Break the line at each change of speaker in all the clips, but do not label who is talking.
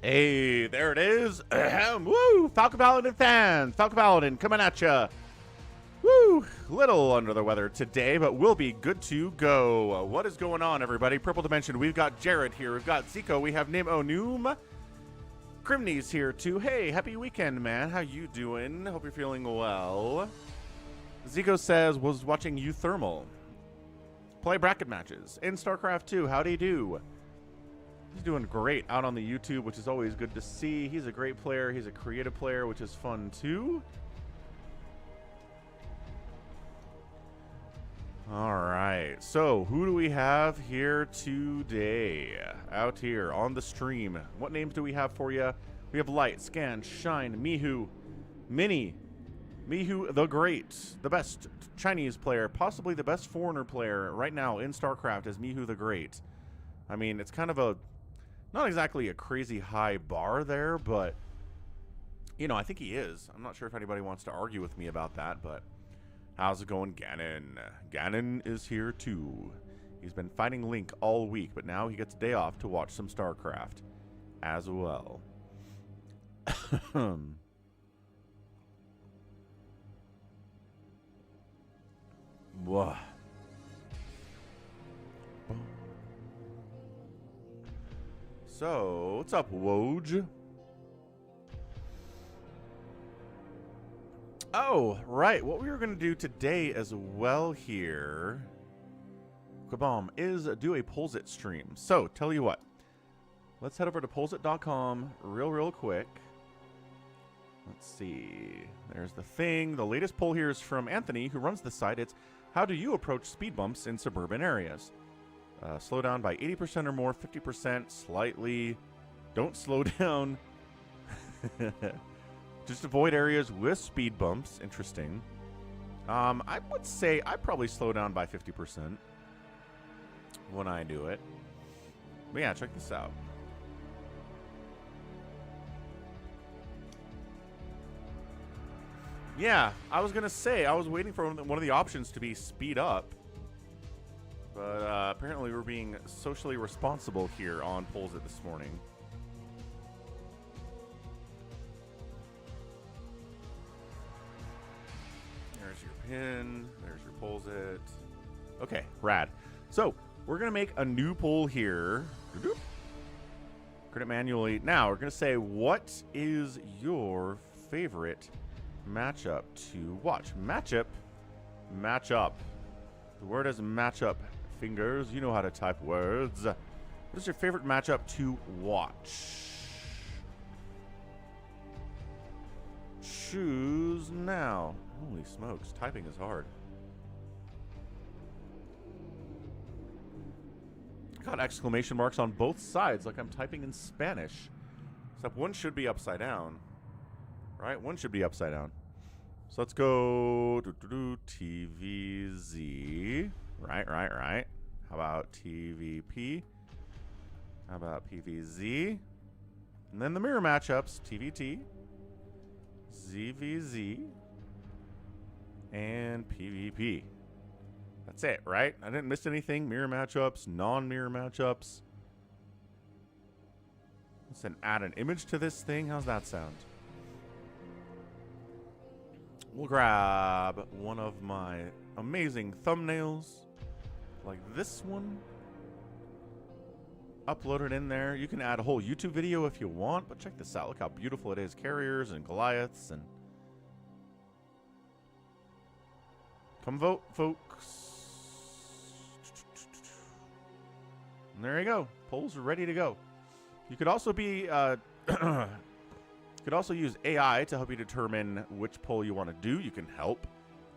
Hey, there it is. Woo! Falcon Paladin fans. Falcon Paladin coming at ya. Woo! Little under the weather today, but we'll be good to go. What is going on, everybody? Purple Dimension. We've got Jared here. We've got Zico. We have nOOB. Crimney's here, too. Hey, happy weekend, man. How you doing? Hope you're feeling well. Zico says, was watching Euthermal play bracket matches in StarCraft 2. How'd he do? He's doing great out on the YouTube, which is always good to see. He's a great player. He's a creative player, which is fun, too. All right. So, who do we have here today? Out here on the stream. What names do we have for you? We have Light, Scan, Shine, Mihu, Mini. Mihu the Great, the best Chinese player, possibly the best foreigner player right now in StarCraft is Mihu the Great. I mean, it's kind of a, not exactly a crazy high bar there, but, you know, I think he is. I'm not sure if anybody wants to argue with me about that, but how's it going, Ganon? Ganon is here too. He's been fighting Link all week, but now he gets a day off to watch some StarCraft as well. Whoa. So, what's up, Woj? Oh, right. What we were going to do today as well here, kabam, is do a Pollzit stream. So, tell you what. Let's head over to Pollzit.com real quick. Let's see. There's the thing. The latest poll here is from Anthony, who runs the site. It's, how do you approach speed bumps in suburban areas? Slow down by 80% or more, 50%, slightly. Don't slow down. Just avoid areas with speed bumps. Interesting. I would say I probably slow down by 50% when I do it. But yeah, check this out. Yeah, I was going to say, I was waiting for one of the options to be speed up. But apparently we're being socially responsible here on Pollzit this morning. There's your pin. There's your Pollzit. Okay, rad. So, we're going to make a new poll here. Credit manually. Now, we're going to say, what is your favorite matchup to watch? Matchup. The word is matchup. Fingers, you know how to type words. What is your favorite matchup to watch? Choose now. Holy smokes, typing is hard. I got exclamation marks on both sides like I'm typing in Spanish. Except one should be upside down. Right? One should be upside down. So let's go TVZ. Right. How about TVP? How about PVZ? And then the mirror matchups, TVT, ZVZ, and PvP. That's it, right? I didn't miss anything. Mirror matchups, non-mirror matchups. Let's then add an image to this thing. How's that sound? We'll grab one of my amazing thumbnails, like this one. Upload it in there. You can add a whole YouTube video if you want, but check this out. Look how beautiful it is. Carriers and Goliaths. And come vote, folks. And there you go. Polls are ready to go. You could also be... could also use AI to help you determine which poll you want to do. You can help.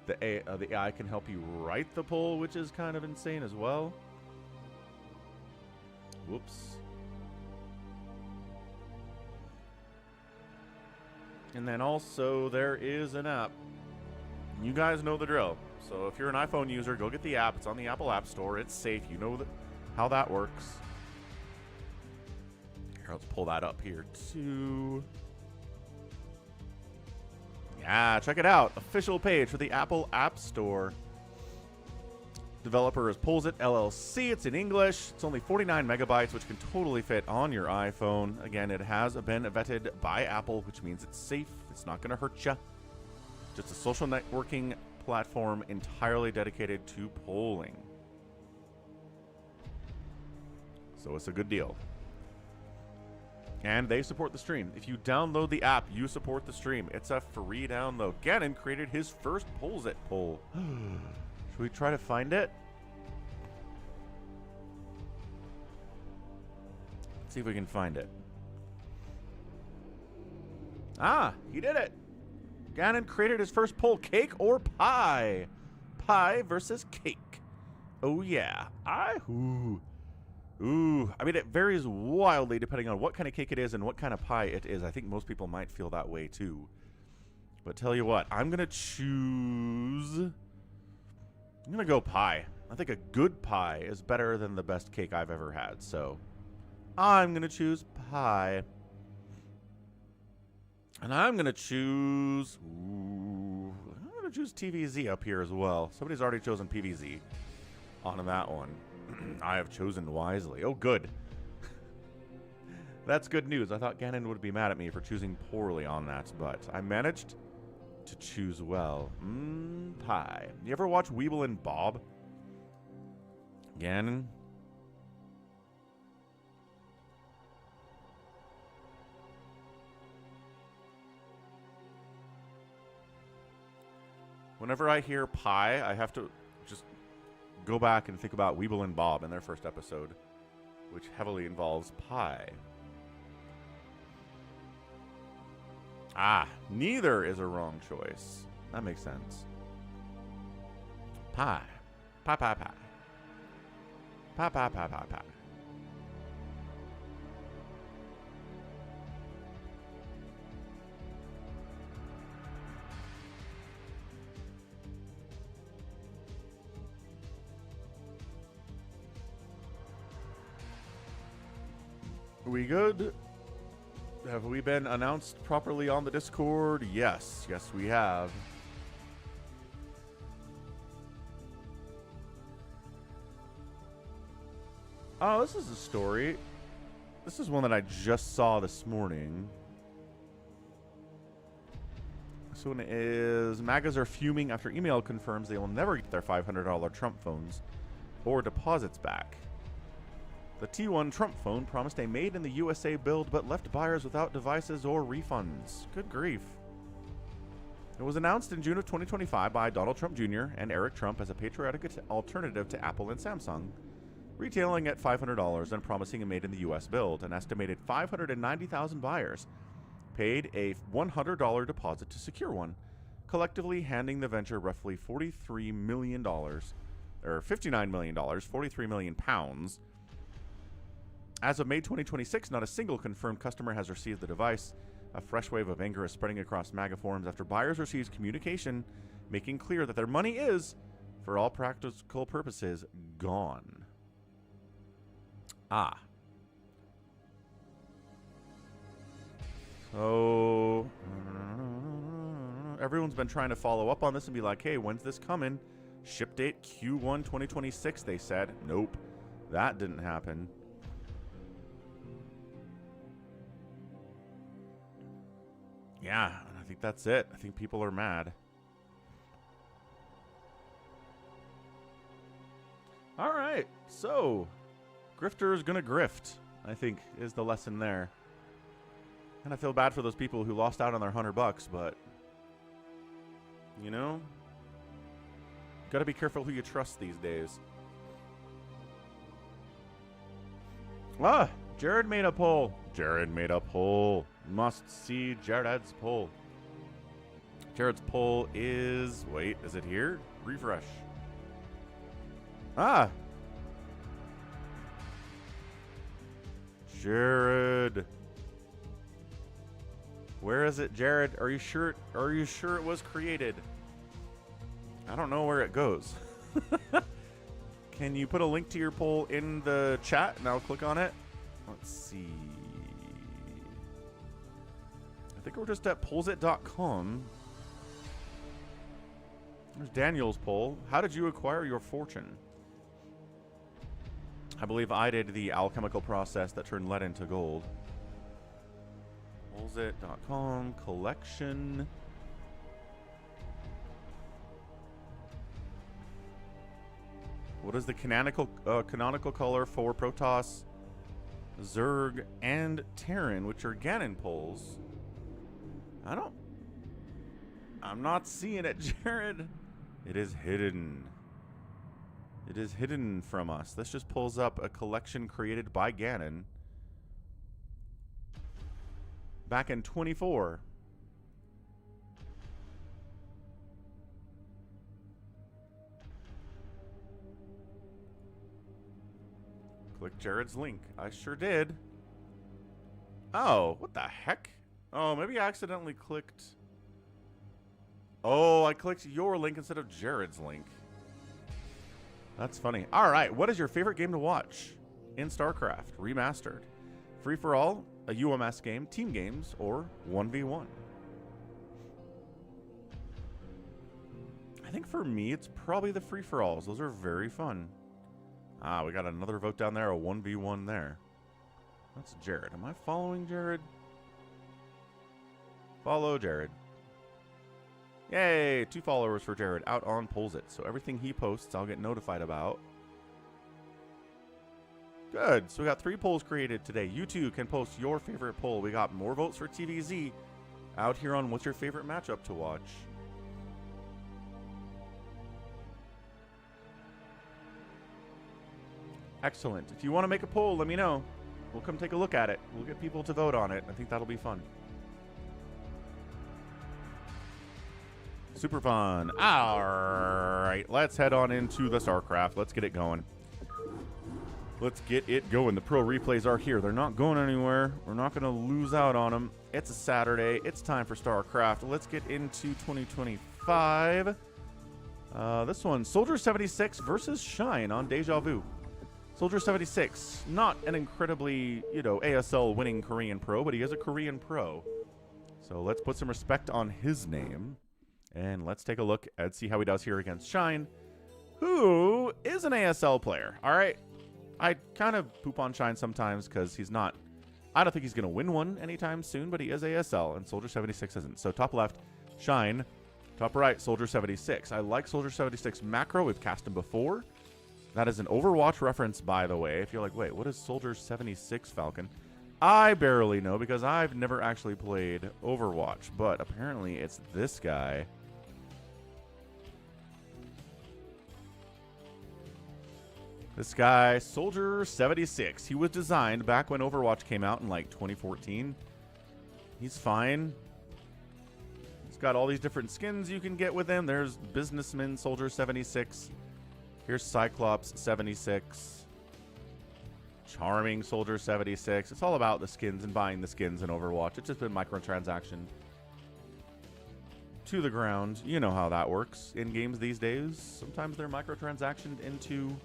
The AI can help you write the poll, which is kind of insane as well. Whoops. And then also there is an app. You guys know the drill. So if you're an iPhone user, go get the app. It's on the Apple App Store. It's safe. You know how that works. Here, let's pull that up here too. Yeah, check it out. Official page for the Apple App Store. Developer is Pollzit LLC. It's in English. It's only 49 megabytes, which can totally fit on your iPhone. Again, it has been vetted by Apple, which means it's safe. It's not going to hurt you. Just a social networking platform entirely dedicated to polling. So it's a good deal. And they support the stream. If you download the app, you support the stream. It's a free download. Gannon created his first Pollzit poll. Should we try to find it? Let's see if we can find it. Ah, he did it. Gannon created his first poll. Cake or pie? Pie versus cake. Oh, yeah. Ooh. I mean, it varies wildly depending on what kind of cake it is and what kind of pie it is. I think most people might feel that way, too. But tell you what, I'm going to choose... I'm going to go pie. I think a good pie is better than the best cake I've ever had. So I'm going to choose pie. And I'm going to choose... I'm going to choose TVZ up here as well. Somebody's already chosen PVZ on that one. I have chosen wisely. Oh, good. That's good news. I thought Gannon would be mad at me for choosing poorly on that, but I managed to choose well. Pie. You ever watch Weeble and Bob? Gannon? Whenever I hear pie, I have to just go back and think about Weeble and Bob in their first episode, which heavily involves pie. Ah, neither is a wrong choice. That makes sense. Pie. Pie, pie, pie. Pie, pie, pie, pie, pie. Are we good? Have we been announced properly on the Discord? Yes. Yes, we have. Oh, this is a story. This is one that I just saw this morning. This one is, MAGAs are fuming after email confirms they will never get their $500 Trump phones or deposits back. The T1 Trump phone promised a made-in-the-USA build, but left buyers without devices or refunds. Good grief. It was announced in June of 2025 by Donald Trump Jr. and Eric Trump as a patriotic alternative to Apple and Samsung, retailing at $500 and promising a made-in-the-US build. An estimated 590,000 buyers paid a $100 deposit to secure one, collectively handing the venture roughly $43 million, or $59 million, 43 million pounds. As of May 2026, not a single confirmed customer has received the device. A fresh wave of anger is spreading across MAGA forums after buyers received communication making clear that their money is, for all practical purposes, gone. Ah. So, everyone's been trying to follow up on this and be like, hey, when's this coming? Ship date Q1 2026, they said. Nope, that didn't happen. Yeah, I think that's it. I think people are mad. All right, so grifter is gonna grift, I think, is the lesson there. And I feel bad for those people who lost out on their $100, but you know, gotta be careful who you trust these days. Ah, Jared made a poll. Jared made a poll. Must see Jared's poll. Jared's poll is... Wait, is it here? Refresh. Ah! Jared. Where is it, Jared? Are you sure it was created? I don't know where it goes. Can you put a link to your poll in the chat and I'll click on it? Let's see. I think we're just at Pollzit.com. There's Daniel's poll. How did you acquire your fortune? I believe I did the alchemical process that turned lead into gold. Pollzit.com collection. What is the canonical color for Protoss, Zerg, and Terran, which are Ganon pulls? I'm not seeing it, Jared. It is hidden. It is hidden from us. This just pulls up a collection created by Ganon back in 24. Click Jared's link. I sure did. Oh, what the heck? Oh, maybe I accidentally clicked. Oh, I clicked your link instead of Jared's link. That's funny. All right, what is your favorite game to watch in StarCraft Remastered? Free-for-all, a UMS game, team games, or 1v1? I think for me, it's probably the free-for-alls. Those are very fun. Ah, we got another vote down there, a 1v1 there. That's Jared. Am I following Jared? Follow Jared. Yay, 2 followers for Jared out on Pollzit. So everything he posts, I'll get notified about. Good. So we got 3 polls created today. You too can post your favorite poll. We got more votes for TVZ out here on what's your favorite matchup to watch. Excellent. If you want to make a poll, let me know. We'll come take a look at it. We'll get people to vote on it. I think that'll be fun. Super fun. All right, let's head on into the StarCraft. Let's get it going. Let's get it going. The pro replays are here. They're not going anywhere. We're not going to lose out on them. It's a Saturday. It's time for StarCraft. Let's get into 2025. This one, Soldier 76 versus Shine on Deja Vu. Soldier 76, not an incredibly, ASL winning Korean pro, but he is a Korean pro. So let's put some respect on his name. And let's take a look and see how he does here against Shine, who is an ASL player. All right. I kind of poop on Shine sometimes because he's not. I don't think he's going to win one anytime soon, but he is ASL, and Soldier 76 isn't. So top left, Shine. Top right, Soldier 76. I like Soldier 76 macro. We've cast him before. That is an Overwatch reference, by the way. If you're like, wait, what is Soldier 76, Falcon? I barely know because I've never actually played Overwatch, but apparently it's this guy. This guy, Soldier 76. He was designed back when Overwatch came out in like 2014. He's fine. He's got all these different skins you can get with him. There's Businessman Soldier 76. Here's Cyclops 76. Charming Soldier 76. It's all about the skins and buying the skins in Overwatch. It's just been microtransaction to the ground. You know how that works in games these days. Sometimes they're microtransactioned into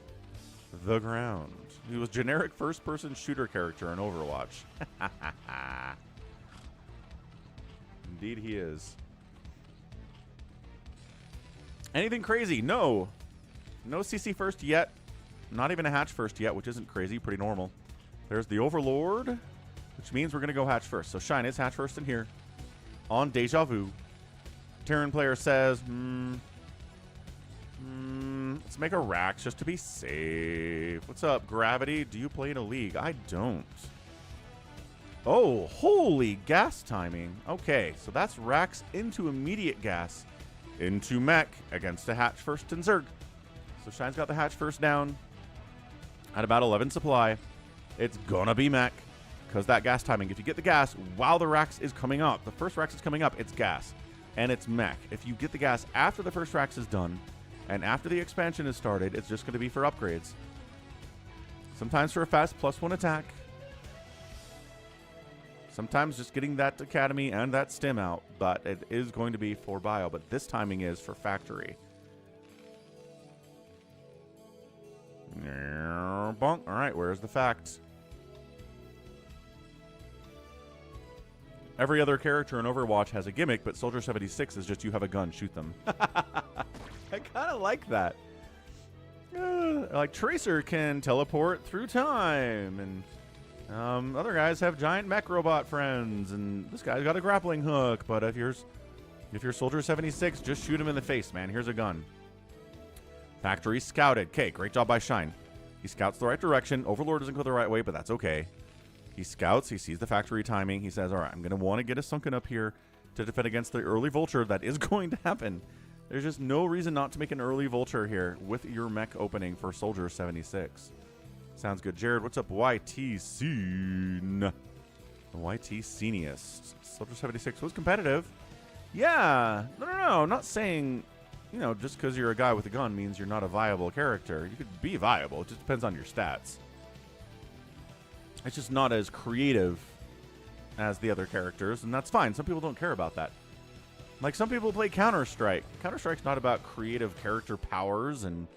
the ground. He was generic first-person shooter character in Overwatch. Indeed he is. Anything crazy? No. No CC first yet. Not even a hatch first yet, which isn't crazy. Pretty normal. There's the Overlord, which means we're going to go hatch first. So Shine is hatch first in here on Deja Vu. Terran player says, let's make a Rax just to be safe. What's up, Gravity? Do you play in a league? I don't. Oh, holy gas timing. Okay, so that's Rax into immediate gas into mech against a hatch first and Zerg. So Shine's got the hatch first down at about 11 supply. It's gonna be mech because that gas timing. If you get the gas while the Rax is coming up, the first Rax is coming up, it's gas and it's mech. If you get the gas after the first Rax is done and after the expansion is started, it's just going to be for upgrades. Sometimes for a fast +1 attack. Sometimes just getting that academy and that stim out, but it is going to be for bio. But this timing is for factory. Bonk. All right, where's the fact? Every other character in Overwatch has a gimmick, but Soldier 76 is just you have a gun, shoot them. I kind of like that. Like Tracer can teleport through time, and other guys have giant mech robot friends, and this guy's got a grappling hook. But if you're Soldier 76, just shoot him in the face, man. Here's a gun. Factory scouted. Okay, great job by Shine. He scouts the right direction. Overlord doesn't go the right way, but that's okay. He scouts. He sees the factory timing. He says, all right, I'm going to want to get a Sunken up here to defend against the early Vulture. That is going to happen. There's just no reason not to make an early Vulture here with your mech opening for Soldier 76. Sounds good. Jared, what's up? YT Scene. The YT Sceniest. Soldier 76 was competitive. Yeah. No. I'm not saying, you know, just because you're a guy with a gun means you're not a viable character. You could be viable. It just depends on your stats. It's just not as creative as the other characters, and that's fine. Some people don't care about that. Like, some people play Counter-Strike. Counter-Strike's not about creative character powers and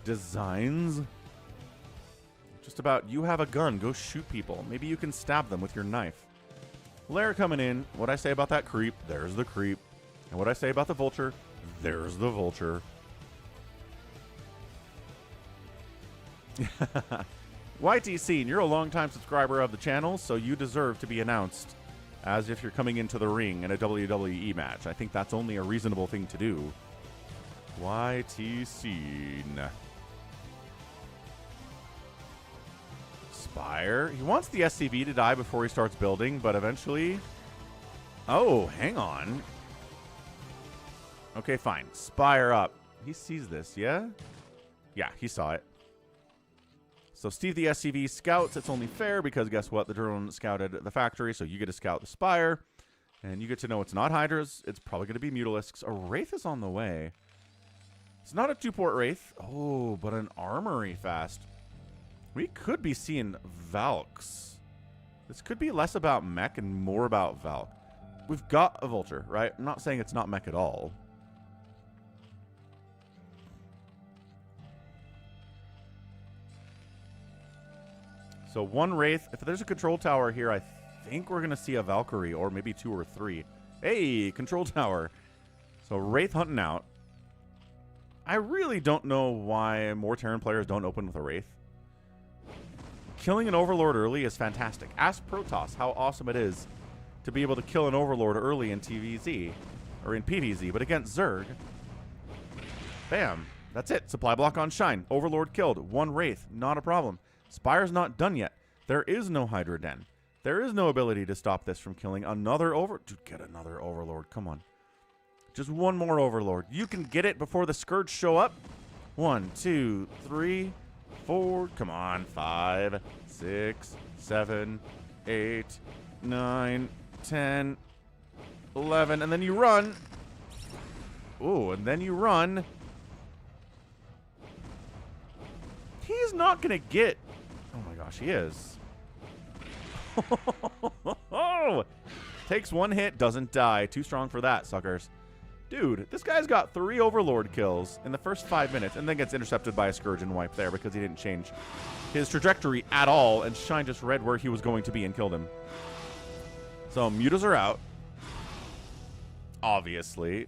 designs. It's just about you have a gun, go shoot people. Maybe you can stab them with your knife. Lair coming in. What I say about that creep, there's the creep. And what I say about the Vulture, there's the Vulture. YT Scene, you're a longtime subscriber of the channel, so you deserve to be announced as if you're coming into the ring in a WWE match. I think that's only a reasonable thing to do. YT Scene. Spire. He wants the SCV to die before he starts building, but eventually... Oh, hang on. Okay, fine. Spire up. He sees this, yeah? Yeah, he saw it. So Steve the SCV scouts. It's only fair because guess what? The drone scouted the factory, so you get to scout the Spire. And you get to know it's not Hydras. It's probably going to be Mutalisks. A Wraith is on the way. It's not a 2-port Wraith. Oh, but an Armory fast. We could be seeing Valks. This could be less about mech and more about Valk. We've got a Vulture, right? I'm not saying it's not mech at all. So one Wraith. If there's a control tower here, I think we're going to see a Valkyrie or maybe 2 or 3. Hey, control tower. So Wraith hunting out. I really don't know why more Terran players don't open with a Wraith. Killing an Overlord early is fantastic. Ask Protoss how awesome it is to be able to kill an Overlord early in TVZ or in PVZ, but against Zerg, bam, that's it. Supply block on Shine. Overlord killed. One Wraith, not a problem. Spire's not done yet. There is no Hydra Den. There is no ability to stop this from killing another Dude, get another Overlord. Come on. Just one more Overlord. You can get it before the Scourge show up. 1, 2, 3, 4. Come on. 5, 6, 7, 8, 9, 10, 11. And then you run. Ooh, and then you run. He's not going to get... Oh my gosh, he is. Oh! Takes one hit, doesn't die. Too strong for that, suckers. Dude, this guy's got 3 Overlord kills in the first 5 minutes and then gets intercepted by a Scourge and wipe there because he didn't change his trajectory at all, and Shine just read where he was going to be and killed him. So, Mutas are out. Obviously.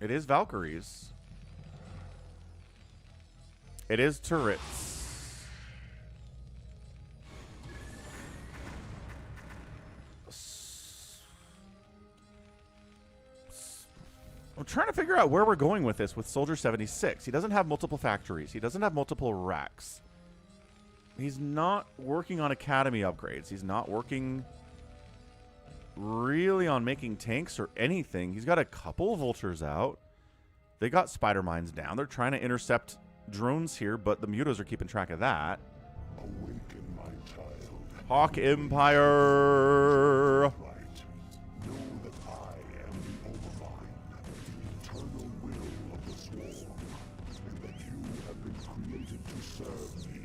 It is Valkyries. It is turrets. I'm trying to figure out where we're going with this with Soldier 76. He doesn't have multiple factories. He doesn't have multiple racks. He's not working on academy upgrades. He's not working really on making tanks or anything. He's got a couple Vultures out. They got Spider Mines down. They're trying to intercept drones here, but the Mutas are keeping track of that.
Awaken, my child.
Hawk Empire.
Right. Know that I am the Overmind, the eternal will of the Swarm, and that you have been created to serve me.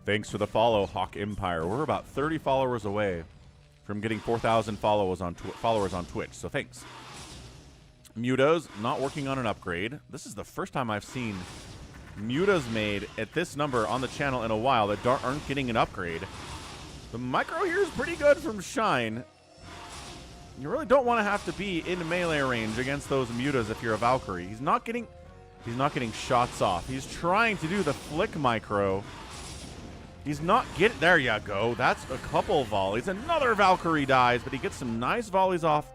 Thanks for the follow, Hawk Empire. We're about 30 followers away from getting 4,000 followers on Twitch, so thanks. Mutas, not working on an upgrade. This is the first time I've seen Mutas made at this number on the channel in a while that aren't getting an upgrade. The micro here is pretty good from Shine. You really don't want to have to be in melee range against those Mutas if you're a Valkyrie. He's not getting... He's not getting shots off. He's trying to do the flick micro. He's not getting... There you go. That's a couple volleys. Another Valkyrie dies, but he gets some nice volleys off.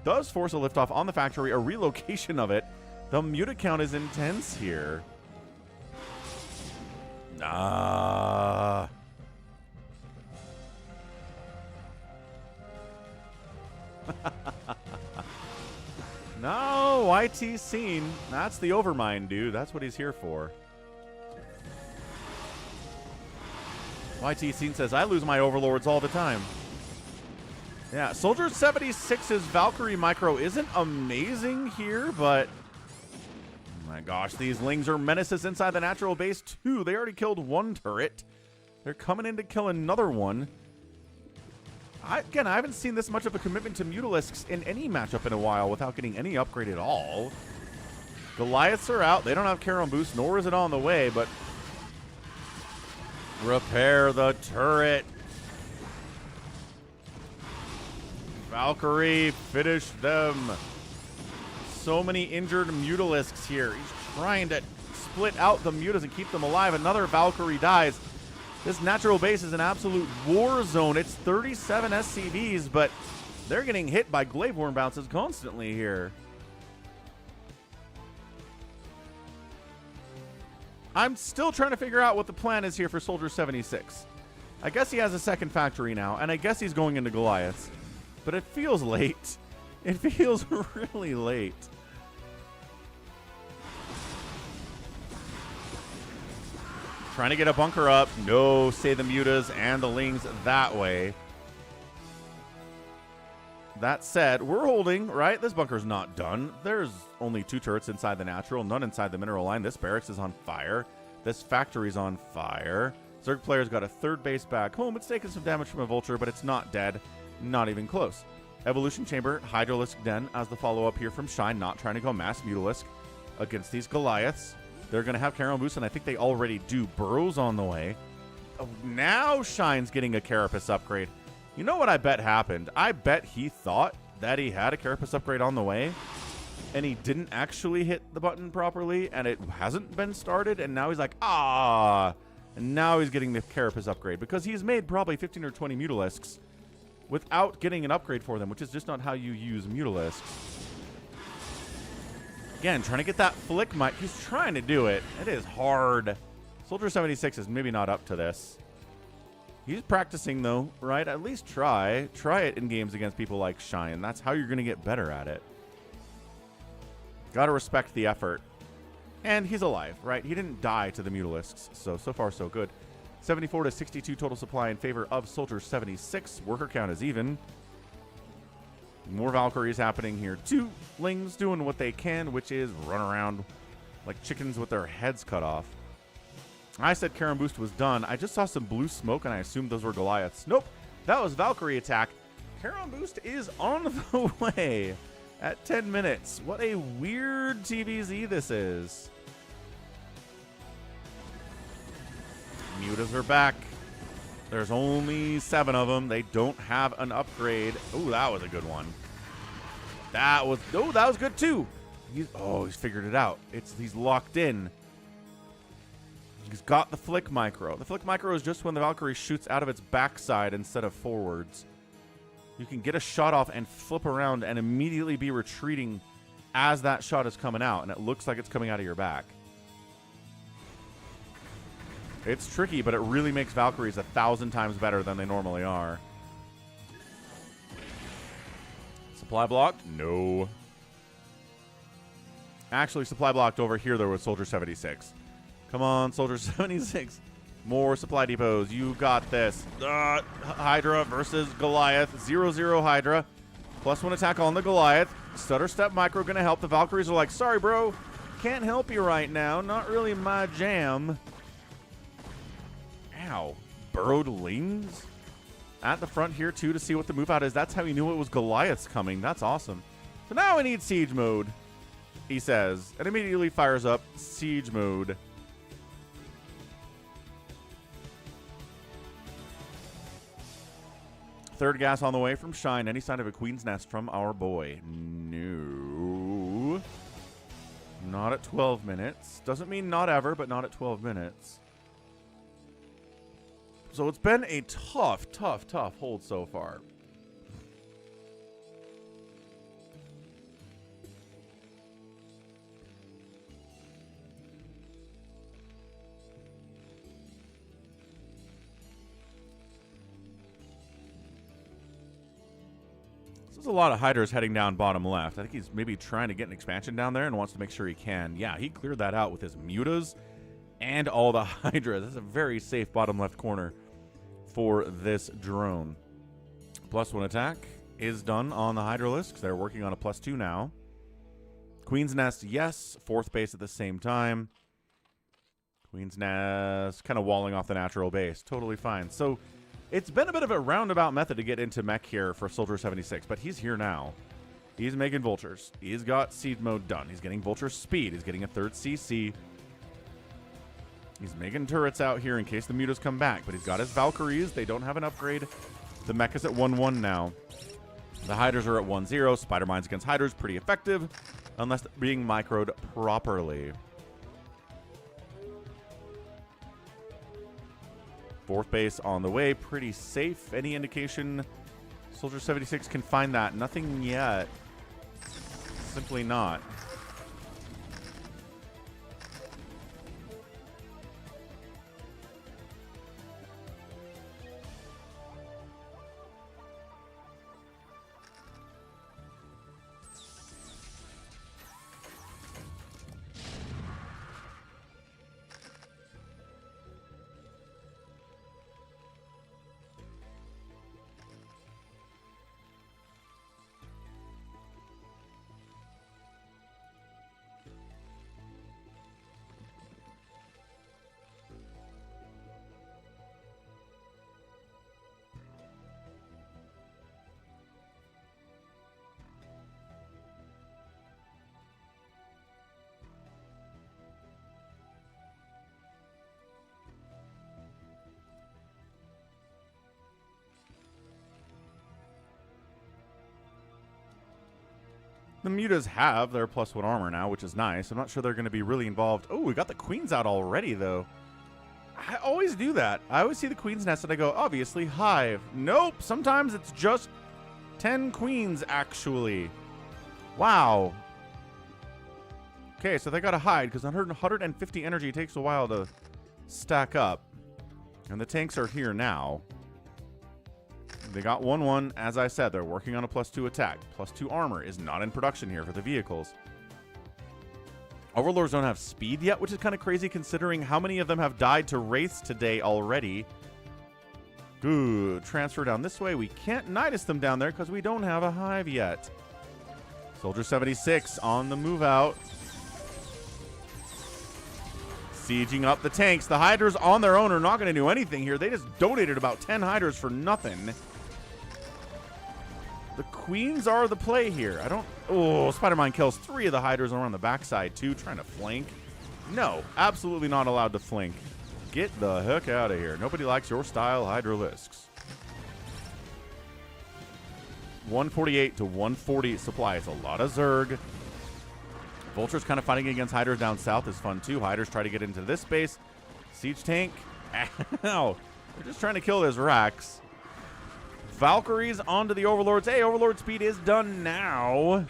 Does force a liftoff on the factory, a relocation of it. The muta count is intense here. Nah. No, YT scene. That's the Overmind, dude. That's what he's here for. YT scene says, I lose my overlords all the time. Yeah, Soldier 76's Valkyrie micro isn't amazing here, but... Oh my gosh, these Lings are menaces inside the natural base, too. They already killed one turret. They're coming in to kill another one. Again, I haven't seen this much of a commitment to Mutalisks in any matchup in a while without getting any upgrade at all. Goliaths are out. They don't have Charon boost, nor is it on the way, but... Repair the turret. Valkyrie, finish them. So many injured Mutalisks here. He's trying to split out the Mutas and keep them alive. Another Valkyrie dies. This natural base is an absolute war zone. It's 37 SCVs, but they're getting hit by Glaveworm bounces constantly here. I'm still trying to figure out what the plan is here for Soldier 76. I guess he has a second factory now, and I guess he's going into Goliaths. But it feels late. It feels really late. Trying to get a bunker up. No, say the Mutas and the Lings that way. That said, we're holding, right? This bunker's not done. There's only 2 turrets inside the natural, none inside the mineral line. This barracks is on fire. This factory's on fire. Zerg player's got a 3rd base back home. It's taking some damage from a vulture, but it's not dead. Not even close. Evolution Chamber, Hydralisk Den as the follow-up here from Shine, not trying to go mass Mutalisk against these Goliaths. They're going to have Charon boost, and I think they already do. Burrow's on the way. Oh, now Shine's getting a Carapace upgrade. You know what I bet happened? I bet he thought that he had a Carapace upgrade on the way, and he didn't actually hit the button properly, and it hasn't been started, and now he's like, ah! And now he's getting the Carapace upgrade, because he's made probably 15 or 20 Mutalisks without getting an upgrade for them, which is just not how you use Mutalisks. Again, trying to get that flick mic. He's trying to do it. It is hard. Soldier 76 is maybe not up to this. He's practicing, though, right? At least try. Try it in games against people like Shine. That's how you're going to get better at it. Got to respect the effort. And he's alive, right? He didn't die to the Mutalisks, so far so good. 74 to 62 total supply in favor of Soldier 76. Worker count is even. More Valkyries happening here. 2 Lings doing what they can, which is run around like chickens with their heads cut off. I said Charon boost was done. I just saw some blue smoke, and I assumed those were Goliaths. Nope, that was Valkyrie attack. Charon boost is on the way at 10 minutes. What a weird TVZ this is. Mutas are back. There's only 7 of them. They don't have an upgrade. Oh, that was a good one. That was good too. He's figured it out. He's locked in. He's got the flick micro. The flick micro is just when the Valkyrie shoots out of its backside instead of forwards. You can get a shot off and flip around and immediately be retreating as that shot is coming out, and it looks like it's coming out of your back. It's tricky, but it really makes Valkyries 1,000 times better than they normally are. Supply blocked? No. Actually, supply blocked over here, though, with Soldier 76. Come on, Soldier 76. More supply depots. You got this. Hydra versus Goliath. 0-0 Hydra. +1 attack on the Goliath. Stutter Step Micro going to help. The Valkyries are like, sorry, bro. Can't help you right now. Not really my jam. Ow. Burrowed Lings at the front here, too, to see what the move out is. That's how he knew it was Goliaths coming. That's awesome. So now we need siege mode, he says, and immediately fires up siege mode. Third gas on the way from Shine. Any sign of a Queen's Nest from our boy? No. Not at 12 minutes. Doesn't mean not ever, but not at 12 minutes. So it's been a tough hold so far. There's a lot of hiders heading down bottom left. I think he's maybe trying to get an expansion down there and wants to make sure he can. Yeah, he cleared that out with his mutas and all the hydras. That's a very safe bottom left corner for this drone. +1 attack is done on the Hydralisks. They're working on a +2 now. Queen's Nest, yes. 4th base at the same time. Queen's Nest kind of walling off the natural base. Totally fine. So it's been a bit of a roundabout method to get into mech here for Soldier 76, but he's here now. He's making vultures. He's got seed mode done. He's getting vulture speed. He's getting a 3rd CC. He's making turrets out here in case the mutas come back, but he's got his Valkyries. They don't have an upgrade. The mech is at 1-1 now. The hiders are at 1-0. Spider Mines against hiders, pretty effective, unless being microed properly. 4th base on the way, pretty safe. Any indication Soldier 76 can find that? Nothing yet. Simply not. The mutas have their +1 armor now, which is nice. I'm not sure they're going to be really involved. Oh, we got the queens out already, though. I always do that. I always see the queen's nest and I go, obviously, hive. Nope, sometimes it's just 10 queens, actually. Wow. Okay, so they got to hide because 150 energy takes a while to stack up. And the tanks are here now. They got 1-1. As I said, they're working on a +2 attack. +2 armor is not in production here for the vehicles. Overlords don't have speed yet, which is kind of crazy considering how many of them have died to Wraiths today already. Good. Transfer down this way. We can't Nidus them down there because we don't have a hive yet. Soldier 76 on the move out. Sieging up the tanks. The hydras on their own are not going to do anything here. They just donated about 10 hydras for nothing. The queens are the play here. I don't... Oh, Spider-Man kills 3 of the hydras on the backside, too, trying to flank. No, absolutely not allowed to flank. Get the heck out of here. Nobody likes your style, Hydralisks. 148 to 140 supply. It's a lot of Zerg. Vultures kind of fighting against hiders down south is fun, too. Hiders try to get into this space. Siege tank. Ow. They're just trying to kill this Rax. Valkyries onto the Overlords. Hey, Overlord speed is done now.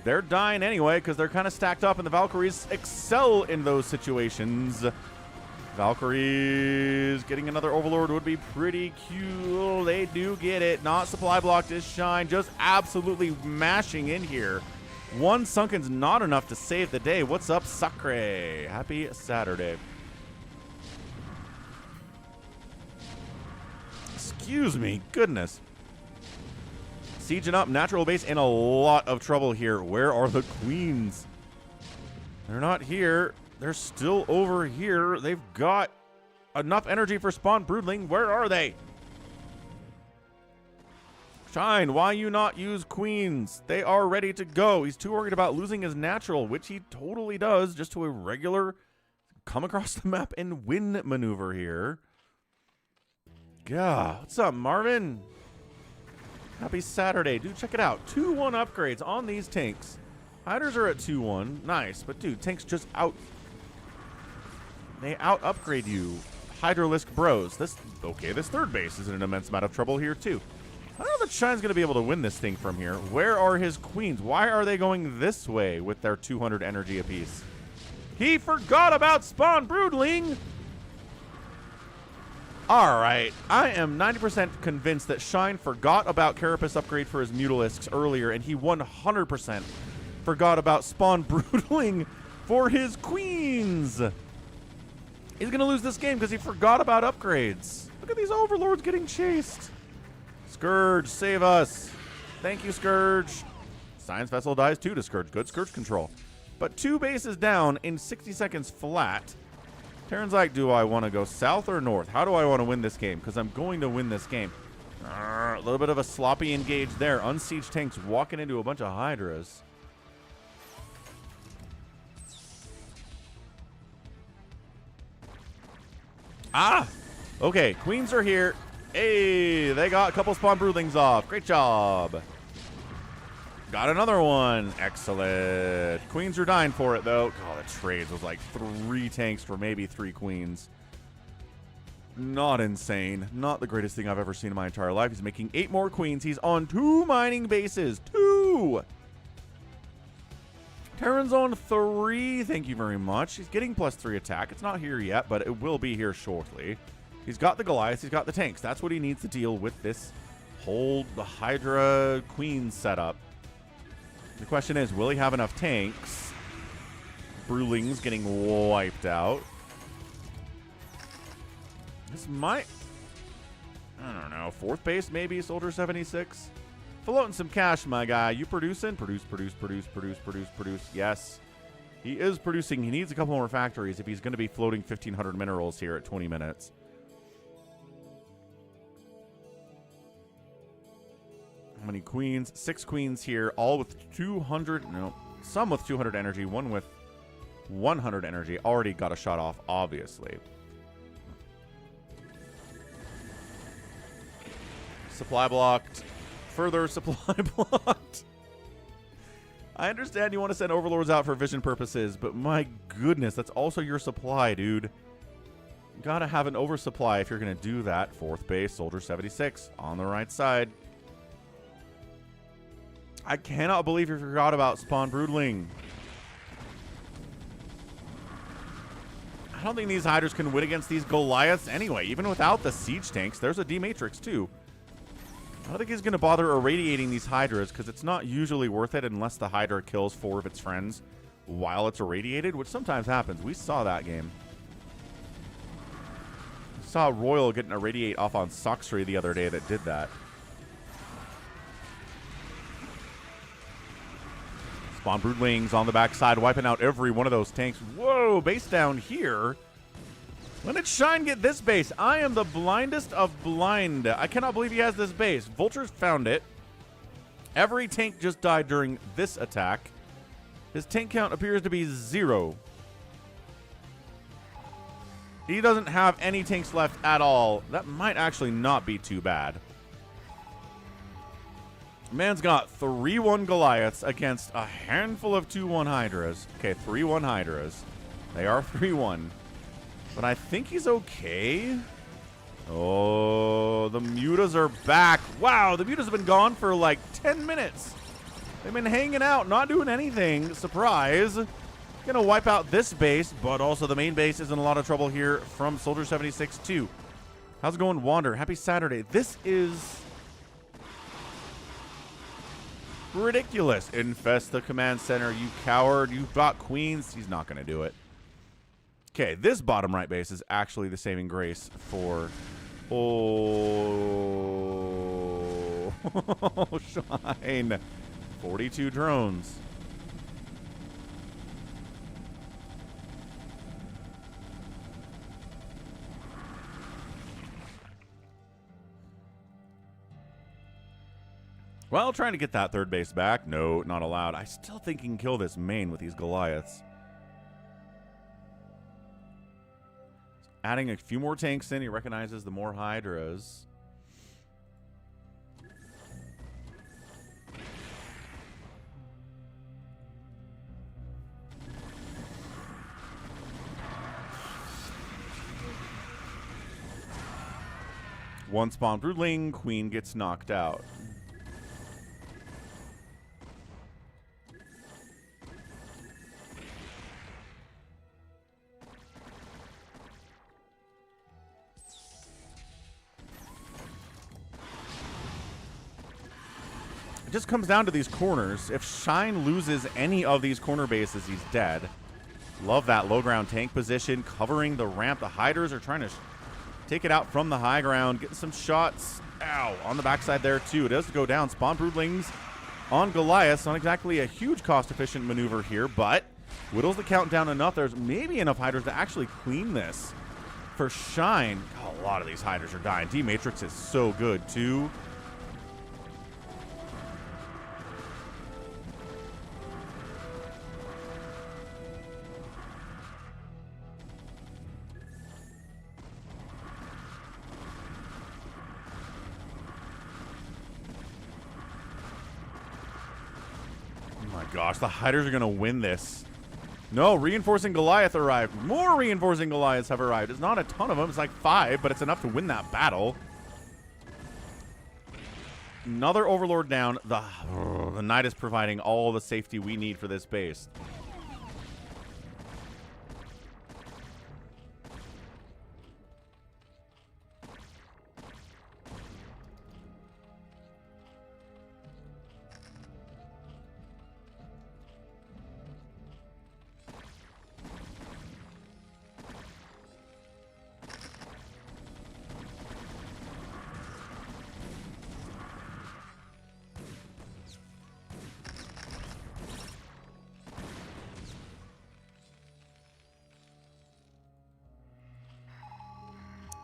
They're dying anyway because they're kind of stacked up, and the Valkyries excel in those situations. Valkyries getting another Overlord would be pretty cool. They do get it. Not supply blocked is Shine. Just absolutely mashing in here. One Sunken's not enough to save the day. What's up, Sacre? Happy Saturday. Excuse me. Goodness. Sieging up. Natural base in a lot of trouble here. Where are the queens? They're not here. They're still over here. They've got enough energy for spawn broodling. Where are they? Shine, why you not use queens? They are ready to go. He's too worried about losing his natural, which he totally does, just to a regular come across the map and win maneuver here. God, what's up, Marvin? Happy Saturday. Dude, check it out. 2-1 upgrades on these tanks. Hydras are at 2-1. Nice. But, dude, tanks just out... They out-upgrade you. Hydralisk bros. This third base is in an immense amount of trouble here, too. I don't know that Shine's going to be able to win this thing from here. Where are his queens? Why are they going this way with their 200 energy apiece? He forgot about Spawn Broodling! Alright, I am 90% convinced that Shine forgot about Carapace upgrade for his Mutalisks earlier, and he 100% forgot about Spawn Broodling for his queens! He's going to lose this game because he forgot about upgrades. Look at these overlords getting chased. Scourge, save us. Thank you, Scourge. Science Vessel dies too to Scourge. Good Scourge control. But 2 bases down in 60 seconds flat. Terran's like, do I want to go south or north? How do I want to win this game? Because I'm going to win this game. A little bit of a sloppy engage there. Unsieged tanks walking into a bunch of Hydras. Ah! Okay, queens are here. Hey, they got a couple Spawn Broodlings off. Great job. Got another one. Excellent. Queens are dying for it, though. Oh, the trades was like 3 tanks for maybe 3 queens. Not insane. Not the greatest thing I've ever seen in my entire life. He's making 8 more queens. He's on 2 mining bases. 2! Terran's on 3. Thank you very much. He's getting +3 attack. It's not here yet, but it will be here shortly. He's got the Goliaths. He's got the tanks. That's what he needs to deal with this whole Hydra Queen setup. The question is, will he have enough tanks? Broodling's getting wiped out. This might... I don't know. 4th base, maybe? Soldier 76? Floating some cash, my guy. You producing? Produce. Yes. He is producing. He needs a couple more factories if he's going to be floating 1,500 minerals here at 20 minutes. How many queens? 6 queens here, all with 200. No, some with 200 energy, one with 100 energy. Already got a shot off, obviously. Supply blocked. Further supply blocked. I understand you want to send overlords out for vision purposes, but my goodness, that's also your supply, dude. You gotta have an oversupply if you're gonna do that. 4th base, Soldier 76 on the right side. I cannot believe you forgot about Spawn Broodling. I don't think these Hydras can win against these Goliaths anyway. Even without the siege tanks, there's a D-Matrix too. I don't think he's going to bother irradiating these Hydras because it's not usually worth it unless the Hydra kills 4 of its friends while it's irradiated, which sometimes happens. We saw that game. We saw Royal get an irradiate off on Soxry the other day that did that. Spawn Broodlings on the backside, wiping out every one of those tanks. Whoa, base down here. When did Shine get this base? I am the blindest of blind. I cannot believe he has this base. Vultures found it. Every tank just died during this attack. His tank count appears to be 0. He doesn't have any tanks left at all. That might actually not be too bad. Man's got 3-1 Goliaths against a handful of 2-1 Hydras. Okay, 3-1 Hydras. They are 3-1. But I think he's okay. Oh, the Mutas are back. Wow, the Mutas have been gone for like 10 minutes. They've been hanging out, not doing anything. Surprise. Gonna wipe out this base, but also the main base is in a lot of trouble here from Soldier 76 too. How's it going, Wander? Happy Saturday. This is ridiculous. Infest the command center, you coward. You've got queens. He's not gonna do it. Okay, this bottom right base is actually the saving grace for... Oh, Shine. 42 drones. Well, trying to get that 3rd base back. No, not allowed. I still think he can kill this main with these Goliaths. Adding a few more tanks in, he recognizes the more Hydras. One spawn broodling, queen gets knocked out. It just comes down to these corners. If Shine loses any of these corner bases, he's dead. Love that low ground tank position, covering the ramp. The Hydras are trying to take it out from the high ground, getting some shots. Ow, on the backside there too. It does go down. Spawn Broodlings on Goliath. Not exactly a huge cost-efficient maneuver here, but whittles the count down enough. There's maybe enough Hydras to actually clean this. For Shine, oh, a lot of these Hydras are dying. D-Matrix is so good too. Gosh, the Hydras are going to win this. No, reinforcing Goliath arrived. More reinforcing Goliaths have arrived. It's not a ton of them. It's like 5, but it's enough to win that battle. Another Overlord down. The Knight is providing all the safety we need for this base.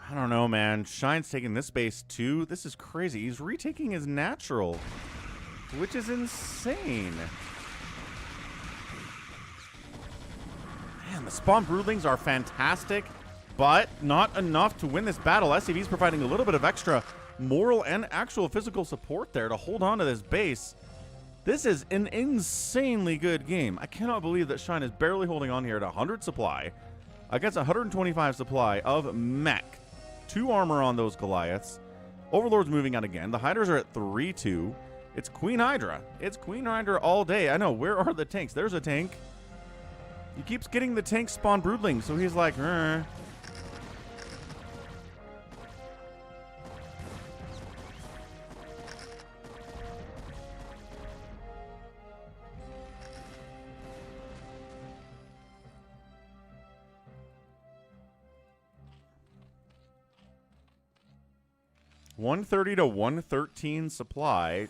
I don't know, man. Shine's taking this base too. This is crazy. He's retaking his natural, which is insane. Man, the spawn broodlings are fantastic, but not enough to win this battle. SCV's providing a little bit of extra moral and actual physical support there to hold on to this base. This is an insanely good game. I cannot believe that Shine is barely holding on here at 100 supply against 125 supply of mech. 2 armor on those Goliaths. Overlord's moving out again. The Hydras are at 3-2. It's Queen Hydra. It's Queen Hydra all day. I know. Where are the tanks? There's a tank. He keeps getting the tank spawn broodling, so he's like, "Rrr." 130 to 113 supply.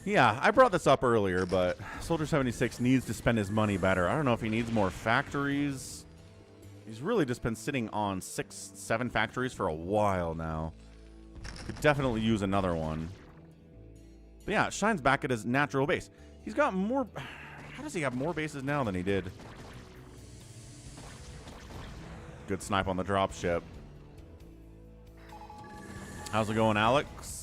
Yeah, I brought this up earlier, but Soldier 76 needs to spend his money better. I don't know if he needs more factories. He's really just been sitting on 6, 7 factories for a while now. Could definitely use another one. But yeah, Shine's back at his natural base. He's got more... How does he have more bases now than he did? Good snipe on the dropship. How's it going, Alex?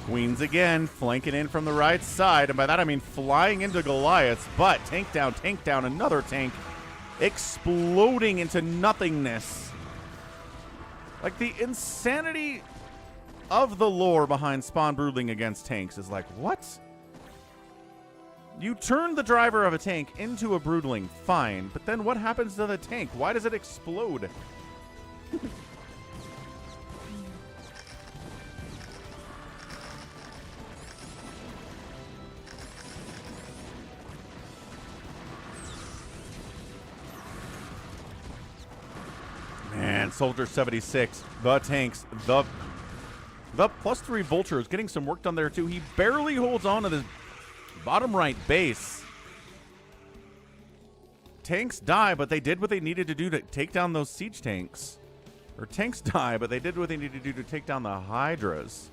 Queens again, flanking in from the right side, and by that I mean flying into Goliaths, but tank down, another tank, exploding into nothingness. Like, the insanity of the lore behind spawn broodling against tanks is like, what? You turn the driver of a tank into a broodling, fine, but then what happens to the tank? Why does it explode? Soldier 76, the tanks, the +3 vultures getting some work done there too. He barely holds on to this bottom right base. Tanks die, but they did what they needed to do to take down those siege tanks. Or tanks die, but they did what they needed to do to take down the Hydras.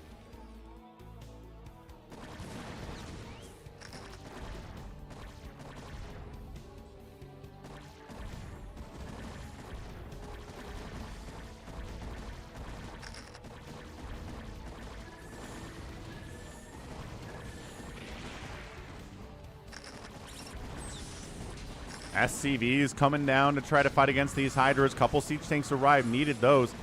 SCVs coming down to try to fight against these Hydras. Couple siege tanks arrived. Needed those.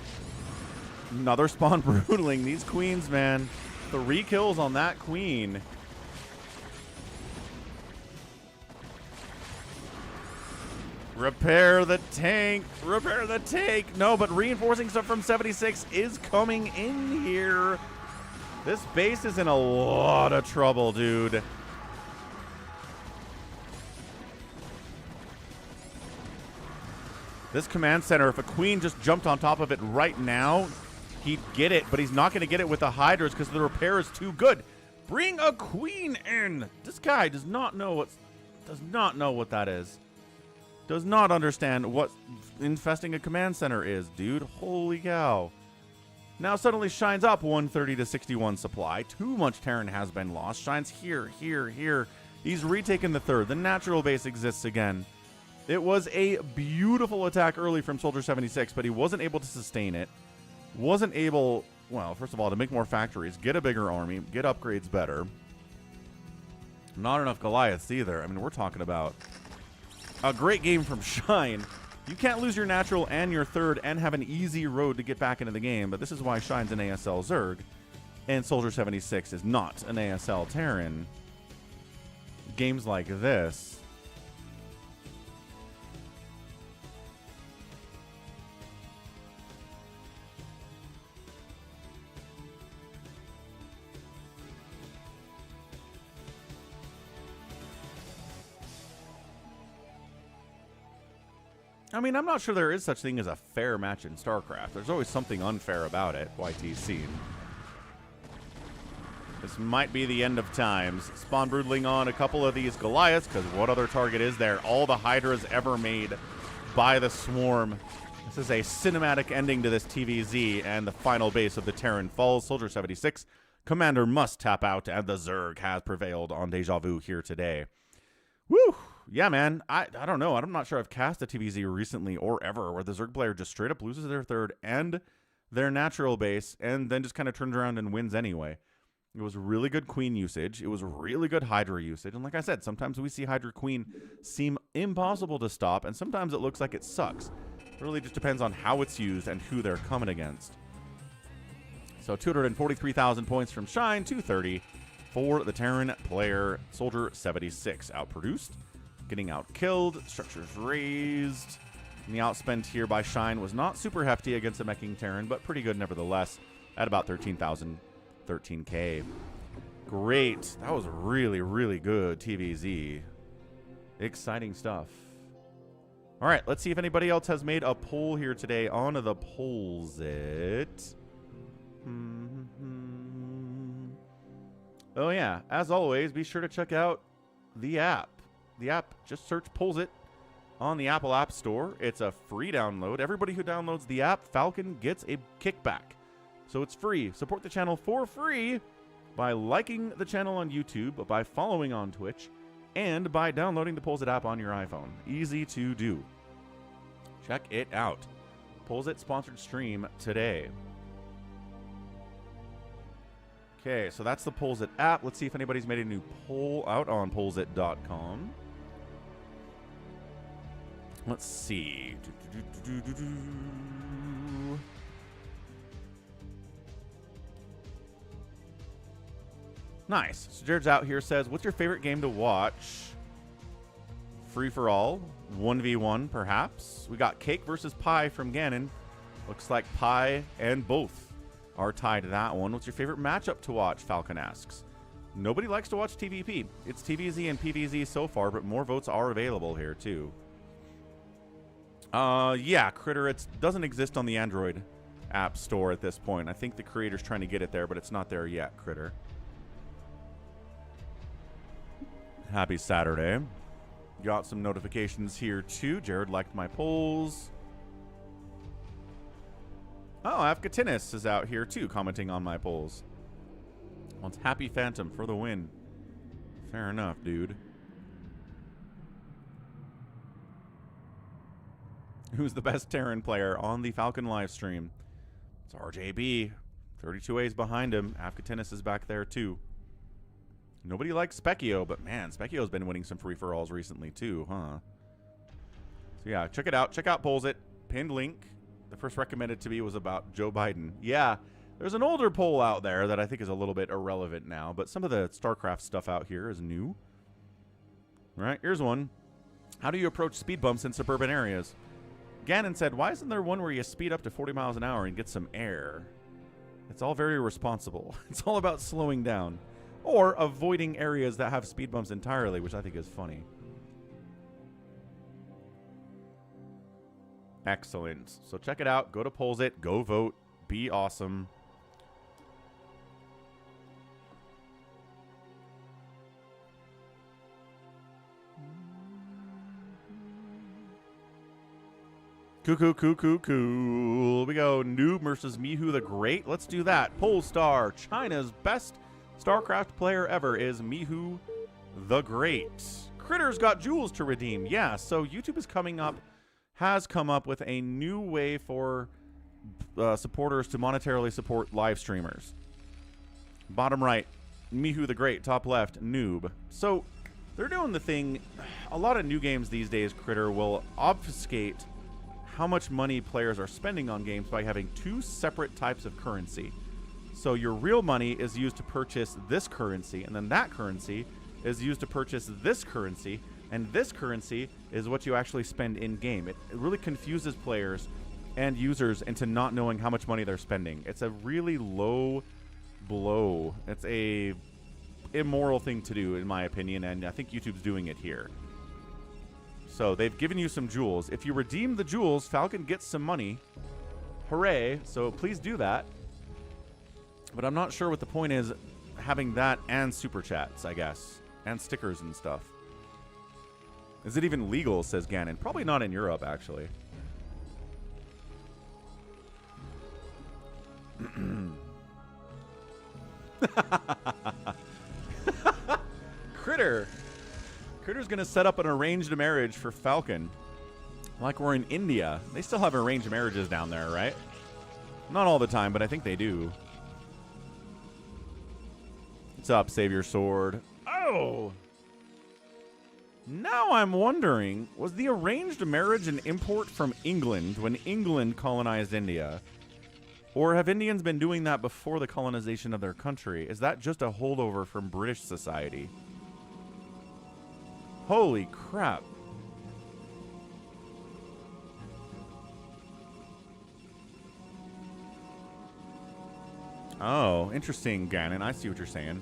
Another spawn brutaling. These queens, man. 3 kills on that queen. Repair the tank. Repair the tank. No, but reinforcing stuff from 76 is coming in here. This base is in a lot of trouble, dude. This command center, if a queen just jumped on top of it right now, he'd get it, but he's not going to get it with the Hydras because the repair is too good. Bring a queen in. This guy does not know what that is. Does not understand what infesting a command center is, dude. Holy cow. Now suddenly Shine's up 130 to 61 supply. Too much Terran has been lost. Shine's here, here, here. He's retaken the third. The natural base exists again. It was a beautiful attack early from Soldier 76, but he wasn't able to sustain it. Wasn't able, well, first of all, to make more factories, get a bigger army, get upgrades better. Not enough Goliaths either. I mean, we're talking about a great game from Shine. You can't lose your natural and your third and have an easy road to get back into the game, but this is why Shine's an ASL Zerg, and Soldier 76 is not an ASL Terran. Games like this. I mean, I'm not sure there is such thing as a fair match in StarCraft. There's always something unfair about it, YTC. This might be the end of times. Spawn Broodling on a couple of these Goliaths, because what other target is there? All the Hydras ever made by the Swarm. This is a cinematic ending to this TVZ, and the final base of the Terran falls. Soldier 76, Commander must tap out, and the Zerg has prevailed on Deja Vu here today. Woo! Yeah, man, I don't know. I'm not sure I've cast a TVZ recently or ever where the Zerg player just straight up loses their third and their natural base and then just kind of turns around and wins anyway. It was really good queen usage. It was really good Hydra usage. And like I said, sometimes we see Hydra queen seem impossible to stop, and sometimes it looks like it sucks. It really just depends on how it's used and who they're coming against. So 243,000 points from Shine, 230 for the Terran player. Soldier 76 outproduced. Getting out-killed, structures raised. And the outspend here by Shine was not super hefty against a meching Terran, but pretty good nevertheless at about 13,000, 13K. Great. That was really, really good TVZ. Exciting stuff. All right, let's see if anybody else has made a poll here today on the Pollzit. Oh, yeah. As always, be sure to check out the app. The app, just search Pollzit on the Apple App Store. It's a free download. Everybody who downloads the app, Falcon gets a kickback. So it's free. Support the channel for free by liking the channel on YouTube, by following on Twitch, and by downloading the Pollzit app on your iPhone. Easy to do. Check it out. Pollzit sponsored stream today. Okay, so that's the Pollzit app. Let's see if anybody's made a new poll out on Pollzit.com. Let's see. Nice. So Jared's out here says, what's your favorite game to watch? Free for all. 1v1, perhaps. We got Cake versus Pie from Ganon. Looks like Pie and both are tied to that one. What's your favorite matchup to watch? Falcon asks. Nobody likes to watch TVP. It's TVZ and PVZ so far, but more votes are available here, too. Yeah, Critter, it doesn't exist on the Android App Store at this point. I think the creator's trying to get it there, but it's not there yet, Critter. Happy Saturday. Got some notifications here, too. Jared liked my polls. Oh, Afkatinis is out here too, commenting on my polls. Wants Happy Phantom for the win. Fair enough, dude. Who's the best Terran player on the Falcon live stream? It's RJB. 32 A's behind him. Afkatinis is back there too. Nobody likes Specchio, but man, Specchio's been winning some free-for-alls recently too, huh? So yeah, check it out. Check out Pollzit. Pinned link. The first recommended to me was about Joe Biden. Yeah, there's an older poll out there that I think is a little bit irrelevant now, but some of the StarCraft stuff out here is new. All right, here's one. How do you approach speed bumps in suburban areas? Gannon said, why isn't there one where you speed up to 40 miles an hour and get some air? It's all very responsible. It's all about slowing down. Or avoiding areas that have speed bumps entirely, which I think is funny. Excellent. So check it out. Go to Pollzit. Go vote. Be awesome. Cool. We go nOOB versus Mihu the Great. Let's do that. Polestar. China's best StarCraft player ever is Mihu the Great. Critter's got jewels to redeem. Yeah, so YouTube is has come up with a new way for supporters to monetarily support live streamers. Bottom right, Mihu the Great. Top left, nOOB. So they're doing the thing. A lot of new games these days, Critter will obfuscate how much money players are spending on games by having two separate types of currency. So your real money is used to purchase this currency, and then that currency is used to purchase this currency, and this currency is what you actually spend in-game. It really confuses players and users into not knowing how much money they're spending. It's a really low blow. It's a immoral thing to do, in my opinion, and I think YouTube's doing it here. So they've given you some jewels. If you redeem the jewels, Falcon gets some money. Hooray. So please do that. But I'm not sure what the point is having that and super chats, I guess. And stickers and stuff. Is it even legal, says Gannon? Probably not in Europe, actually. Critter's gonna set up an arranged marriage for Falcon. Like we're in India. They still have arranged marriages down there, right? Not all the time, but I think they do. What's up, Save Your Sword? Oh! Now I'm wondering, was the arranged marriage an import from England when England colonized India? Or have Indians been doing that before the colonization of their country? Is that just a holdover from British society? Holy crap. Oh, interesting, Gannon. I see what you're saying.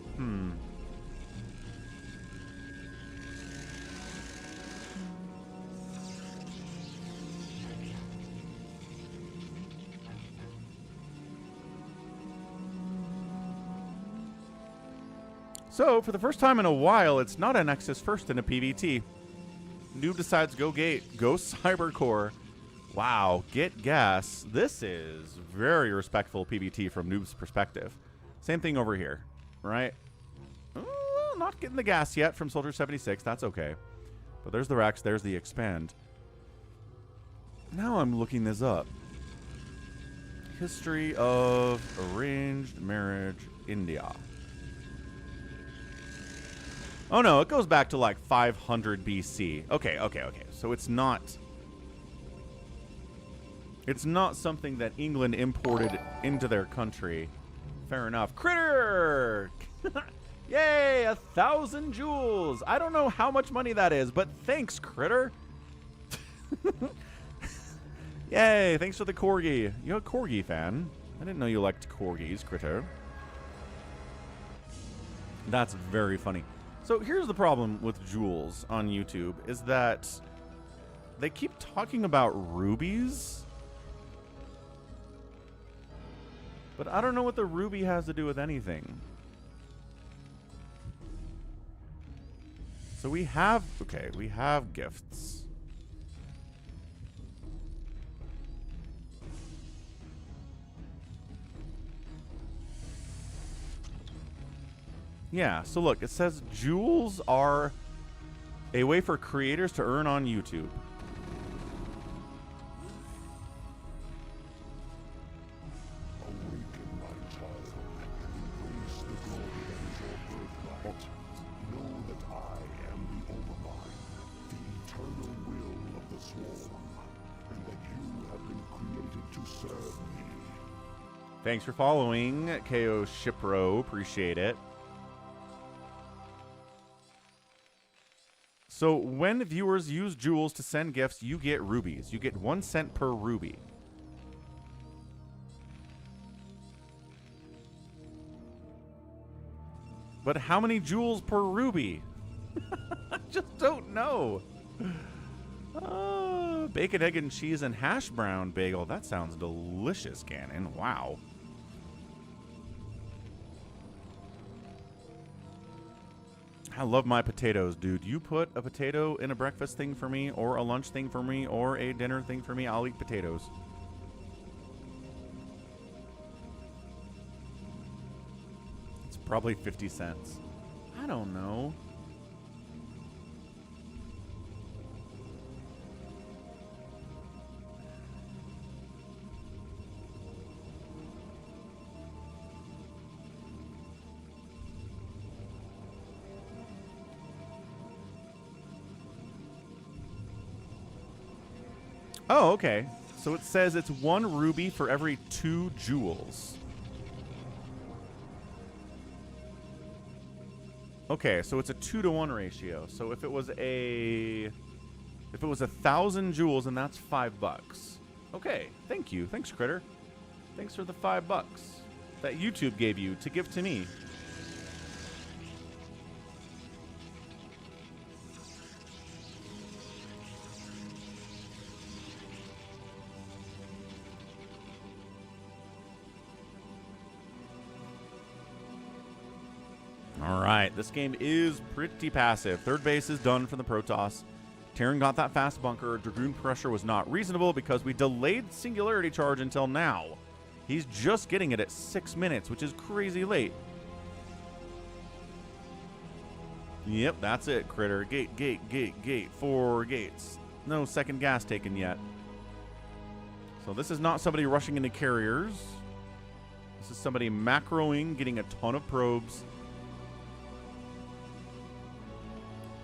So, for the first time in a while, it's not a Nexus first in a PvT. nOOB decides go gate, go Cybercore. Wow, get gas. This is very respectful PvT from nOOB's perspective. Same thing over here, right? Not getting the gas yet from Soldier 76. That's okay. But there's the Rex, there's the Expand. Now I'm looking this up. History of arranged marriage, India. Oh no, it goes back to like 500 BC. Okay. So it's not something that England imported into their country. Fair enough. Critter! Yay, 1,000 jewels. I don't know how much money that is, but thanks, Critter. Yay, thanks for the corgi. You're a corgi fan. I didn't know you liked corgis, Critter. That's very funny. So here's the problem with jewels on YouTube, is that they keep talking about rubies. But I don't know what the ruby has to do with anything. So we have gifts. Yeah, so look, it says jewels are a way for creators to earn on YouTube.
Awaken, my child. Embrace the glory that is your birthright. Know that I am the Overmind, the eternal will of the Swarm, and that you have been created to serve me.
Thanks for following, KO Shipro. Appreciate it. So when viewers use jewels to send gifts, you get rubies. You get 1 cent per ruby. But how many jewels per ruby? I just don't know. Bacon, egg, and cheese and hash brown bagel. That sounds delicious, Gannon. Wow. I love my potatoes, dude. You put a potato in a breakfast thing for me, or a lunch thing for me, or a dinner thing for me, I'll eat potatoes. It's probably 50 cents. I don't know. Oh, okay. So it says it's 1 ruby for every 2 jewels. Okay, so it's a 2-to-1 ratio. So if it was 1,000 jewels, then that's $5. Okay, thank you. Thanks, Critter. Thanks for the $5 that YouTube gave you to give to me. All right, this game is pretty passive. Third base is done for the Protoss. Terran got that fast bunker. Dragoon pressure was not reasonable because we delayed Singularity Charge until now. He's just getting it at 6 minutes, which is crazy late. Yep, that's it, Critter. Gate, gate, gate, gate. 4 gates. No second gas taken yet. So this is not somebody rushing into carriers. This is somebody macroing, getting a ton of probes.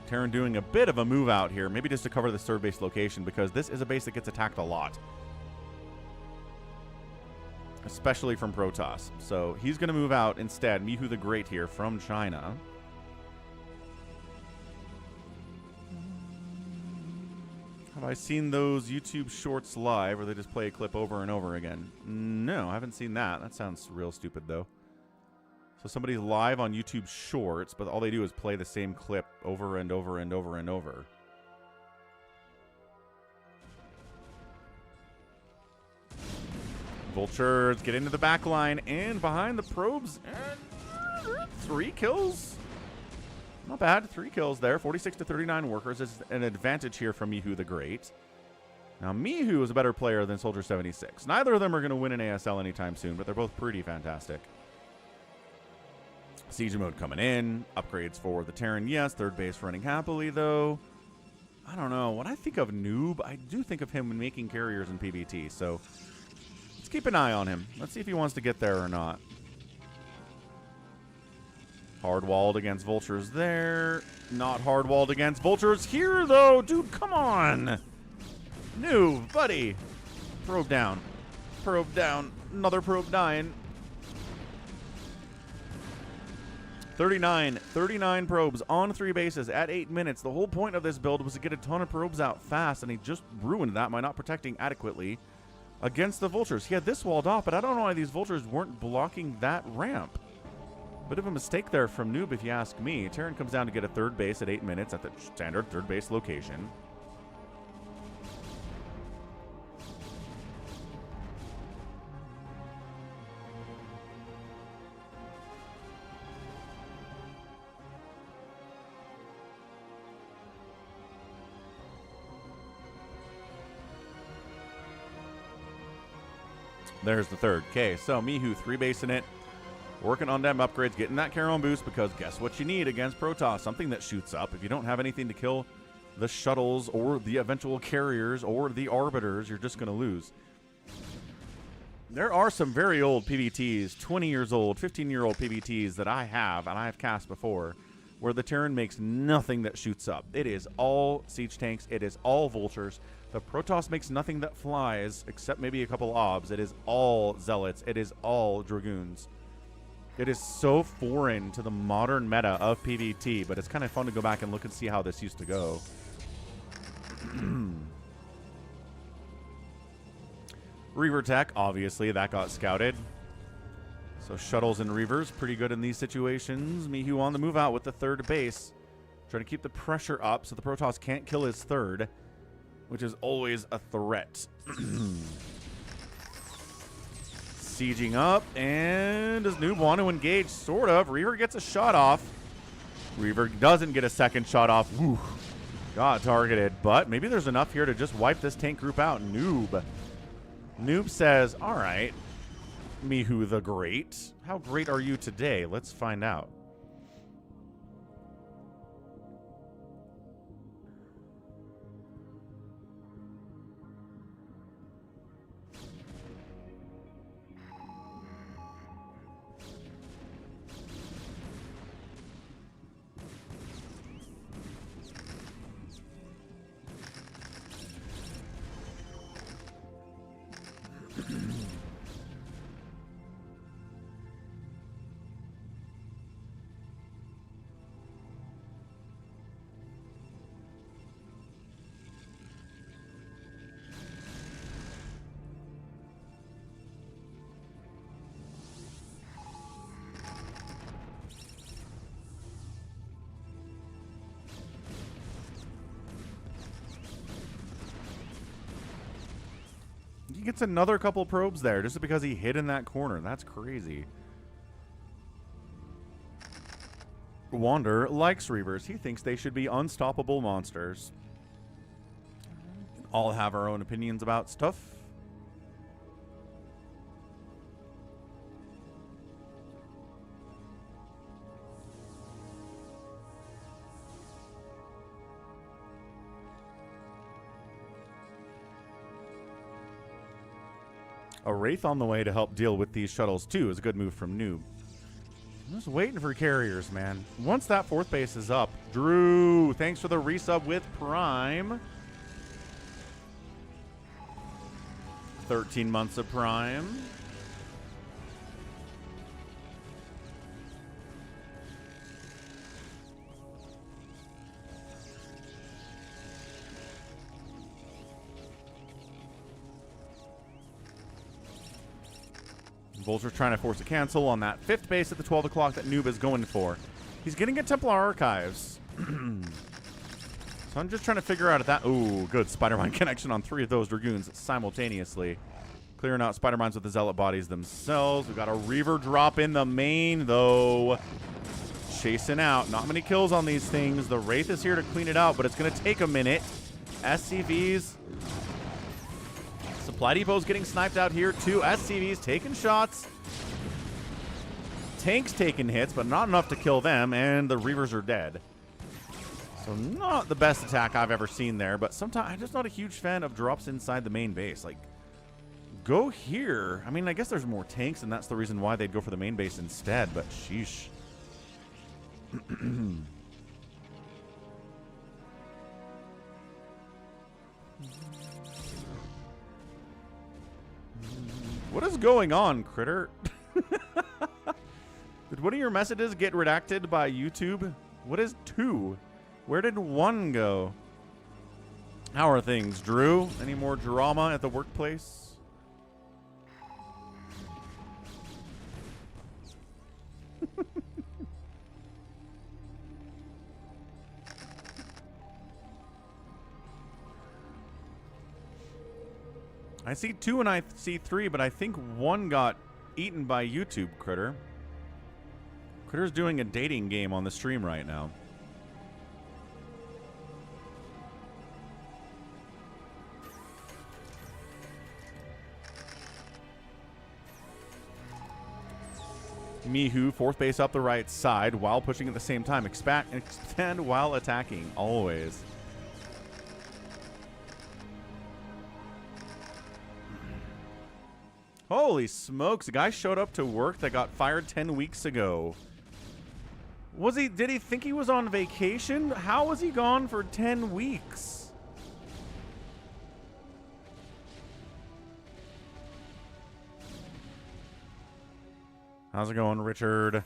Terran doing a bit of a move out here, maybe just to cover this third base location, because this is a base that gets attacked a lot. Especially from Protoss. So he's going to move out instead. Mihu the Great here from China. Have I seen those YouTube shorts live where they just play a clip over and over again? No, I haven't seen that. That sounds real stupid, though. So somebody's live on YouTube Shorts, but all they do is play the same clip over and over and over and over. Vultures get into the back line and behind the probes. And 3 kills. Not bad. 3 kills there. 46 to 39 workers is an advantage here from Mihu the Great. Now, Mihu is a better player than Soldier 76. Neither of them are going to win an ASL anytime soon, but they're both pretty fantastic. Siege mode coming in. Upgrades for the Terran, yes. Third base running happily, though. I don't know. When I think of nOOB, I do think of him when making carriers in PBT. So let's keep an eye on him. Let's see if he wants to get there or not. Hard-walled against Vultures there. Not hard-walled against Vultures here, though. Dude, come on. nOOB, buddy. Probe down. Probe down. Another probe dying. 39 probes on 3 bases at 8 minutes. The whole point of this build was to get a ton of probes out fast, and he just ruined that by not protecting adequately against the Vultures. He had this walled off, but I don't know why these Vultures weren't blocking that ramp. Bit of a mistake there from nOOB, if you ask me. Terran comes down to get a third base at 8 minutes at the standard third base location. There's the third. Okay, so Mihu 3 basing it. Working on them upgrades, getting that Charon boost, because guess what you need against Protoss? Something that shoots up. If you don't have anything to kill the shuttles or the eventual carriers or the arbiters, you're just going to lose. There are some very old PVTs, 20 years old, 15-year-old PVTs that I have, and I have cast before, where the Terran makes nothing that shoots up. It is all siege tanks. It is all vultures. The Protoss makes nothing that flies, except maybe a couple obs. It is all zealots. It is all dragoons. It is so foreign to the modern meta of PvT, but it's kind of fun to go back and look and see how this used to go. Reaver tech, obviously, that got scouted. So shuttles and Reavers, pretty good in these situations. Mihu on the move out with the third base. Trying to keep the pressure up so the Protoss can't kill his third, which is always a threat. Sieging up, and does nOOB want to engage? Sort of. Reaver gets a shot off. Reaver doesn't get a second shot off. Woo. Got targeted, but maybe there's enough here to just wipe this tank group out. nOOB says, all right, Mihu the Great. How great are you today? Let's find out. He gets another couple probes there just because he hid in that corner. That's crazy. Wander likes Reavers. He thinks they should be unstoppable monsters. All have our own opinions about stuff. A Wraith on the way to help deal with these shuttles, too, is a good move from nOOB. I'm just waiting for carriers, man. Once that fourth base is up, Drew, thanks for the resub with Prime. 13 months of Prime. Vulture's trying to force a cancel on that fifth base at the 12 o'clock that nOOB is going for. He's getting a Templar Archives. So I'm just trying to figure out if that... Ooh, good Spider-Mine connection on 3 of those Dragoons simultaneously. Clearing out Spider-Mines with the Zealot bodies themselves. We've got a Reaver drop in the main, though. Chasing out. Not many kills on these things. The Wraith is here to clean it out, but it's going to take a minute. SCVs... Supply Depot's getting sniped out here, too. SCVs taking shots. Tanks taking hits, but not enough to kill them, and the Reavers are dead. So not the best attack I've ever seen there, but sometimes I'm just not a huge fan of drops inside the main base. Like, go here. I mean, I guess there's more tanks, and that's the reason why they'd go for the main base instead, but sheesh. What is going on, Critter? Did one of your messages get redacted by YouTube? What is 2? Where did 1 go? How are things, Drew? Any more drama at the workplace? I see 2 and I see 3, but I think 1 got eaten by YouTube, Critter. Critter's doing a dating game on the stream right now. Mihu, fourth base up the right side while pushing at the same time. Expand while attacking, always. Holy smokes, a guy showed up to work that got fired 10 weeks ago. Did he think he was on vacation? How was he gone for 10 weeks? How's it going, Richard?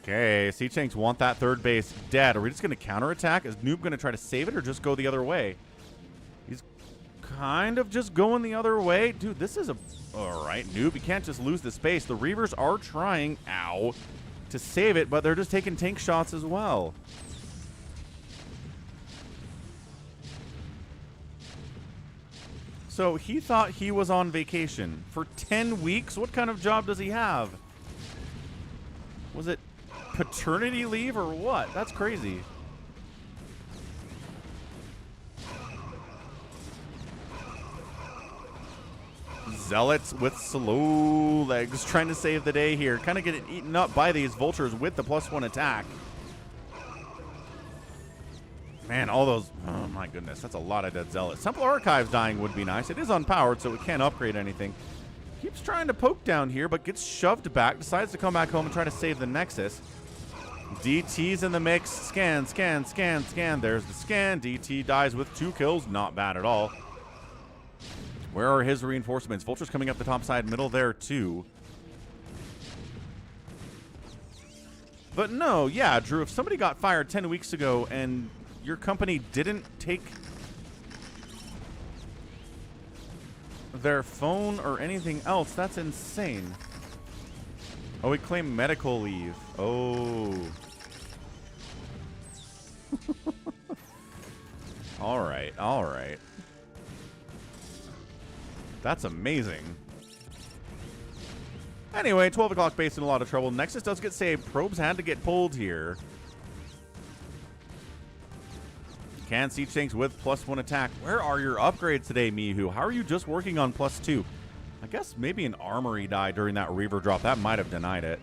Okay, Sea Tanks want that third base dead. Are we just going to counterattack? Is nOOB going to try to save it or just go the other way? He's kind of just going the other way. Dude, this is a... All right, nOOB, you can't just lose the space. The Reavers are trying, ow, to save it, but they're just taking tank shots as well. So he thought he was on vacation for 10 weeks? What kind of job does he have? Was it paternity leave or what? That's crazy. Zealots with slow legs trying to save the day here. Kind of getting eaten up by these vultures with the +1 attack. Man, all those... Oh, my goodness. That's a lot of dead Zealots. Temple Archives dying would be nice. It is unpowered, so it can't upgrade anything. Keeps trying to poke down here, but gets shoved back. Decides to come back home and try to save the Nexus. DT's in the mix. Scan, scan, scan, scan. There's the scan. DT dies with 2 kills. Not bad at all. Where are his reinforcements? Vulture's coming up the top side, middle there, too. But no, yeah, Drew, if somebody got fired 10 weeks ago and... your company didn't take their phone or anything else, that's insane. Oh, we claim medical leave. Oh. All right, all right. That's amazing. Anyway, 12 o'clock base in a lot of trouble. Nexus does get saved. Probes had to get pulled here. Can Siege Tanks with +1 attack. Where are your upgrades today, Mihu? How are you just working on +2? I guess maybe an armory died during that Reaver drop. That might have denied it.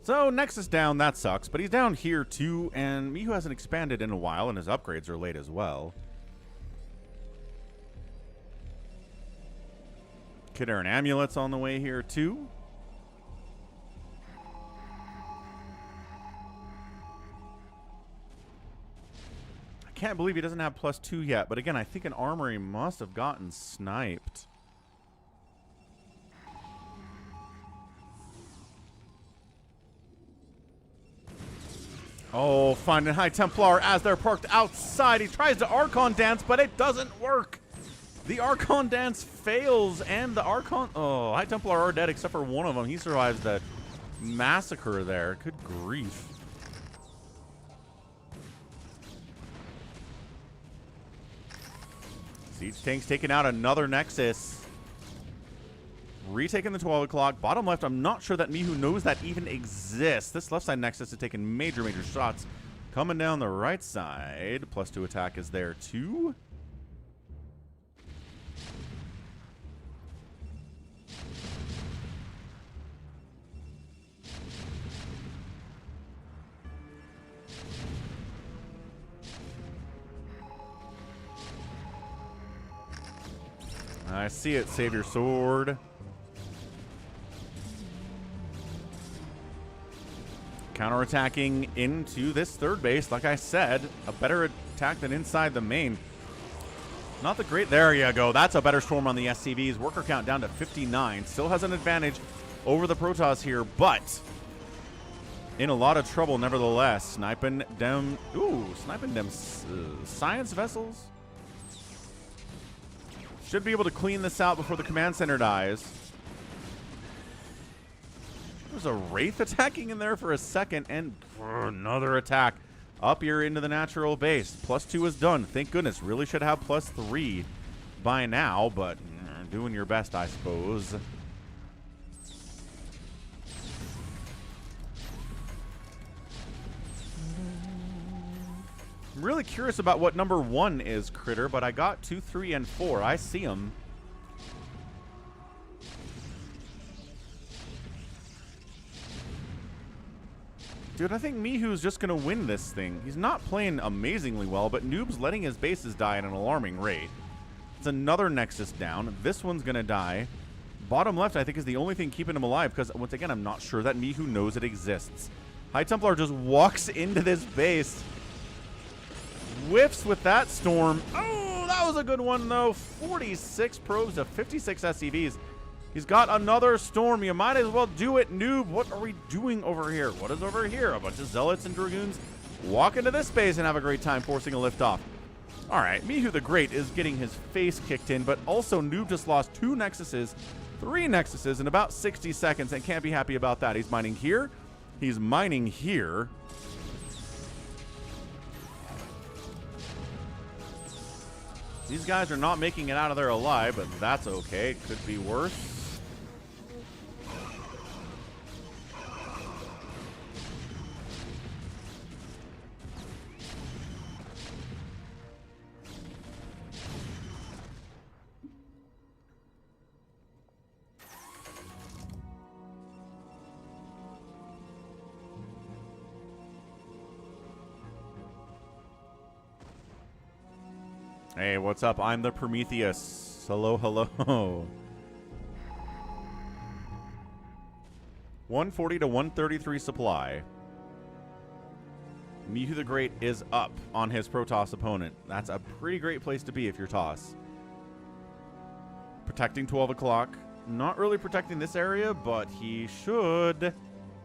So, Nexus down, that sucks, but he's down here too, and Mihu hasn't expanded in a while, and his upgrades are late as well. Kid Aaron Amulet's on the way here too. I can't believe he doesn't have +2 yet, but again, I think an armory must have gotten sniped. Oh, finding High Templar as they're parked outside. He tries to Archon dance, but it doesn't work. The Archon dance fails, and the Archon... Oh, High Templar are dead except for one of them. He survives the massacre there. Good grief. Siege Tank's taking out another Nexus. Retaking the 12 o'clock. Bottom left, I'm not sure that Mihu knows that even exists. This left side Nexus is taking major, major shots. Coming down the right side. +2 attack is there too. I see it. Save your sword. Counterattacking into this third base. Like I said, a better attack than inside the main. Not the great. There you go. That's a better storm on the SCVs. Worker count down to 59. Still has an advantage over the Protoss here, but in a lot of trouble nevertheless. Sniping them. Ooh, sniping them science vessels. Should be able to clean this out before the command center dies. There's a Wraith attacking in there for a second, and another attack up here into the natural base. +2 is done. Thank goodness. Really should have +3 by now, but doing your best, I suppose. I'm really curious about what number 1 is, Critter, but I got 2, 3, and 4. I see them. Dude, I think Mihu's just going to win this thing. He's not playing amazingly well, but nOOB's letting his bases die at an alarming rate. It's another Nexus down. This one's going to die. Bottom left, I think, is the only thing keeping him alive, because, once again, I'm not sure that Mihu knows it exists. High Templar just walks into this base. Whiffs with that storm. Oh, that was a good one, though. 46 probes to 56 SCVs. He's got another storm. You might as well do it, nOOB. What are we doing over here? What is over here? A bunch of Zealots and Dragoons walk into this base and have a great time forcing a liftoff. All right, Mihu the Great is getting his face kicked in, but also nOOB just lost 2 Nexuses, 3 Nexuses in about 60 seconds and can't be happy about that. He's mining here. He's mining here. These guys are not making it out of there alive, but that's okay. It could be worse. Hey, what's up? I'm the Prometheus. Hello, hello. 140 to 133 supply. Mihu the Great is up on his Protoss opponent. That's a pretty great place to be if you're Toss. Protecting 12 o'clock. Not really protecting this area, but he should,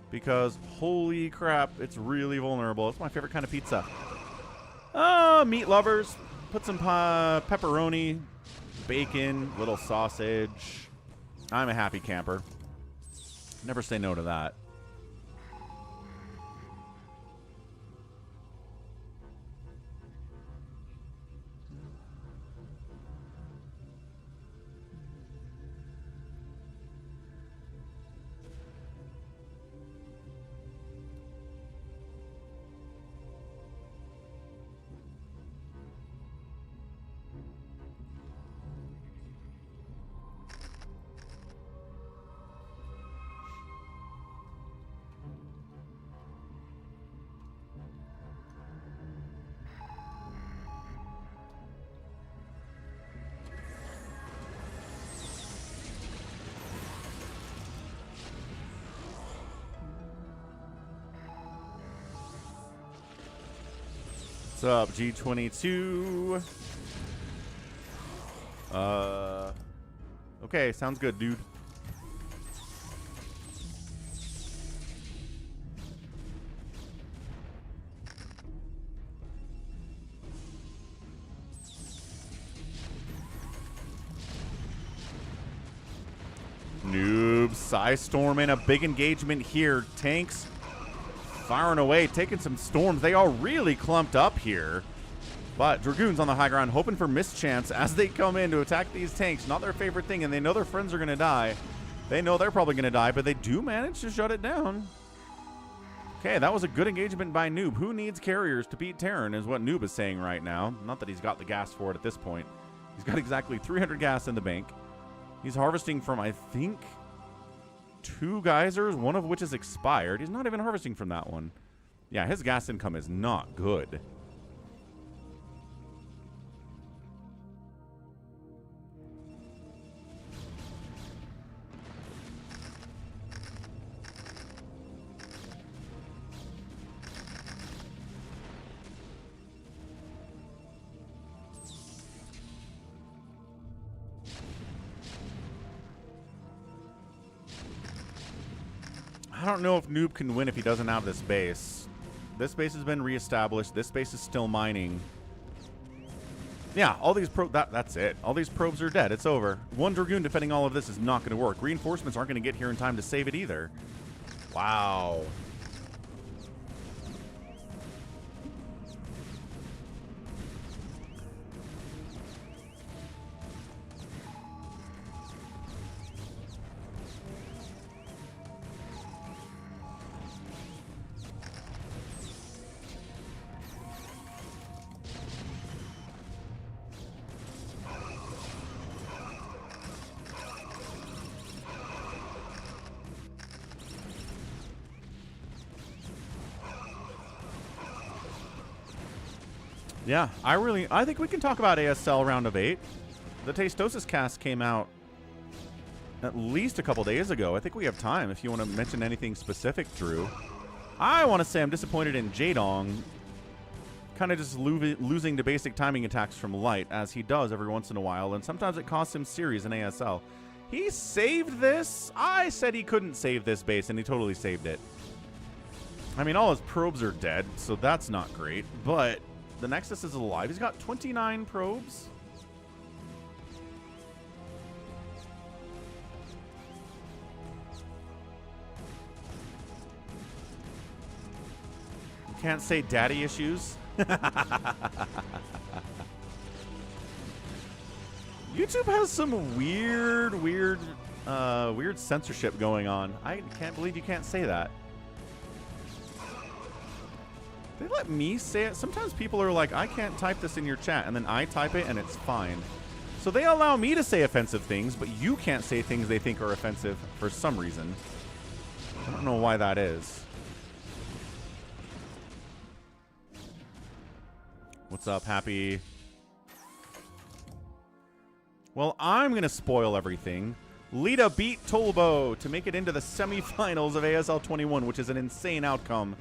because holy crap, it's really vulnerable. It's my favorite kind of pizza. Meat lovers. Put some pepperoni, bacon, little sausage. I'm a happy camper. Never say no to that. What's up, G22? Okay, sounds good, dude. nOOB, Psystorm in a big engagement here. Tanks firing away, taking some storms. They are really clumped up here. But Dragoons on the high ground hoping for mischance as they come in to attack these tanks. Not their favorite thing, and they know their friends are going to die. They know they're probably going to die, but they do manage to shut it down. Okay, that was a good engagement by nOOB. Who needs carriers to beat Terran is what nOOB is saying right now. Not that he's got the gas for it at this point. He's got exactly 300 gas in the bank. He's harvesting from, I think, 2 geysers, one of which is expired. He's not even harvesting from that one. Yeah, his gas income is not good. I don't know if nOOB can win if he doesn't have this base. This base has been reestablished. This base is still mining. Yeah, all these that's it. All these probes are dead. It's over. One Dragoon defending all of this is not going to work. Reinforcements aren't going to get here in time to save it either. Wow. Yeah, I think we can talk about ASL round of 8. The Tastosis cast came out at least a couple days ago. I think we have time if you want to mention anything specific, Drew. I want to say I'm disappointed in Jaedong kind of just losing to basic timing attacks from Light, as he does every once in a while, and sometimes it costs him series in ASL. He saved this? I said he couldn't save this base, and he totally saved it. I mean, all his probes are dead, so that's not great, but the Nexus is alive. He's got 29 probes. You can't say daddy issues. YouTube has some weird censorship going on. I can't believe you can't say that. They let me say it. Sometimes people are like, I can't type this in your chat, and then I type it and it's fine. So they allow me to say offensive things, but you can't say things they think are offensive for some reason. I don't know why that is. What's up, Happy? Well, I'm going to spoil everything. Lita beat Tolbo to make it into the semifinals of ASL 21, which is an insane outcome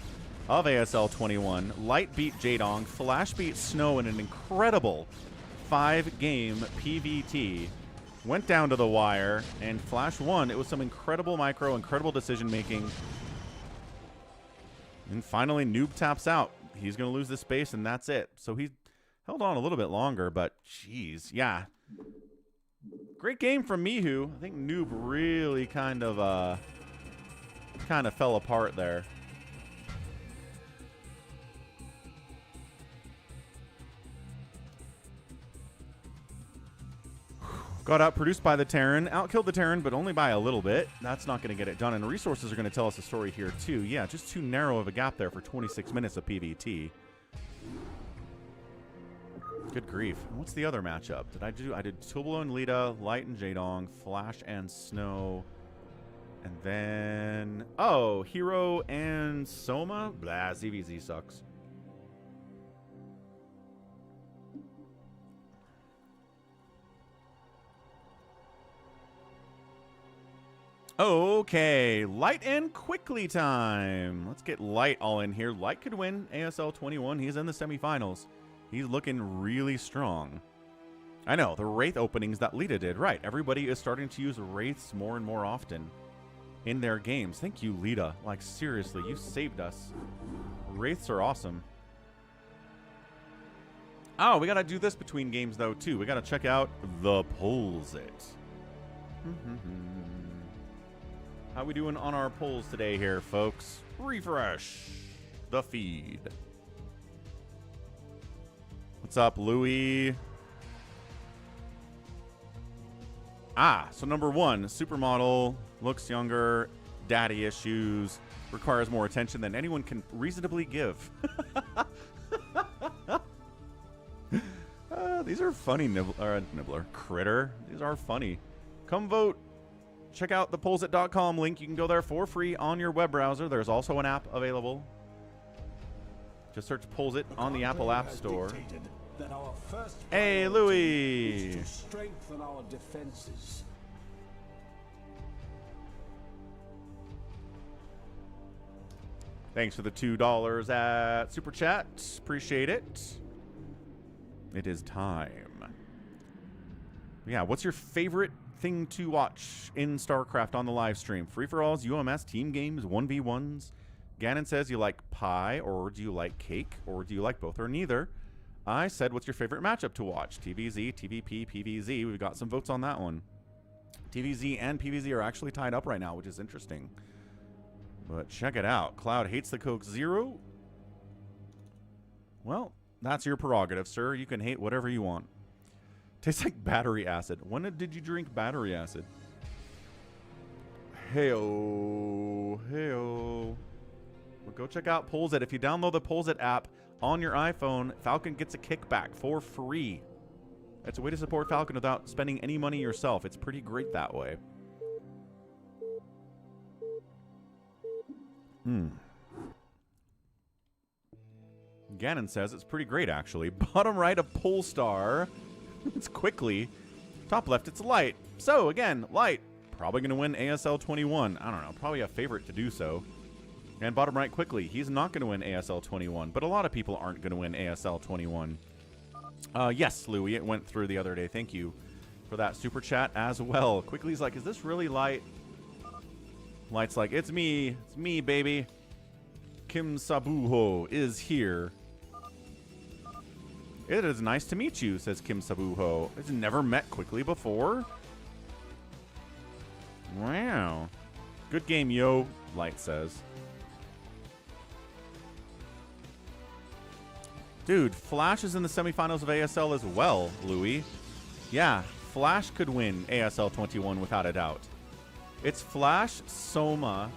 of ASL 21. Light beat Jaedong. Flash beat Snow in an incredible 5-game PVT. Went down to the wire, and Flash won. It was some incredible micro, incredible decision-making. And finally, nOOB taps out. He's going to lose this base, and that's it. So he held on a little bit longer, but jeez, yeah. Great game from Mihu. I think nOOB really kind of fell apart there. Got outproduced by the Terran. Outkilled the Terran, but only by a little bit. That's not going to get it done. And resources are going to tell us a story here, too. Yeah, just too narrow of a gap there for 26 minutes of PVT. Good grief. What's the other matchup? I did Tubalo and Lita, Light and Jaedong, Flash and Snow. And then... oh, Hero and Soma? Blah, ZVZ sucks. Okay, Light and Quickly time. Let's get Light all in here. Light could win ASL 21. He's in the semifinals. He's looking really strong. I know, the Wraith openings that Lita did. Right, everybody is starting to use Wraiths more and more often in their games. Thank you, Lita. Like, seriously, you saved us. Wraiths are awesome. Oh, we got to do this between games, though, too. We got to check out the Pollzit. How we doing on our polls today here, folks? Refresh the feed. What's up, Louie? Ah, so number 1, supermodel, looks younger, daddy issues, requires more attention than anyone can reasonably give. These are funny, Nibbler. Critter. These are funny. Come vote. Check out the Pollzit.com link. You can go there for free on your web browser. There's also an app available. Just search Pollzit on the Apple App Store. Hey, Louie!
Strengthen our defenses.
Thanks for the $2 at Super Chat. Appreciate it. It is time. Yeah, what's your favorite thing to watch in StarCraft on the live stream? Free-for-alls, UMS, team games, 1v1s? Gannon says you like pie, or do you like cake, or do you like both or neither? I said, what's your favorite matchup to watch? TVZ, TVP, PVZ. We've got some votes on that one. TVZ and PVZ are actually tied up right now, which is interesting. But check it out. Cloud hates the Coke Zero. Well, that's your prerogative, sir. You can hate whatever you want. Tastes like battery acid. When did you drink battery acid? Hey-oh. Hey-oh. Well, go check out Pollzit. If you download the Pollzit app on your iPhone, Falcon gets a kickback for free. It's a way to support Falcon without spending any money yourself. It's pretty great that way. Gannon says it's pretty great, actually. Bottom right, a Polestar. It's quickly. Top left, it's Light. So, again, Light. Probably going to win ASL 21. I don't know. Probably a favorite to do so. And bottom right, quickly. He's not going to win ASL 21. But a lot of people aren't going to win ASL 21. Yes, Louie. It went through the other day. Thank you for that super chat as well. Quickly's like, is this really Light? Light's like, it's me. It's me, baby. Kim Sabuho is here. It is nice to meet you, says Kim Sabuho. Has never met Quickly before? Wow. Good game, yo, Light says. Dude, Flash is in the semifinals of ASL as well, Louie. Yeah, Flash could win ASL 21 without a doubt. It's Flash, Soma,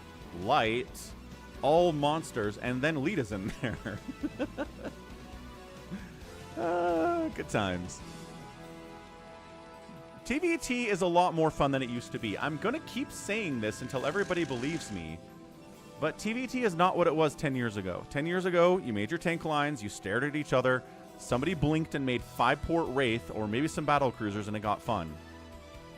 Light, all monsters, and then Lita's in there. Good times. TVT is a lot more fun than it used to be. I'm going to keep saying this until everybody believes me. But TVT is not what it was 10 years ago. 10 years ago, you made your tank lines, you stared at each other, somebody blinked and made 5-port Wraith, or maybe some battle cruisers, and it got fun.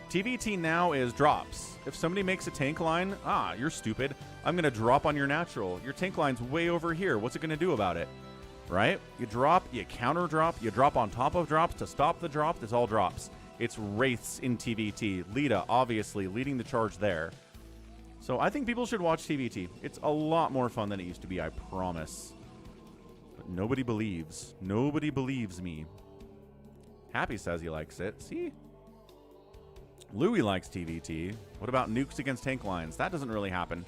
TVT now is drops. If somebody makes a tank line, you're stupid. I'm going to drop on your natural. Your tank line's way over here. What's it going to do about it? Right? You drop, you counter drop, you drop on top of drops to stop the drop. It's all drops. It's Wraiths in TVT. Lita, obviously, leading the charge there. So I think people should watch TVT. It's a lot more fun than it used to be, I promise. But nobody believes. Nobody believes me. Happy says he likes it. See? Louie likes TVT. What about nukes against tank lines? That doesn't really happen.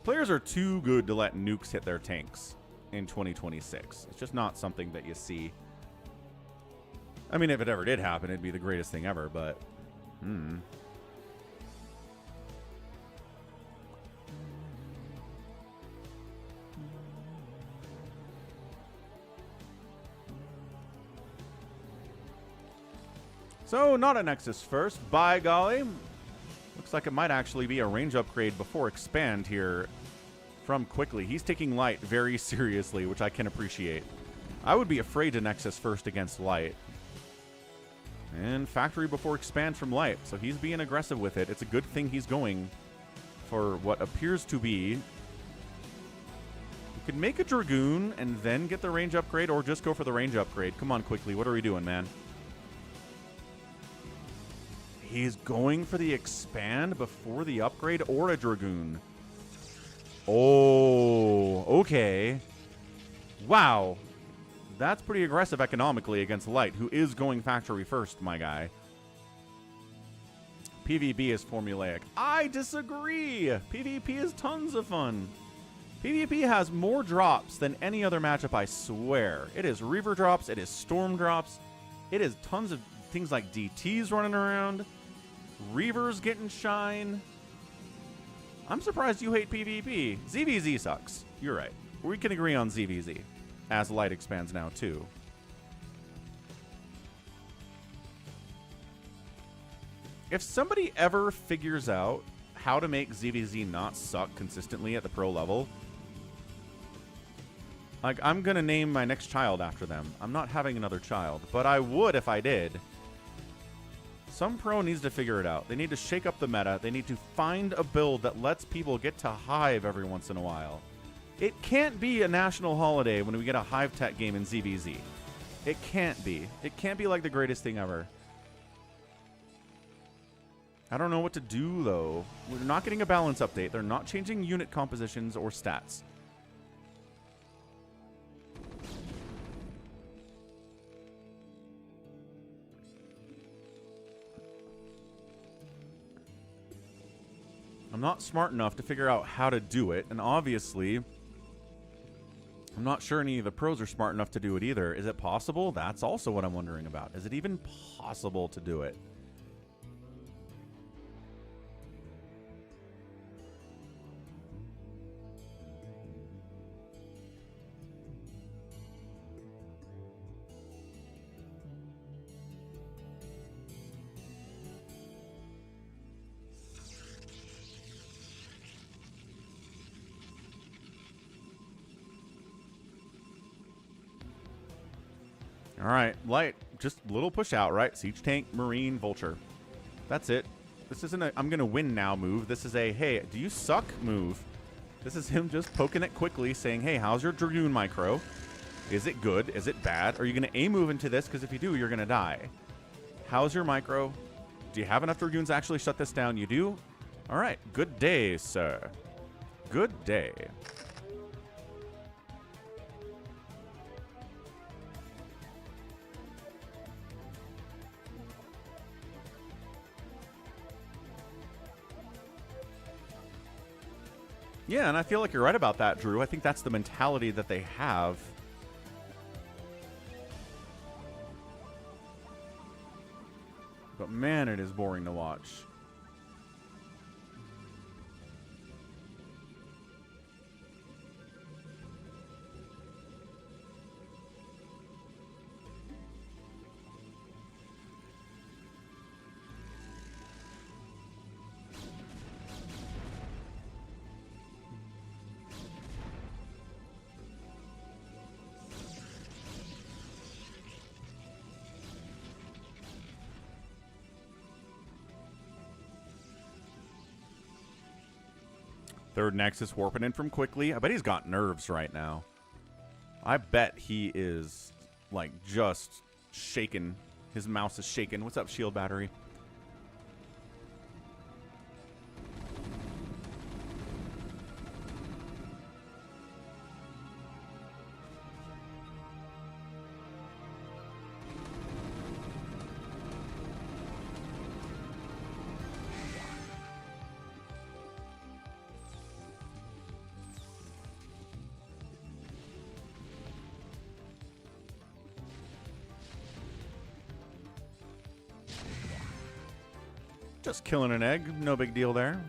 Players are too good to let nukes hit their tanks in 2026. It's just not something that you see. I mean, if it ever did happen, it'd be the greatest thing ever, but... So, not a Nexus first. By golly. Looks like it might actually be a range upgrade before expand here from Quickly. He's taking Light very seriously, which I can appreciate. I would be afraid to Nexus first against Light. And Factory before expand from Light. So he's being aggressive with it. It's a good thing he's going for what appears to be... You could make a Dragoon and then get the range upgrade, or just go for the range upgrade. Come on, Quickly. What are we doing, man? He's going for the expand before the upgrade or a Dragoon. Oh, okay. Wow. That's pretty aggressive economically against Light, who is going factory first, my guy. PvP is formulaic. I disagree. PvP is tons of fun. PvP has more drops than any other matchup, I swear. It is Reaver drops. It is Storm drops. It is tons of things like DTs running around. Reavers getting shine. I'm surprised you hate PvP. ZVZ sucks. You're right. We can agree on ZVZ. As Light expands now, too. If somebody ever figures out how to make ZVZ not suck consistently at the pro level, like, I'm going to name my next child after them. I'm not having another child, but I would if I did. Some pro needs to figure it out. They need to shake up the meta. They need to find a build that lets people get to Hive every once in a while. It can't be a national holiday when we get a Hive Tech game in ZVZ. It can't be. It can't be like the greatest thing ever. I don't know what to do, though. We're not getting a balance update. They're not changing unit compositions or stats. I'm not smart enough to figure out how to do it, and obviously, I'm not sure any of the pros are smart enough to do it either. Is it possible? That's also what I'm wondering about. Is it even possible to do it? All right, light, just a little push out, right? Siege tank, marine, vulture. That's it. This isn't a I'm going to win now move. This is a, hey, do you suck move. This is him just poking it quickly, saying, hey, how's your Dragoon micro? Is it good? Is it bad? Are you going to A move into this? Because if you do, you're going to die. How's your micro? Do you have enough Dragoons to actually shut this down? You do? All right, good day, sir. Good day. Yeah, and I feel like you're right about that, Drew. I think that's the mentality that they have. But man, it is boring to watch. Third Nexus warping in from quickly. I bet he's got nerves right now. I bet he is, like, just shaking. His mouse is shaking. What's up, shield battery? Just killing an egg. No big deal there.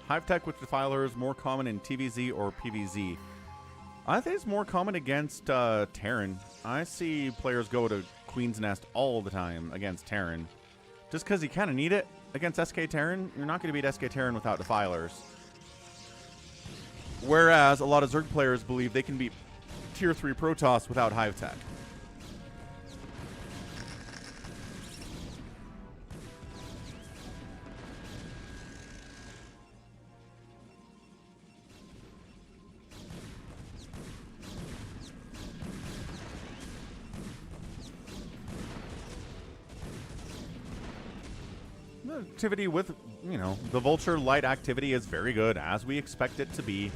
Hive Tech with Defilers more common in TVZ or PVZ? I think it's more common against Terran. I see players go to Queen's Nest all the time against Terran. Just because you kind of need it against SK Terran, you're not going to beat SK Terran without Defilers. Whereas a lot of Zerg players believe they can beat Tier 3 Protoss without Hive Tech. activity with, you know, the Vulture light activity is very good, as we expect it to be.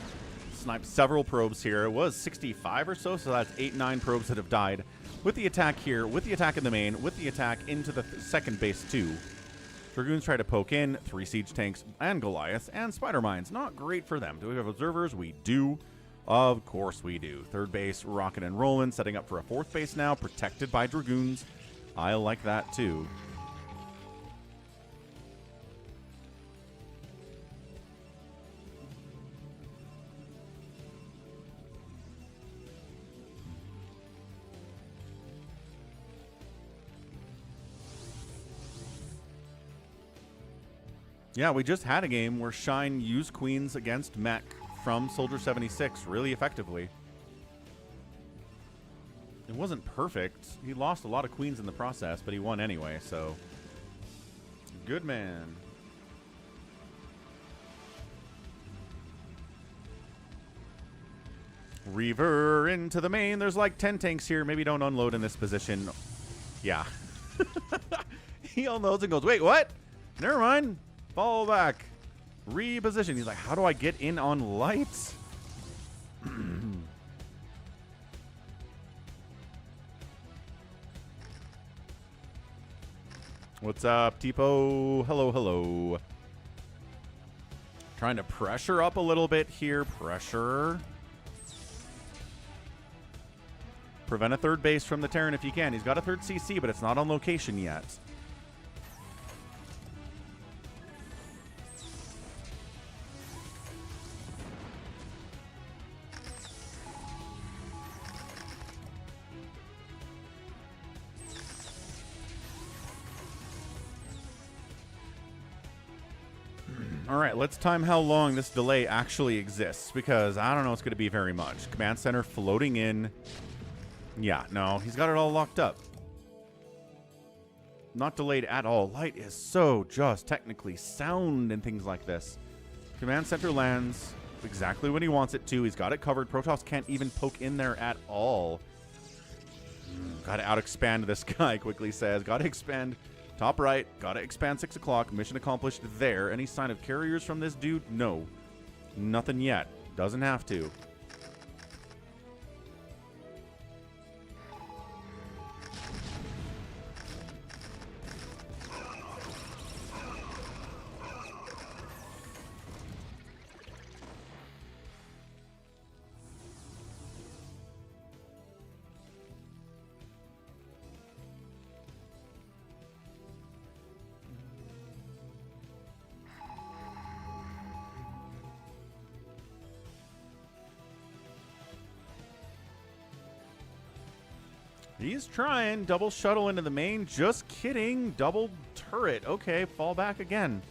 Sniped several probes here. It was 65 or so, so that's 8-9 probes that have died. With the attack here, with the attack in the main, with the attack into the second base too. Dragoons try to poke in, 3 siege tanks and Goliaths and spider mines. Not great for them. Do we have observers? We do. Of course we do. Third base, rocking and rolling, setting up for a fourth base now, protected by Dragoons. I like that too. Yeah, we just had a game where Shine used queens against mech from Soldier 76 really effectively. It wasn't perfect. He lost a lot of queens in the process, but he won anyway, so good man. Reaver into the main. There's like 10 tanks here. Maybe don't unload in this position. Yeah. He unloads and goes, wait, what? Never mind. Fall back. Reposition. He's like, how do I get in on lights? What's up, Tipo? Hello, hello. Trying to pressure up a little bit here. Pressure. Prevent a third base from the Terran if you can. He's got a third CC, but it's not on location yet. All right, let's time how long this delay actually exists, because I don't know it's going to be very much. Command center floating in. Yeah, no, he's got it all locked up. Not delayed at all. Light is so just technically sound and things like this. Command center lands exactly when he wants it to. He's got it covered. Protoss can't even poke in there at all. Got to out-expand this guy, quickly says. Got to expand. Top right, gotta expand 6 o'clock. Mission accomplished there. Any sign of carriers from this dude? No. Nothing yet. Doesn't have to. He's trying. Double shuttle into the main. Just kidding. Double turret. Okay, fall back again.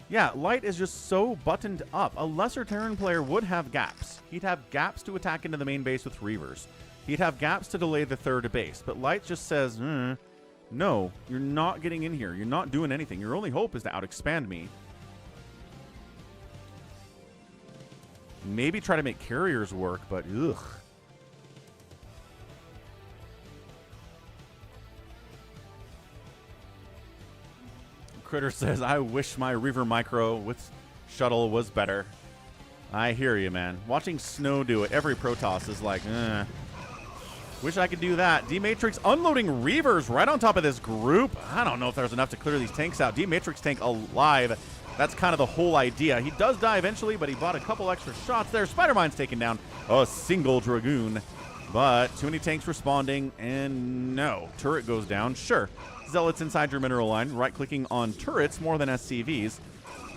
Yeah, Light is just so buttoned up. A lesser Terran player would have gaps. He'd have gaps to attack into the main base with Reavers. He'd have gaps to delay the third base. But Light just says, no, you're not getting in here. You're not doing anything. Your only hope is to out-expand me. Maybe try to make carriers work, but ugh. Critter says, I wish my Reaver Micro with shuttle was better. I hear you, man. Watching Snow do it, every Protoss is like, wish I could do that. D-Matrix unloading Reavers right on top of this group. I don't know if there's enough to clear these tanks out. D-Matrix tank alive. That's kind of the whole idea. He does die eventually, but he bought a couple extra shots there. Spider-Mine's taken down a single Dragoon. But too many tanks responding, and no. Turret goes down, sure. Zealots inside your mineral line, right-clicking on turrets more than SCVs.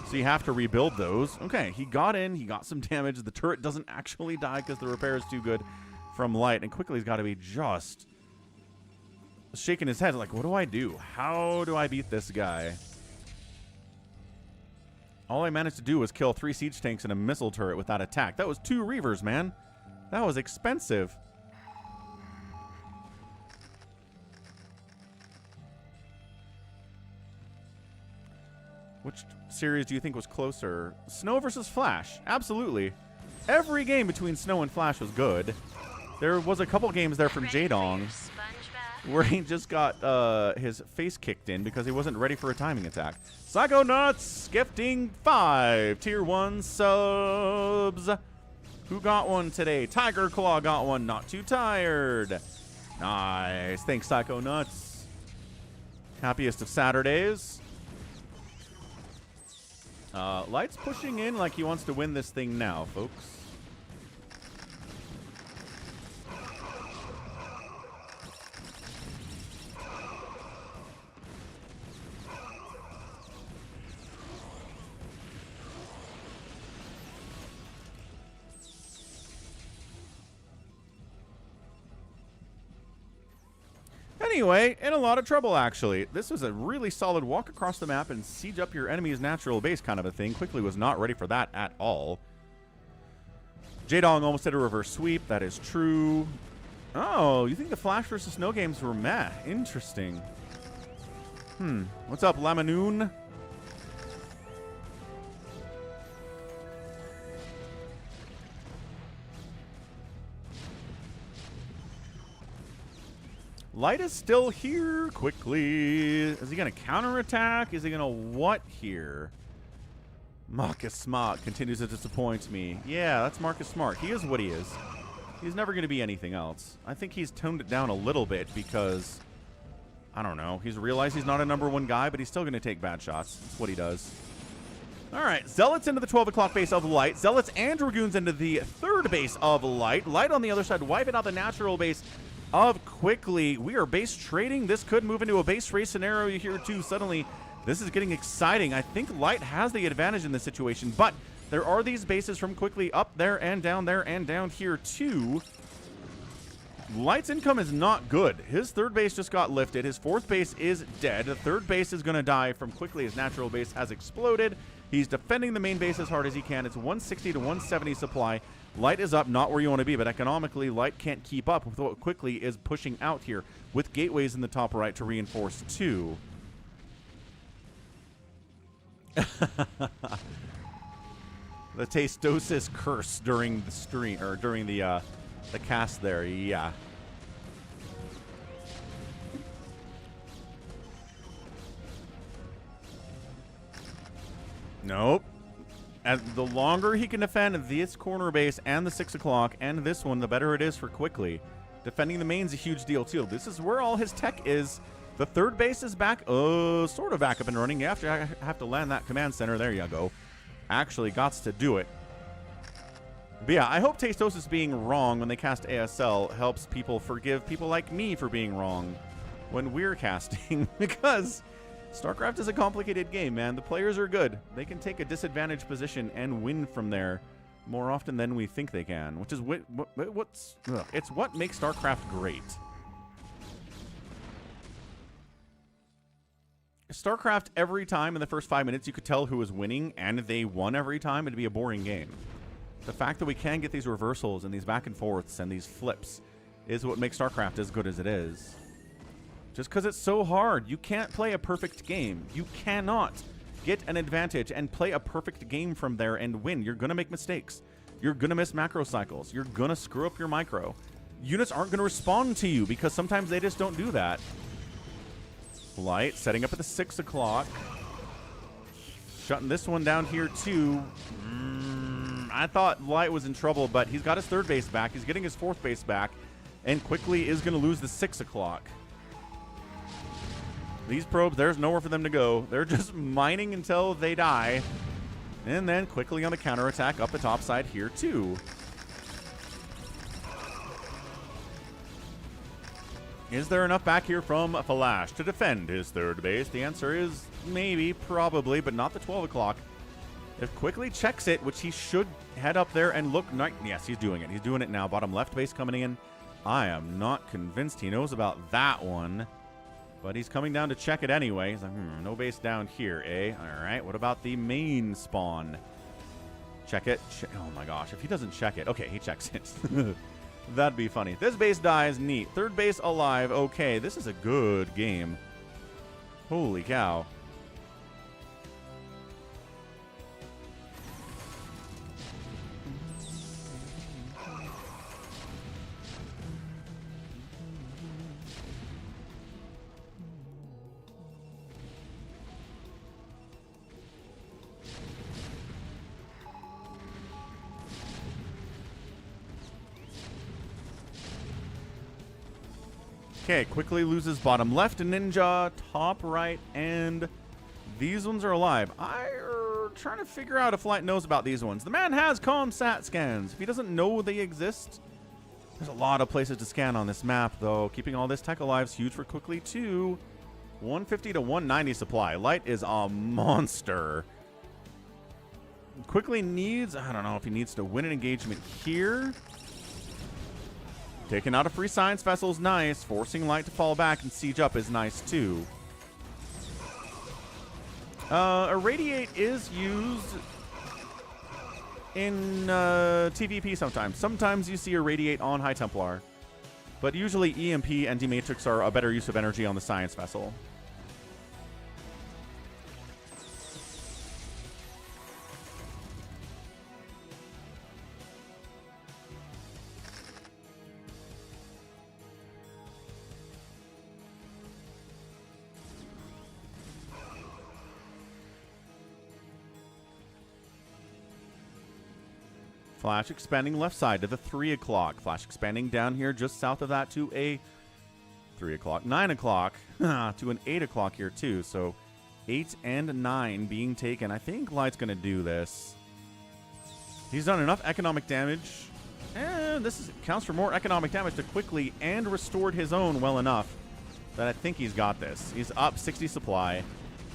So you have to rebuild those. Okay, he got in, he got some damage. The turret doesn't actually die because the repair is too good from Light. And quickly he's got to be just shaking his head like, what do I do? How do I beat this guy? All I managed to do was kill 3 siege tanks and a missile turret with that attack. That was 2 Reavers, man. That was expensive. Which series do you think was closer? Snow versus Flash. Absolutely. Every game between Snow and Flash was good. There was a couple games there from Jaedong. where he just got his face kicked in because he wasn't ready for a timing attack. Psychonauts gifting 5 tier 1 subs. Who got one today? Tiger Claw got one. Not too tired. Nice. Thanks, Psychonauts. Happiest of Saturdays. Light's pushing in like he wants to win this thing now, folks. Anyway, in a lot of trouble, actually. This was a really solid walk across the map and siege up your enemy's natural base kind of a thing. Quickly was not ready for that at all. J-Dong almost did a reverse sweep. That is true. Oh, you think the Flash versus Snow games were meh? Interesting. What's up, Lamanoon? Light is still here. Quickly. Is he going to counterattack? Is he going to what here? Marcus Smart continues to disappoint me. Yeah, that's Marcus Smart. He is what he is. He's never going to be anything else. I think he's toned it down a little bit because, I don't know, he's realized he's not a #1 guy, but he's still going to take bad shots. That's what he does. All right, Zealots into the 12 o'clock base of Light. Zealots and Dragoons into the 3rd base of Light. Light on the other side, wiping out the natural base of Quickly. We are base trading. This could move into a base race scenario here too. Suddenly, this is getting exciting. I think Light has the advantage in this situation, but there are these bases from Quickly up there and down here too. Light's income is not good. His 3rd base just got lifted. His 4th base is dead. The 3rd base is going to die from Quickly. His natural base has exploded. He's defending the main base as hard as he can. It's 160 to 170 supply. Light is up, not where you want to be, but economically, Light can't keep up with what Quickly is pushing out here with gateways in the top right to reinforce 2. The Tastosis curse during the stream, or during the cast there, yeah. Nope. And the longer he can defend this corner base and the 6 o'clock and this one, the better it is for Quickly. Defending the main's a huge deal, too. This is where all his tech is. The 3rd base is back, sort of back up and running. You have to land that command center. There you go. Actually gots to do it. But yeah, I hope Tastosis being wrong when they cast ASL helps people forgive people like me for being wrong when we're casting, because StarCraft is a complicated game, man. The players are good. They can take a disadvantaged position and win from there more often than we think they can, which is it's what makes StarCraft great. StarCraft, every time in the first 5 minutes, you could tell who was winning, and they won every time. It'd be a boring game. The fact that we can get these reversals and these back and forths and these flips is what makes StarCraft as good as it is. Just because it's so hard. You can't play a perfect game. You cannot get an advantage and play a perfect game from there and win. You're going to make mistakes. You're going to miss macro cycles. You're going to screw up your micro. Units aren't going to respond to you because sometimes they just don't do that. Light setting up at the 6 o'clock. Shutting this one down here too. I thought Light was in trouble, but he's got his 3rd base back. He's getting his 4th base back, and Quickly is going to lose the 6 o'clock. These probes, there's nowhere for them to go. They're just mining until they die. And then Quickly on the counterattack up the top side here too. Is there enough back here from Flash to defend his 3rd base? The answer is maybe, probably, but not the 12 o'clock. If Quickly checks it, which he should head up there and look... Yes, he's doing it. He's doing it now. Bottom left base coming in. I am not convinced he knows about that one. But he's coming down to check it anyway. He's like, no base down here, eh? All right, what about the main spawn? Check it. Oh my gosh, if he doesn't check it. Okay, he checks it. That'd be funny. This base dies, neat. 3rd base alive, okay. This is a good game. Holy cow. Okay, quickly loses bottom left, ninja, top right, and these ones are alive. I'm trying to figure out if Light knows about these ones. The man has ComSat scans. If he doesn't know they exist, there's a lot of places to scan on this map, though. Keeping all this tech alive is huge for quickly, too. 150 to 190 supply. Light is a monster. Quickly needs, I don't know if he needs to win an engagement here. Taking out a free science vessel is nice. Forcing Light to fall back and siege up is nice, too. Irradiate is used in TVP sometimes. Sometimes you see Irradiate on High Templar. But usually EMP and D-Matrix are a better use of energy on the science vessel. Flash expanding left side to the 3 o'clock. Flash expanding down here just south of that to a 3 o'clock. 9 o'clock to an 8 o'clock here too. So 8 and 9 being taken. I think Light's going to do this. He's done enough economic damage. And this counts for more economic damage to quickly and restored his own well enough that I think he's got this. He's up 60 supply.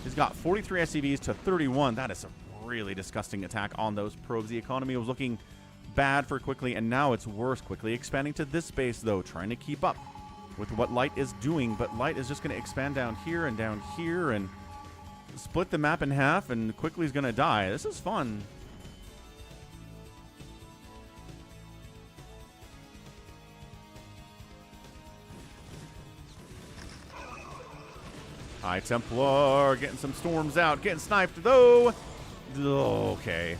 He's got 43 SCVs to 31. That is a really disgusting attack on those probes. The economy was looking bad for quickly, and now it's worse. Quickly expanding to this space, though, trying to keep up with what Light is doing, but Light is just going to expand down here and split the map in half, and quickly is going to die. This is fun. High Templar getting some storms out, getting sniped though. Okay.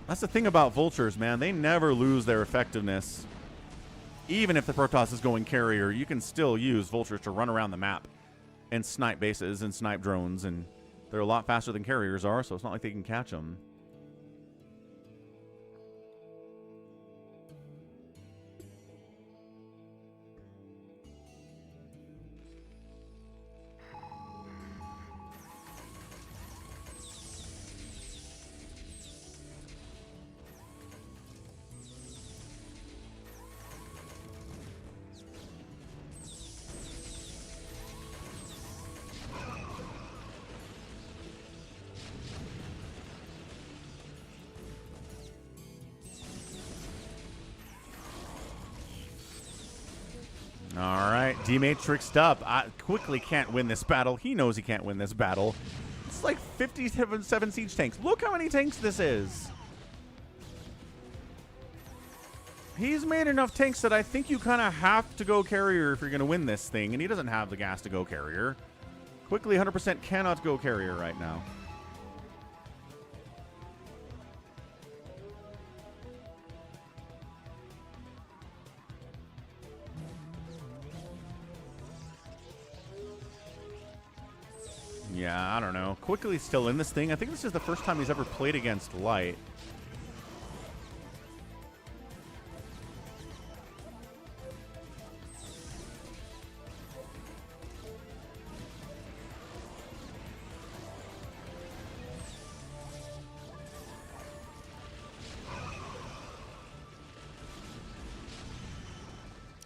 That's the thing about vultures, man. They never lose their effectiveness. Even if the Protoss is going carrier, you can still use vultures to run around the map and snipe bases and snipe drones, and they're a lot faster than carriers are, so it's not like they can catch them. All right, D-Matrixed up. I quickly can't win this battle. He knows he can't win this battle. It's like 57 siege tanks. Look how many tanks this is. He's made enough tanks that I think you kind of have to go carrier if you're going to win this thing, and he doesn't have the gas to go carrier. Quickly 100% cannot go carrier right now. Yeah, I don't know. Quickly's still in this thing. I think this is the first time he's ever played against Light.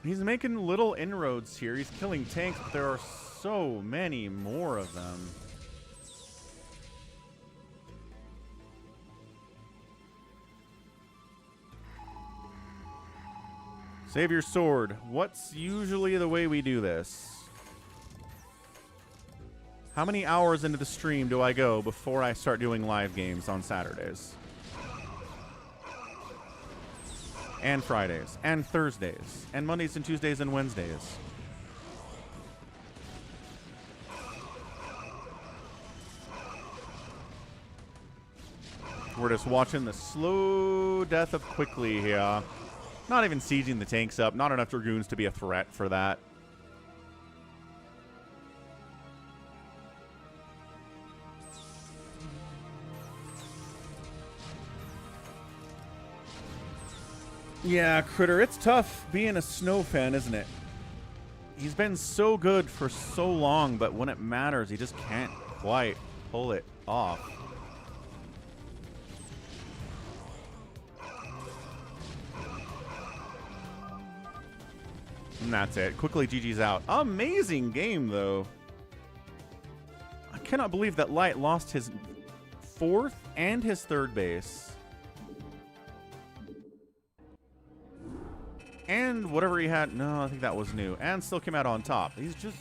He's making little inroads here. He's killing tanks, but there are so many more of them. Save your sword. What's usually the way we do this? How many hours into the stream do I go before I start doing live games on Saturdays? And Fridays, and Thursdays, and Mondays and Tuesdays and Wednesdays. We're just watching the slow death of Quickly here. Not even sieging the tanks up. Not enough Dragoons to be a threat for that. Yeah, Critter, it's tough being a Snow fan, isn't it? He's been so good for so long, but when it matters, he just can't quite pull it off. And that's it. Quickly, GG's out. Amazing game, though. I cannot believe that Light lost his 4th and his 3rd base. And whatever he had, no, I think that was new. And still came out on top. He's just,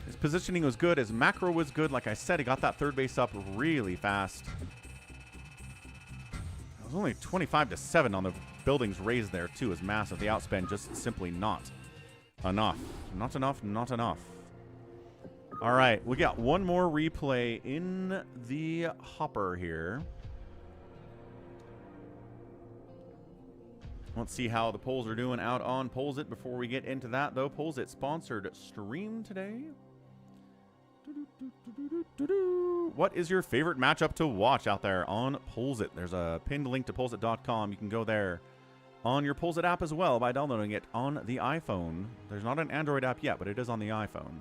his positioning was good. His macro was good. Like I said, he got that 3rd base up really fast. It was only 25-7 on the buildings raised there, too. Is massive. The outspend just simply not enough. Not enough, not enough. All right, we got one more replay in the hopper here. Let's see how the polls are doing out on Pollzit. Before we get into that, though, Pollzit sponsored stream today. What is your favorite matchup to watch out there on Pollzit? There's a pinned link to Pollzit.com. You can go there on your Pollzit app as well by downloading it on the iPhone. There's not an Android app yet, but it is on the iPhone.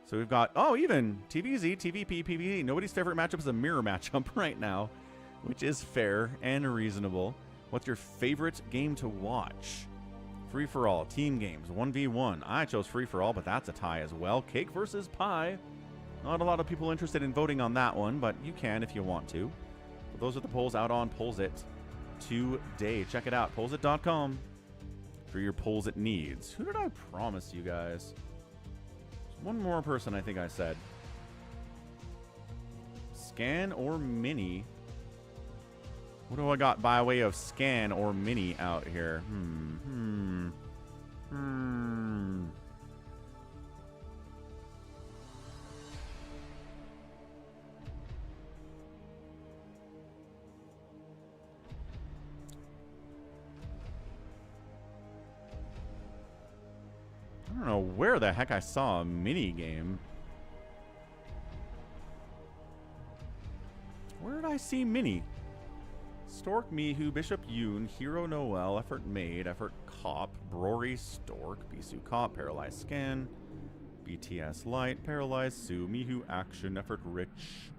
So we've got, oh, even TVZ, TVP, PvP. Nobody's favorite matchup is a mirror matchup right now, which is fair and reasonable. What's your favorite game to watch? Free-for-all, team games, 1v1. I chose free-for-all, but that's a tie as well. Cake versus pie. Not a lot of people interested in voting on that one, but you can if you want to. But those are the polls out on Pollzit today. Check it out, Pollzit.com, for your Pollzit needs. Who did I promise you guys? There's one more person I think I said. Scan or Mini? What do I got by way of Scan or Mini out here? I don't know where the heck I saw a mini game. Where did I see Mini? Stork, Mihu, Bishop Yoon, Hero Noel, Effort Maid, Effort Cop, Brory Stork, Bisu Cop, Paralyzed Scan, BTS Light, Paralyzed Sue, Mihu Action, Effort Rich,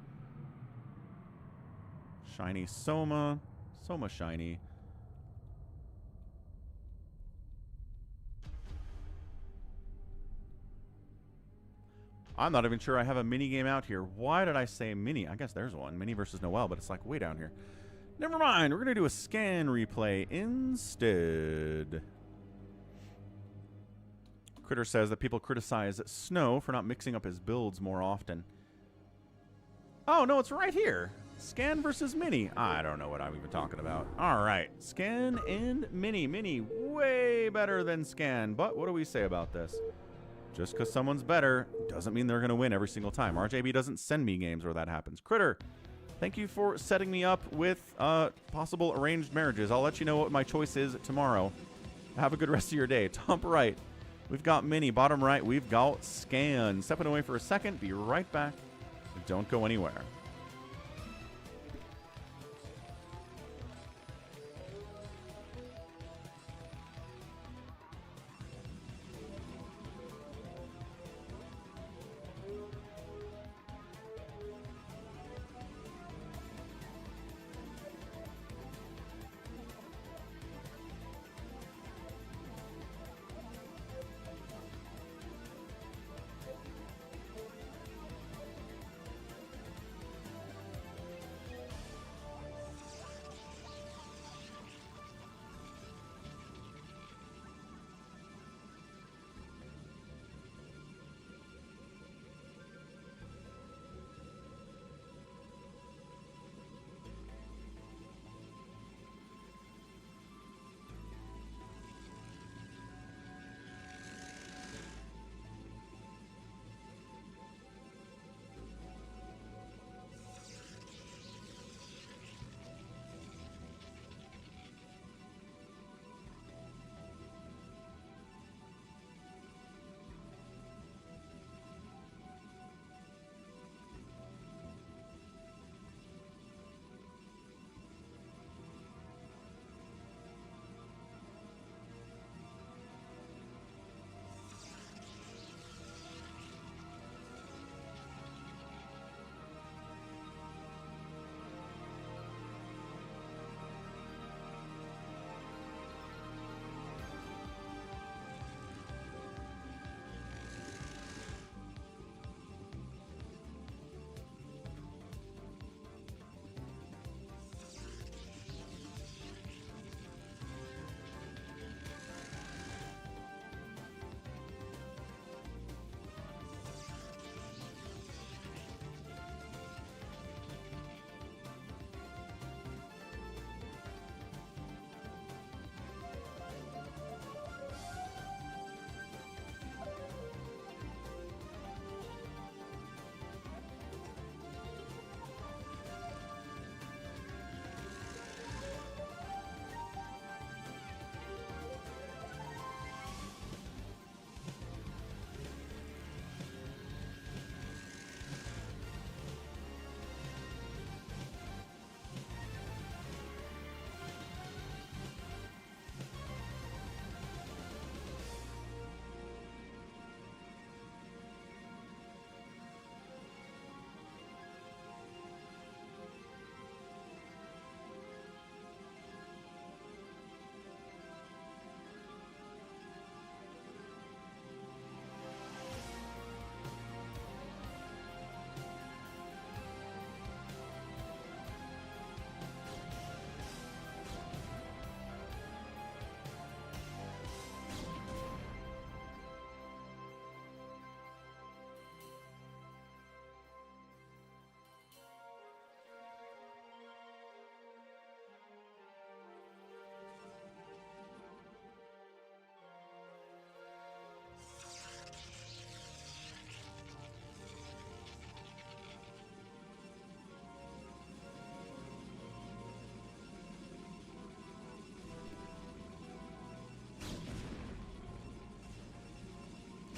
Shiny Soma, Soma Shiny. I'm not even sure I have a mini game out here. Why did I say mini? I guess there's one. Mini versus Noel, but it's like way down here. Never mind. We're going to do a scan replay instead. Critter says that people criticize Snow for not mixing up his builds more often. Oh, no, it's right here. Scan versus Mini. I don't know what I'm even talking about. All right. Scan and Mini. Mini way better than Scan. But what do we say about this? Just because someone's better doesn't mean they're going to win every single time. RJB doesn't send me games where that happens. Critter, thank you for setting me up with possible arranged marriages. I'll let you know what my choice is tomorrow. Have a good rest of your day. Top right, we've got Mini. Bottom right, we've got Scan. Stepping away for a second. Be right back. Don't go anywhere.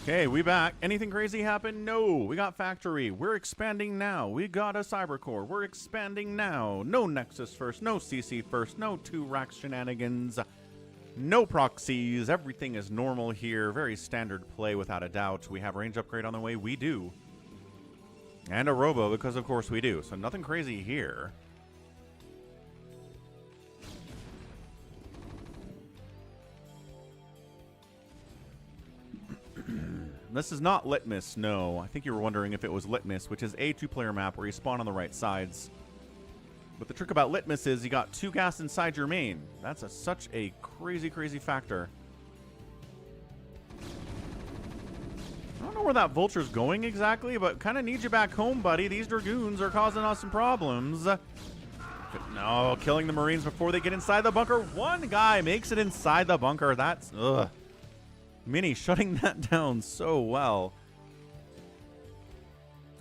Okay, we back. Anything crazy happen? No. We got factory. We're expanding now. We got a cyber core. We're expanding now. No Nexus first. No CC first. No 2-rack shenanigans. No proxies. Everything is normal here. Very standard play without a doubt. We have range upgrade on the way. We do. And a robo because of course we do. So nothing crazy here. This is not Litmus, no. I think you were wondering if it was Litmus, which is a 2-player map where you spawn on the right sides. But the trick about Litmus is you got 2 gas inside your main. That's such a crazy, crazy factor. I don't know where that vulture's going exactly, but kind of need you back home, buddy. These Dragoons are causing us some problems. No, killing the Marines before they get inside the bunker. One guy makes it inside the bunker. That's, ugh. Mini shutting that down so well.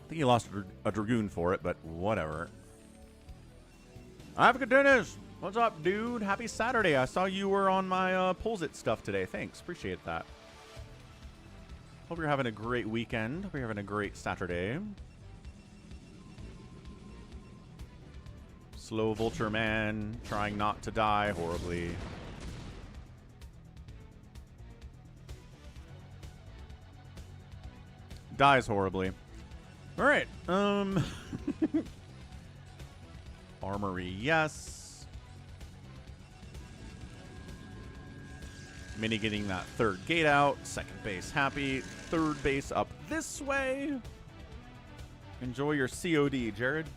I think he lost a Dragoon for it, but whatever. Have a good Dennis. What's up, dude? Happy Saturday. I saw you were on my Pollzit stuff today. Thanks. Appreciate that. Hope you're having a great weekend. Hope you're having a great Saturday. Slow Vulture Man trying not to die horribly. Dies horribly. All right. Armory, yes. Mini getting that 3rd gate out. 2nd base happy. 3rd base up this way. Enjoy your COD, Jared.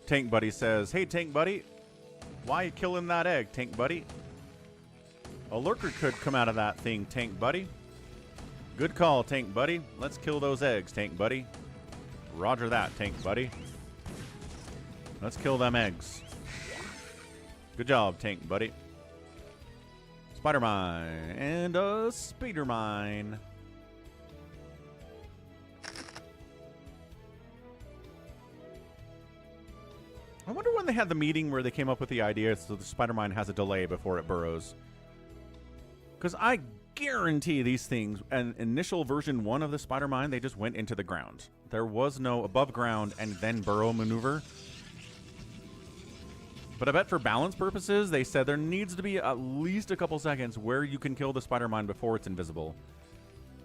Tank Buddy says, hey, Tank Buddy, why you killing that egg, Tank Buddy? A lurker could come out of that thing, Tank Buddy. Good call, Tank Buddy. Let's kill those eggs, Tank Buddy. Roger that, Tank Buddy. Let's kill them eggs. Good job, Tank Buddy. Spider Mine and a Spider Mine. I wonder when they had the meeting where they came up with the idea so the Spider-Mine has a delay before it burrows. Because I guarantee these things, an initial version 1 of the Spider-Mine, they just went into the ground. There was no above ground and then burrow maneuver. But I bet for balance purposes, they said there needs to be at least a couple seconds where you can kill the Spider-Mine before it's invisible.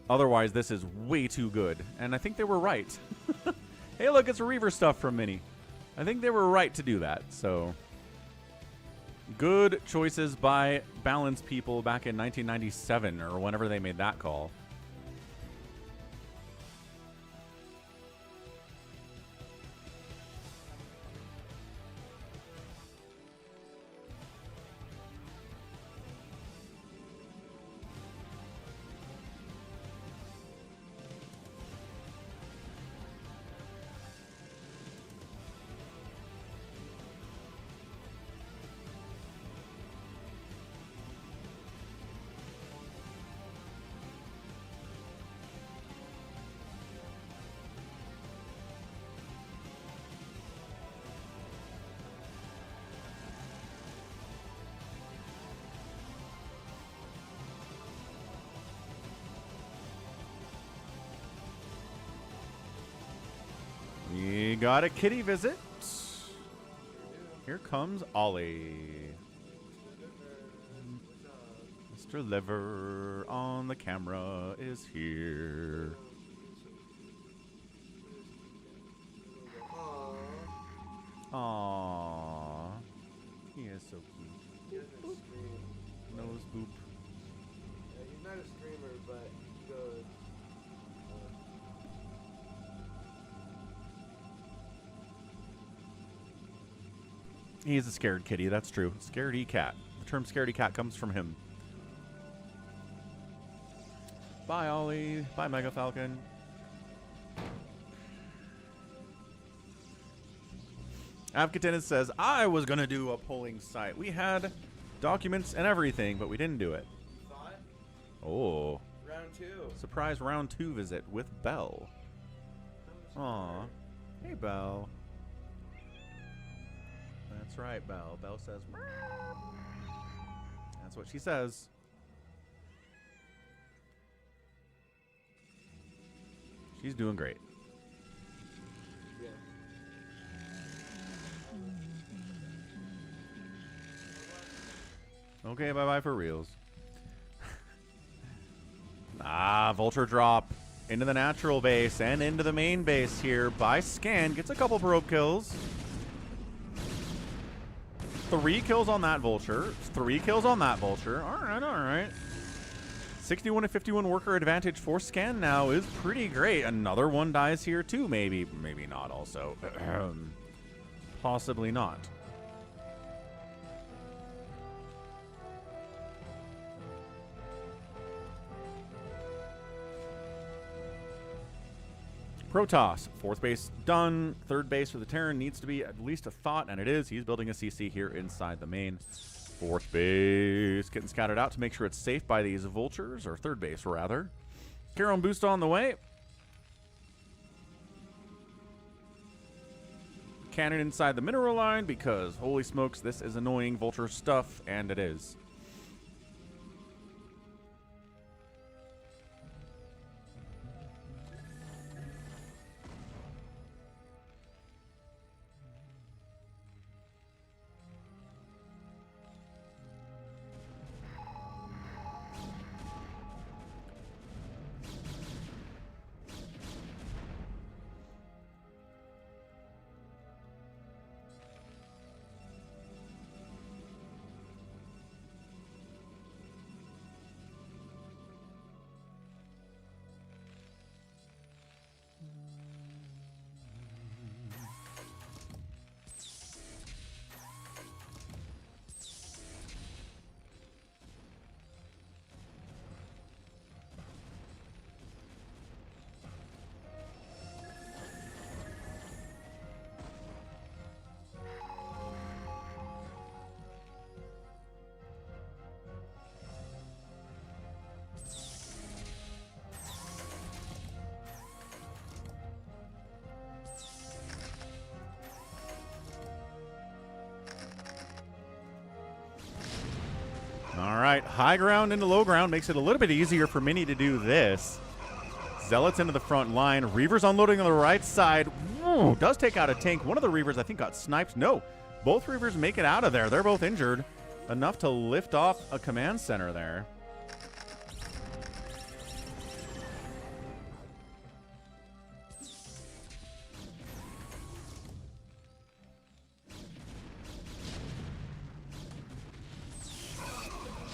Otherwise, this is way too good. And I think they were right. Hey, look, it's Reaver stuff from Mini. I think they were right to do that, so good choices by balance people back in 1997 or whenever they made that call. We got a kitty visit. Here comes Ollie. Mr. Liver on the camera is here. Aww. He is so cute. Boop, boop. Nose boop.
Yeah, he's not a streamer, but he goes.
He's a scared kitty, that's true. Scaredy cat. The term scaredy cat comes from him. Bye, Ollie. Bye, Mega Falcon. Avkatennis says, I was going to do a polling site. We had documents and everything, but we didn't do it.
Thought?
Oh.
Round 2.
Surprise round 2 visit with Belle. Aw. Hey, Belle. That's right, Belle. Belle says, meow. That's what she says. She's doing great.
Yeah.
Okay, bye-bye for reals. Vulture drop into the natural base and into the main base here by Scan. Gets a couple probe kills. 3 kills on that Vulture. 3 kills on that Vulture. All right, all right. 61 to 51 worker advantage for Scan now is pretty great. Another one dies here too, maybe. Maybe not also. Possibly not. Protoss, 4th base done. 3rd base for the Terran needs to be at least a thought, and it is. He's building a CC here inside the main. 4th base getting scattered out to make sure it's safe by these vultures, or 3rd base rather. Carron boost on the way. Cannon inside the mineral line because holy smokes, this is annoying vulture stuff, and it is. All right, high ground into low ground makes it a little bit easier for Mini to do this. Zealots into the front line. Reavers unloading on the right side. Ooh, does take out a tank. One of the Reavers, I think, got sniped. No, both Reavers make it out of there. They're both injured. Enough to lift off a command center there.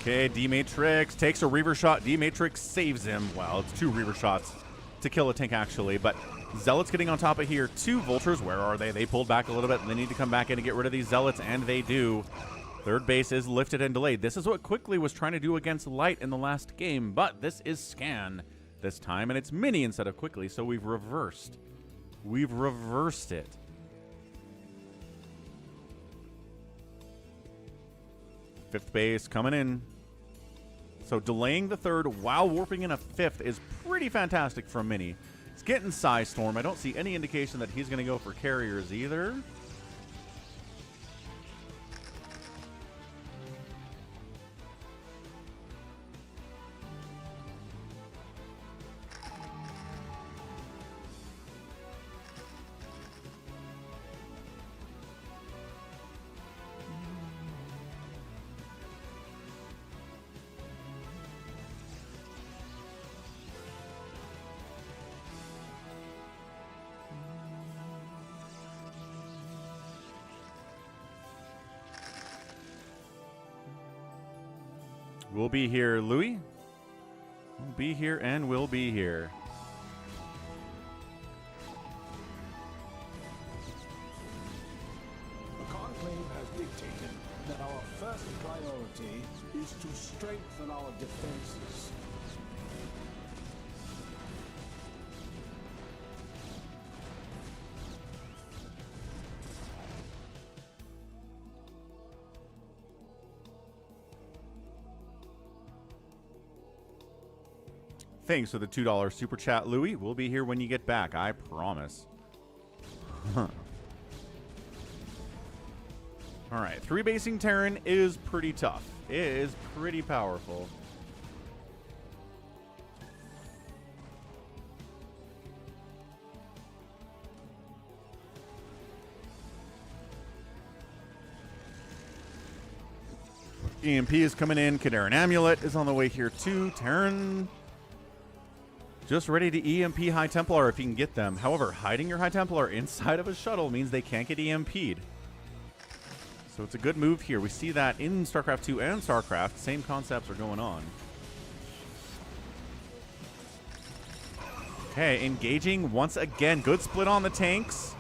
Okay, D-Matrix takes a Reaver shot. D-Matrix saves him. Well, it's 2 Reaver shots to kill a tank, actually. But Zealots getting on top of here. 2 Vultures. Where are they? They pulled back a little bit. And they need to come back in and get rid of these Zealots, and they do. 3rd base is lifted and delayed. This is what Quickly was trying to do against Light in the last game. But this is Scan this time, and it's Mini instead of Quickly. So we've reversed. We've reversed it. Fifth base coming in. So delaying the 3rd while warping in a 5th is pretty fantastic from Mini. It's getting Psy Storm. I don't see any indication that he's going to go for carriers either. We'll be here, Louis. We'll be here and we'll be here.
The Conclave has dictated that our first priority is to strengthen our defenses.
thanks for the $2 super chat, Louie. We'll be here when you get back, I promise. All right, 3-basing Terran is pretty tough. It is pretty powerful. EMP is coming in. Kadaran Amulet is on the way here too. Terran just ready to EMP High Templar if you can get them. However, hiding your High Templar inside of a shuttle means they can't get EMP'd. So it's a good move here. We see that in StarCraft 2 and StarCraft. Same concepts are going on. Okay, engaging once again. Good split on the tanks.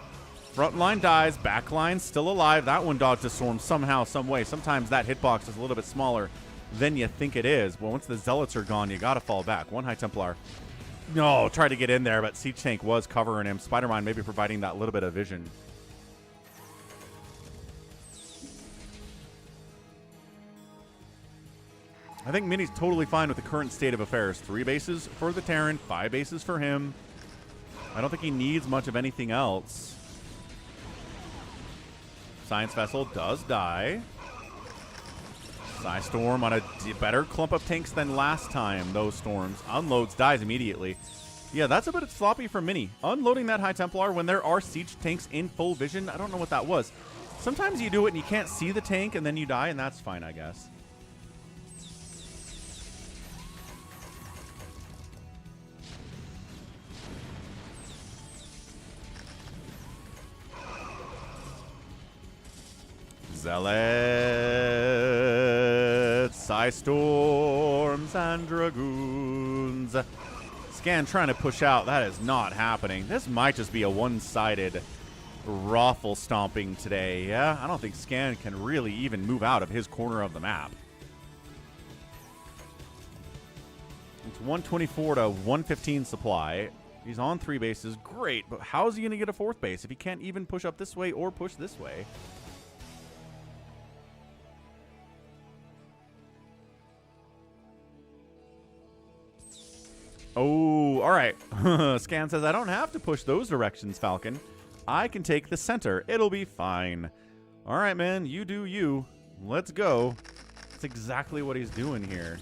Front line dies. Back line still alive. That one dodged a storm somehow, some way. Sometimes that hitbox is a little bit smaller than you think it is. Well, once the Zealots are gone, you got to fall back. One High Templar. No, tried to get in there, but Siege Tank was covering him. Spider-Mine maybe providing that little bit of vision. I think Mini's totally fine with the current state of affairs. 3 bases for the Terran, 5 bases for him. I don't think he needs much of anything else. Science Vessel does die. Psystorm on a better clump of tanks than last time. Those storms. Unloads, dies immediately. Yeah, that's a bit sloppy for Mini. Unloading that High Templar when there are siege tanks in full vision. I don't know what that was. Sometimes you do it and you can't see the tank and then you die, and that's fine, I guess. Zealots, Psystorms, and Dragoons. Scan trying to push out. That is not happening. This might just be a one-sided raffle stomping today. Yeah, I don't think Scan can really even move out of his corner of the map. It's 124 to 115 supply. He's on 3 bases. Great, but how is he going to get a 4th base if he can't even push up this way or push this way? Oh, all right. Scan says, I don't have to push those directions, Falcon. I can take the center. It'll be fine. All right, man. You do you. Let's go. That's exactly what he's doing here.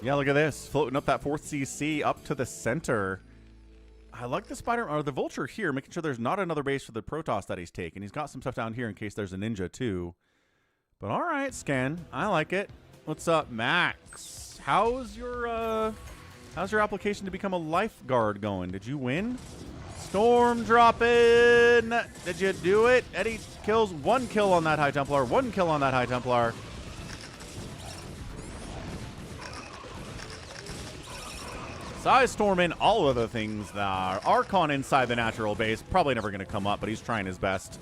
Yeah, look at this. Floating up that 4th CC up to the center. I like the Spider or the Vulture here, making sure there's not another base for the Protoss that he's taking. He's got some stuff down here in case there's a Ninja too. But all right, Scan. I like it. What's up, Max? How's your application to become a lifeguard going? Did you win? Storm dropping. Did you do it? Eddie kills 1 kill on that High Templar. 1 kill on that High Templar. Psystorm in all of the things there. Archon inside the natural base. Probably never going to come up, but he's trying his best.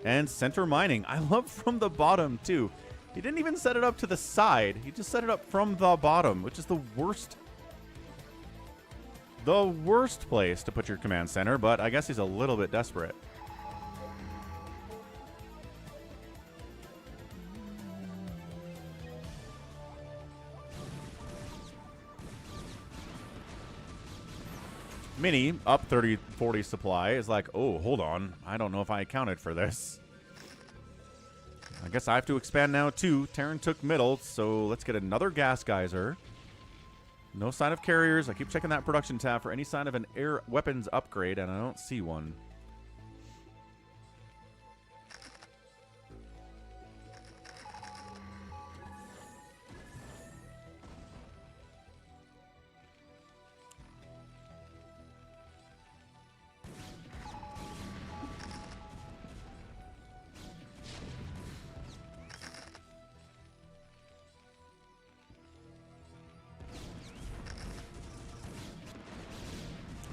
And center mining. I love from the bottom, too. He didn't even set it up to the side. He just set it up from the bottom, which is the worst place to put your command center, but I guess he's a little bit desperate. Mini, up 30-40 supply, is like, oh, hold on. I don't know if I accounted for this. I guess I have to expand now, too. Terran took middle, so let's get another gas geyser. No sign of carriers. I keep checking that production tab for any sign of an air weapons upgrade, and I don't see one.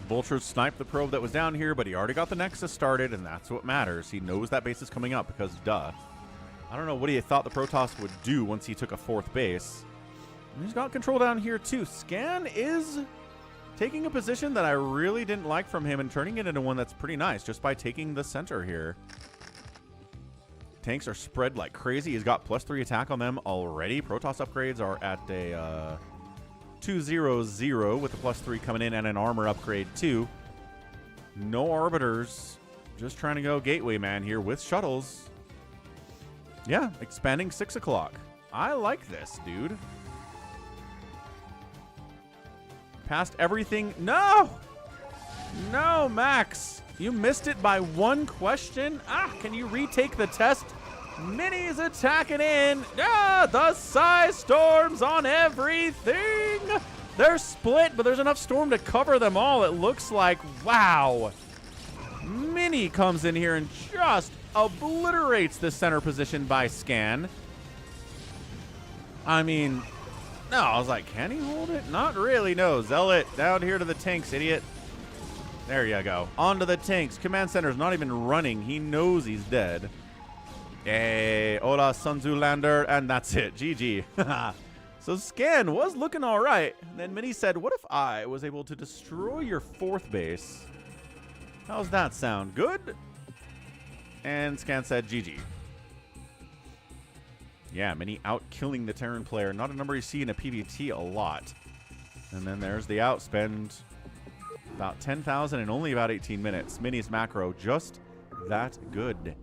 Vulture sniped the probe that was down here, but he already got the Nexus started, and that's what matters. He knows that base is coming up because, duh. I don't know what he thought the Protoss would do once he took a 4th base. And he's got control down here too. Scan is taking a position that I really didn't like from him and turning it into one that's pretty nice just by taking the center here. Tanks are spread like crazy. He's got +3 attack on them already. Protoss upgrades are at a 200 with the +3 coming in and an armor upgrade too. No arbiters. Just trying to go gateway man here with shuttles. Yeah, expanding 6 o'clock. I like this, dude. Past everything. No! No, Max. You missed it by 1 question. Ah, can you retake the test? Mini's attacking in. Ah, the Psy Storms on everything. They're split, but there's enough storm to cover them all, it looks like. Wow. Mini comes in here and just obliterates the center position by Scan. I mean, no, I was like, can he hold it? Not really, no. Zealot, down here to the tanks, idiot. There you go. Onto the tanks. Command center's not even running. He knows he's dead. Hey, hola, Sun Tzu Lander, and that's it. GG. So Scan was looking all right. And then Mini said, what if I was able to destroy your 4th base? How's that sound? Good? And Scan said, GG. Yeah, Mini out killing the Terran player. Not a number you see in a PvT a lot. And then there's the outspend. About 10,000 in only about 18 minutes. Mini's macro just that good.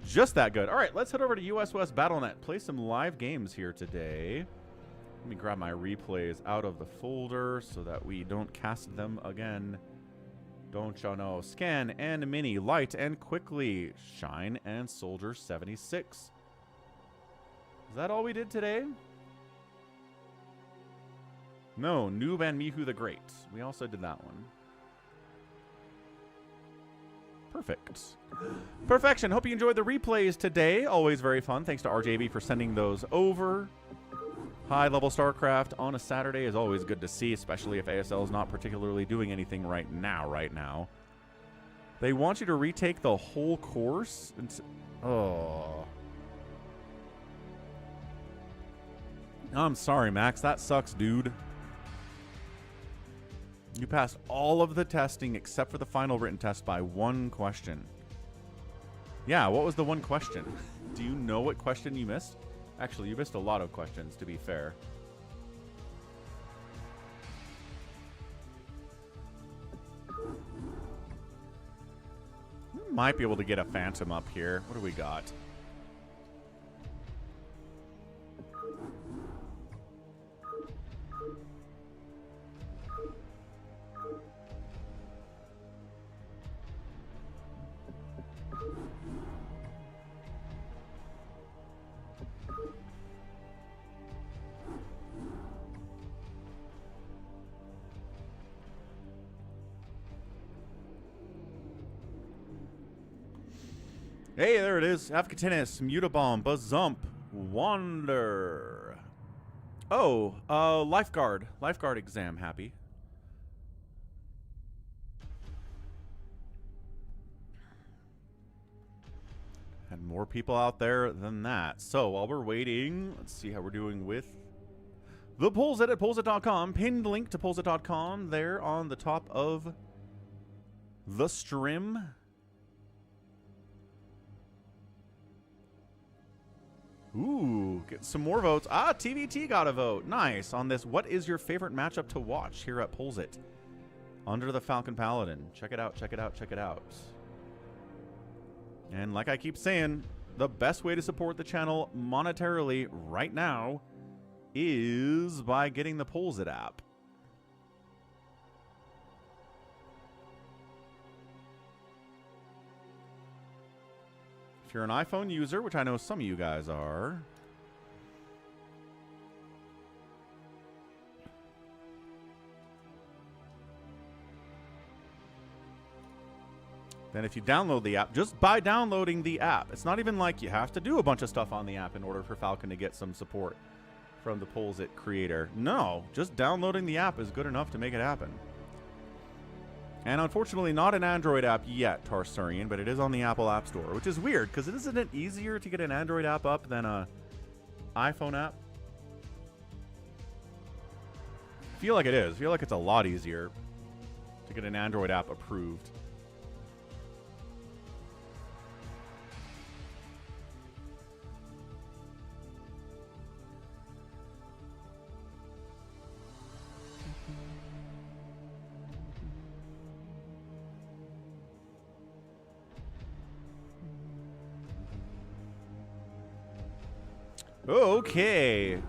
Just that good. All right, let's head over to US West BattleNet. Play some live games here today. Let me grab my replays out of the folder so that we don't cast them again. Don't you know? Scan and Mini, light and quickly. Shine and Soldier 76. Is that all we did today? No, nOOB and Mihu the Great. We also did that one. Perfect. Perfection. Hope you enjoyed the replays today. Always very fun. Thanks to RJB for sending those over. High-level StarCraft on a Saturday is always good to see, especially if ASL is not particularly doing anything right now. They want you to retake the whole course? Oh. I'm sorry, Max. That sucks, dude. You passed all of the testing except for the final written test by 1 question. Yeah, what was the 1 question? Do you know what question you missed? Actually, you missed a lot of questions, to be fair. We might be able to get a Phantom up here. What do we got? Hey, there it is. Afghanis, Mutabomb, Bazump, Wander. Oh, Lifeguard. Lifeguard exam, happy. Had more people out there than that. So, while we're waiting, let's see how we're doing with the Pollzit at Pollzit.com. Pinned link to Pollzit.com there on the top of the stream. Ooh, get some more votes. Ah, TVT got a vote. Nice. On this, what is your favorite matchup to watch here at Pollzit? Under the Falcon Paladin. Check it out, check it out, check it out. And like I keep saying, the best way to support the channel monetarily right now is by getting the Pollzit app. If you're an iPhone user, which I know some of you guys are, then if you download the app, just by downloading the app, it's not even like you have to do a bunch of stuff on the app in order for Falcon to get some support from the Pollzit creator. No, just downloading the app is good enough to make it happen. And unfortunately not an Android app yet, Tarsarian, but it is on the Apple App Store, which is weird, because isn't it easier to get an Android app up than a iPhone app? I feel like it is. I feel like it's a lot easier to get an Android app approved. Okay.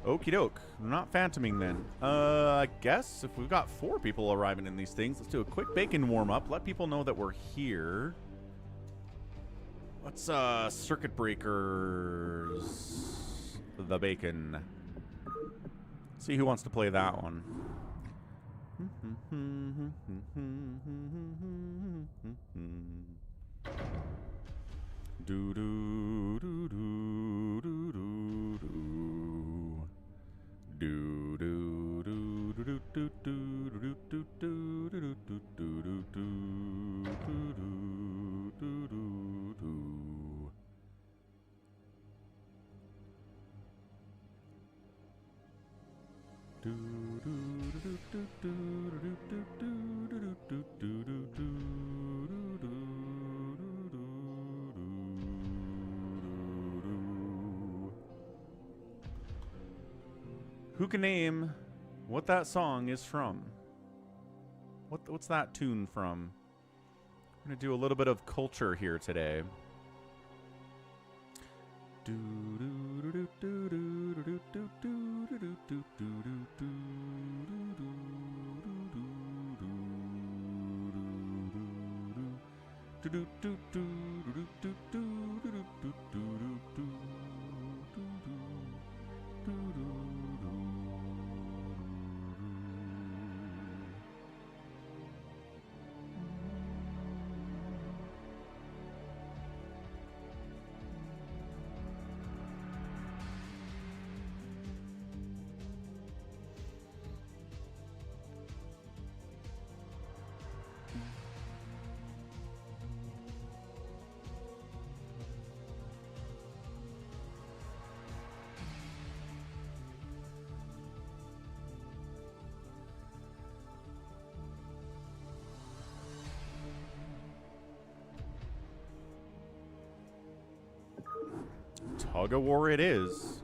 Okie doke. Not phantoming then. I guess if we've got 4 people arriving in these things, let's do a quick bacon warm up. Let people know that we're here. Let's circuit breakers the bacon. See who wants to play that one. Do do do do do do do do do do do do do do do Who can name what that song is from? What's that tune from? We're gonna do a little bit of culture here today. Tug of war it is.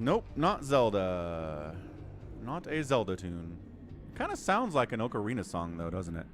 Nope, not Zelda. Not a Zelda tune. Kind of sounds like an Ocarina song though, doesn't it?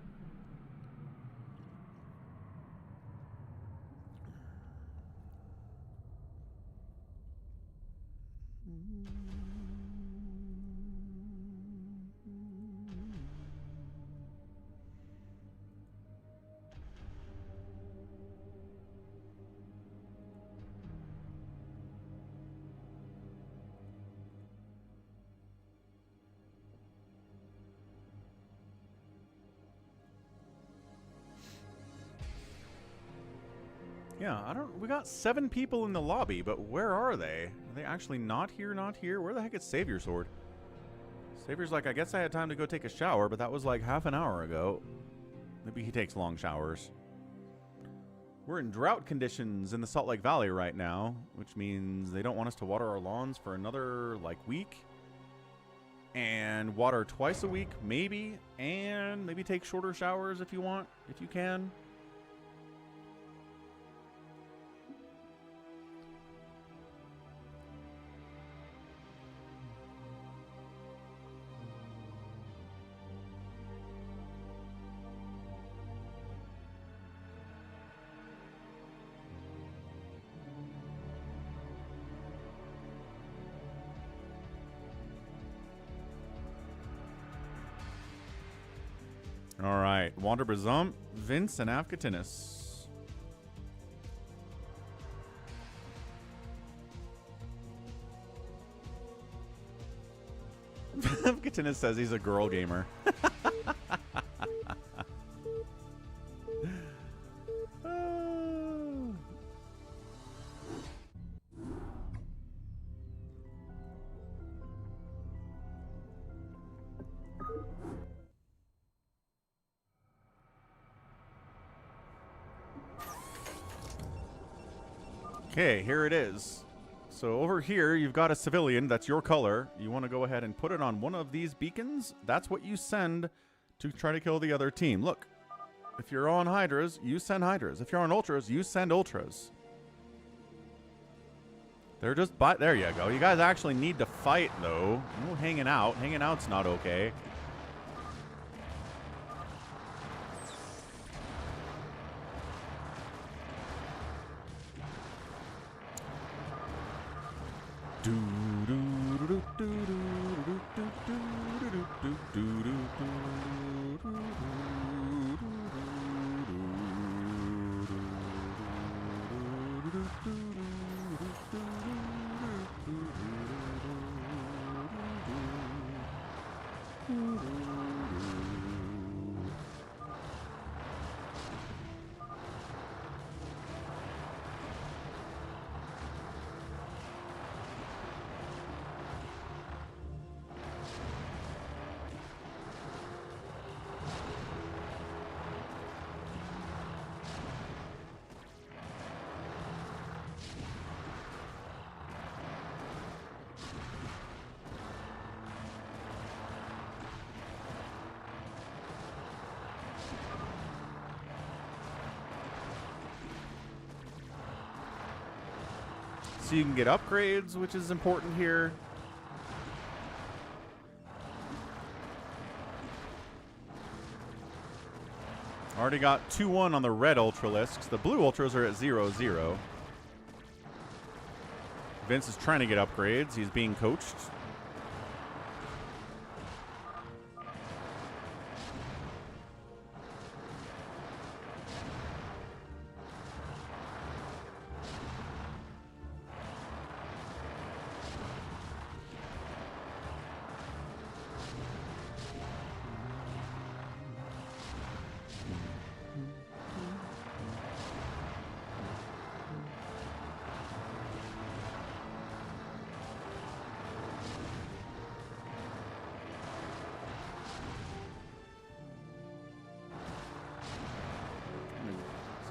Yeah, we got 7 people in the lobby, but where are they? Are they actually not here, not here? Where the heck is Savior Sword? Savior's like, I guess I had time to go take a shower, but that was like half an hour ago. Maybe he takes long showers. We're in drought conditions in the Salt Lake Valley right now, which means they don't want us to water our lawns for another, like, week. And water twice a week, maybe. And maybe take shorter showers if you want, if you can. All right, Wander Bazump, Vince, and Afkatinis. Katina says he's a girl gamer. Okay, here it is. So over here, you've got a civilian that's your color. You want to go ahead and put it on one of these beacons. That's what you send to try to kill the other team. Look, if you're on Hydras, you send Hydras. If you're on Ultras, you send Ultras. They're just there you go. You guys actually need to fight, though. No hanging out. Hanging out's not okay. So you can get upgrades, which is important here. Already got 2-1 on the red Ultralisks. The blue Ultras are at 0-0. Vince is trying to get upgrades. He's being coached.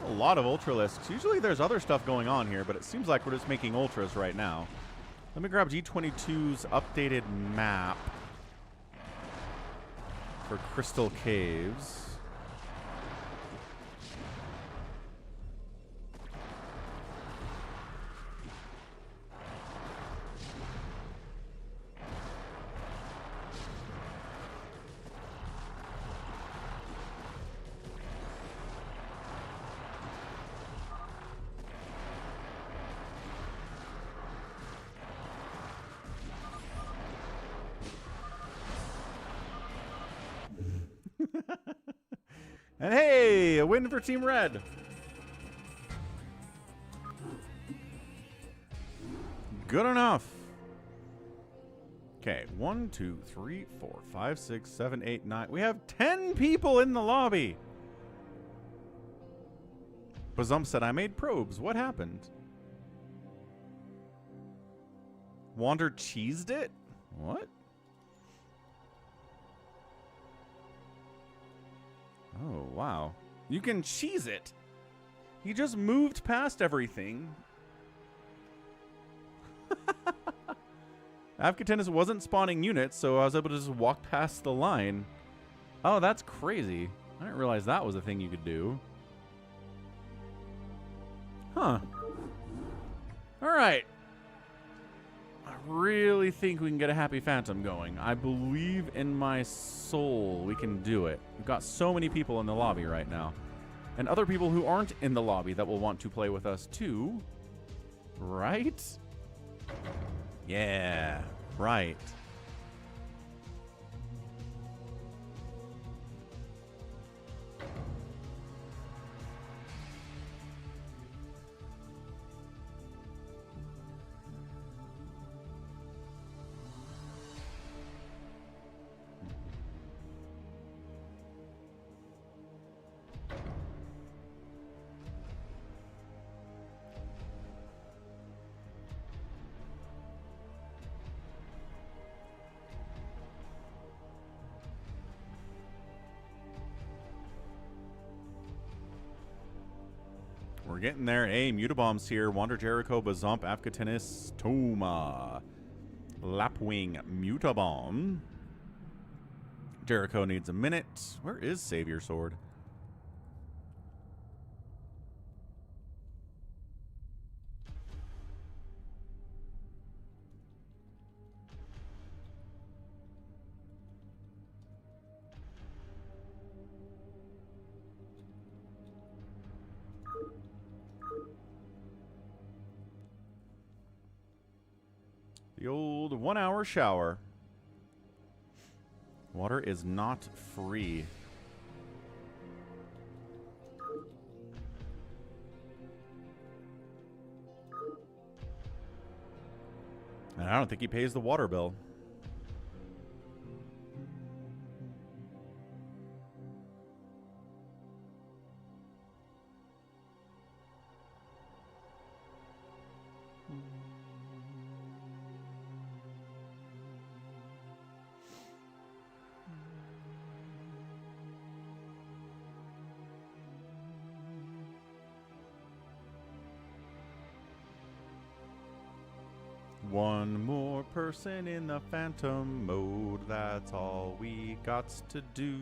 A lot of Ultralisks. Usually there's other stuff going on here, but it seems like we're just making Ultras right now. Let me grab G22's updated map for Crystal Caves. And hey, a win for Team Red. Good enough. Okay, 1, 2, 3, 4, 5, 6, 7, 8, 9. We have 10 people in the lobby. Bazump said, I made probes. What happened? Wander cheesed it? What? Oh, wow. You can cheese it. He just moved past everything. Avcatinus wasn't spawning units, so I was able to just walk past the line. Oh, that's crazy. I didn't realize that was a thing you could do. Huh. Alright. I really think we can get a Happy Phantom going. I believe in my soul we can do it. We've got so many people in the lobby right now. And other people who aren't in the lobby that will want to play with us too. Right? Yeah, right. getting there. Hey, Mutabomb's here. Wander Jericho, Bazump, Afkatinis, Toma. Lapwing, Mutabomb. Jericho needs a minute. Where is Savior Sword? The old 1 hour shower. Water is not free. And I don't think he pays the water bill. One more person in the phantom mode, that's all we got to do.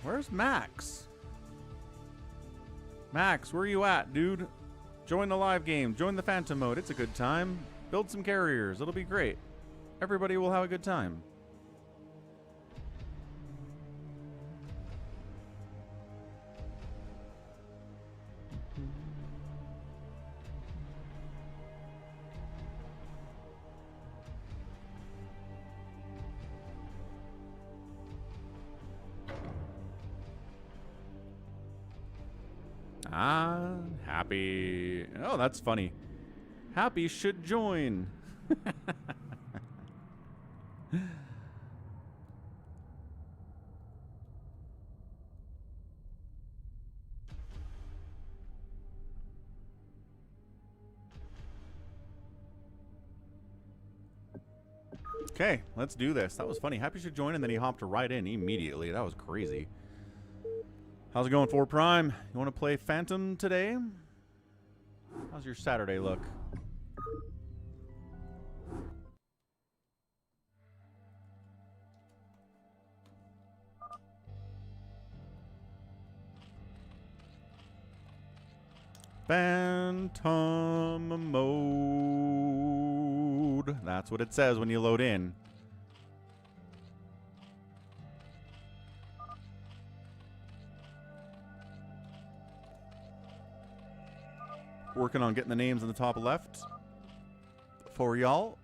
Where's Max? Max, where are you at, dude? Join the live game. Join the Phantom mode. It's a good time. Build some carriers. It'll be great. Everybody will have a good time. Ah, Happy. Oh, that's funny. Happy should join. Okay, let's do this. That was funny. Happy should join, and then he hopped right in immediately. That was crazy. How's it going, 4 Prime? You want to play Phantom today? How's your Saturday look? Phantom mode. That's what it says when you load in. Working on getting the names in the top left for y'all.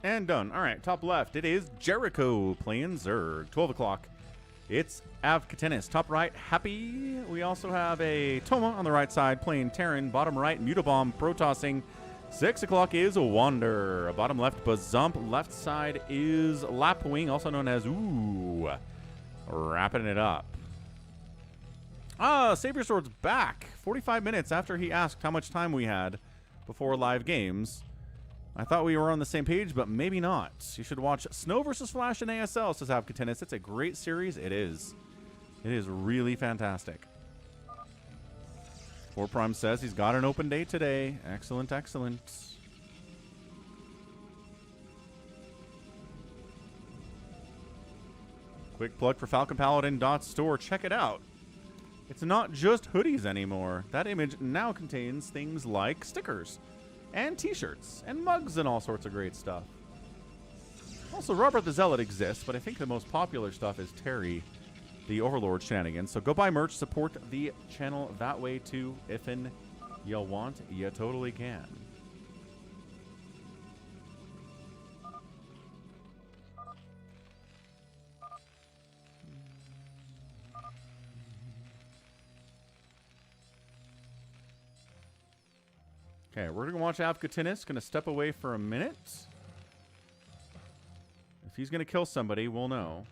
And done. All right, top left. It is Jericho playing Zerg. 12 o'clock. It's Avkatenis. Top right, Happy. We also have a Toma on the right side playing Terran. Bottom right, Mutabomb Protossing. 6 o'clock is Wander. Bottom left, Bazump. Left side is Lapwing, also known as Ooh. Wrapping it up. Ah, Savior Sword's back. 45 minutes after he asked how much time we had before live games. I thought we were on the same page, but maybe not. You should watch Snow vs. Flash in ASL, says Avkatenis. It's a great series. It is. It is really fantastic. 4 Prime says he's got an open day today. Excellent, excellent. Quick plug for falconpaladin.store. Check it out. It's not just hoodies anymore. That image now contains things like stickers and t-shirts and mugs and all sorts of great stuff. Also, Robert the Zealot exists, but I think the most popular stuff is Terry, the Overlord shenanigans. So go buy merch, support the channel that way too. If you want, you totally can. Okay, we're going to watch Avkatinis. Going to step away for a minute. If he's going to kill somebody, we'll know.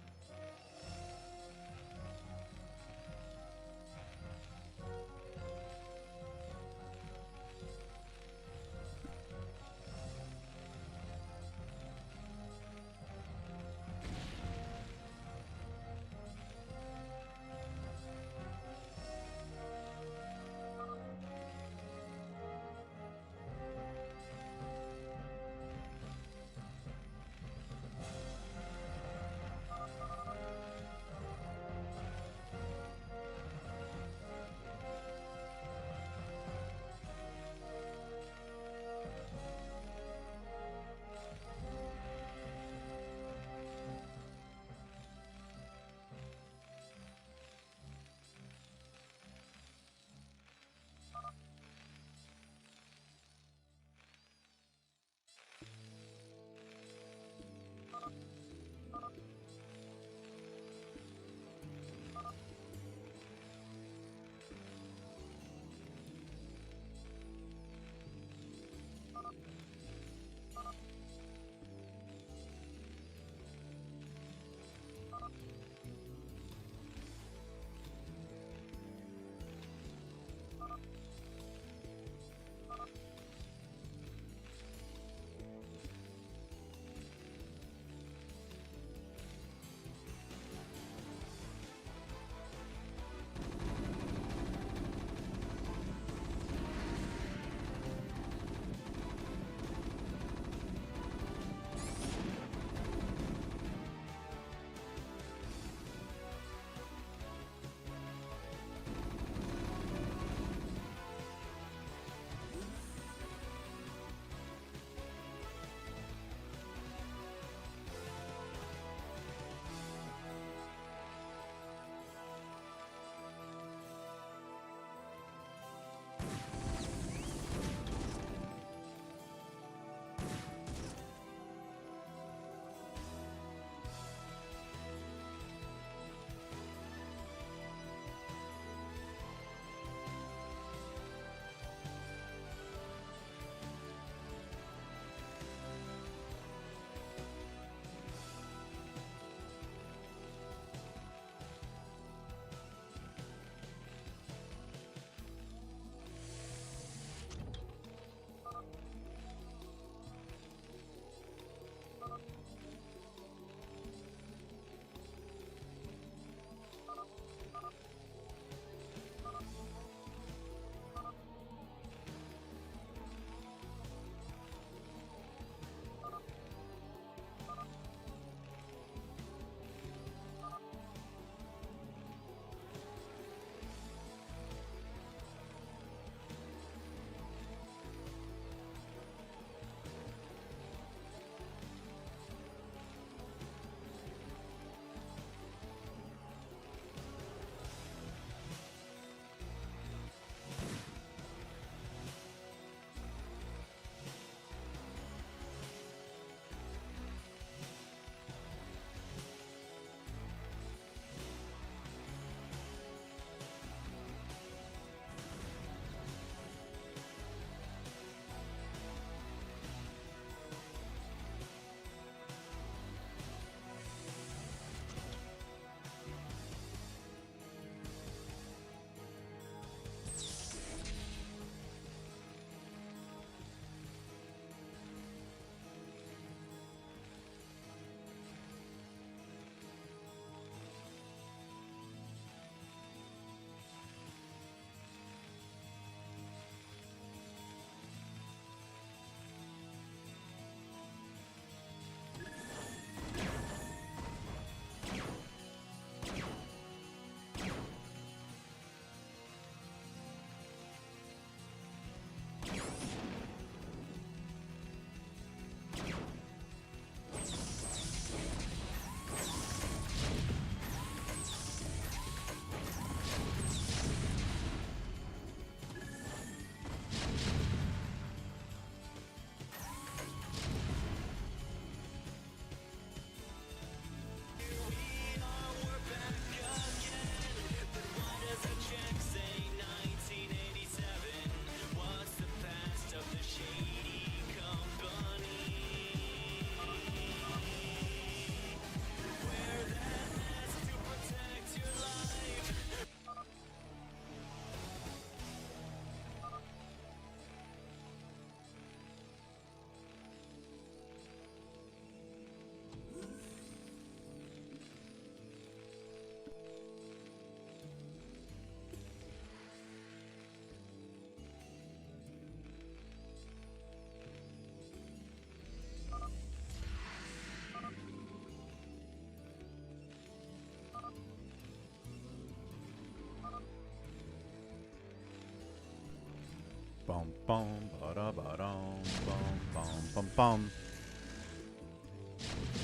Bum bum ba-da ba-dum, bum bum bum bum.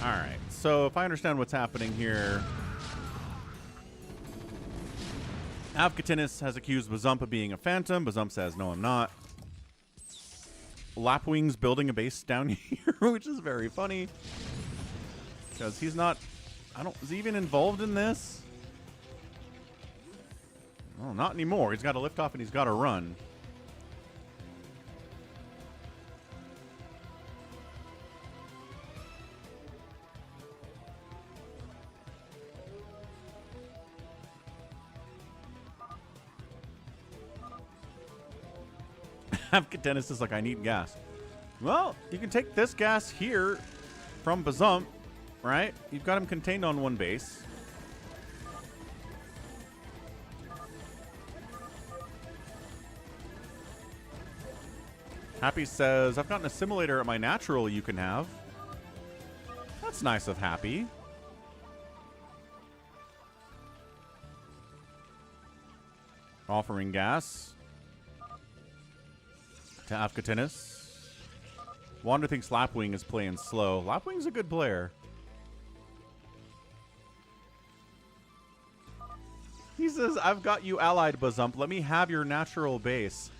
All right. So if I understand what's happening here, Avkatinis has accused Bazump of being a phantom. Bazump says, "No, I'm not." Lapwing's building a base down here, which is very funny because he's not. Is he even involved in this? Well, not anymore. He's got to lift off and he's got to run. Dennis is like, I need gas. Well, you can take this gas here from Bazump, right? You've got him contained on one base. Happy says, I've got an assimilator at my natural you can have. That's nice of Happy. Offering gas to Avkatinis. Wander thinks Lapwing is playing slow. Lapwing's a good player. He says, I've got you allied, Bazump. Let me have your natural base.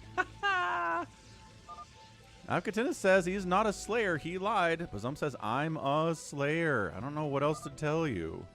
Avkatinis says he's not a slayer. He lied. Bazump says, I'm a slayer. I don't know what else to tell you.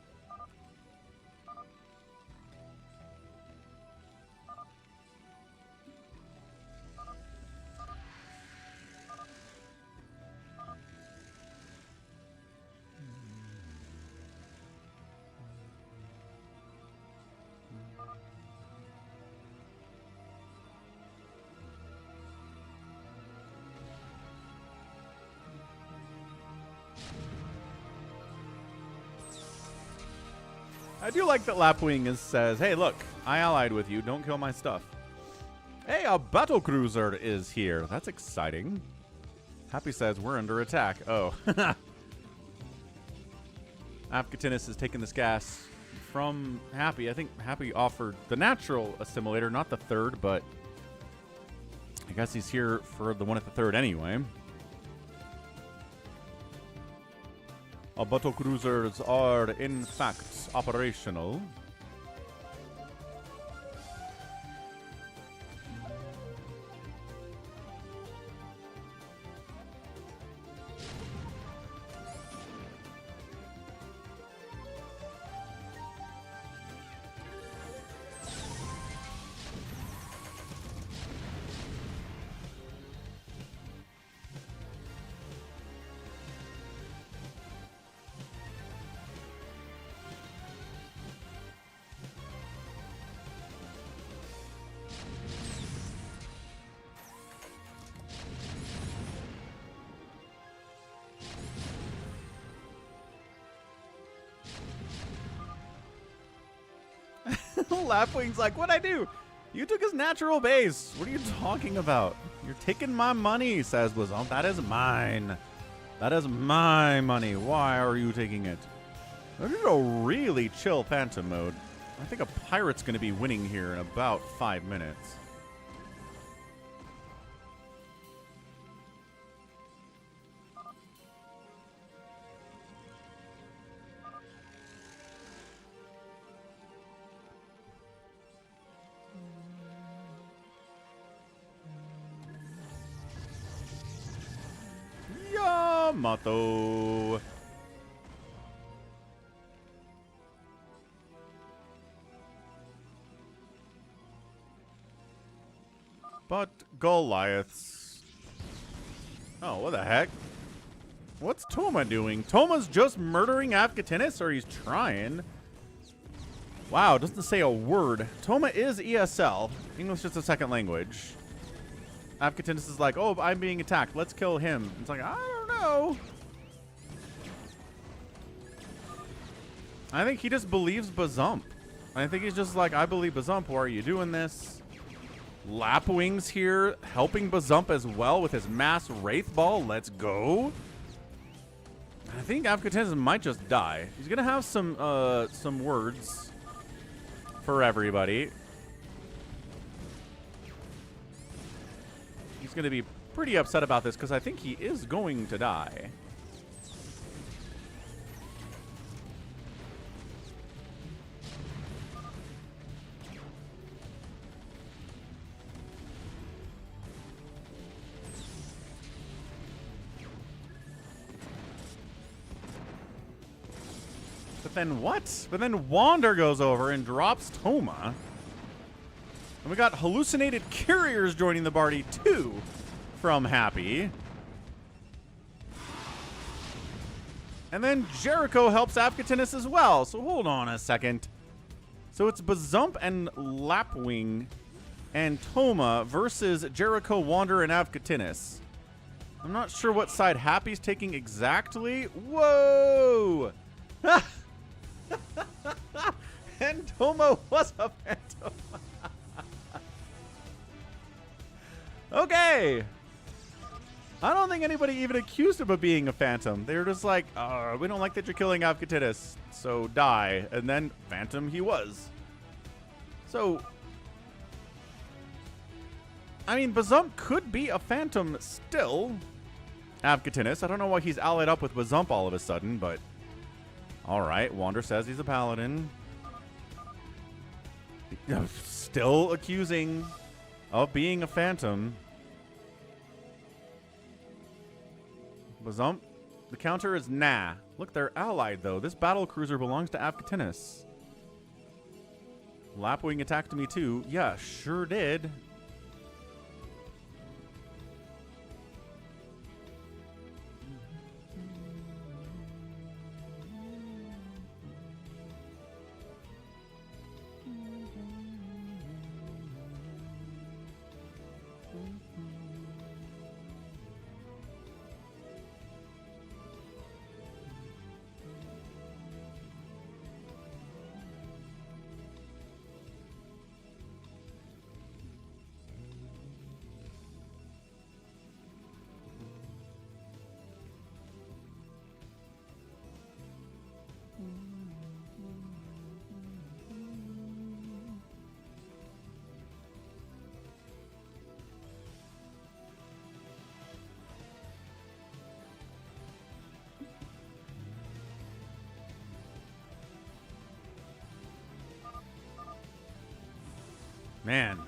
I do like that Lapwing says, hey, look, I allied with you. Don't kill my stuff. Hey, a battle cruiser is here. That's exciting. Happy says, we're under attack. Oh. Avkatinis is taking this gas from Happy. I think Happy offered the natural assimilator, not the third, but I guess he's here for the one at the third anyway. Our battle cruisers are, in fact, operational. Lapwing's like, what'd I do? You took his natural base. What are you talking about? You're taking my money, says Bazump. That is mine. That is my money. Why are you taking it? This is a really chill Phantom mode. I think a pirate's going to be winning here in about 5 minutes. Yamato. But Goliaths. Oh, what the heck? What's Toma doing? Toma's just murdering Avkatinis, or he's trying. Wow, doesn't say a word. Toma is ESL. English is a second language. Avkatinis is like, oh, I'm being attacked. Let's kill him. It's like, I don't know. I think he just believes Bazump. I think he's just like, I believe Bazump. Why are you doing this? Lapwing's here, helping Bazump as well with his mass Wraith Ball. Let's go. I think Avkatinis might just die. He's gonna have some words for everybody. He's going to be pretty upset about this because I think he is going to die. But then what? But then Wander goes over and drops Toma. And we got hallucinated carriers joining the party too from Happy. And then Jericho helps Afghatinus as well. So hold on a second. So it's Bazump and Lapwing and Toma versus Jericho, Wander, and Afghatinus. I'm not sure what side Happy's taking exactly. Whoa! And Toma was a phantom. Okay. I don't think anybody even accused him of being a phantom. They were just like, we don't like that you're killing Afghatinus, so die. And then phantom he was. So, I mean, Bazump could be a phantom still. Afghatinus. I don't know why he's allied up with Bazump all of a sudden, but alright. Wander says he's a paladin. Still accusing of being a phantom. Bazump, the counter is nah. Look, they're allied, though. This battle cruiser belongs to Afghatinus. Lapwing attacked me, too. Yeah, sure did. Man,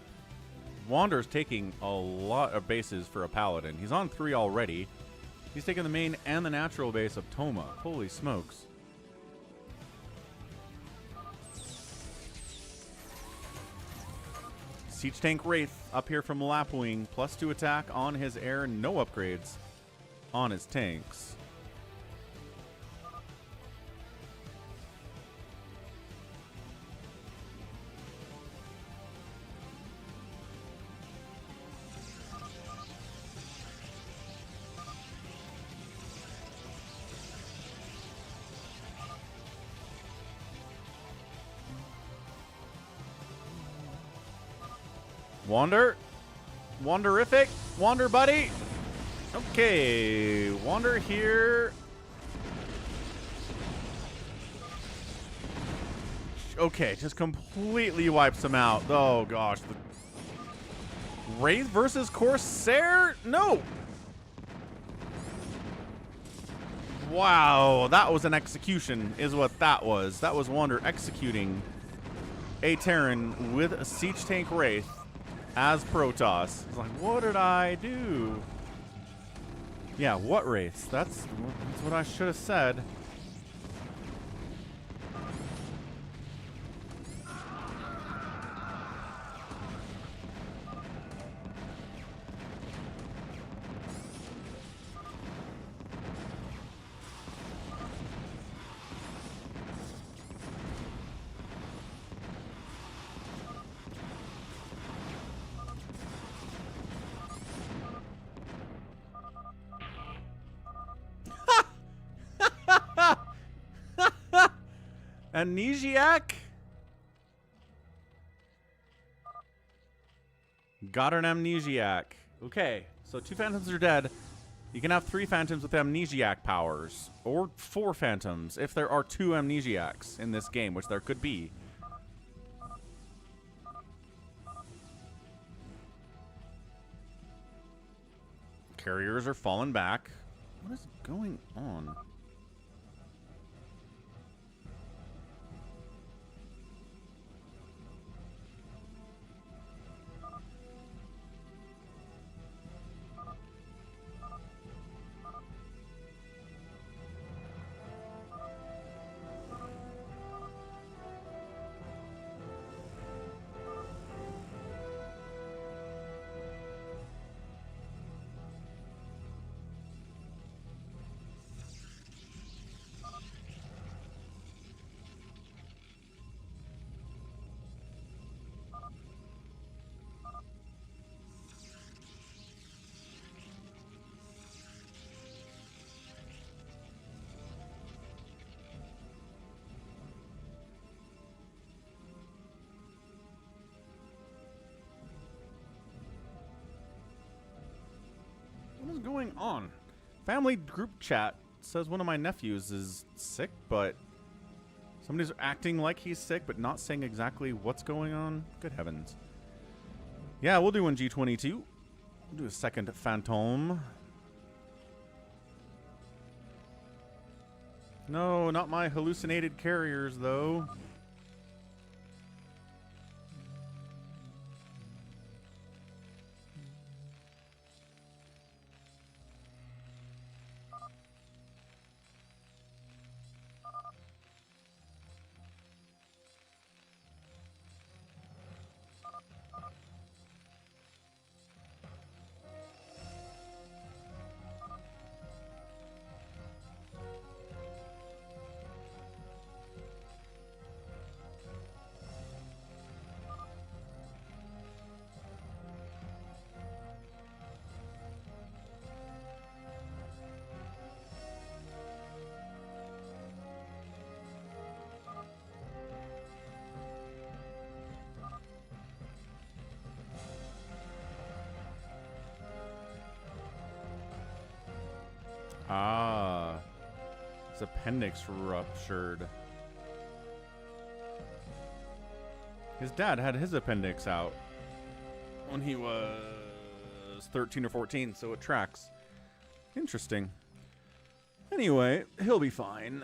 Wander's taking a lot of bases for a paladin. He's on 3 already. He's taking the main and the natural base of Toma. Holy smokes. Siege Tank Wraith up here from Lapwing. +2 attack on his air. No upgrades on his tanks. Wander. Wanderific. Wander buddy. Okay. Wander here. Okay, just completely wipes him out. Oh gosh. The Wraith versus Corsair? No. Wow, that was an execution is what that was. That was Wander executing a Terran with a Siege Tank Wraith as Protoss. It's like, what did I do? Yeah, what Wraiths? That's what I should have said. Amnesiac? Got an Amnesiac. Okay, so 2 Phantoms are dead. You can have 3 Phantoms with Amnesiac powers. Or 4 Phantoms if there are 2 Amnesiacs in this game, which there could be. Carriers are falling back. What is going on? What is going on? Family group chat says one of my nephews is sick, but somebody's acting like he's sick, but not saying exactly what's going on. Good heavens. Yeah, we'll do one G22. We'll do a second Phantom. No, not my hallucinated carriers, though. Ah, his appendix ruptured. His dad had his appendix out when he was 13 or 14, so it tracks. Interesting. Anyway, he'll be fine.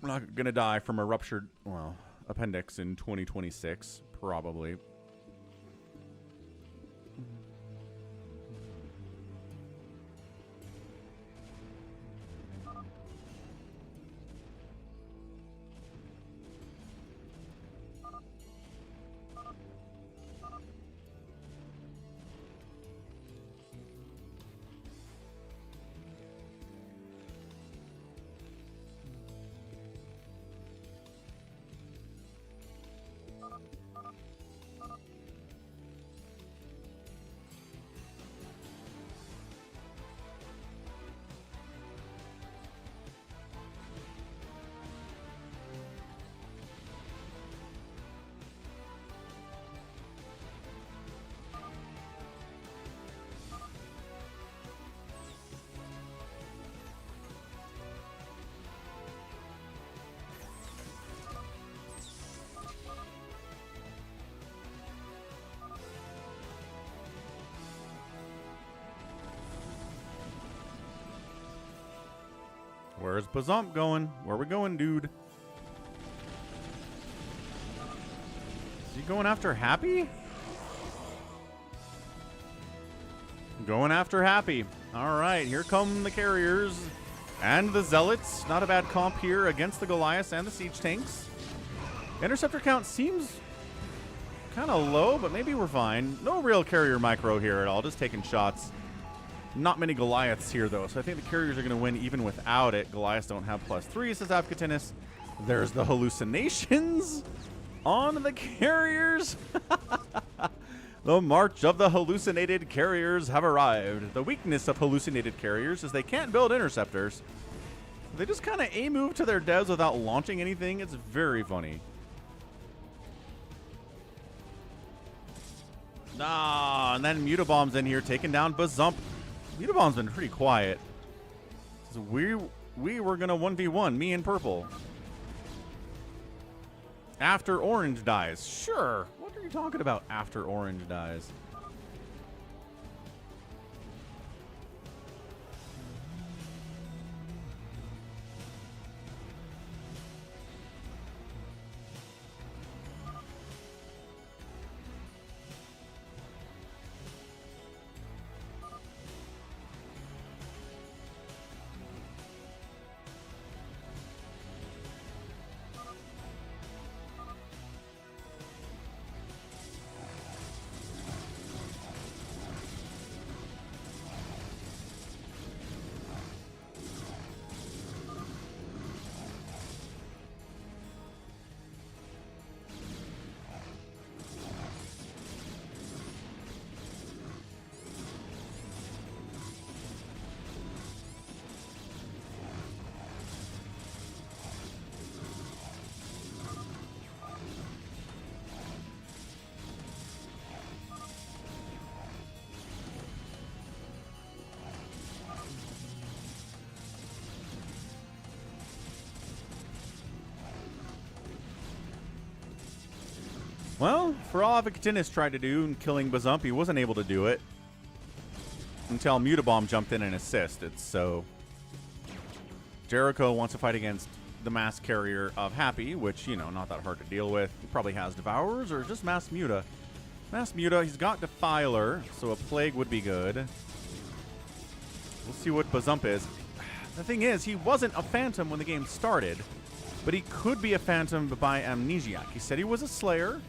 We're not gonna die from a ruptured, well, appendix in 2026, probably. Where's Bazomp going? Where we going, dude? Is he going after Happy? Going after Happy. All right, here come the carriers and the zealots. Not a bad comp here against the Goliaths and the siege tanks. Interceptor count seems kind of low, but maybe we're fine. No real carrier micro here at all, just taking shots. Not many Goliaths here, though, so I think the carriers are going to win even without it. Goliaths don't have +3, says Avcatinus. There's the hallucinations on the carriers. The march of the hallucinated carriers have arrived. The weakness of hallucinated carriers is they can't build interceptors. They just kind of A-move to their devs without launching anything. It's very funny. Ah, and then Mutabomb's in here taking down Bazump. Mutabomb's been pretty quiet. So we were gonna 1v1, me and purple. After orange dies. Sure. What are you talking about after orange dies? Well, for all Avicatinis tried to do in killing Bazump, he wasn't able to do it until Mutabomb jumped in and assisted. So Jericho wants to fight against the mass carrier of Happy, which, you know, not that hard to deal with. He probably has Devourers or just Mass Muta. Mass Muta, he's got Defiler, so a Plague would be good. We'll see what Bazump is. The thing is, he wasn't a Phantom when the game started, but he could be a Phantom by Amnesiac. He said he was a Slayer,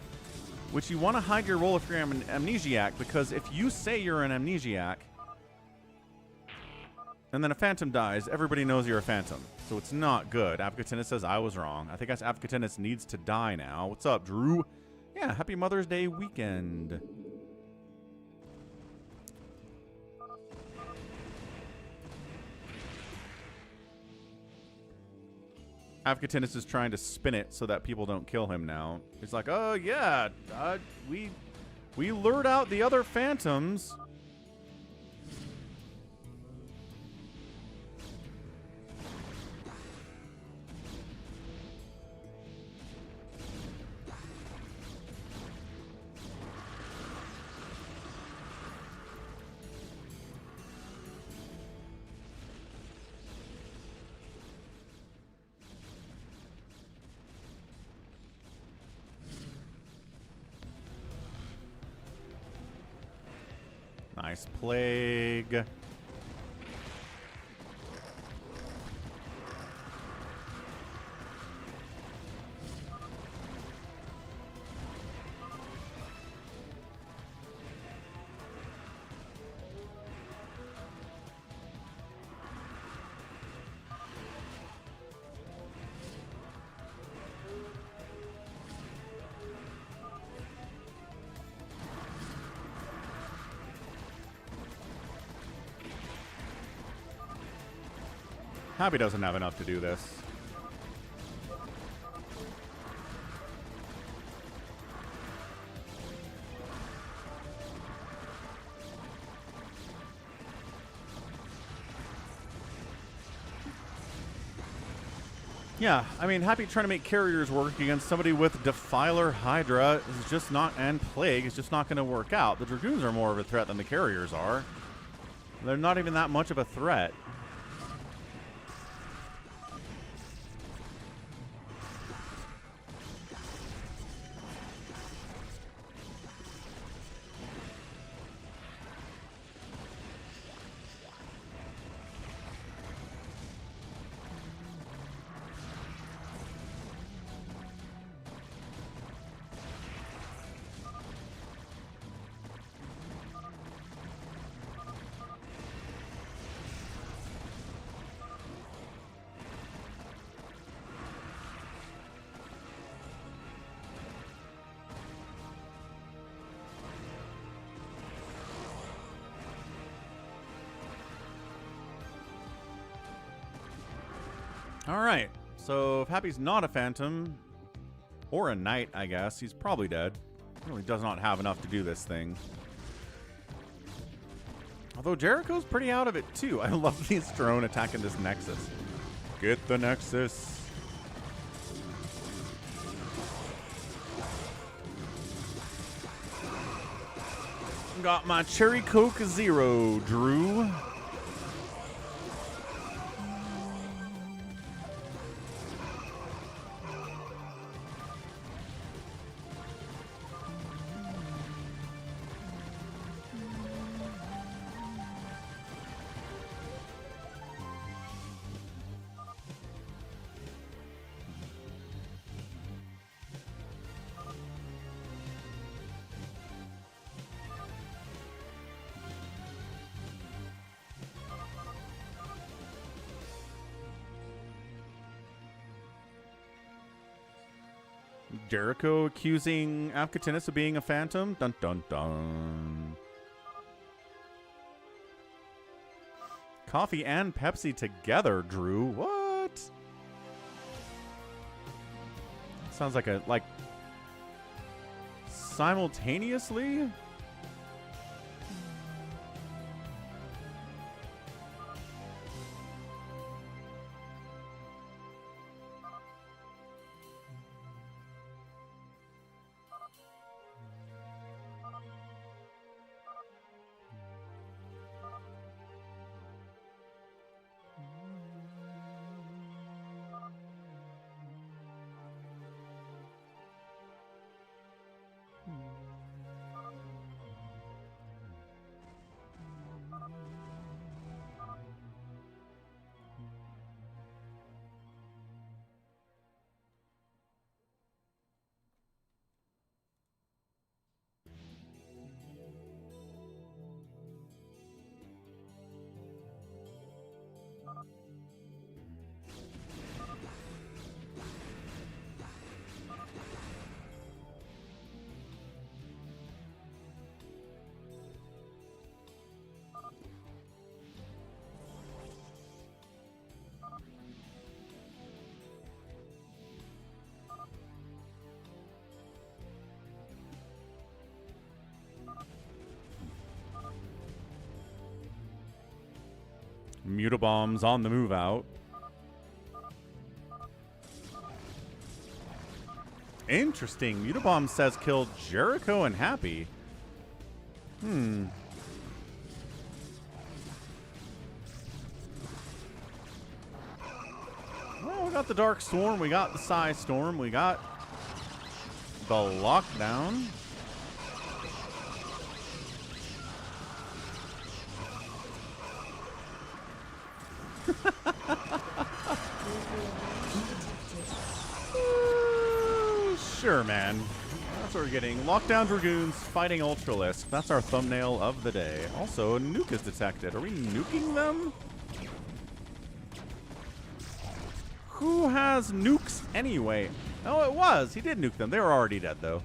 which you want to hide your role if you're an Amnesiac, because if you say you're an Amnesiac, and then a Phantom dies, everybody knows you're a Phantom. So it's not good. Avicatinis says I was wrong. I think Avicatinis needs to die now. What's up, Drew? Yeah, happy Mother's Day weekend. Avicatinis is trying to spin it so that people don't kill him now. He's like, oh yeah, we lured out the other Phantoms. Nice Plague. Happy doesn't have enough to do this. Yeah, I mean, Happy trying to make carriers work against somebody with Defiler, Hydra is just not, and Plague is just not going to work out. The Dragoons are more of a threat than the carriers are. They're not even that much of a threat. Alright, so if Happy's not a Phantom, or a Knight, I guess, he's probably dead. He really does not have enough to do this thing. Although Jericho's pretty out of it, too. I love this drone attacking this Nexus. Get the Nexus. Got my Cherry Coke Zero, Drew. Jericho accusing Avicatinis of being a Phantom? Dun dun dun. Coffee and Pepsi together, Drew. What? Sounds like simultaneously? Mutabomb's on the move out. Interesting. Mutabomb says killed Jericho and Happy. Well, we got the Dark Storm, we got the Psy Storm, we got the Lockdown. Sure, man. That's what we're getting. Lockdown Dragoons fighting Ultralisk. That's our thumbnail of the day. Also, a nuke is detected. Are we nuking them? Who has nukes anyway? Oh, it was. He did nuke them. They were already dead, though.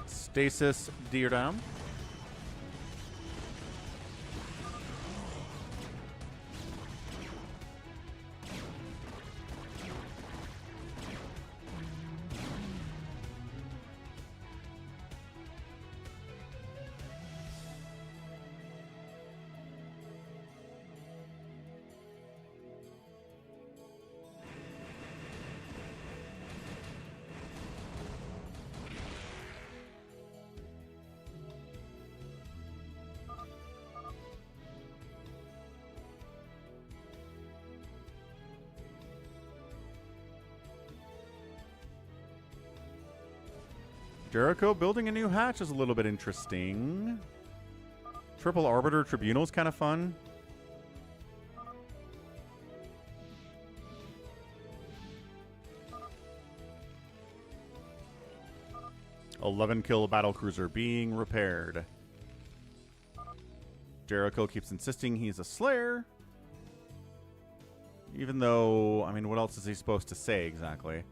Stasis Deer down. Jericho building a new hatch is a little bit interesting. Triple Arbiter Tribunal is kind of fun. $11-kill battlecruiser being repaired. Jericho keeps insisting he's a Slayer. Even though, I mean, what else is he supposed to say exactly?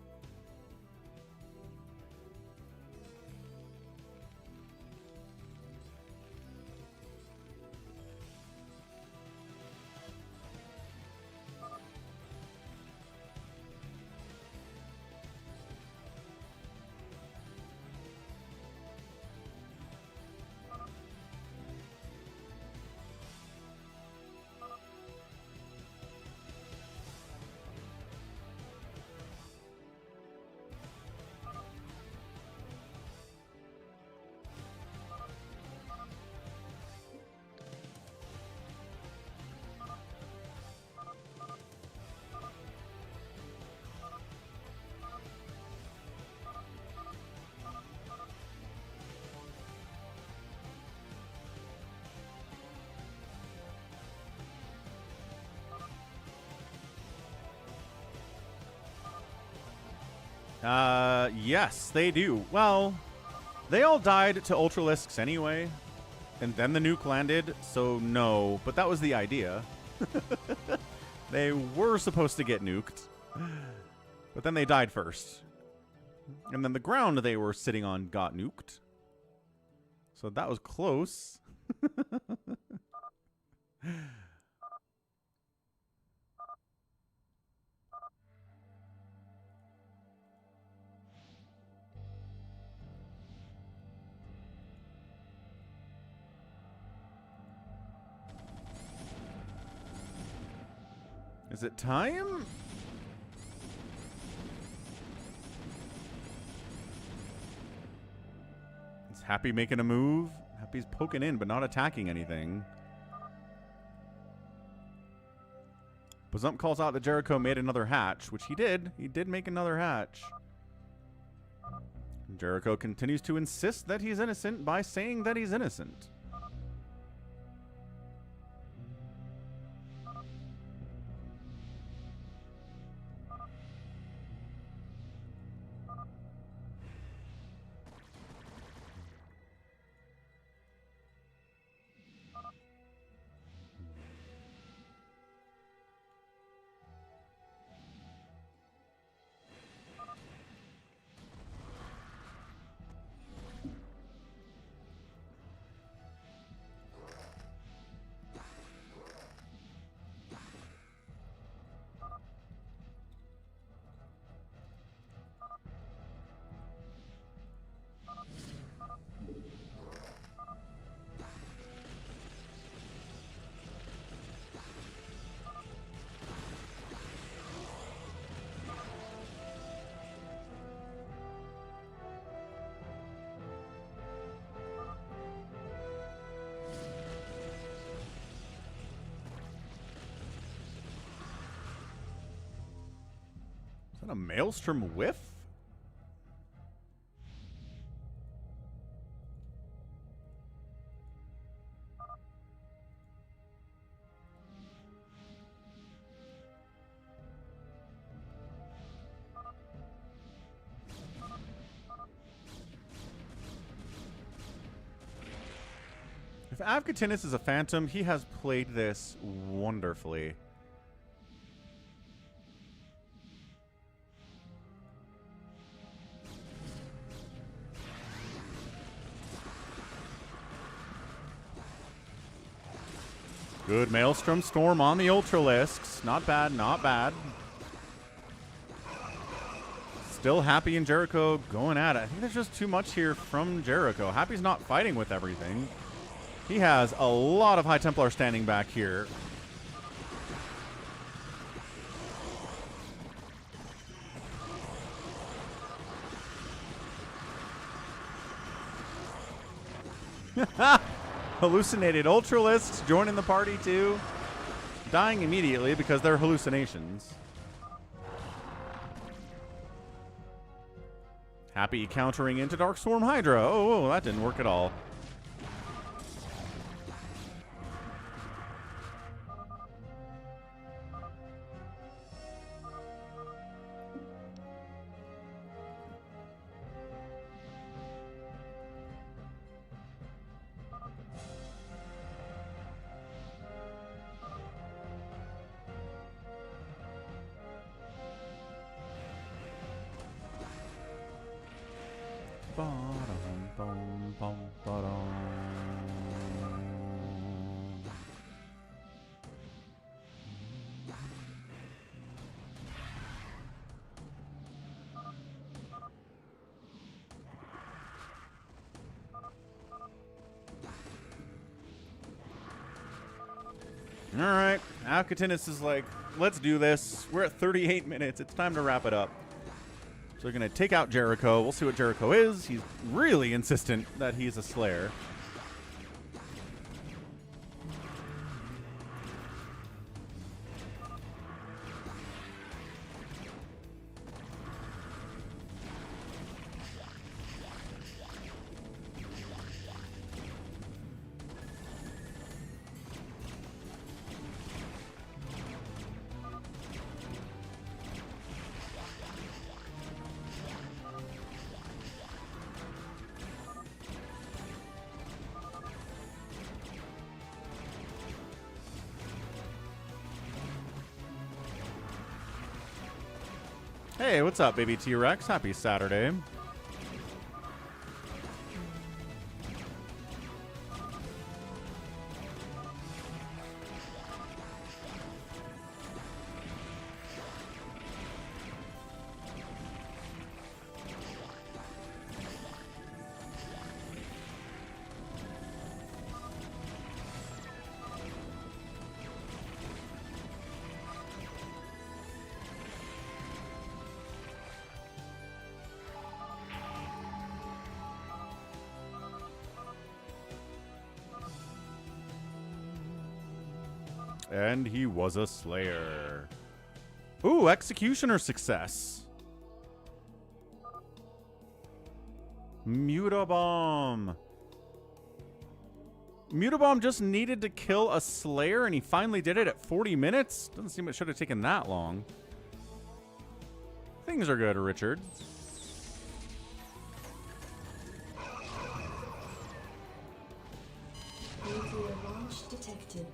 Yes, they do. Well, they all died to Ultralisks anyway, and then the nuke landed, so no. But that was the idea. They were supposed to get nuked, but then they died first. And then the ground they were sitting on got nuked. So that was close. Is it time? Is Happy making a move? Happy's poking in, but not attacking anything. Bazump calls out that Jericho made another hatch, which he did. He did make another hatch. Jericho continues to insist that he's innocent by saying that he's innocent. that a Maelstrom whiff? If Avcatinus is a phantom, he has played this wonderfully. Good Maelstrom Storm on the Ultralisks. Not bad, not bad. Still Happy and Jericho going at it. I think there's just too much here from Jericho. Happy's not fighting with everything. He has a lot of High Templar standing back here. Hallucinated Ultralisks joining the party too. Dying immediately because they're hallucinations. Happy countering into Darkstorm Hydra. Oh, that didn't work at all. All right, Avcatinus is like, let's do this. We're at 38 minutes. It's time to wrap it up. So they're going to take out Jericho. We'll see what Jericho is. He's really insistent that he's a Slayer. Hey, what's up, baby T-Rex? Happy Saturday. And he was a Slayer. Ooh, Executioner success. Mutabomb. Mutabomb just needed to kill a Slayer, and he finally did it at 40 minutes? Doesn't seem it should have taken that long. Things are good, Richard.
Nuclear launch detected.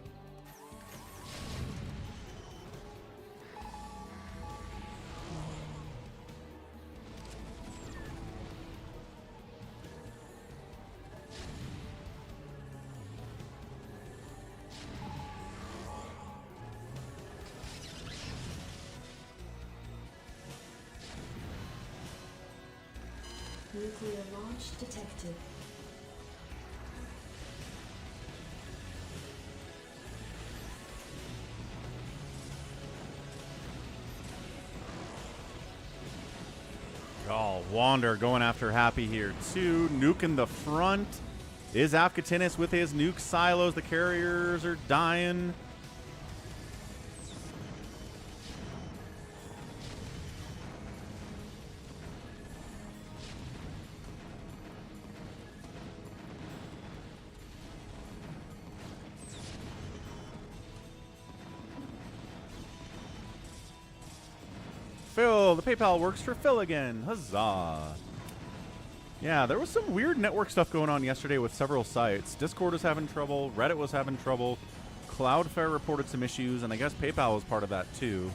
Nuclear launch detected.
Oh, Wander going after Happy here too. Nuke in the front. Is Avcatinus with his nuke silos? The carriers are dying. Phil, the PayPal works for Phil again. Huzzah. Yeah, there was some weird network stuff going on yesterday with several sites. Discord was having trouble. Reddit was having trouble. Cloudflare reported some issues, and I guess PayPal was part of that too.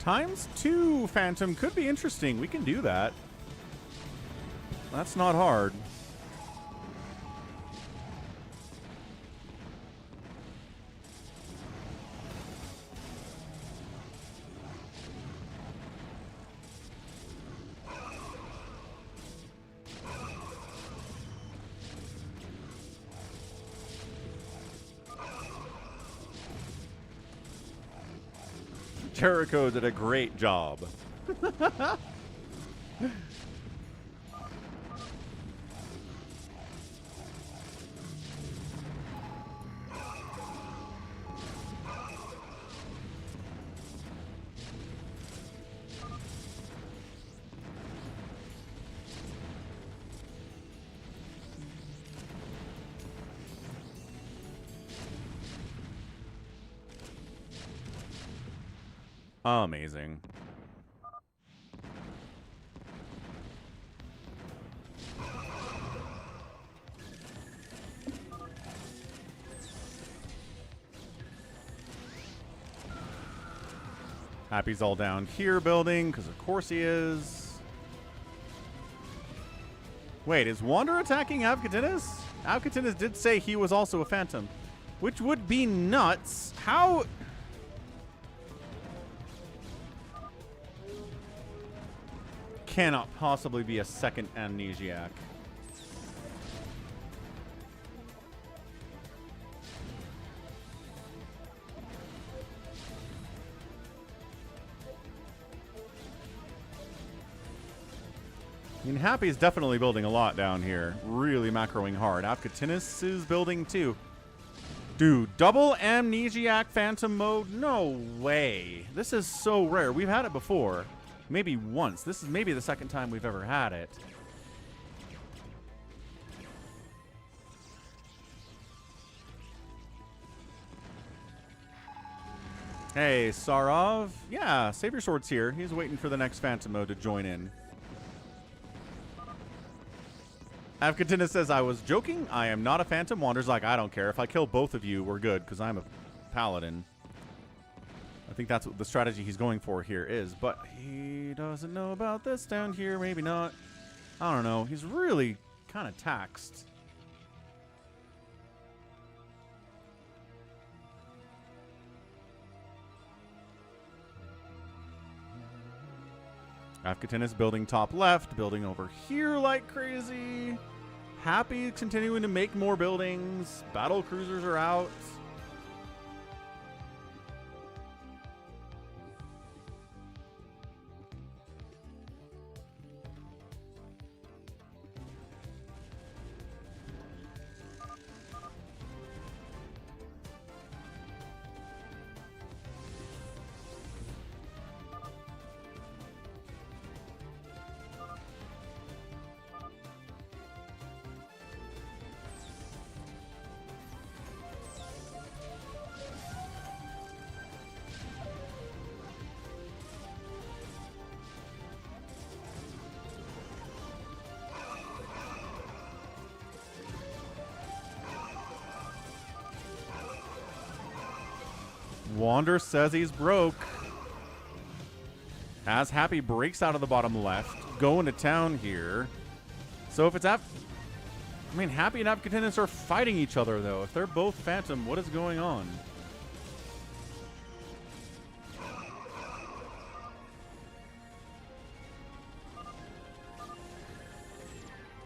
×2 Phantom could be interesting. We can do that. That's not hard. Jericho did a great job. Amazing. Happy's all down here building, because of course he is. Wait, is Wander attacking Avkatinis? Avkatinis did say he was also a Phantom, which would be nuts. How... cannot possibly be a second amnesiac. I mean, Happy's definitely building a lot down here. Really macroing hard. Avkatinis is building too. Dude, double amnesiac phantom mode? No way. This is so rare. We've had it before. Maybe once. This is maybe the second time we've ever had it. Hey, Sarov. Yeah, Savior Sword's here. He's waiting for the next Phantom mode to join in. Avkatina says, I was joking. I am not a Phantom. Wander's like, I don't care. If I kill both of you, we're good, because I'm a Paladin. I think that's what the strategy he's going for here is, but he doesn't know about this down here. Maybe not. I don't know. He's really kind of taxed. Avkatinis building top left, building over here like crazy. Happy continuing to make more buildings. Battle cruisers are out. Wander says he's broke. As Happy breaks out of the bottom left, going to town here. So if it's I mean, Happy and Avkatinis are fighting each other, though. If they're both Phantom, what is going on?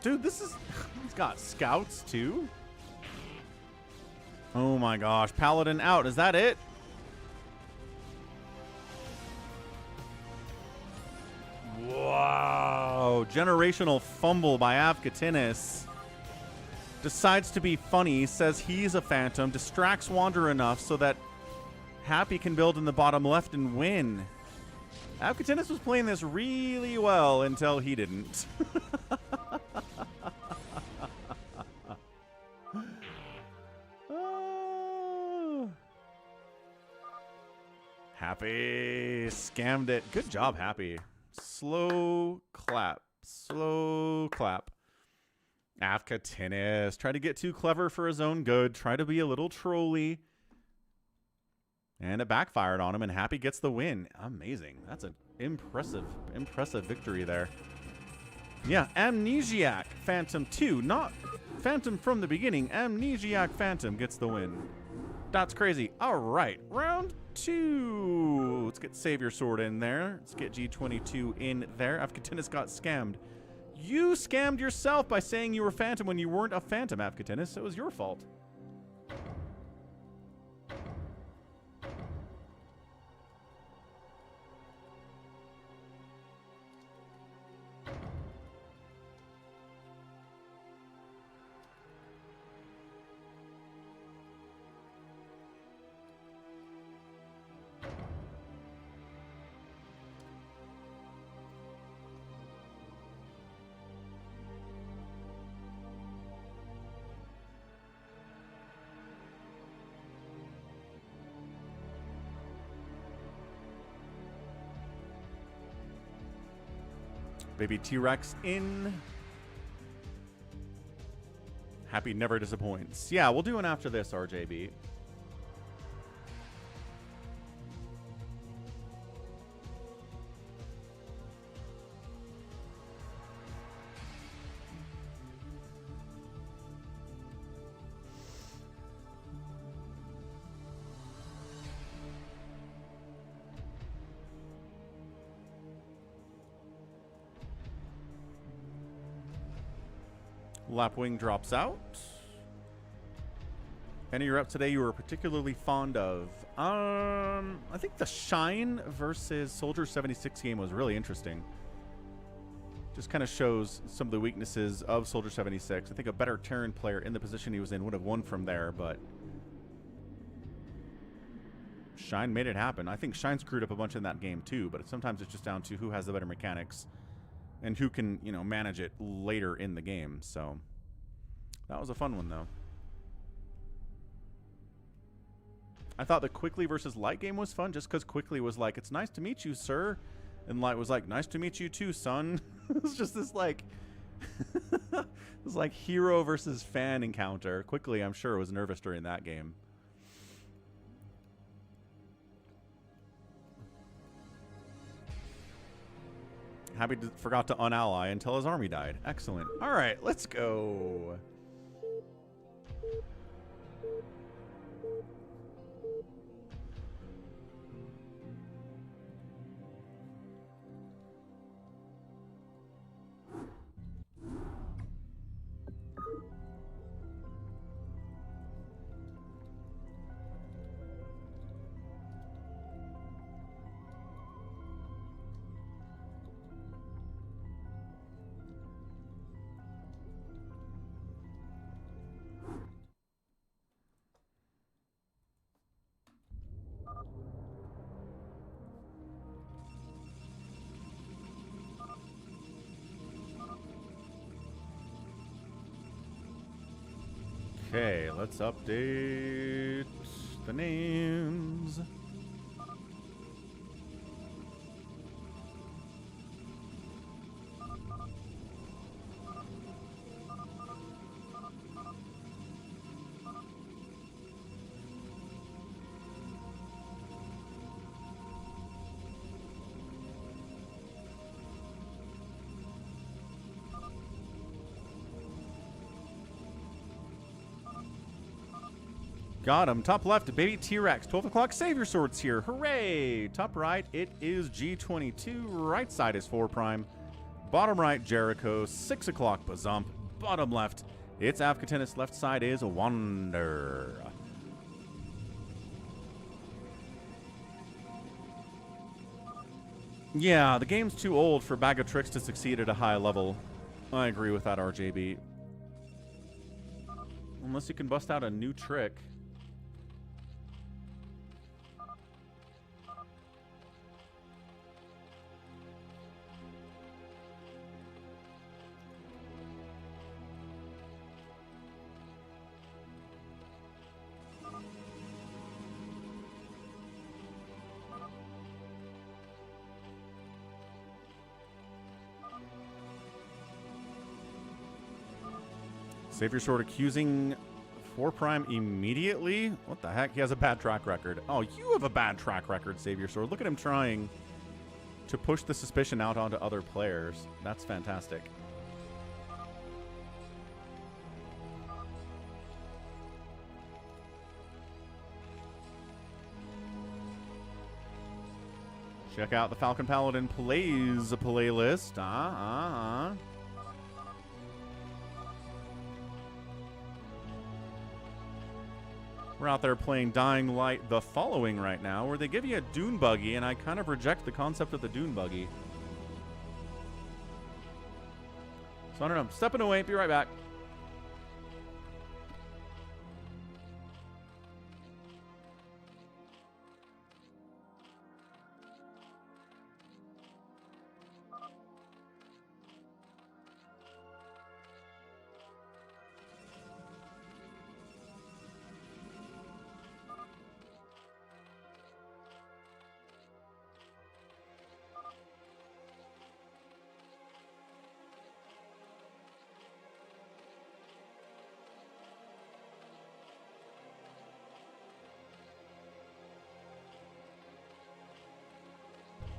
Dude, this is... he's got scouts, too? Oh, my gosh. Paladin out. Is that it? Generational fumble by Avkatinis. Decides to be funny, says he's a phantom, distracts Wander enough so that Happy can build in the bottom left and win. Avkatinis was playing this really well until he didn't. Happy scammed it. Good job, Happy. Slow clap. Slow clap. Avkatinis. Try to get too clever for his own good. Try to be a little trolly. And it backfired on him, and Happy gets the win. Amazing. That's an impressive victory there. Yeah, Amnesiac Phantom 2. Not Phantom from the beginning. Amnesiac Phantom gets the win. That's crazy. All right, round 2. Let's get Savior Sword in there. Let's get G22 in there. Avkatinis got scammed. You scammed yourself by saying you were Phantom when you weren't a Phantom, Avkatinis. It was your fault. Baby T-Rex in. Happy never disappoints. Yeah, we'll do one after this, RJB. Lapwing drops out. Any rep today you were particularly fond of? I think the Shine versus Soldier 76 game was really interesting. Just kind of shows some of the weaknesses of Soldier 76. I think a better Terran player in the position he was in would have won from there, but Shine made it happen. I think Shine screwed up a bunch in that game too, but sometimes it's just down to who has the better mechanics and who can, you know, manage it later in the game. So that was a fun one, though. I thought the Quickly versus Light game was fun just because Quickly was like, it's nice to meet you, sir. And Light was like, nice to meet you too, son. It was just this like, it was like hero versus fan encounter. Quickly, I'm sure, was nervous during that game. Happy forgot to unally until his army died. Excellent. All right, let's go. Okay, let's update the names. Got him. Top left, Baby T-Rex. 12 o'clock, Savior Sword's here. Hooray! Top right, it is G22. Right side is 4 Prime. Bottom right, Jericho. 6 o'clock, Bazump. Bottom left, it's Avkatinis. Left side is Wander. Yeah, the game's too old for Bag of Tricks to succeed at a high level. I agree with that, RJB. Unless you can bust out a new trick. Save your sword accusing 4 Prime immediately? What the heck? He has a bad track record. Oh, you have a bad track record, Save your sword. Look at him trying to push the suspicion out onto other players. That's fantastic. Check out the Falcon Paladin Plays playlist. We're out there playing Dying Light the Following right now, where they give you a dune buggy, and I kind of reject the concept of the dune buggy. So I don't know. Stepping away. Be right back.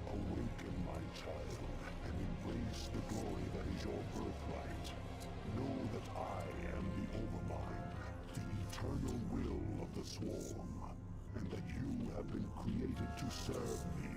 Awaken, my child, and embrace the glory that is your birthright. Know that I am the Overmind, the eternal will of the Swarm, and that you have been created to serve me.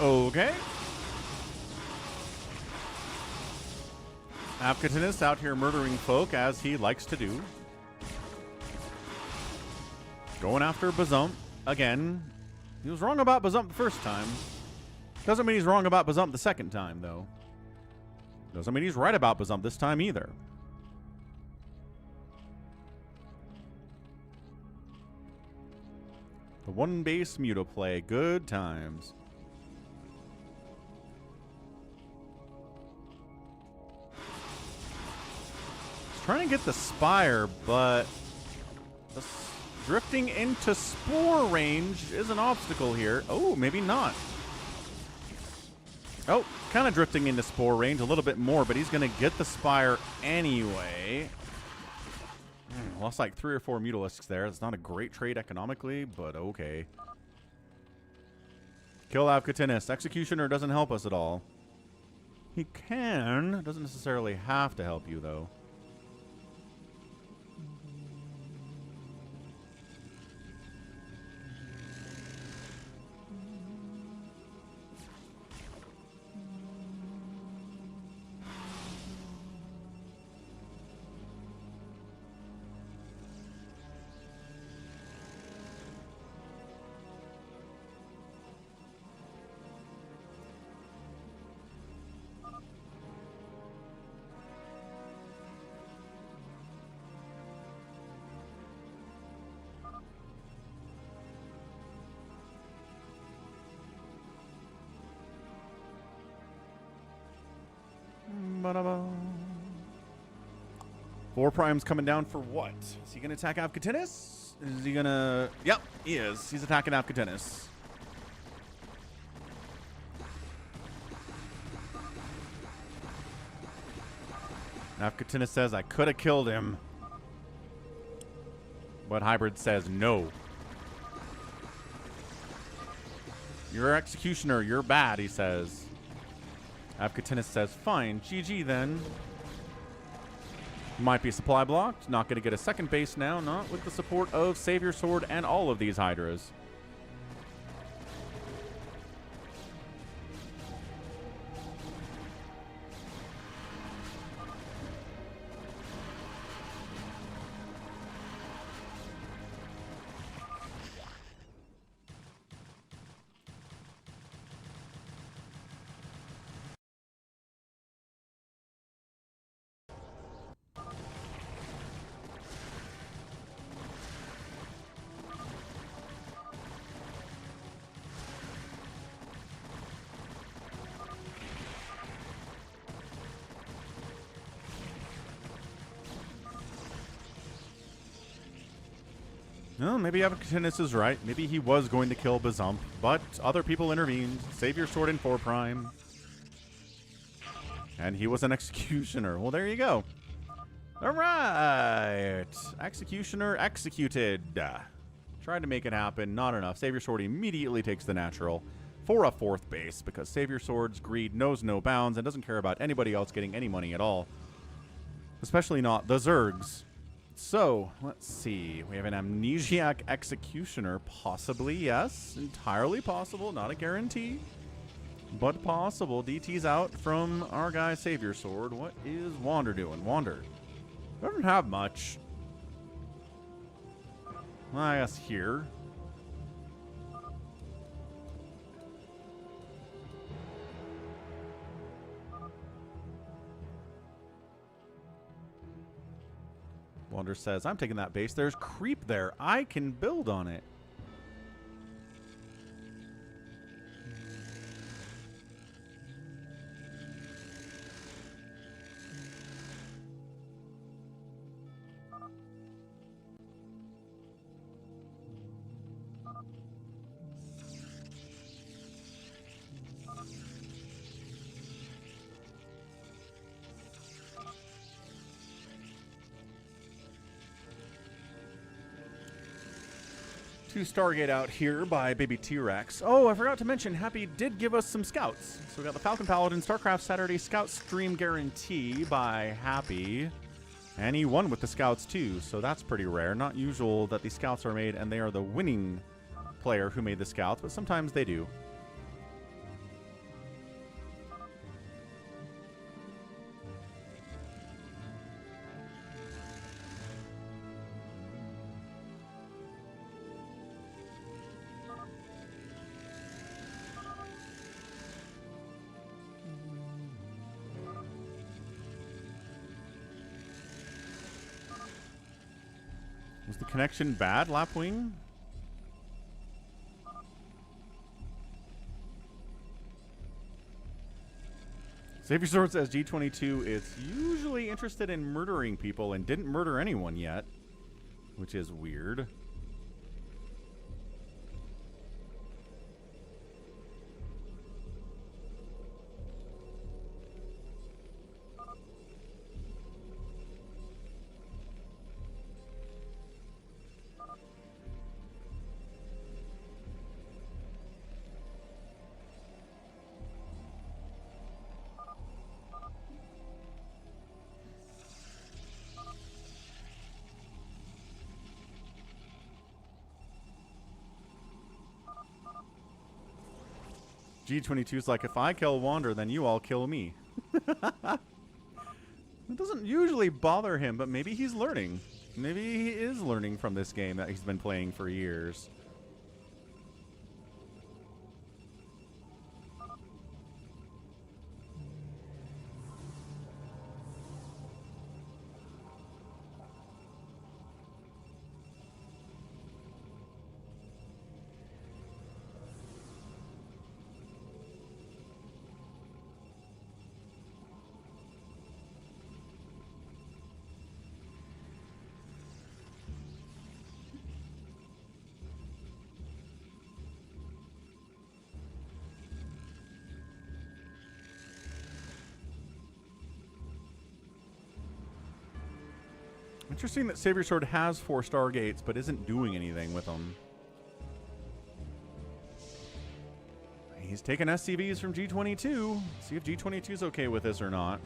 Okay. Afkatinus out here murdering folk as he likes to do. Going after Bazump again. He was wrong about Bazump the first time. Doesn't mean he's wrong about Bazump the second time, though. Doesn't mean he's right about Bazump this time either. The one base Muto play. Good times. He's trying to get the Spire, but the drifting into Spore range is an obstacle here. Oh, maybe not. Oh, kind of drifting into Spore range a little bit more, but he's going to get the Spire anyway. Lost like 3 or 4 Mutalisks there. It's not a great trade economically, but okay. Kill Avkatinus. Executioner doesn't help us at all. He can. Doesn't necessarily have to help you, though. Four Prime's coming down for what? Is he going to attack Avkatinus? Is he going to... Yep, he is. He's attacking Avkatinus. Avkatinus says, I could have killed him. But Hybrid says, no. You're Executioner. You're bad, he says. Avkatinus says, fine, GG then. Might be supply blocked. Not going to get a second base now. Not with the support of Savior Sword and all of these Hydras. Well, maybe Avkatinus is right. Maybe he was going to kill Bazump, but other people intervened. Savior Sword in 4 Prime. And he was an Executioner. Well, there you go. All right. Executioner executed. Tried to make it happen. Not enough. Savior Sword immediately takes the natural for a 4th base because Savior Sword's greed knows no bounds and doesn't care about anybody else getting any money at all. Especially not the Zergs. So, let's see. We have an Amnesiac Executioner. Possibly, yes. Entirely possible. Not a guarantee. But possible. DT's out from our guy Savior Sword. What is Wander doing? Wander doesn't have much. I guess here. Wander says, I'm taking that base. There's creep there. I can build on it. Stargate out here by Baby T-Rex. Oh, I forgot to mention, Happy did give us some scouts. So we got the Falcon Paladin StarCraft Saturday Scout Stream Guarantee by Happy. And he won with the scouts too, so that's pretty rare. Not usual that the scouts are made and they are the winning player who made the scouts, but sometimes they do. connection bad, Lapwing? Savior Sword says G22 is usually interested in murdering people and didn't murder anyone yet, which is weird. G22's like, if I kill Wander, then you all kill me. It doesn't usually bother him, but maybe he's learning. Maybe he is learning from this game that he's been playing for years. Interesting that Savior Sword has 4 Stargates, but isn't doing anything with them. He's taking SCVs from G22. See if G22's okay with this or not.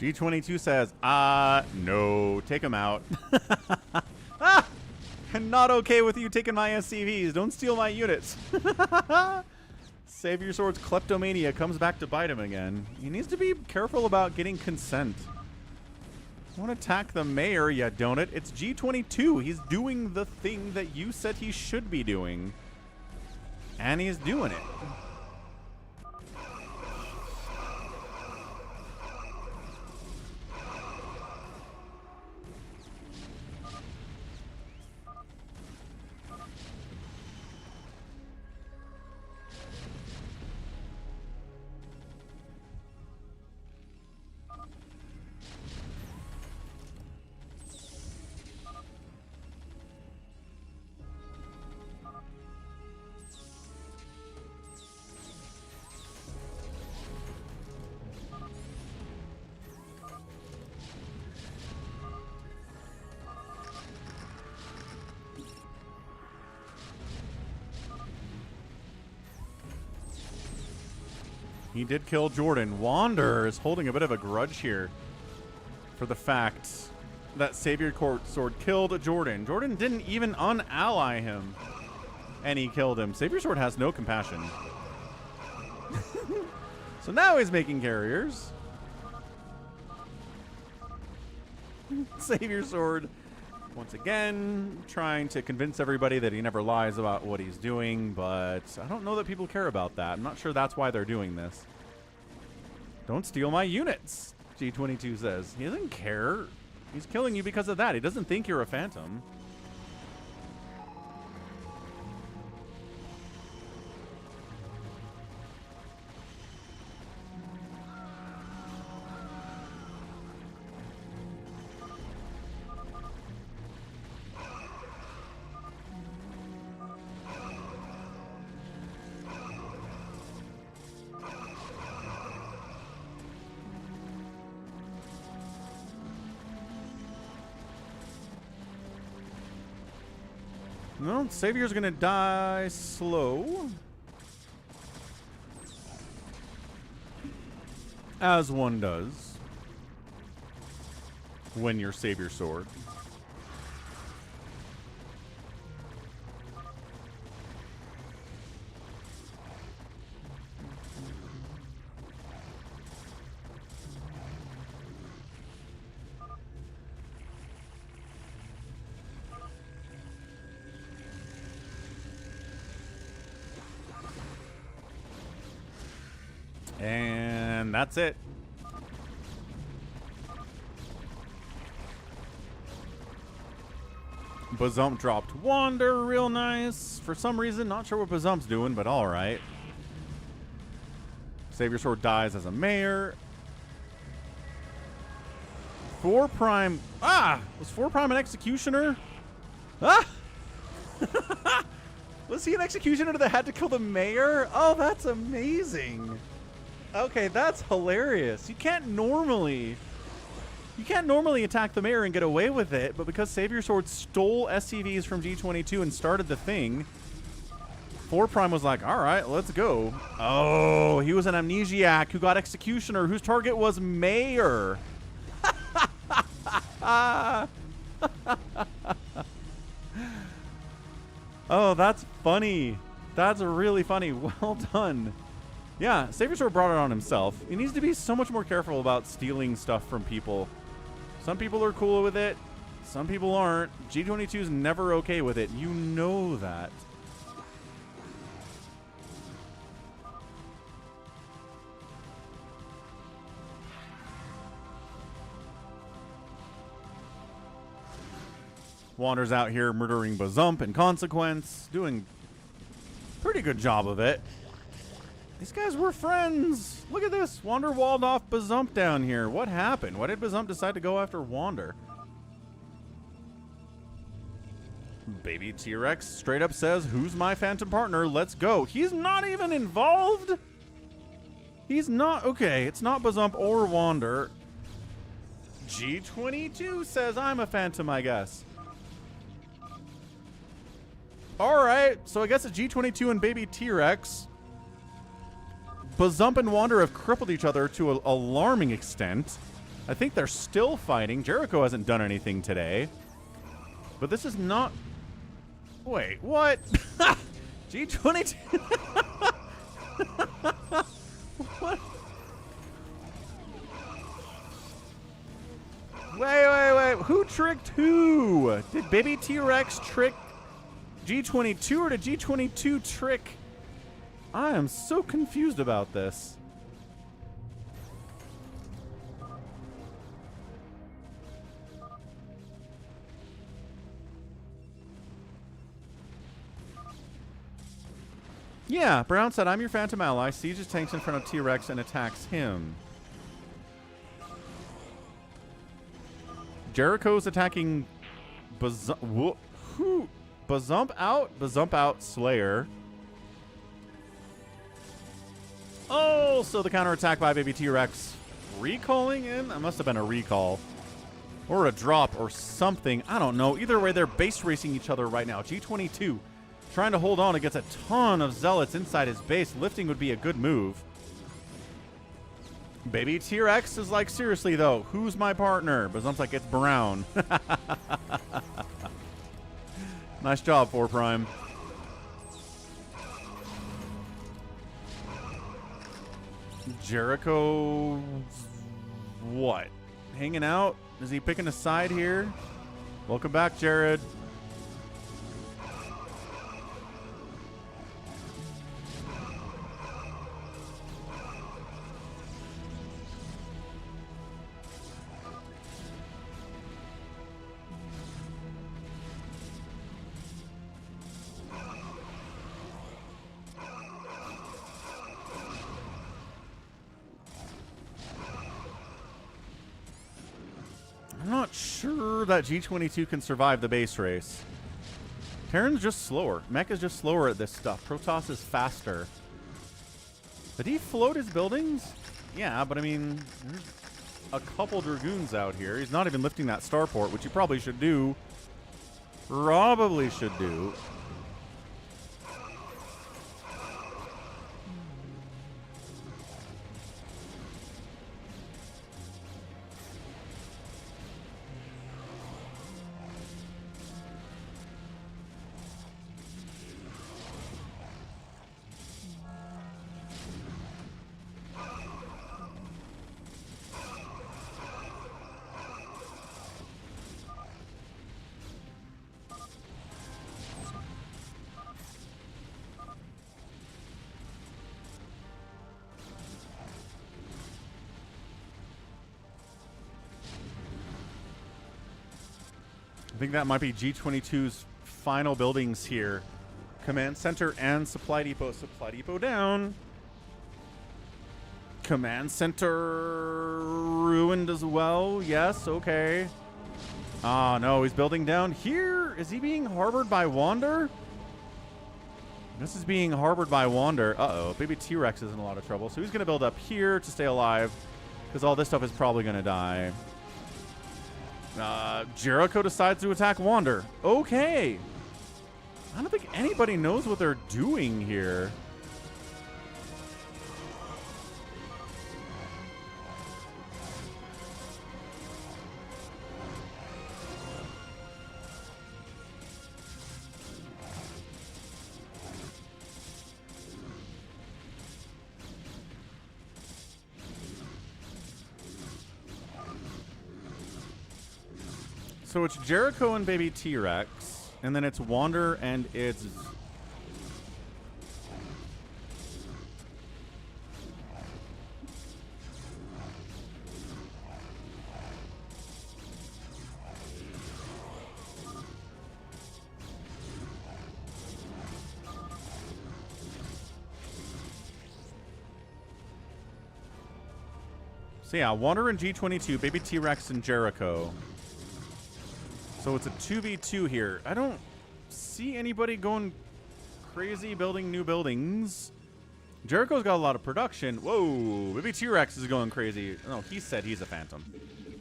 G22 says, no, take him out. I'm not okay with you taking my SCVs. Don't steal my units. Savior Sword's kleptomania comes back to bite him again. He needs to be careful about getting consent. You want to attack the mayor, you don't it? It's G22. He's doing the thing that you said he should be doing. And he's doing it. He did kill Jordan. Wander is holding a bit of a grudge here for the fact that Savior Sword killed Jordan. Jordan didn't even unally him, and he killed him. Savior Sword has no compassion. So now he's making carriers. Savior Sword, once again, trying to convince everybody that he never lies about what he's doing, but I don't know that people care about that. I'm not sure that's why they're doing this. Don't steal my units, G22 says. He doesn't care. He's killing you because of that. He doesn't think you're a phantom. No, Savior's gonna die slow. As one does when you're Savior Sword. that's it. Bazump dropped Wander, real nice. For some reason, not sure what Bazump's doing, but alright. Savior Sword dies as a mayor. 4 Prime. Ah! Was 4 Prime an executioner? Ah! Was he an executioner that had to kill the mayor? Oh, that's amazing. Okay, that's hilarious. You can't normally attack the mayor and get away with it, but because Savior Sword stole SCVs from G22 and started the thing, 4 Prime was like, all right, let's go. Oh, he was an amnesiac who got executioner, whose target was mayor. Oh, that's funny. That's really funny. Well done. Yeah, Savior Sword brought it on himself. He needs to be so much more careful about stealing stuff from people. Some people are cool with it. Some people aren't. G22 is never okay with it. You know that. Wander's out here murdering Bazump in consequence. Doing a pretty good job of it. These guys were friends. Look at this. Wander walled off Bazump down here. What happened? Why did Bazump decide to go after Wander? Baby T-Rex straight up says, who's my phantom partner? Let's go. He's not even involved. He's not. Okay, it's not Bazump or Wander. G22 says I'm a phantom, I guess. All right, so I guess it's G22 and Baby T-Rex. Bazump and Wander have crippled each other to an alarming extent. I think they're still fighting. Jericho hasn't done anything today. But this is not... Wait, what? G22... What? Wait. Who tricked who? Did Baby T-Rex trick G22 or did G22 trick... I am so confused about this. Yeah, Brown said, I'm your phantom ally. Sieges tanks in front of T-Rex and attacks him. Jericho's attacking Bazump. Who? Bazump out? Bazump out, Slayer. Oh, so the counterattack by Baby T-Rex. Recalling him? That must have been a recall. Or a drop or something. I don't know. Either way, they're base racing each other right now. G22 trying to hold on against a ton of zealots inside his base. Lifting would be a good move. Baby T-Rex is like, seriously, though, who's my partner? Bazump's like, it's Brown. Nice job, 4 Prime. Jericho, what? Hanging out? Is he picking a side here? Welcome back, Jared. I'm not sure that G22 can survive the base race. Terran's just slower. Mech is just slower at this stuff. Protoss is faster. Did he float his buildings? Yeah, but I mean, there's a couple Dragoons out here. He's not even lifting that starport, which he probably should do. Probably should do. I think that might be G22's final buildings here. Command center and supply depot. Supply depot down. Command center ruined as well. Yes, okay. Ah, no, he's building down here. Is he being harbored by Wander? This is being harbored by Wander. Uh-oh, baby T-Rex is in a lot of trouble. So he's going to build up here to stay alive because all this stuff is probably going to die. Jericho decides to attack Wander. Okay. I don't think anybody knows what they're doing here. So it's Jericho and baby T-Rex, and then it's Wander and it's... So yeah, Wander and G22, baby T-Rex and Jericho. So it's a 2v2 here. I don't see anybody going crazy building new buildings. Jericho's got a lot of production. Whoa, maybe T-Rex is going crazy. No, he said he's a phantom.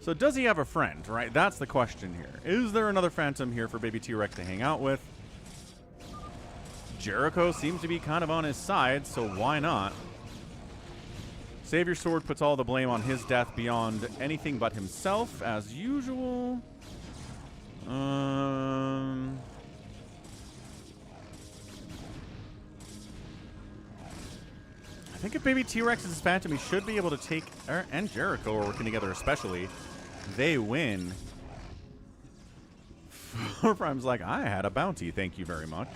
So does he have a friend, right? That's the question here. Is there another phantom here for baby T-Rex to hang out with? Jericho seems to be kind of on his side, so why not? Savior Sword puts all the blame on his death beyond anything but himself, as usual. I think if baby T-Rex is phantom, he should be able to take, and Jericho are working together especially. They win. Four Prime's like, I had a bounty, thank you very much.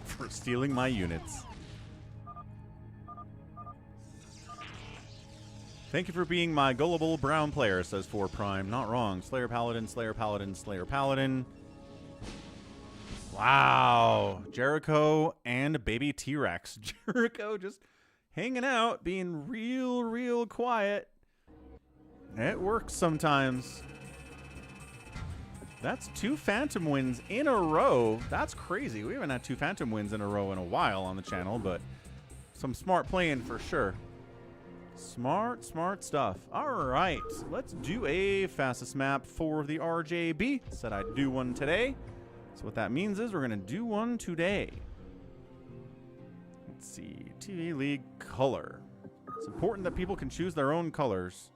For stealing my units. Thank you for being my gullible brown player, says 4 Prime. Not wrong. Slayer Paladin, Slayer Paladin, Slayer Paladin. Wow. Jericho and baby T-Rex. Jericho just hanging out, being real quiet. It works sometimes. That's 2 Phantom wins in a row. That's crazy. We haven't had 2 Phantom wins in a row in a while on the channel, but some smart playing for sure. Smart stuff. All right, let's do a fastest map for the RJB. Said I'd do one today. So what that means is we're going to do one today. Let's see. TV League color. It's important that people can choose their own colors.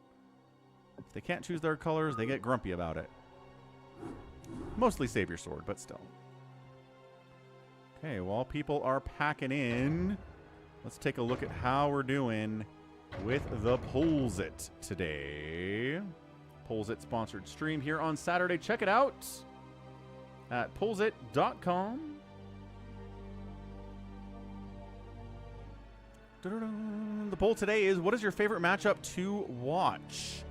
If they can't choose their colors, they get grumpy about it. Mostly Savior Sword, but still. Okay, while people are packing in, let's take a look at how we're doing with the Pollzit today. Pollzit sponsored stream here on Saturday. Check it out at pollzit.com. The poll today is, what is your favorite matchup to watch?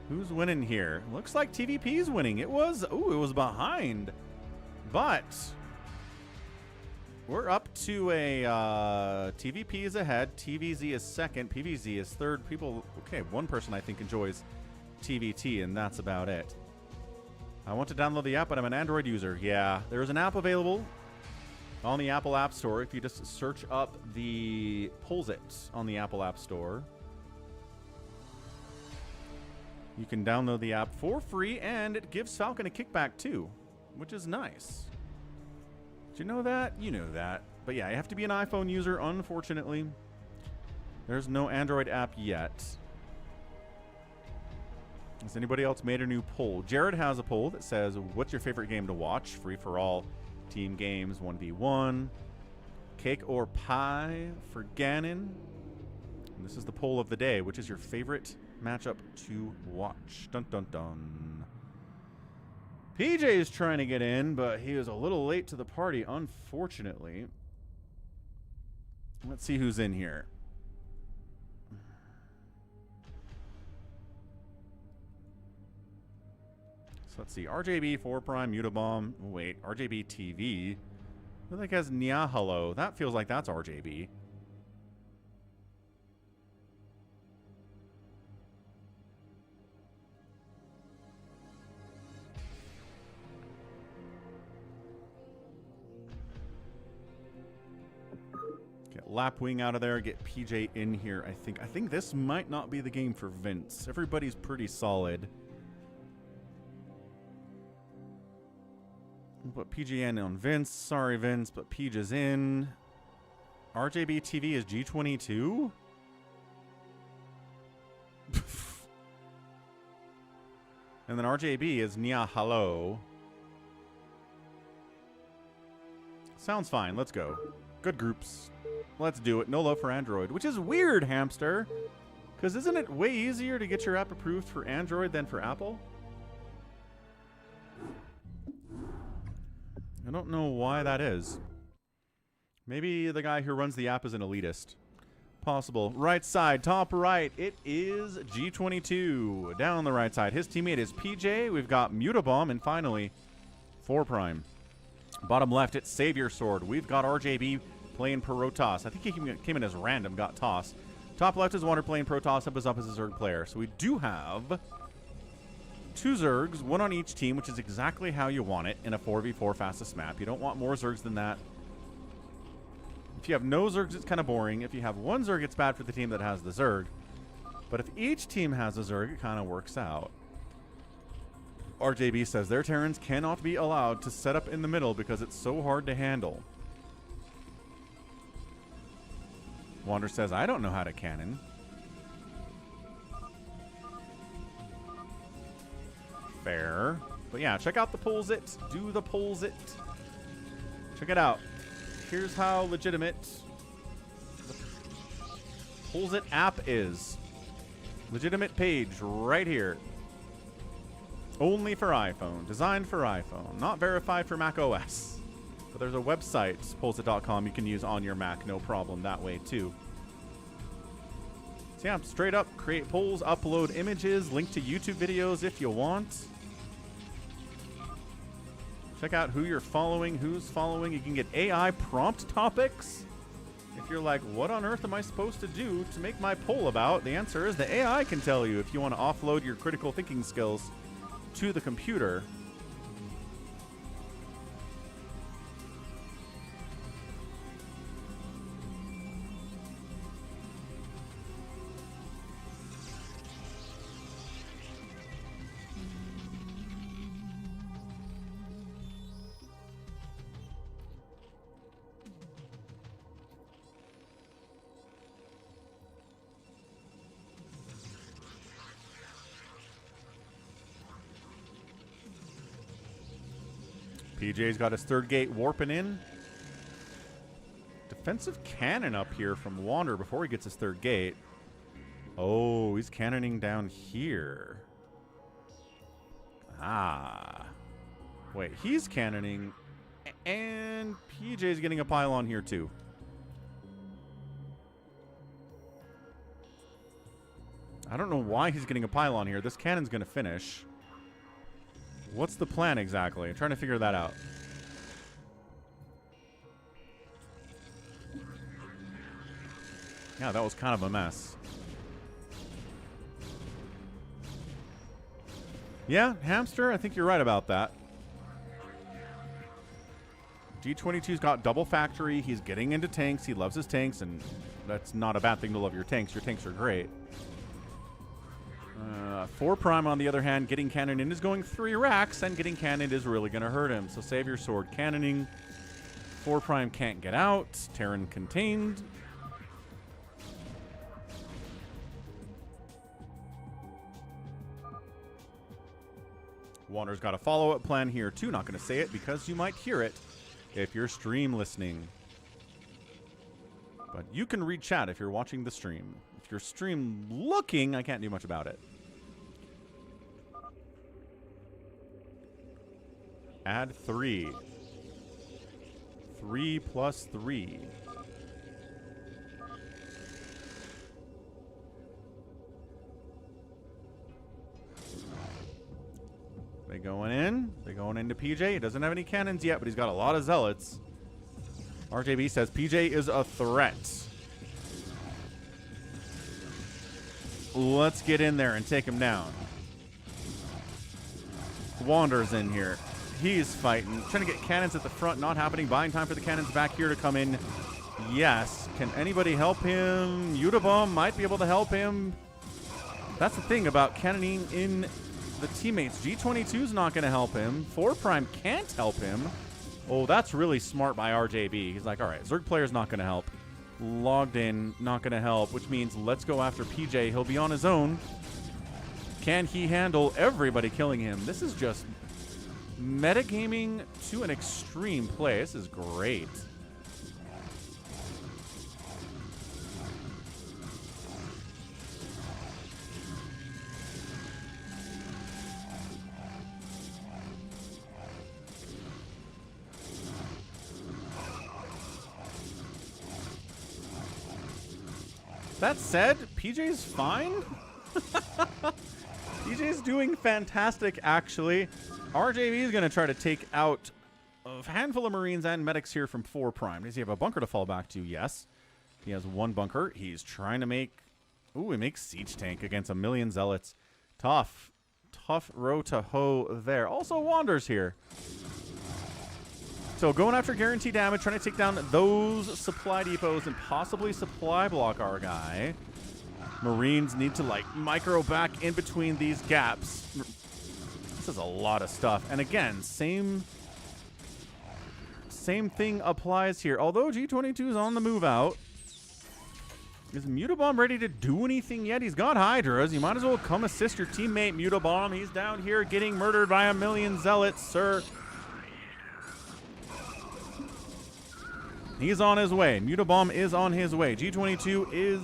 Who's winning here? Looks like TVP's winning. It was behind. But we're up to a TVP is ahead. TVZ is second. PVZ is third. People, okay, one person I think enjoys TVT, and that's about it. I want to download the app, but I'm an Android user. Yeah, there's an app available on the Apple App Store. If you just search up the Pollzit on the Apple App Store, you can download the app for free, and it gives Falcon a kickback too, which is nice. Did you know that? You know that. But yeah, you have to be an iPhone user, unfortunately. There's no Android app yet. Has anybody else made a new poll? Jared has a poll that says, what's your favorite game to watch? Free for all, team games, 1v1, cake or pie for Ganon. And this is the poll of the day. Which is your favorite matchup to watch? Dun dun dun. PJ is trying to get in, but he is a little late to the party, unfortunately. Let's see who's in here. So let's see. RJB, 4 Prime, Mutabomb. Oh, wait, RJB TV. Who the heck has Nyahalo? That feels like that's RJB. Get Lapwing out of there. Get PJ in here, I think. I think this might not be the game for Vince. Everybody's pretty solid. We'll put PG in on Vince. Sorry, Vince, but Peach is in. RJB TV is G22? And then RJB is Nya Hello. Sounds fine. Let's go. Good groups. Let's do it. No love for Android, which is weird, Hamster. Because isn't it way easier to get your app approved for Android than for Apple? I don't know why that is. Maybe the guy who runs the app is an elitist. Possible. Right side, top right. It is G22. Down the right side. His teammate is PJ. We've got Mutabomb. And finally, 4 Prime. Bottom left, it's Savior Sword. We've got RJB playing Protoss. I think he came in as random, got toss. Top left is Water playing Protoss. Up is a Zerg player. So we do have 2 Zergs, 1 on each team, which is exactly how you want it in a 4v4 fastest map. You don't want more Zergs than that. If you have no Zergs, it's kind of boring. If you have 1 Zerg, it's bad for the team that has the Zerg. But if each team has a Zerg, it kind of works out. RJB says their Terrans cannot be allowed to set up in the middle because it's so hard to handle. Wander says, I don't know how to cannon. Fair. But yeah, check out the Pollzit. Do the Pollzit. Check it out. Here's how legitimate the Pollzit app is. Legitimate page right here. Only for iPhone. Designed for iPhone. Not verified for Mac OS. But there's a website, Pollzit.com, you can use on your Mac. No problem that way, too. So yeah, straight up, create polls, upload images, link to YouTube videos if you want. Check out who you're following, who's following. You can get AI prompt topics. If you're like, what on earth am I supposed to do to make my poll about? The answer is the AI can tell you if you want to offload your critical thinking skills to the computer. PJ's got his 3rd gate warping in. Defensive cannon up here from Wander before he gets his 3rd gate. Oh, he's cannoning down here. Ah. Wait, he's cannoning. And PJ's getting a pylon here too. I don't know why he's getting a pylon here. This cannon's going to finish. What's the plan exactly? I'm trying to figure that out. Yeah, that was kind of a mess. Yeah, Hamster, I think you're right about that. G22's got double factory. He's getting into tanks. He loves his tanks, and that's not a bad thing to love your tanks. Your tanks are great. 4 Prime, on the other hand, getting cannon in is going 3 racks, and getting cannon is really going to hurt him. So Savior Sword cannoning 4 Prime can't get out. Terran contained. Wander's got a follow-up plan here too. Not going to say it because you might hear it if you're stream listening. But you can read chat if you're watching the stream. If you're stream looking, I can't do much about it. Add 3. 3 plus 3. They going in. They going into PJ. He doesn't have any cannons yet, but he's got a lot of zealots. RJB says PJ is a threat. Let's get in there and take him down. Wander's in here. He's fighting. Trying to get cannons at the front. Not happening. Buying time for the cannons back here to come in. Yes. Can anybody help him? Udabomb might be able to help him. That's the thing about cannoning in the teammates. G22 is not going to help him. 4 Prime can't help him. Oh, that's really smart by RJB. He's like, all right, Zerg player's not going to help. Logged in, not going to help, which means let's go after PJ. He'll be on his own. Can he handle everybody killing him? This is just metagaming to an extreme play. This is great. That said, PJ's fine. PJ's doing fantastic, actually. RJB is going to try to take out a handful of Marines and medics here from 4 Prime. Does he have a bunker to fall back to? Yes. He has 1 bunker. He's trying to make... Ooh, he makes siege tank against a million zealots. Tough. Tough row to hoe there. Also, Wander's here. So going after guaranteed damage, trying to take down those supply depots and possibly supply block our guy. Marines need to like micro back in between these gaps. This is a lot of stuff. And again, same thing applies here. Although G22 is on the move out. Is Mutabomb ready to do anything yet? He's got Hydras. You might as well come assist your teammate, Mutabomb. He's down here getting murdered by a million zealots, sir. He's on his way. Mutabomb is on his way. G22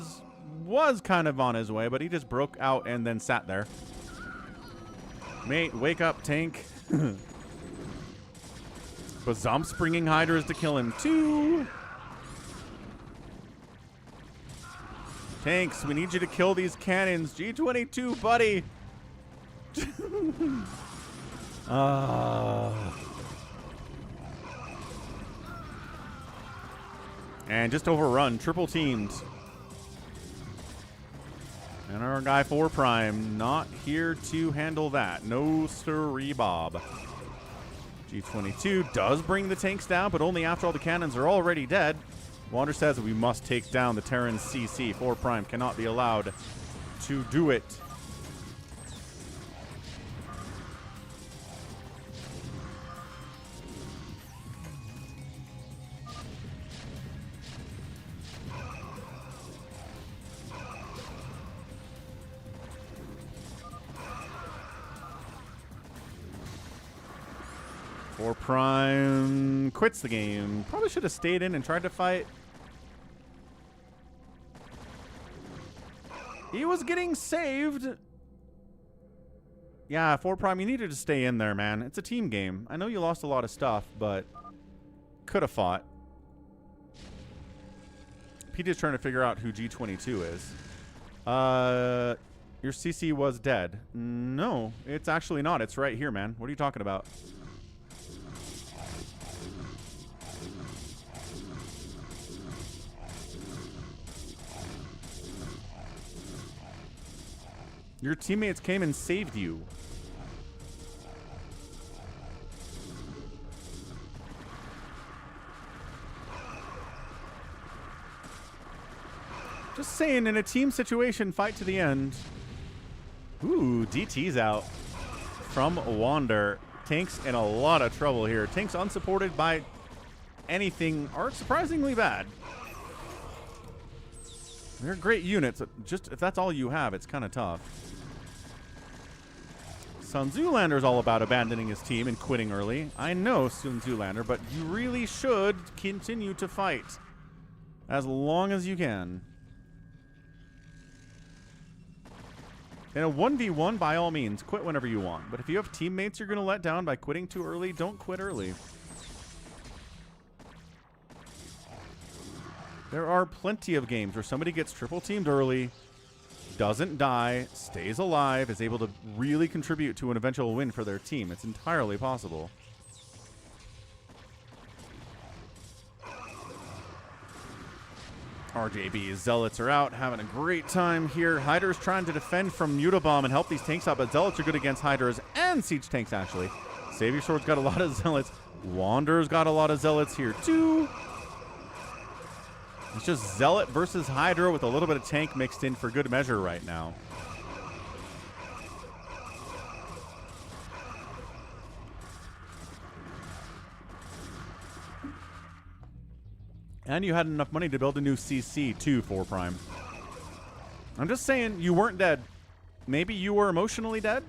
was kind of on his way, but he just broke out and then sat there. Mate, wake up, tank. Bazump bringing Hydras to kill him too. Tanks, we need you to kill these cannons. G22, buddy. And just overrun, triple teamed. And our guy 4 Prime not here to handle that. No siree, Bob. G22 does bring the tanks down, but only after all the cannons are already dead. Wander says we must take down the Terran CC. 4 Prime cannot be allowed to do it. Or Prime quits the game. Probably should have stayed in and tried to fight. He was getting saved. Yeah, 4 Prime, you needed to stay in there, man. It's a team game. I know you lost a lot of stuff, but could have fought. PJ's trying to figure out who G22 is. Your CC was dead. No, it's actually not. It's right here, man. What are you talking about? Your teammates came and saved you. Just saying, in a team situation, fight to the end. Ooh, DT's out from Wander. Tank's in a lot of trouble here. Tank's unsupported by anything are surprisingly bad. They're great units. Just if that's all you have, it's kind of tough. Sun Zoolander's all about abandoning his team and quitting early. I know, Sun Zoolander, but you really should continue to fight as long as you can. In a 1v1, by all means, quit whenever you want. But if you have teammates you're going to let down by quitting too early, don't quit early. There are plenty of games where somebody gets triple teamed early, doesn't die, stays alive, is able to really contribute to an eventual win for their team. It's entirely possible. RJB's Zealots are out, having a great time here. Hydra's trying to defend from Mutobomb and help these tanks out, but Zealots are good against Hydras and Siege tanks, actually. Savior Sword's got a lot of Zealots. Wander's got a lot of Zealots here, too. It's just Zealot versus Hydra with a little bit of tank mixed in for good measure right now. And you had enough money to build a new CC, too, 4 Prime. I'm just saying, you weren't dead. Maybe you were emotionally dead?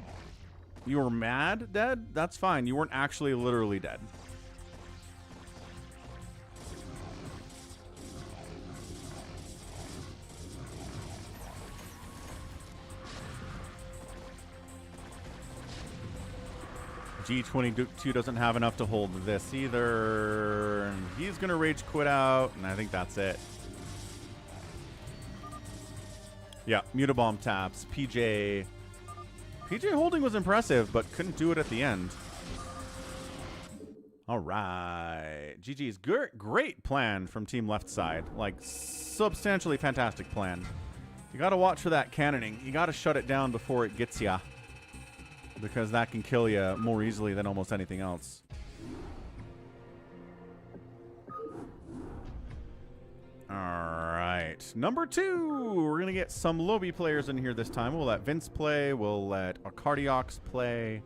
You were mad dead? That's fine. You weren't actually literally dead. G22 doesn't have enough to hold this either. And he's going to rage quit out, and I think that's it. Yeah, Mutobomb taps. PJ holding was impressive, but couldn't do it at the end. All right. GG's great plan from team left side. Like, substantially fantastic plan. You got to watch for that cannoning. You got to shut it down before it gets ya, because that can kill you more easily than almost anything else. All right. Number 2. We're going to get some lobby players in here this time. We'll let Vince play. We'll let Cardiox play.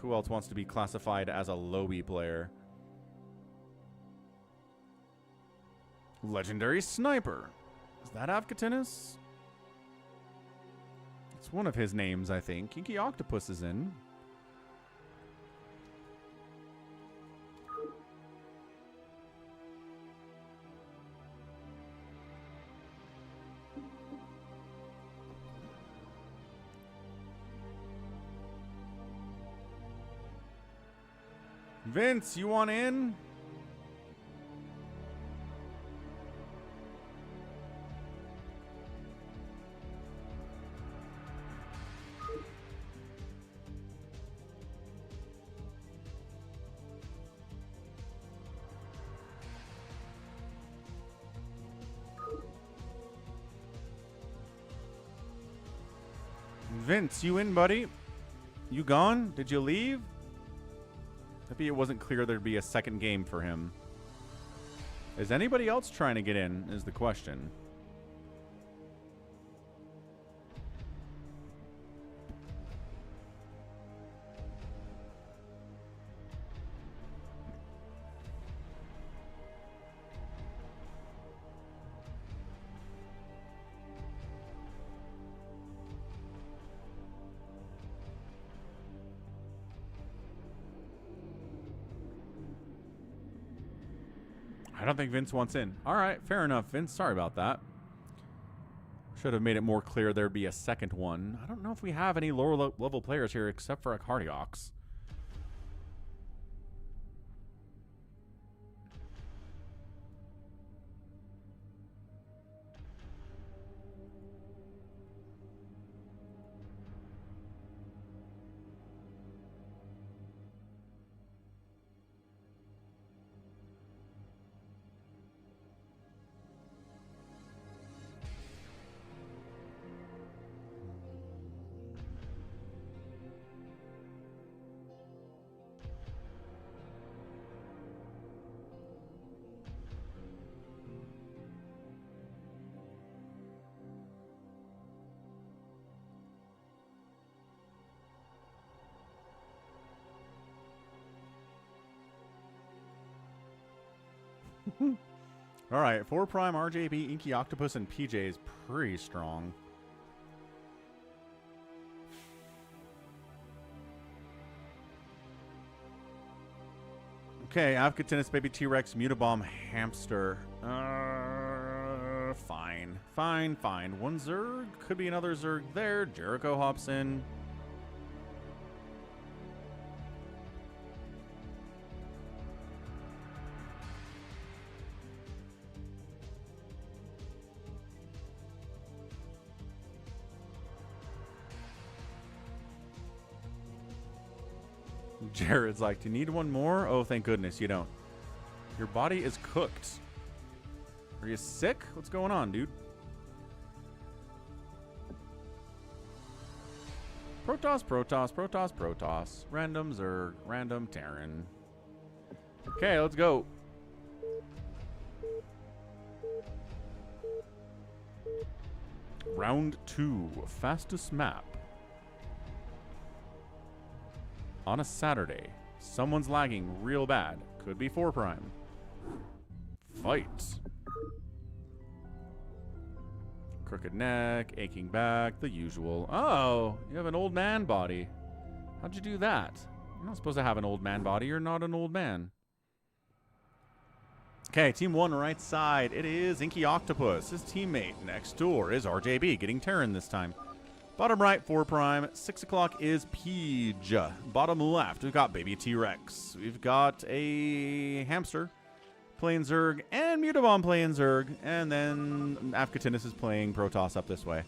Who else wants to be classified as a lobby player? Legendary Sniper. Is that Avcatinis? It's one of his names, I think. Kinky Octopus is in. Vince, you want in? Vince, you in, buddy? You gone? Did you leave? Maybe it wasn't clear there'd be a second game for him. Is anybody else trying to get in, is the question. I don't think Vince wants in. All right, fair enough, Vince. Sorry about that. Should have made it more clear there'd be a second one. I don't know if we have any lower level players here except for a Cardiox. All right, 4 Prime, RJB, Inky Octopus, and PJ is pretty strong. Okay, Avka Tennis, Baby T-Rex, Mutabomb, Hamster. Fine. Fine, fine. One Zerg. Could be another Zerg there. Jericho hops in. Jared's like, do you need one more? Oh, thank goodness you don't. Your body is cooked. Are you sick? What's going on, dude? Protoss, Protoss, Protoss, Protoss. Random Zerg, random Terran. Okay, let's go. Round 2, fastest map. On a Saturday, someone's lagging real bad. Could be 4 Prime. Fight. Crooked neck, aching back, the usual. Oh, you have an old man body. How'd you do that? You're not supposed to have an old man body. You're not an old man. Okay, team 1 right side. It is Inky Octopus. His teammate next door is RJB, getting Terran this time. Bottom right, 4 Prime. 6 o'clock is Peach. Bottom left, we've got Baby T-Rex. We've got a Hamster playing Zerg and Mutabomb playing Zerg. And then Afkatinis is playing Protoss up this way.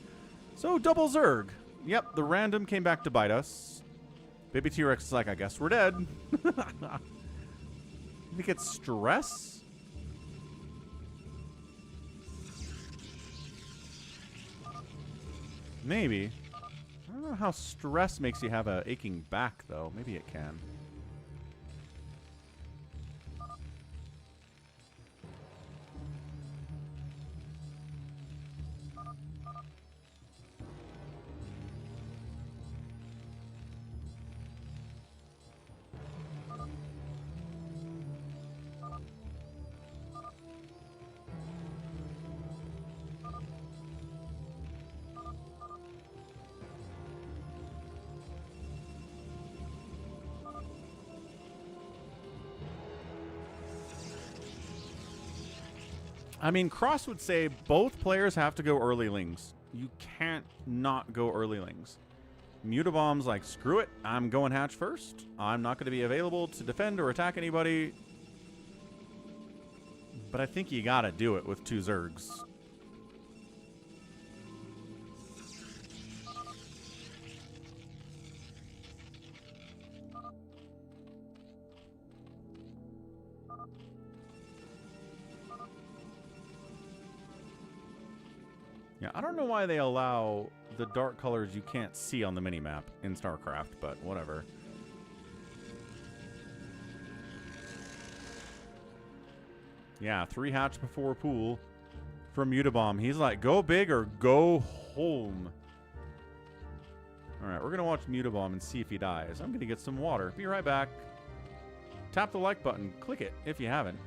So double Zerg. Yep, the random came back to bite us. Baby T-Rex is like, I guess we're dead. I think it's stress. Maybe. I don't know how stress makes you have a aching back, though. Maybe it can. I mean, Cross would say both players have to go earlylings. You can't not go earlylings. Mutabomb's like, screw it. I'm going hatch first. I'm not going to be available to defend or attack anybody. But I think you got to do it with 2 Zergs. Yeah, I don't know why they allow the dark colors you can't see on the minimap in StarCraft, but whatever. Yeah, 3 hatch before pool from Mutabomb. He's like, go big or go home. All right, we're going to watch Mutabomb and see if he dies. I'm going to get some water. Be right back. Tap the like button. Click it if you haven't.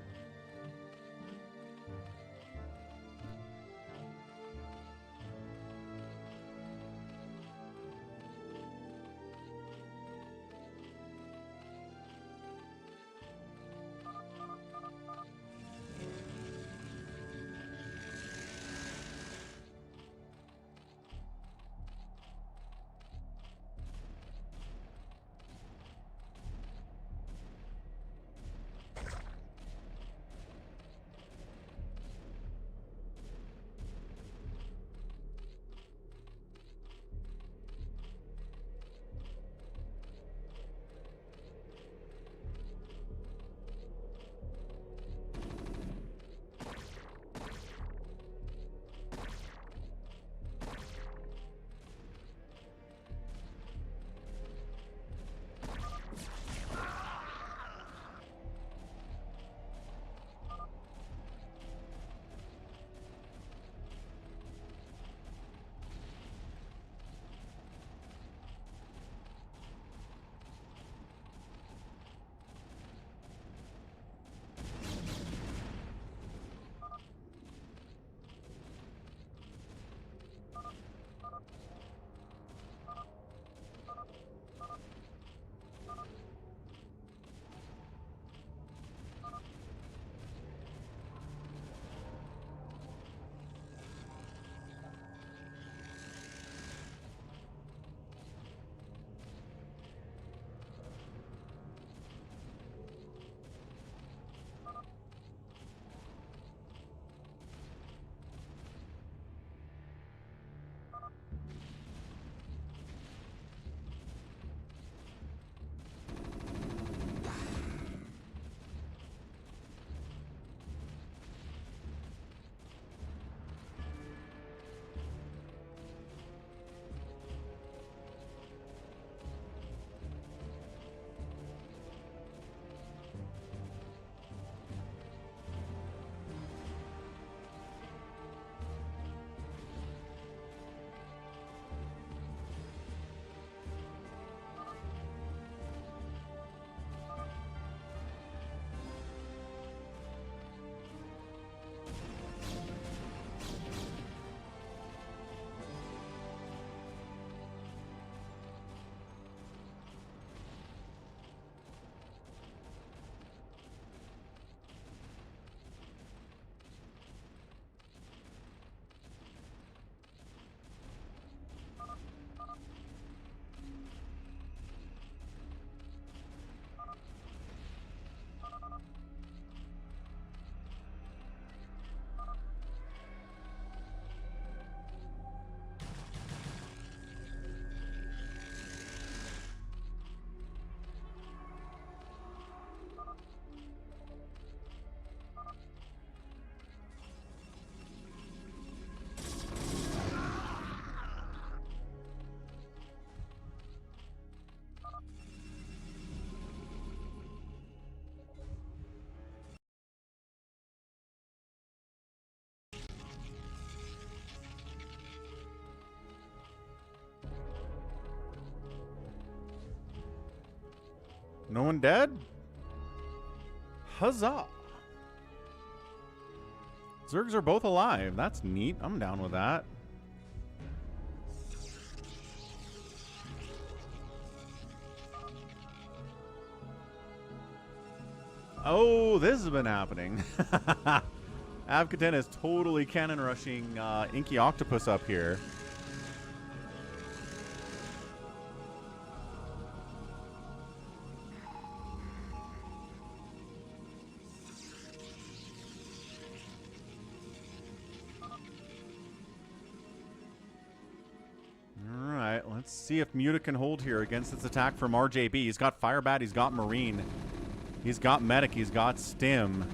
No one dead? Huzzah. Zergs are both alive. That's neat. I'm down with that. Oh, this has been happening. Avkaten is totally cannon rushing Inky Octopus up here. Alright, let's see if Muta can hold here against this attack from RJB. He's got Firebat, he's got Marine. He's got Medic, he's got Stim.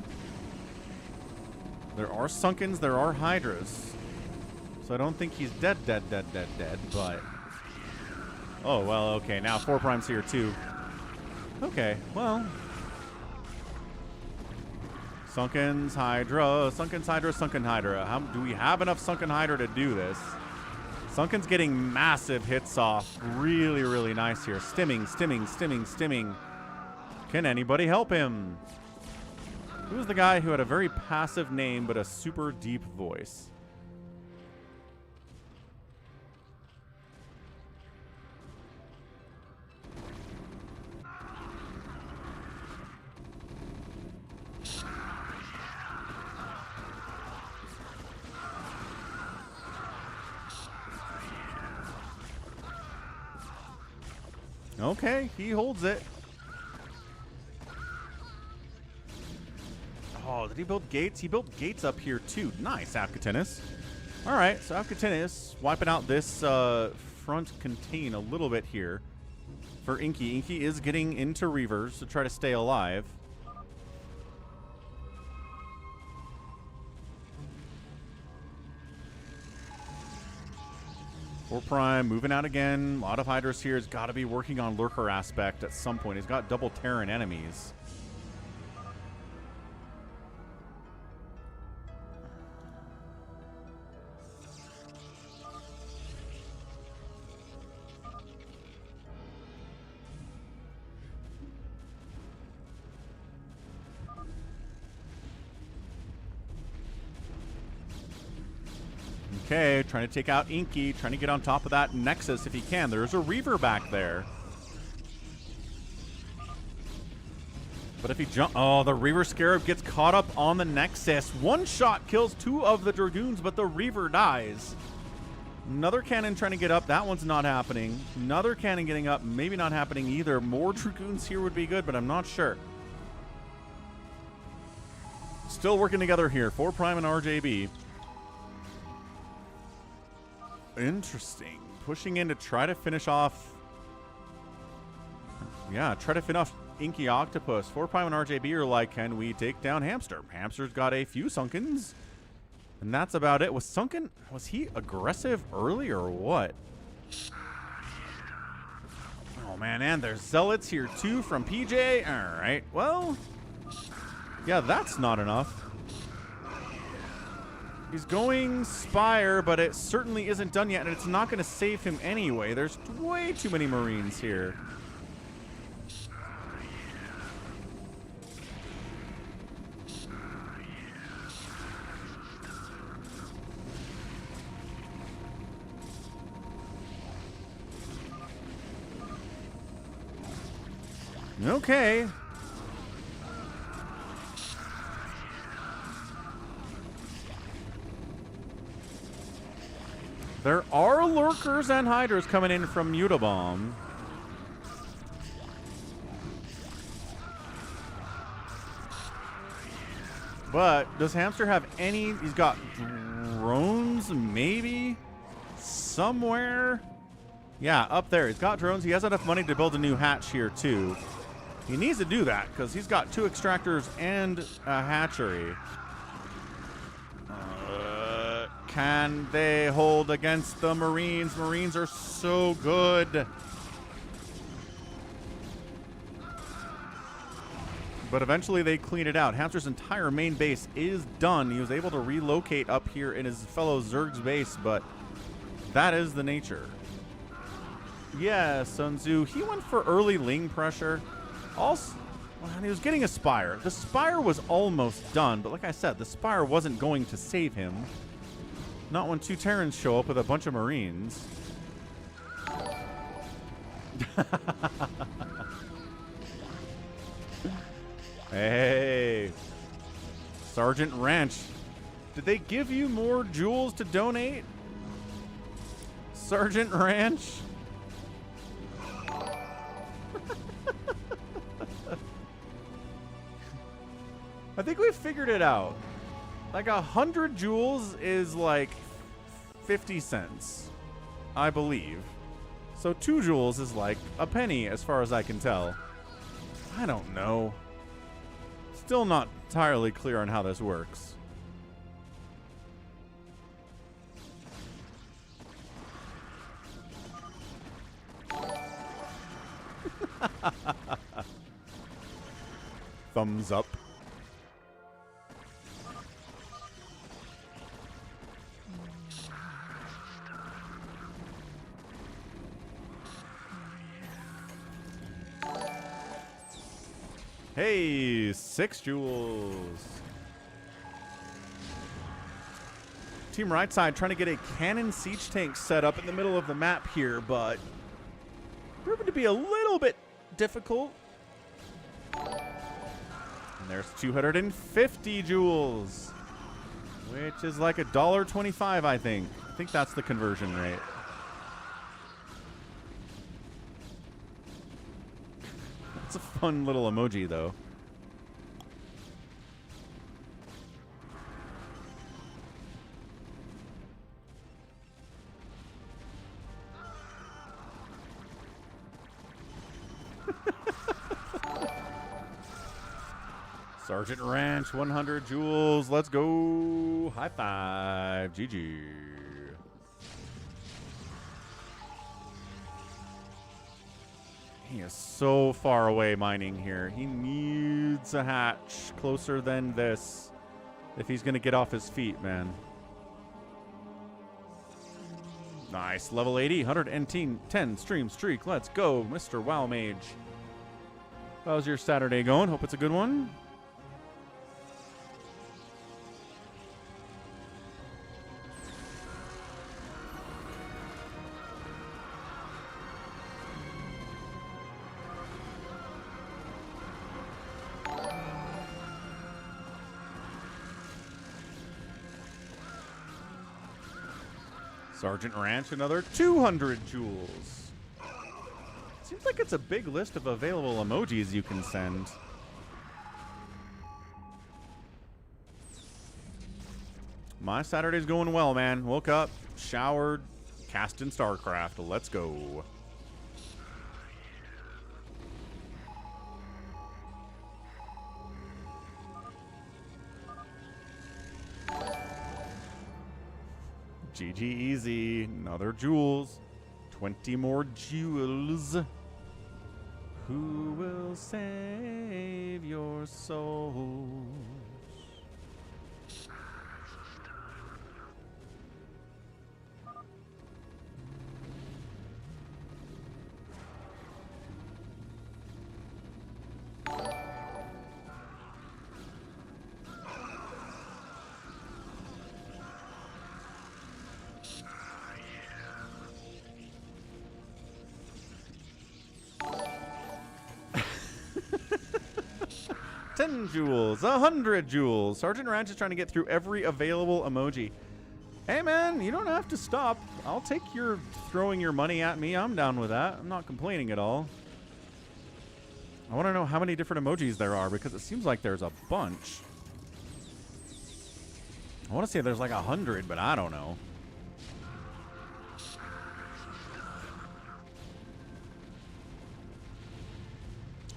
There are Sunkens, there are Hydras. So I don't think he's dead, but... Oh, well, okay, now 4 Prime's here too. Okay, well... Sunkens, Hydra, Sunkens, Hydra, Sunken Hydra. How, do we have enough Sunken Hydra to do this? Sunken's getting massive hits off. Really, really nice here. Stimming, stimming, stimming, stimming. Can anybody help him? Who's the guy who had a very passive name but a super deep voice? Okay, he holds it. Oh, did he build gates? He built gates up here too. Nice, Afkatinis. All right, so Afkatinis wiping out this front contain a little bit here for Inky. Inky is getting into Reavers to try to stay alive. Prime moving out again. A lot of Hydras here. Has got to be working on Lurker aspect at some point. He's got double Terran enemies. Okay, trying to take out Inky, trying to get on top of that Nexus if he can. There's a Reaver back there. But if he jump... Oh, the Reaver Scarab gets caught up on the Nexus. One shot kills 2 of the Dragoons, but the Reaver dies. Another cannon trying to get up. That one's not happening. Another cannon getting up. Maybe not happening either. More Dragoons here would be good, but I'm not sure. Still working together here. 4 Prime and RJB. Interesting. Pushing in to try to finish off... Yeah, try to finish off Inky Octopus. 4 Prime and RJB are like, can we take down Hamster? Hamster's got a few Sunkens. And that's about it. Was Sunken... Was he aggressive early or what? Oh, man. And there's Zealots here, too, from PJ. All right. Well... Yeah, that's not enough. He's going Spire, but it certainly isn't done yet, and it's not going to save him anyway. There's way too many Marines here. Okay. There are Lurkers and Hydras coming in from Mutabomb. But does Hamster have any? He's got drones, maybe? Somewhere? Yeah, up there. He's got drones. He has enough money to build a new hatch here, too. He needs to do that because he's got 2 extractors and a hatchery. Can they hold against the Marines? Marines are so good. But eventually they clean it out. Hamster's entire main base is done. He was able to relocate up here in his fellow Zerg's base, but that is the nature. Yeah, Sun Tzu, he went for early Ling pressure. Also, well, he was getting a Spire. The Spire was almost done, but like I said, the Spire wasn't going to save him. Not when 2 Terrans show up with a bunch of Marines. Hey. Sergeant Ranch. Did they give you more jewels to donate? Sergeant Ranch? I think we figured it out. Like 100 jewels is like 50 cents, I believe. So 2 jewels is like a penny as far as I can tell. I don't know. Still not entirely clear on how this works. Thumbs up. Hey, 6 jewels. Team right side trying to get a cannon siege tank set up in the middle of the map here, but proving to be a little bit difficult. And there's 250 jewels, which is like $1.25, I think. I think that's the conversion rate. It's a fun little emoji, though. Sergeant Ranch, 100 jewels. Let's go. High five. GG. He is so far away mining here. He needs a hatch closer than this if he's going to get off his feet, man. Nice. Level 80, 110 stream streak. Let's go, Mr. Wow Mage. How's your Saturday going? Hope it's a good one. Sergeant Ranch, another 200 jewels. Seems like it's a big list of available emojis you can send. My Saturday's going well, man. Woke up, showered, casting StarCraft. Let's go. GG easy. Another jewels. 20 more jewels. Who will save your souls? Jewels, 100 jewels. Sergeant Ranch is trying to get through every available emoji. Hey man, you don't have to stop. I'll take your throwing your money at me. I'm down with that. I'm not complaining at all. I want to know how many different emojis there are because it seems like there's a bunch. I want to say there's like 100, but I don't know.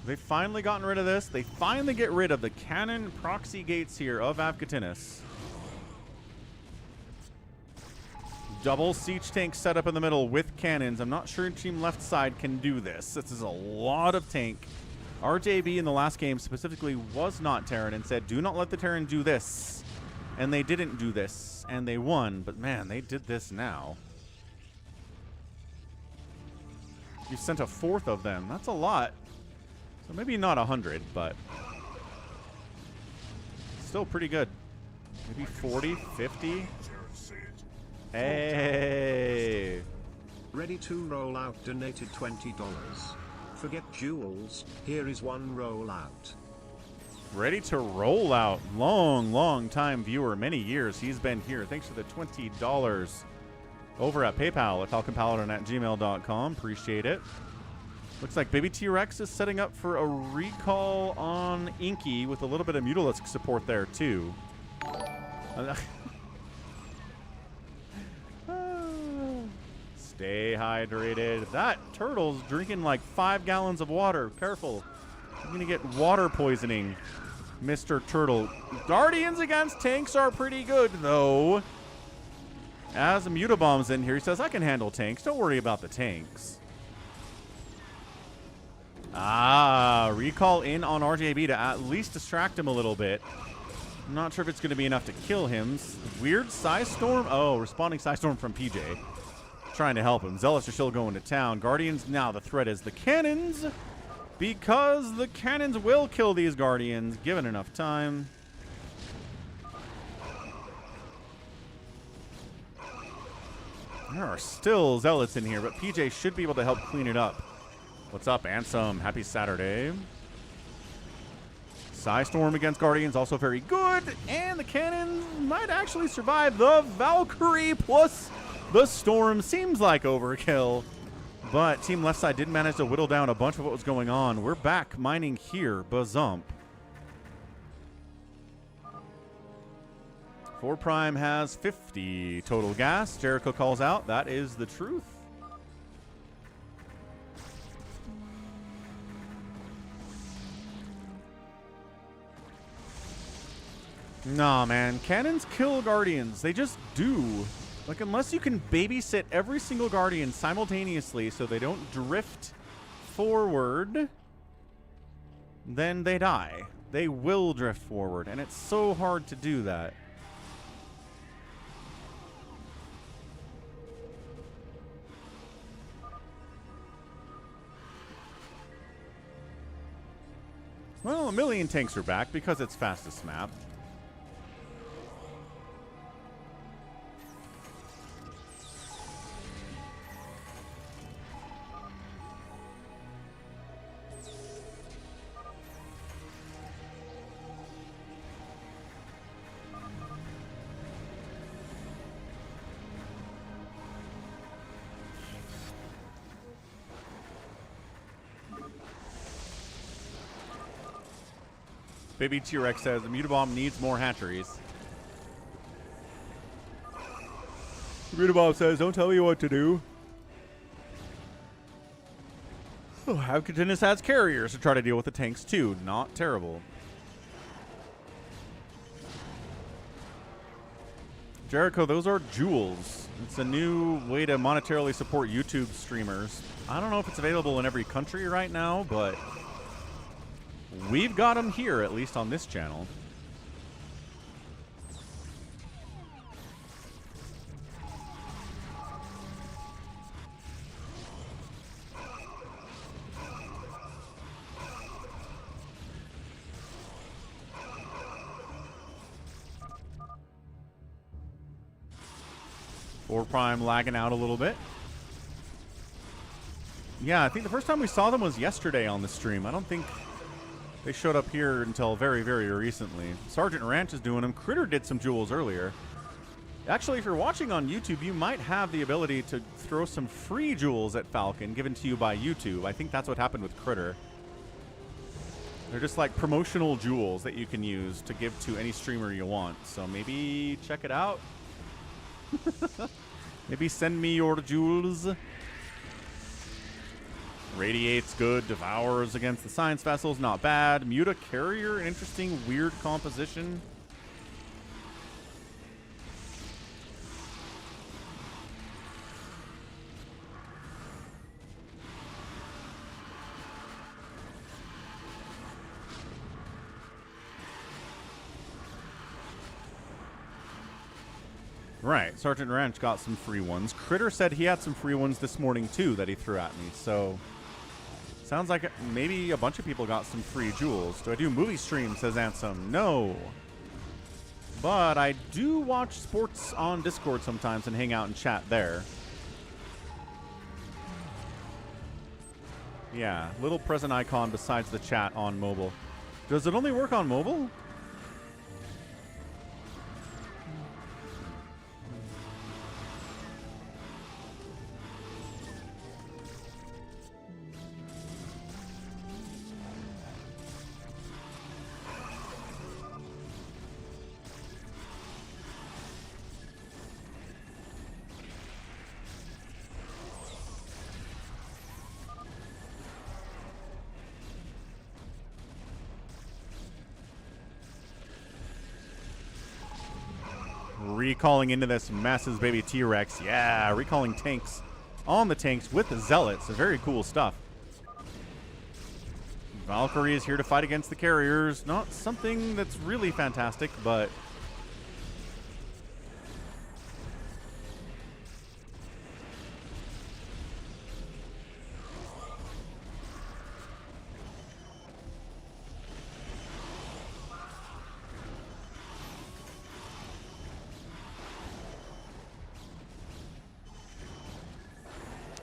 They've finally gotten rid of this. They finally get rid of the cannon proxy gates here of Avkatinis. Double siege tank set up in the middle with cannons. I'm not sure team left side can do this. This is a lot of tank. RJB in the last game specifically was not Terran and said, do not let the Terran do this. And they didn't do this. And they won. But man, they did this now. You sent a fourth of them. That's a lot. So maybe not 100, but still pretty good. Maybe 40, 50. Hey.
Ready to roll out donated $20. Forget jewels, here is one rollout.
Ready to roll out. Long time viewer. Many years he's been here. Thanks for the $20 over at PayPal at falconpaladin@gmail.com. Appreciate it. Looks like Baby T-Rex is setting up for a recall on Inky with a little bit of Mutalisk support there, too. Stay hydrated. That turtle's drinking like 5 gallons of water. Careful. You're going to get water poisoning, Mr. Turtle. Guardians against tanks are pretty good, though. As a Mutabomb's in here, he says, I can handle tanks. Don't worry about the tanks. Ah, recall in on RJB to at least distract him a little bit. I'm not sure if it's going to be enough to kill him. Weird Psy Storm. Oh, responding Psy Storm from PJ. Trying to help him. Zealots are still going to town. Guardians, now the threat is the cannons. Because the cannons will kill these Guardians, given enough time. There are still Zealots in here, but PJ should be able to help clean it up. What's up, Ansem? Happy Saturday. Psystorm against Guardians, also very good. And the cannons might actually survive. The Valkyrie plus the Storm seems like overkill. But Team Left Side did manage to whittle down a bunch of what was going on. We're back mining here. Bazump. 4 Prime has 50 total gas. Jericho calls out. That is the truth. Nah, man. Cannons kill Guardians. They just do. Like, unless you can babysit every single Guardian simultaneously so they don't drift forward, then they die. They will drift forward, and it's so hard to do that. Well, a million tanks are back because it's fastest map. Baby T-Rex says the Mutabomb needs more hatcheries. Mutabomb says, don't tell me what to do. Oh, Havkatinus has carriers to try to deal with the tanks too. Not terrible. Jericho, those are jewels. It's a new way to monetarily support YouTube streamers. I don't know if it's available in every country right now, but we've got them here, at least on this channel. Four Prime lagging out a little bit. Yeah, I think the first time we saw them was yesterday on the stream. I don't think they showed up here until very, very recently. Sergeant Ranch is doing them. Critter did some jewels earlier. Actually, if you're watching on YouTube, you might have the ability to throw some free jewels at Falcon given to you by YouTube. I think that's what happened with Critter. They're just like promotional jewels that you can use to give to any streamer you want. So maybe check it out. Maybe send me your jewels. Radiate's good. Devours against the science vessels, not bad. Muta Carrier, an interesting, weird composition. Right, Sergeant Ranch got some free ones. Critter said he had some free ones this morning too that he threw at me, so Sounds like maybe a bunch of people got some free jewels. Do I do movie stream, says Ansem? No. But I do watch sports on Discord sometimes and hang out and chat there. Yeah, little present icon besides the chat on mobile. Does it only work on mobile? Recalling into this masses baby T-Rex. Yeah, recalling tanks on the tanks with the zealots. Very cool stuff. Valkyrie is here to fight against the carriers. Not something that's really fantastic, but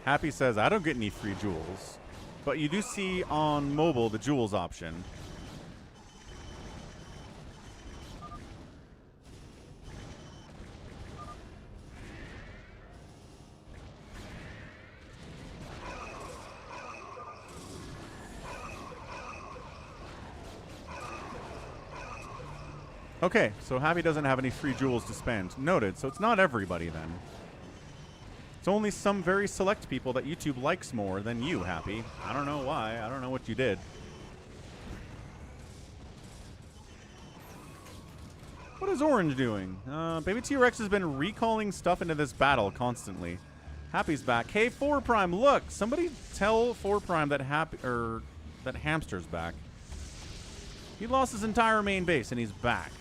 Happy says, I don't get any free jewels. But you do see on mobile the jewels option. Okay, so Happy doesn't have any free jewels to spend. Noted. So it's not everybody then. It's only some very select people that YouTube likes more than you, Happy. I don't know why. I don't know what you did. What is Orange doing? Baby T-Rex has been recalling stuff into this battle constantly. Happy's back. Hey, 4 Prime, look! Somebody tell 4 Prime that that Hamster's back. He lost his entire main base and he's back.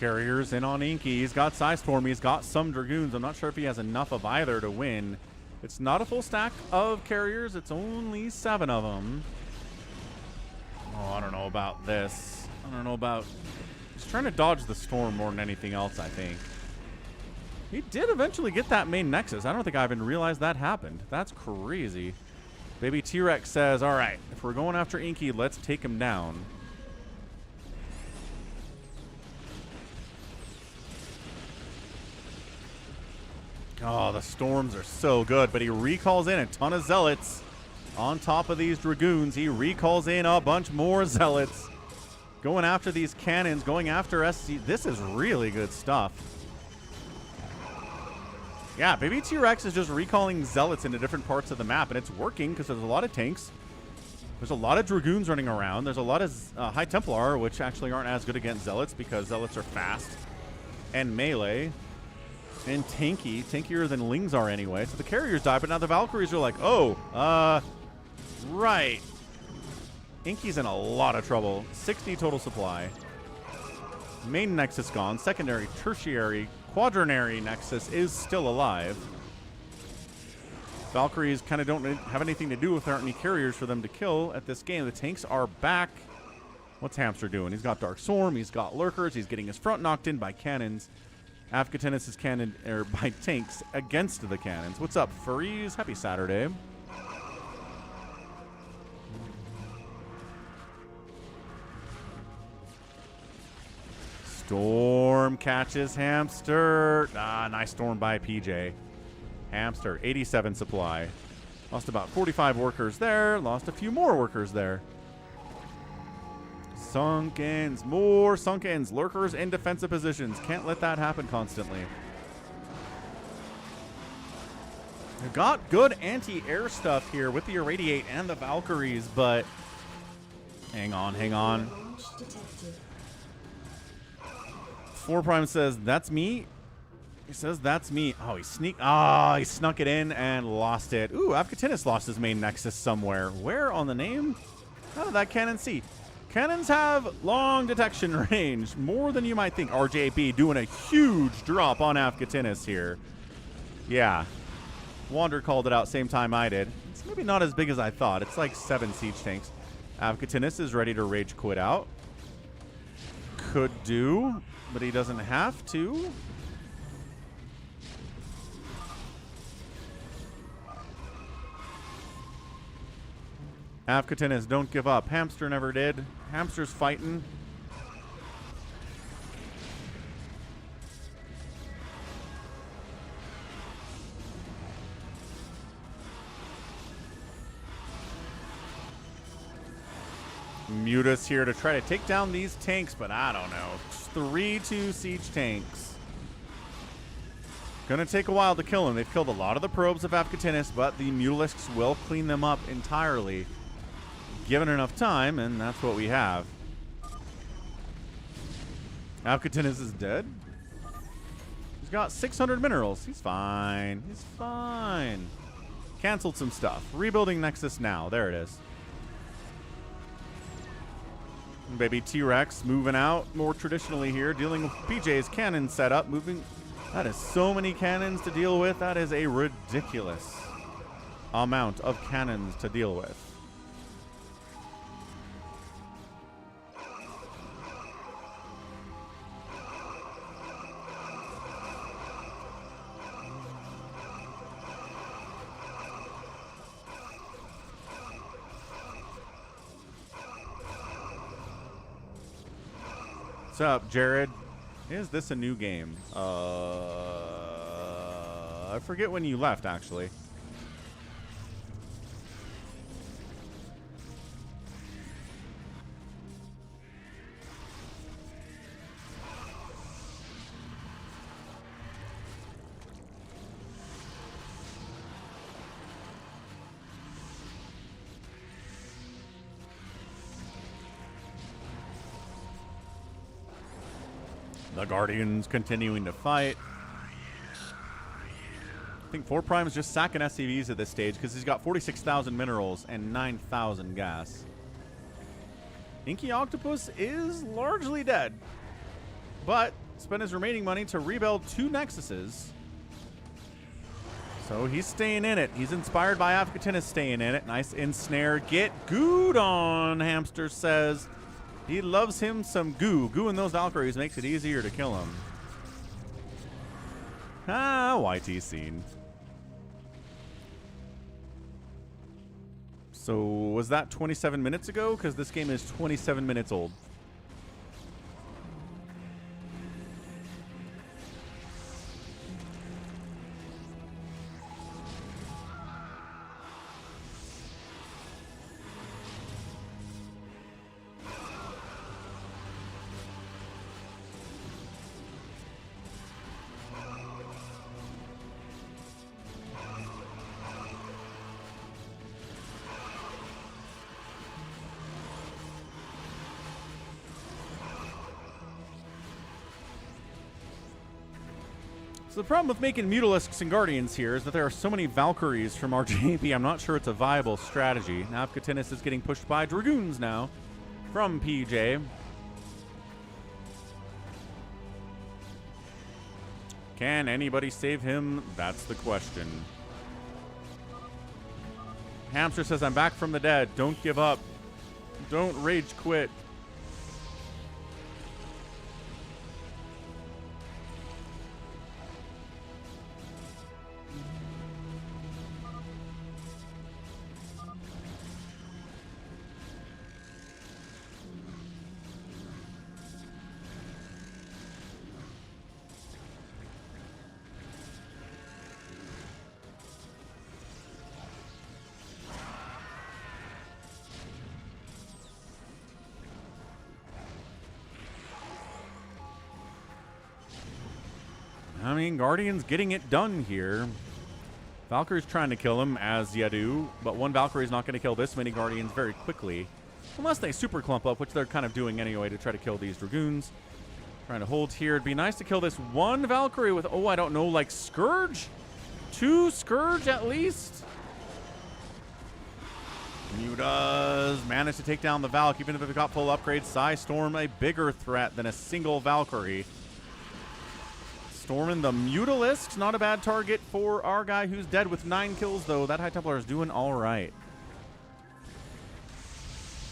Carriers in on Inky. He's got Psystorm. He's got some Dragoons. I'm not sure if he has enough of either to win. It's not a full stack of carriers. It's only 7 of them. Oh, I don't know about this. I don't know about... He's trying to dodge the storm more than anything else, I think. He did eventually get that main Nexus. I don't think I even realized that happened. That's crazy. Baby T-Rex says, all right, if we're going after Inky, let's take him down. Oh, the storms are so good, but he recalls in a ton of zealots on top of these Dragoons. He recalls in a bunch more zealots. Going after these cannons, going after SC. This is really good stuff. Yeah, Baby T-Rex is just recalling zealots into different parts of the map, and it's working because there's a lot of tanks. There's a lot of Dragoons running around. There's a lot of High Templar, which actually aren't as good against zealots because zealots are fast and melee. And tankier than Lings are anyway. So the carriers die, but now the Valkyries are like, oh, right. Inky's in a lot of trouble. 60 total supply. Main Nexus gone. Secondary, tertiary, quaternary Nexus is still alive. Valkyries kind of don't have anything to do with there aren't any carriers for them to kill at this game. The tanks are back. What's Hamster doing? He's got Dark Storm. He's got Lurkers. He's getting his front knocked in by cannons. Afghanistan is cannon by tanks against the cannons. What's up, furries? Happy Saturday. Storm Storm catches Hamster. Ah, nice storm by PJ. Hamster, 87 supply. Lost about 45 workers there. Lost a few more workers there. Sunkens. More Sunkens. Lurkers in defensive positions. Can't let that happen constantly. They've got good anti-air stuff here with the Irradiate and the Valkyries, but... Hang on, hang on.
Launch detected.
4 Prime says, that's me. He says, that's me. Oh, he snuck it in and lost it. Ooh, Afkatinis lost his main nexus somewhere. Where on the name? How did that cannon see? Cannons have long detection range, more than you might think. RJB doing a huge drop on Afkatinis here. Yeah. Wander called it out same time I did. It's maybe not as big as I thought. It's like 7 siege tanks. Afkatinis is ready to rage quit out. Could do, but he doesn't have to. Afkatinis, don't give up. Hamster never did. Hamster's fighting. Mutas here to try to take down these tanks, but I don't know. 3-2 siege tanks. Gonna take a while to kill them. They've killed a lot of the probes of Afkatinis, but the Mutalisks will clean them up entirely. Given enough time, and that's what we have. Afkatinis is dead. He's got 600 minerals. He's fine. He's fine. Canceled some stuff. Rebuilding Nexus now. There it is. Baby T-Rex moving out more traditionally here, dealing with PJ's cannon setup. Moving. That is so many cannons to deal with. That is a ridiculous amount of cannons to deal with. What's up, Jared? Is this a new game? I forget when you left, actually. The Guardians continuing to fight. I think 4 Prime is just sacking SCVs at this stage because he's got 46,000 minerals and 9,000 gas. Inky Octopus is largely dead, but spent his remaining money to rebuild 2 Nexuses. So he's staying in it. He's inspired by Afkatinis staying in it. Nice ensnare. Get gooed on, Hamster says. He loves him some goo. Goo in those Valkyries makes it easier to kill him. Ah, YT scene. So, was that 27 minutes ago? Because this game is 27 minutes old. So the problem with making Mutalisks and Guardians here is that there are so many Valkyries from RJP. I'm not sure it's a viable strategy. Now Afkatinis is getting pushed by Dragoons now from PJ. Can anybody save him? That's the question. Hamster says, I'm back from the dead. Don't give up. Don't rage quit. I mean, Guardian's getting it done here. Valkyrie's trying to kill him, as you do, but one Valkyrie's not going to kill this many Guardians very quickly. Unless they super clump up, which they're kind of doing anyway to try to kill these Dragoons. Trying to hold here. It'd be nice to kill this one Valkyrie with, oh, I don't know, like Scourge? 2 Scourge at least? Mew does manage to take down the Valk, even if it got full upgrade. Storm, a bigger threat than a single Valkyrie. Storming the Mutalisk, not a bad target for our guy who's dead with 9 kills, though. That High Templar is doing all right.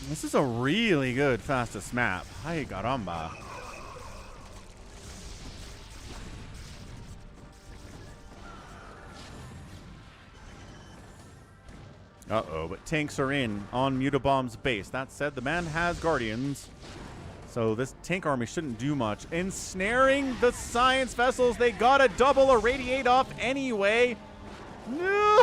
This is a really good fastest map. Ay, caramba. Uh-oh, but tanks are in on Mutabomb's base. That said, the man has Guardians, so this tank army shouldn't do much. Ensnaring the Science Vessels. They got a double irradiate off anyway. No!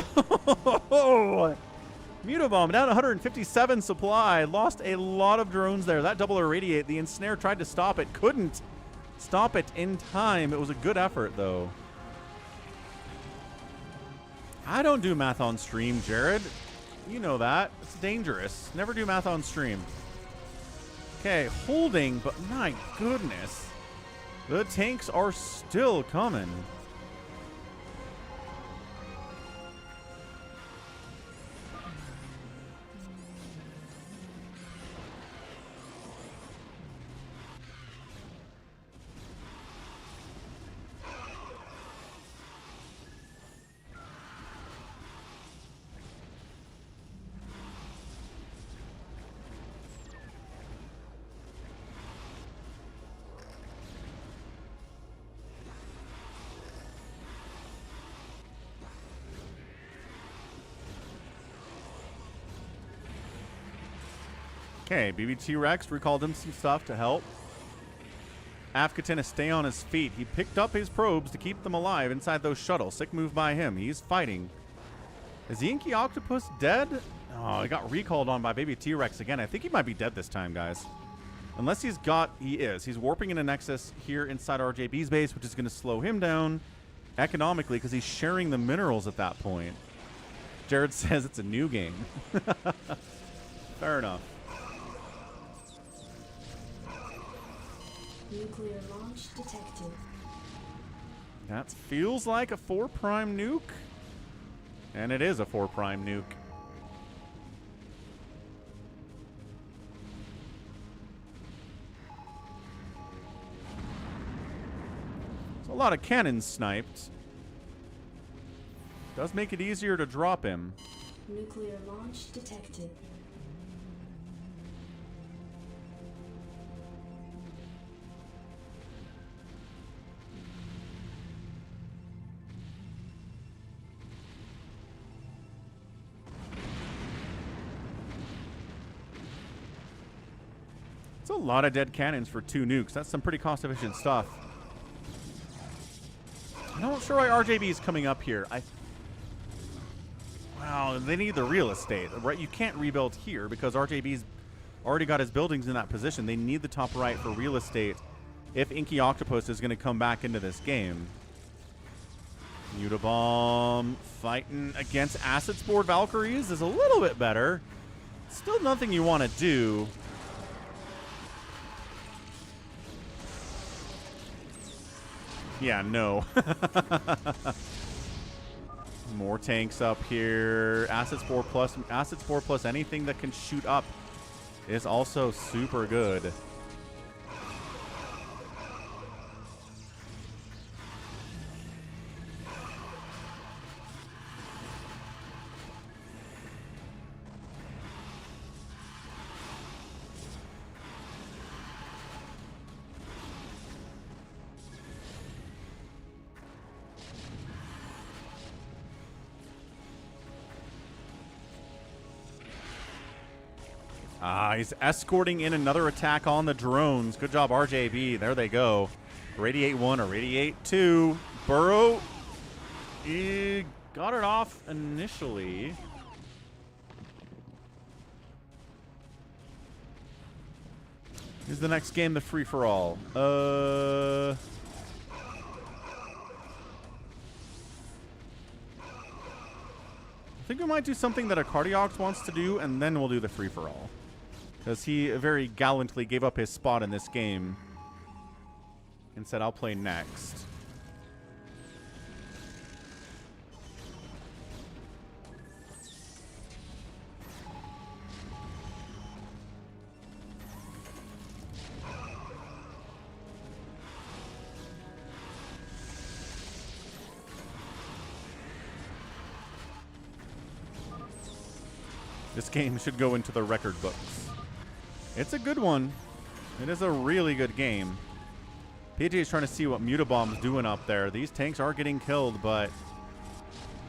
Mutabomb down 157 supply. Lost a lot of drones there. That double irradiate, the Ensnare tried to stop it. Couldn't stop it in time. It was a good effort, though. I don't do math on stream, Jared. You know that. It's dangerous. Never do math on stream. Okay, holding, but my goodness. The tanks are still coming. Okay, BBT Rex recalled him some stuff to help Afkatina stay on his feet. He picked up his probes to keep them alive inside those shuttles. Sick move by him. He's fighting. Is the Inky Octopus dead? Oh, he got recalled on by Baby T-Rex again. I think he might be dead this time, guys. Unless he's got... He is. He's warping in a Nexus here inside RJB's base, which is going to slow him down economically because he's sharing the minerals at that point. Jared says it's a new game. Fair enough.
Nuclear launch detected.
That feels like a 4' nuke. And it is a 4' nuke. There's a lot of cannons sniped. Does make it easier to drop him.
Nuclear launch detected.
It's a lot of dead cannons for 2 nukes. That's some pretty cost-efficient stuff. I'm not sure why RJB is coming up here. Wow, they need the real estate, right? You can't rebuild here because RJB's already got his buildings in that position. They need the top right for real estate if Inky Octopus is going to come back into this game. Mutabomb fighting against Acid Spore Valkyries is a little bit better. Still nothing you want to do. Yeah, no. More tanks up here. Acid Spore plus anything that can shoot up is also super good. He's escorting in another attack on the drones. Good job, RJB. There they go. Radiate 1 or Radiate 2. Burrow, he got it off initially. Here's the next game, the free-for-all. I think we might do something that a Cardiox wants to do, and then we'll do the free-for-all. Because he very gallantly gave up his spot in this game and said, I'll play next. This game should go into the record books. It's a good one. It is a really good game. PJ is trying to see what Mutabomb's doing up there. These tanks are getting killed, but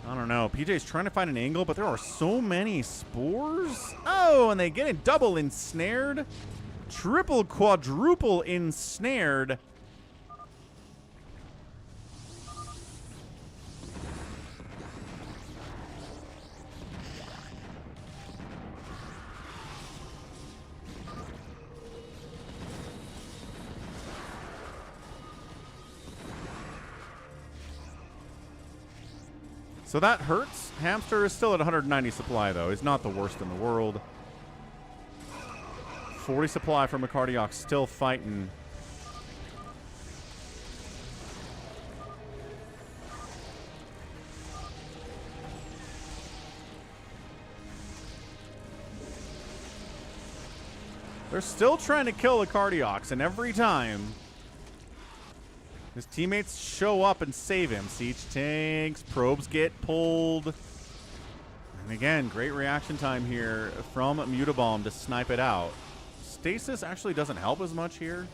I don't know. PJ is trying to find an angle, but there are so many spores. Oh, and they get it double ensnared. Triple, quadruple ensnared. So that hurts. Hamster is still at 190 supply, though. He's not the worst in the world. 40 supply from a Cardiox, still fighting. They're still trying to kill the Cardiox, and every time his teammates show up and save him. Siege tanks, probes get pulled. And again, great reaction time here from Mutabomb to snipe it out. Stasis actually doesn't help as much here.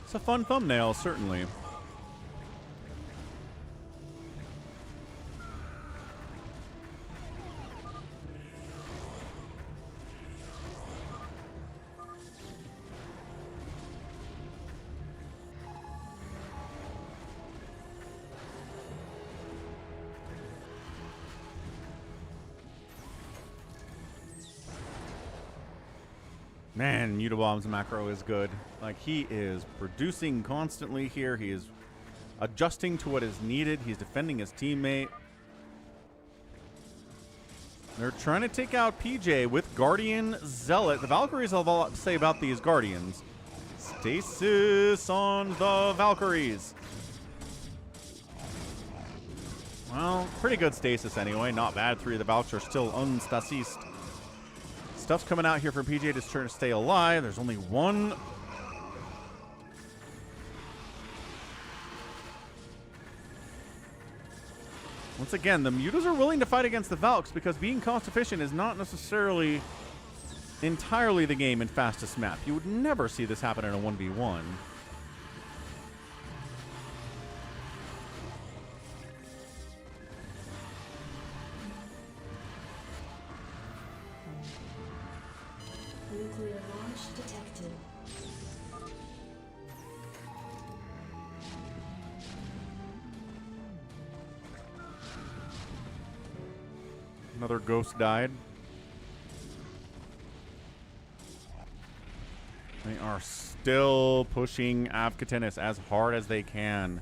It's a fun thumbnail, certainly. Man, Mutabomb's macro is good. Like, he is producing constantly here. He is adjusting to what is needed. He's defending his teammate. They're trying to take out PJ with Guardian Zealot. The Valkyries have a lot to say about these Guardians. Stasis on the Valkyries. Well, pretty good stasis anyway. Not bad. 3 of the Valks are still unstasised. Stuff's coming out here for PJ just trying to stay alive. There's only one. Once again, the Mutas are willing to fight against the Valks because being cost efficient is not necessarily entirely the game in fastest map. You would never see this happen in a 1v1.
Nuclear launch detected.
Another ghost died. They are still pushing Avkatenis as hard as they can.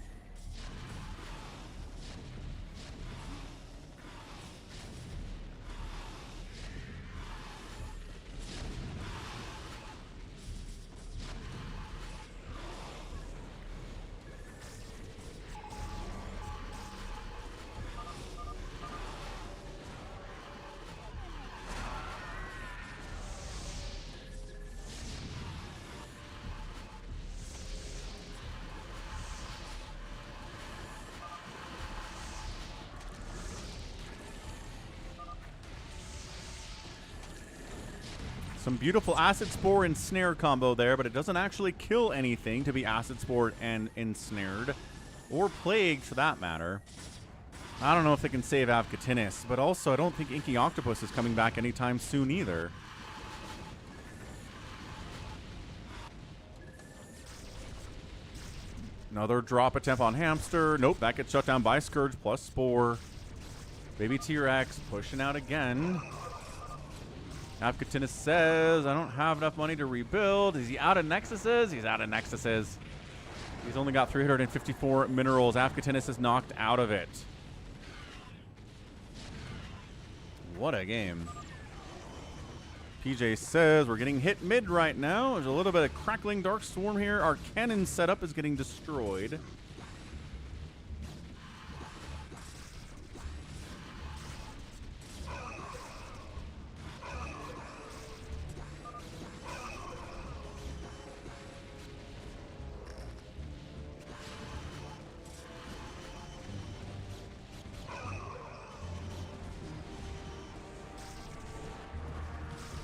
Some beautiful Acid Spore and Snare combo there, but it doesn't actually kill anything to be Acid Spored and ensnared. Or Plagued, for that matter. I don't know if they can save Avkatinis, but also I don't think Inky Octopus is coming back anytime soon either. Another drop attempt on Hamster. Nope, that gets shut down by Scourge plus Spore. Baby T-Rex pushing out again. Avkatinis says, I don't have enough money to rebuild. Is he out of Nexuses? He's out of Nexuses. He's only got 354 minerals. Avkatinis is knocked out of it. What a game. PJ says, we're getting hit mid right now. There's a little bit of crackling Dark Swarm here. Our cannon setup is getting destroyed.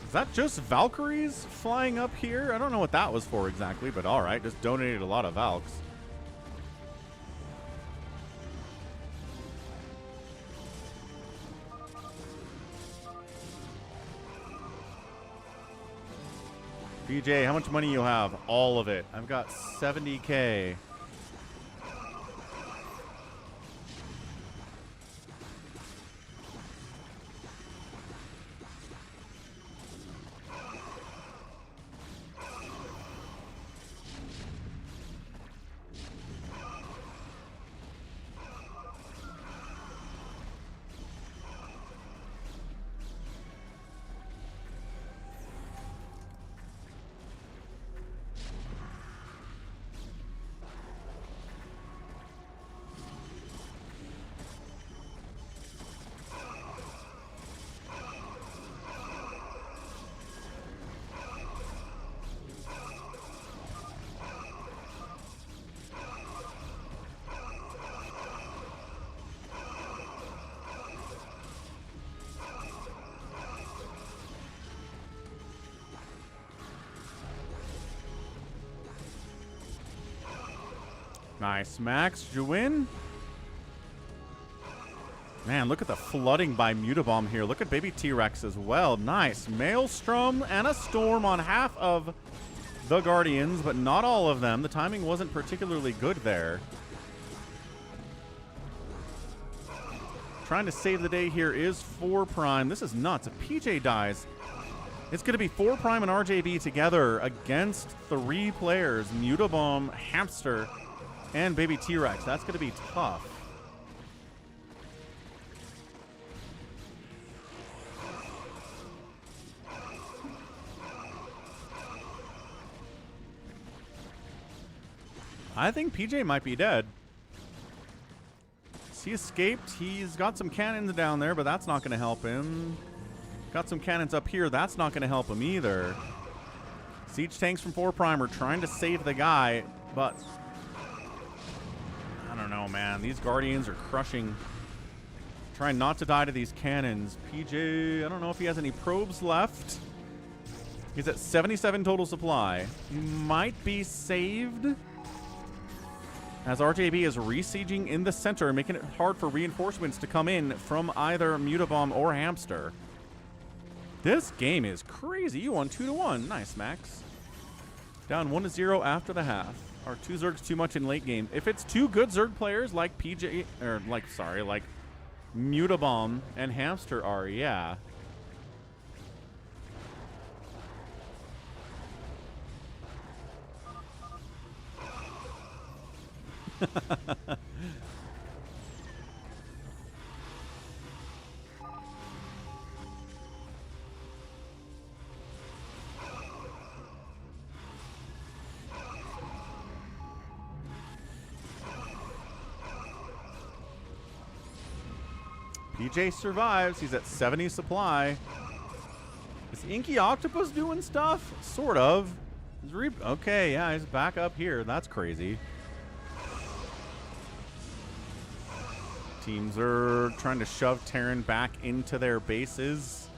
Is that just Valkyries flying up here? I don't know what that was for exactly, but alright, just donated a lot of Valks. BJ, how much money you have? All of it. I've got 70K. Nice, Max. Did you win? Man, look at the flooding by Mutabomb here. Look at Baby T-Rex as well. Nice. Maelstrom and a Storm on half of the Guardians, but not all of them. The timing wasn't particularly good there. Trying to save the day here is 4 Prime. This is nuts. If PJ dies, it's going to be 4 Prime and RJB together against 3 players. Mutabomb, Hamster, and Baby T-Rex. That's going to be tough. I think PJ might be dead. He escaped. He's got some cannons down there, but that's not going to help him. Got some cannons up here. That's not going to help him either. Siege tanks from 4 Prime are trying to save the guy, but I don't know, man. These Guardians are crushing. Trying not to die to these cannons. PJ, I don't know if he has any probes left. He's at 77 total supply. He might be saved, as RJB is re-sieging in the center, making it hard for reinforcements to come in from either Mutabomb or Hamster. This game is crazy. You won 2-1. Nice, Max. Down 1-0 after the half. Are 2 Zergs too much in late game? If it's 2 good Zerg players like PJ, or like Mutabomb and Hamster are, yeah. PJ survives. He's at 70 supply. Is Inky Octopus doing stuff? Sort of. Okay, yeah, he's back up here. That's crazy. Teams are trying to shove Terran back into their bases.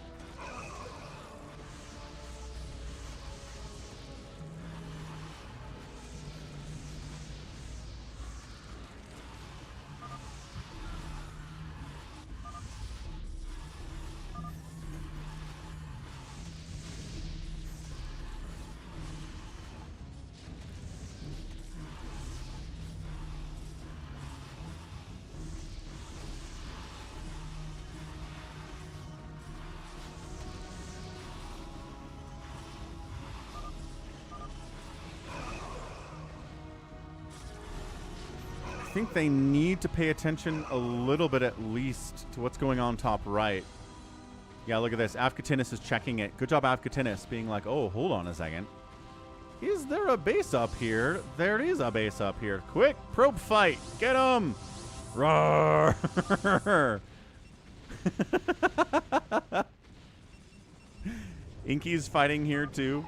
think they need to pay attention a little bit at least to what's going on top right. Yeah, look at this. Afkatinis is checking it. Good job, Afkatinis, being like, oh, hold on a second. Is there a base up here? There is a base up here. Quick, probe fight. Get him. Roar. Inky's fighting here too.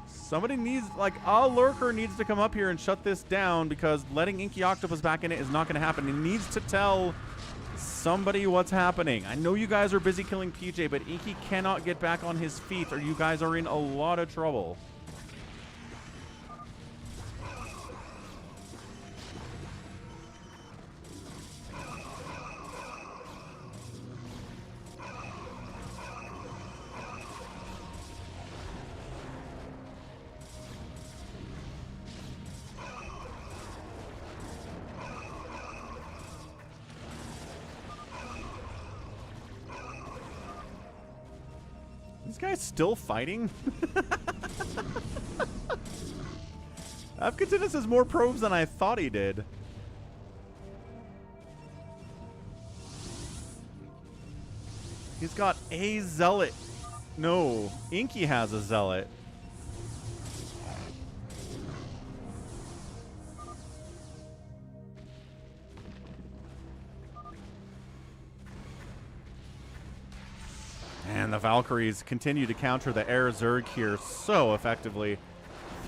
Somebody needs, like, a lurker needs to come up here and shut this down, because letting Inky Octopus back in it is not going to happen. He needs to tell somebody what's happening. I know you guys are busy killing PJ, but Inky cannot get back on his feet or you guys are in a lot of trouble. This guy's still fighting? Afkatinis has more probes than I thought he did. He's got a zealot. No, Inky has a zealot. And the Valkyries continue to counter the air Zerg here so effectively.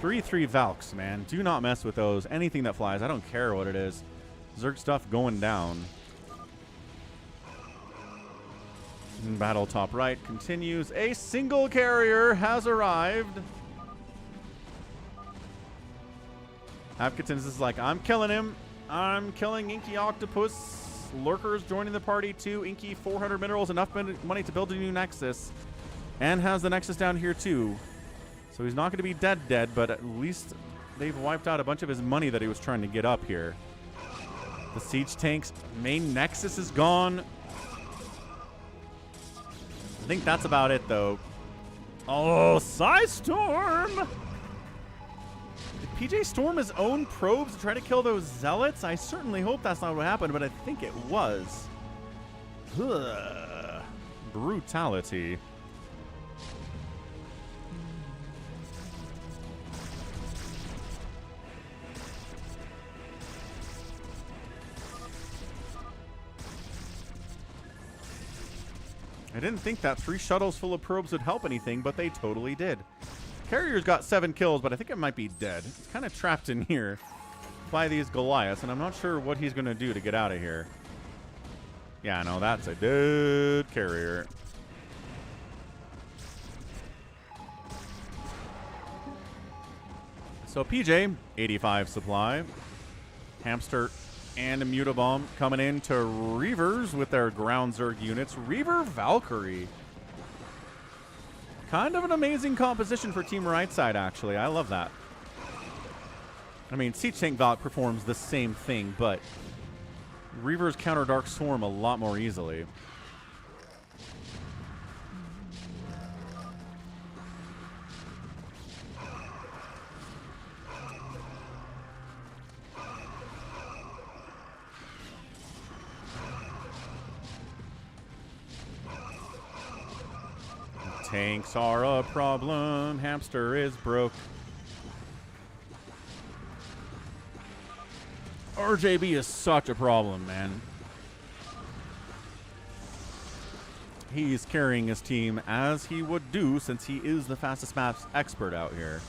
3-3 Valks, man. Do not mess with those. Anything that flies, I don't care what it is. Zerg stuff going down. And battle top right continues. A single carrier has arrived. Afkatinis is like, I'm killing him. I'm killing Inky Octopus. Lurkers joining the party too. Inky 400 minerals, enough money to build a new Nexus. And has the Nexus down here too. So he's not going to be dead, but at least they've wiped out a bunch of his money that he was trying to get up here. The siege tank's main Nexus is gone. I think that's about it though. Oh, Psystorm! Did PJ storm his own probes to try to kill those zealots? I certainly hope that's not what happened, but I think it was. Ugh. Brutality. I didn't think that 3 shuttles full of probes would help anything, but they totally did. Carrier's got 7 kills, but I think it might be dead. It's kind of trapped in here by these Goliaths, and I'm not sure what he's going to do to get out of here. Yeah, no, that's a dead carrier. So PJ, 85 supply. Hamster and a Mutabomb coming in to Reavers with their ground Zerg units. Reaver Valkyrie. Kind of an amazing composition for Team Right Side, actually. I love that. I mean, Siege Tank Valk performs the same thing, but Reavers counter Dark Swarm a lot more easily. Tanks are a problem. Hamster is broke. RJB is such a problem, man. He's carrying his team as he would do since he is the fastest maps expert out here.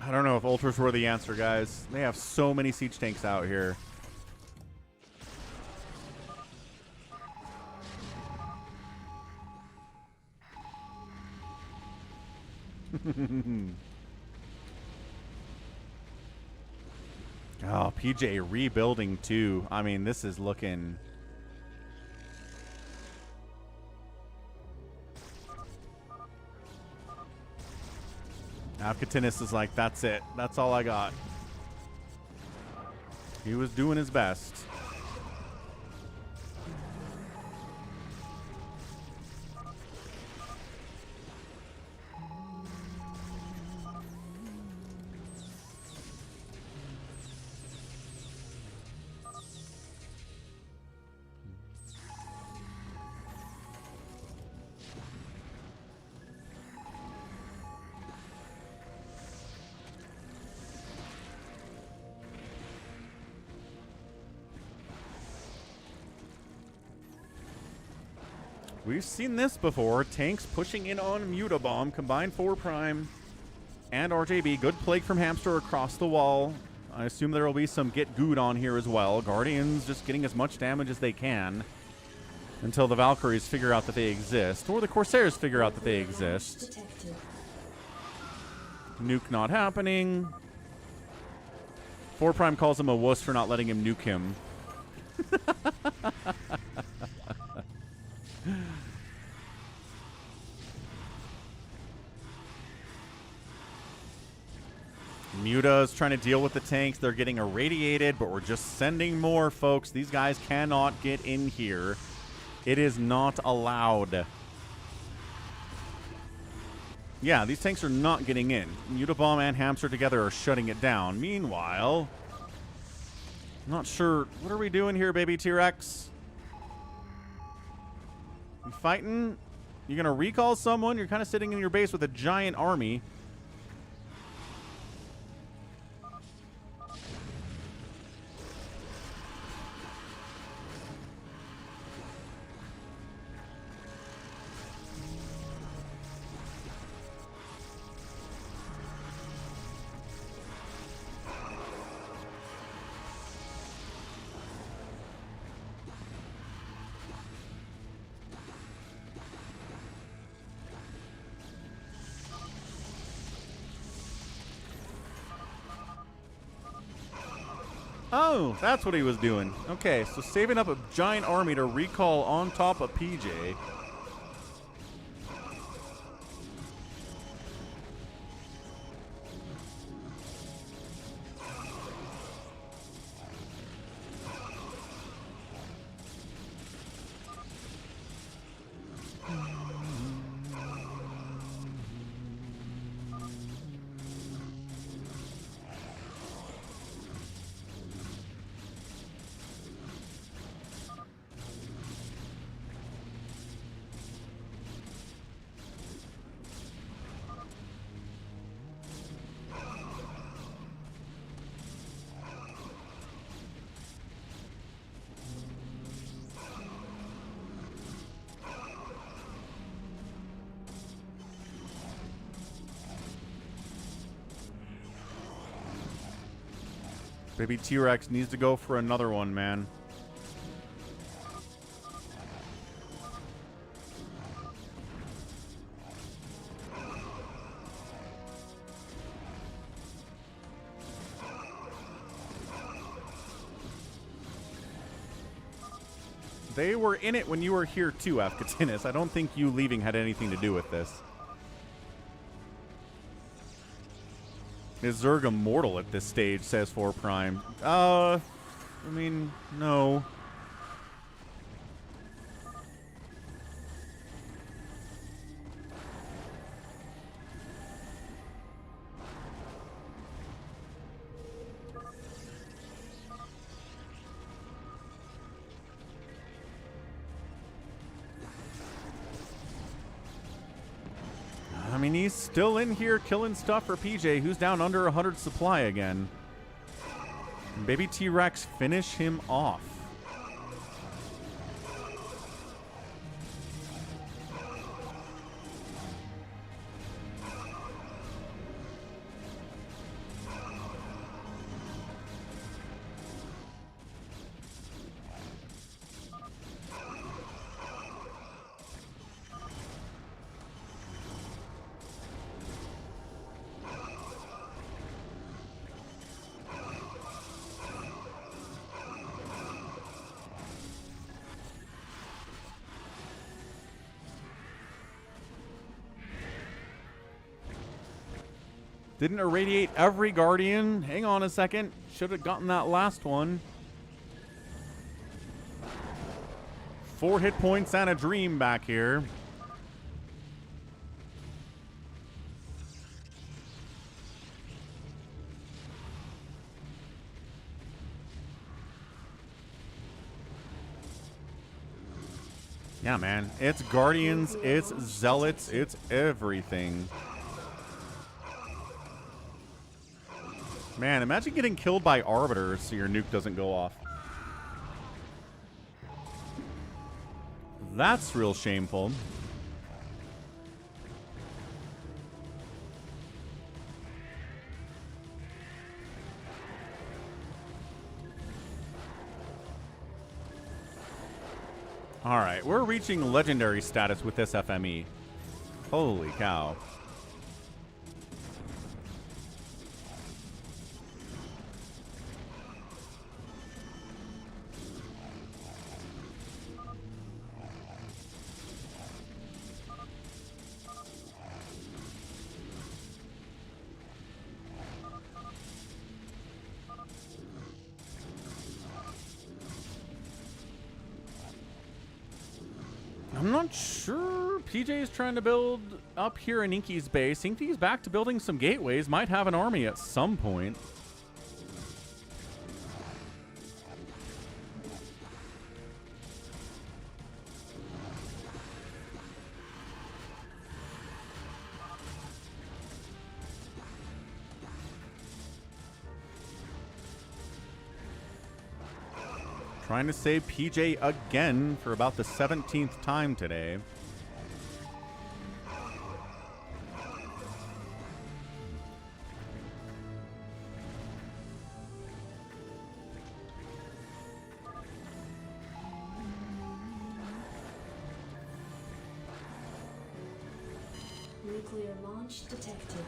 I don't know if Ultras were the answer, guys. They have so many siege tanks out here. Oh, PJ rebuilding too. I mean, this is looking... Avkatinis is like, that's it. That's all I got. He was doing his best. We've seen this before. Tanks pushing in on Mutabomb. Combined 4 Prime and RJB. Good plague from Hamster across the wall. I assume there will be some Get Good on here as well. Guardians just getting as much damage as they can until the Valkyries figure out that they exist. Or the Corsairs figure out that they exist. Nuke not happening. 4 Prime calls him a wuss for not letting him nuke him. Muta's trying to deal with the tanks. They're getting irradiated, but we're just sending more, folks. These guys cannot get in here. It is not allowed. Yeah, these tanks are not getting in. Mutabomb and Hamster together are shutting it down. Meanwhile, I'm not sure. What are we doing here, baby T-Rex? You fighting? You're going to recall someone? You're kind of sitting in your base with a giant army. Oh, that's what he was doing. Okay, so saving up a giant army to recall on top of PJ. Baby T-Rex needs to go for another one, man. They were in it when you were here too, Afkatinis. I don't think you leaving had anything to do with this. Is Zerg immortal at this stage, says 4 Prime. I mean, no. I mean, he's still in here killing stuff for PJ, who's down under 100 supply again. And Baby T-Rex finish him off. Didn't irradiate every Guardian. Hang on a second. Should have gotten that last one. 4 hit points and a dream back here. Yeah, man. It's Guardians, it's Zealots, it's everything. Man, imagine getting killed by Arbiters so your nuke doesn't go off. That's real shameful. Alright, we're reaching legendary status with this FME. Holy cow. I'm not sure. PJ is trying to build up here in Inky's base. Inky's back to building some gateways. Might have an army at some point. Trying to save PJ again for about the 17th time today.
Nuclear launch detected.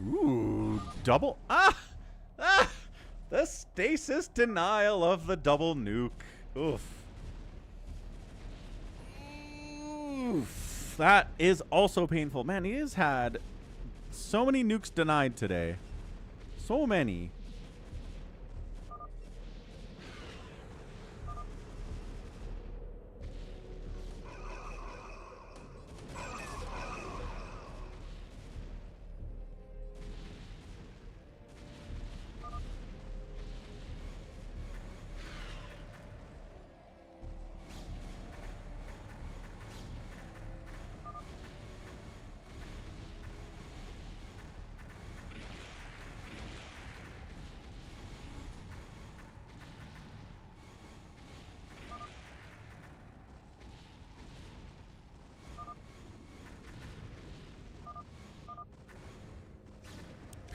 Ooh, double. Ah! Ah! The stasis denial of the double nuke. Oof. Oof. That is also painful. Man, he has had so many nukes denied today. So many.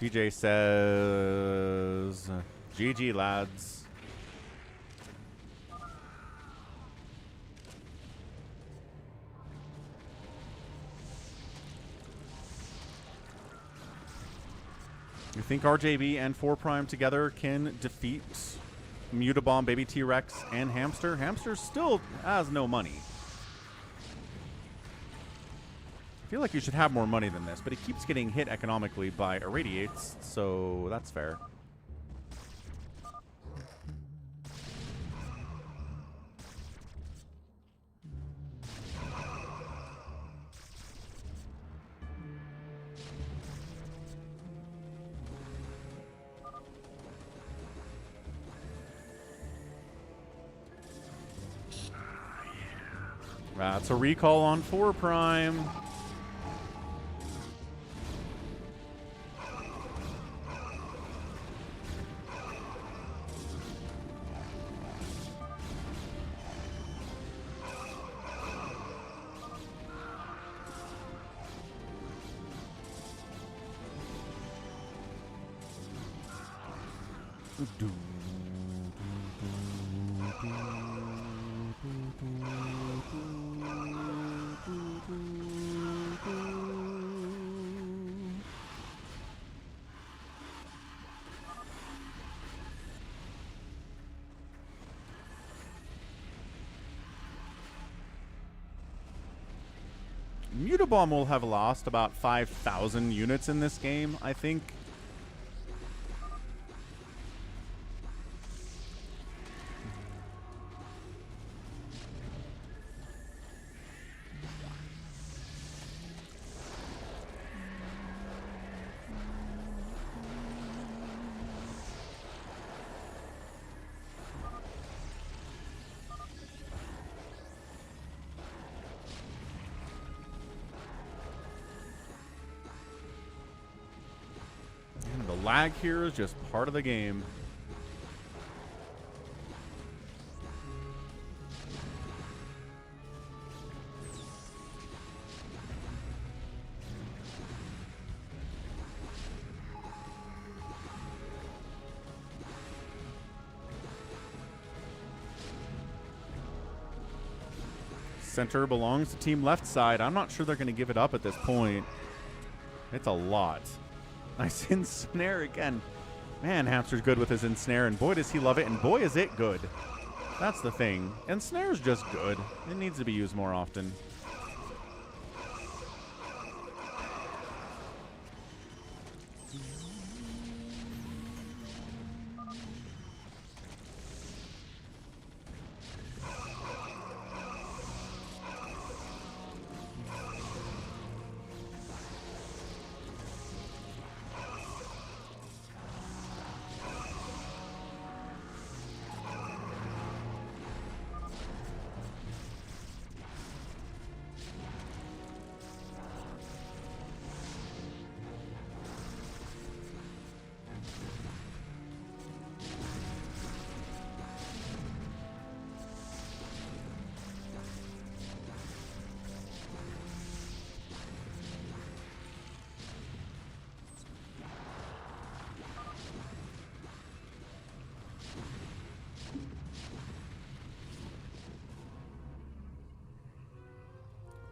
PJ says, GG, lads. You think RJB and 4 Prime together can defeat Mutabomb, Baby T-Rex, and Hamster? Hamster still has no money. I feel like you should have more money than this, but he keeps getting hit economically by irradiates, so that's fair. That's a recall on 4 Prime. Unibomb will have lost about 5,000 units in this game, I think. The lag here is just part of the game. Center belongs to team left side. I'm not sure they're going to give it up at this point. It's a lot. Nice ensnare again. Man, Hamster's good with his ensnare, and boy, does he love it, and boy, is it good. That's the thing. Ensnare's just good. It needs to be used more often.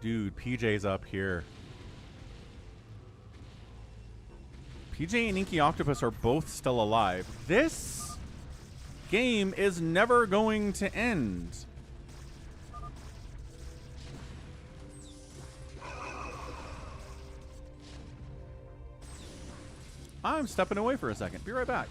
Dude, PJ's up here. PJ and Inky Octopus are both still alive. This game is never going to end. I'm stepping away for a second. Be right back.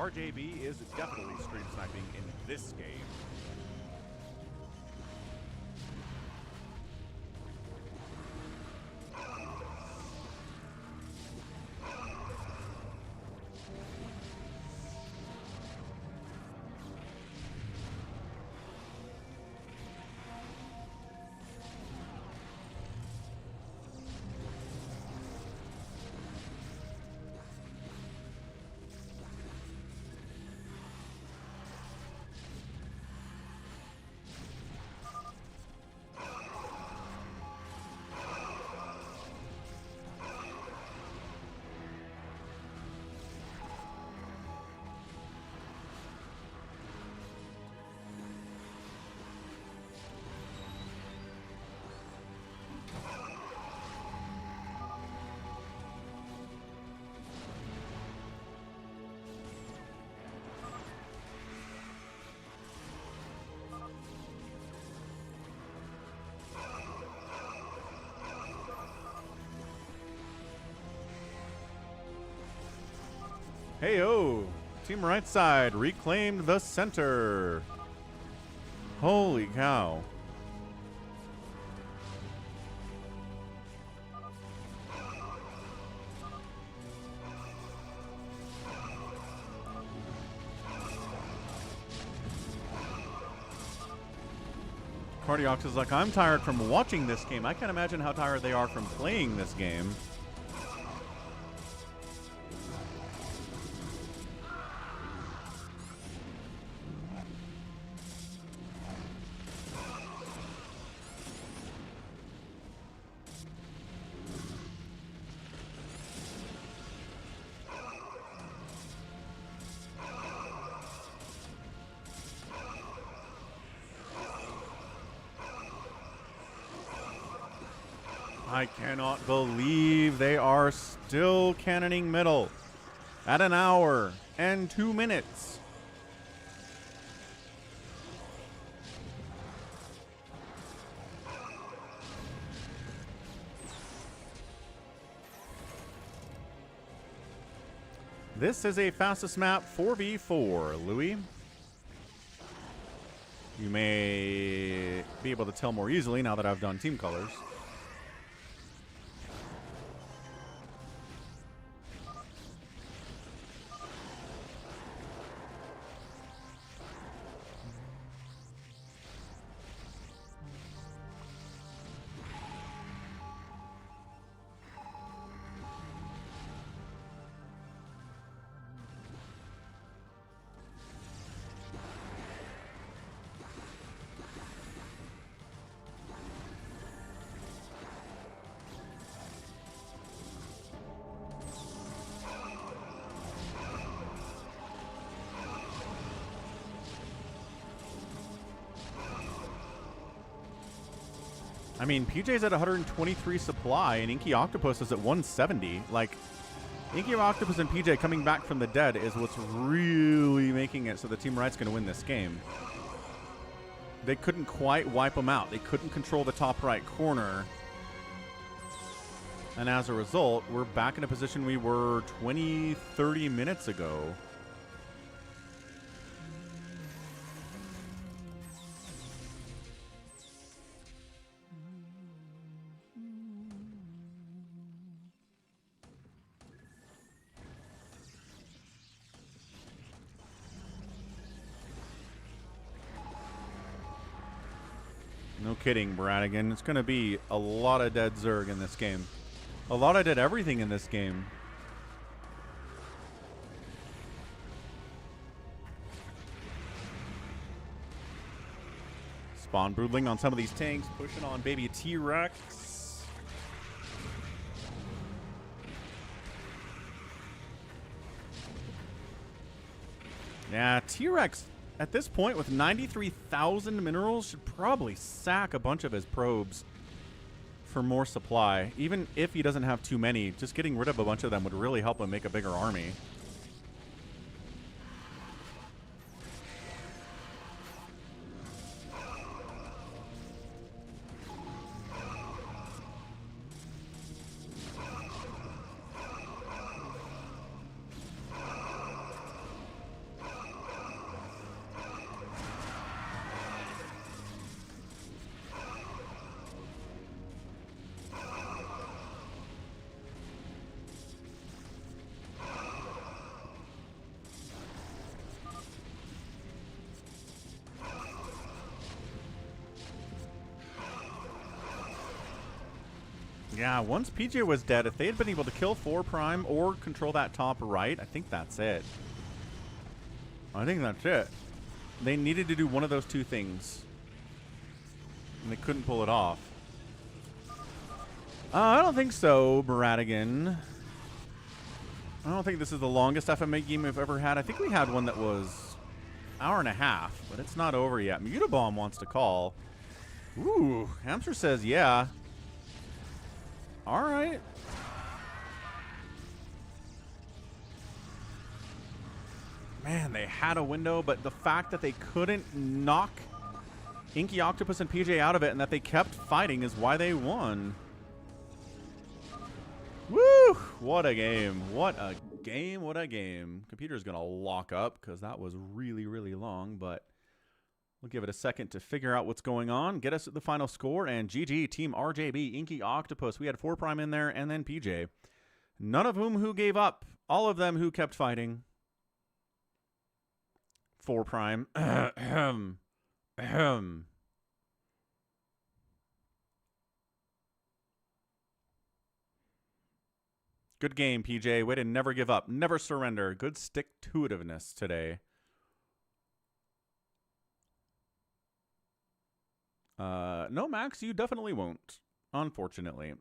RJB is definitely stream sniping in this game. Hey-oh. Team right side reclaimed the center. Holy cow. Cardiox is like, I'm tired from watching this game. I can't imagine how tired they are from playing this game. I cannot believe they are still cannoning middle at 1 hour and 2 minutes. This is a fastest map 4v4, Louis. You may be able to tell more easily now that I've done team colors. I mean, PJ's at 123 supply, and Inky Octopus is at 170. Like, Inky Octopus and PJ coming back from the dead is what's really making it so the Team Right's going to win this game. They couldn't quite wipe them out. They couldn't control the top right corner. And as a result, we're back in a position we were 20, 30 minutes ago. No kidding, Bradigan. It's going to be a lot of dead Zerg in this game. A lot of dead everything in this game. Spawn broodling on some of these tanks, pushing on baby T-Rex. Yeah, T-Rex at this point with 93,000 minerals should probably sack a bunch of his probes for more supply. Even if he doesn't have too many, just getting rid of a bunch of them would really help him make a bigger army. Yeah, once PJ was dead, if they had been able to kill 4 Prime or control that top right, I think that's it. I think that's it. They needed to do one of those two things. And they couldn't pull it off. I don't think so, Bradigan. I don't think this is the longest FMA game we've ever had. I think we had one that was an hour and a half, but it's not over yet. Mutabomb wants to call. Ooh, Hamster says yeah. All right. Man, they had a window, but the fact that they couldn't knock Inky Octopus and PJ out of it and that they kept fighting is why they won. Woo! What a game. What a game. What a game. Computer's going to lock up because that was really, really long, but we'll give it a second to figure out what's going on. Get us the final score, and GG, Team RJB, Inky Octopus. We had 4 Prime in there, and then PJ. None of whom who gave up. All of them who kept fighting. 4 Prime. Ahem. Ahem. Good game, PJ. Way to never give up. Never surrender. Good stick-to-itiveness today. No, Max, you definitely won't. Unfortunately.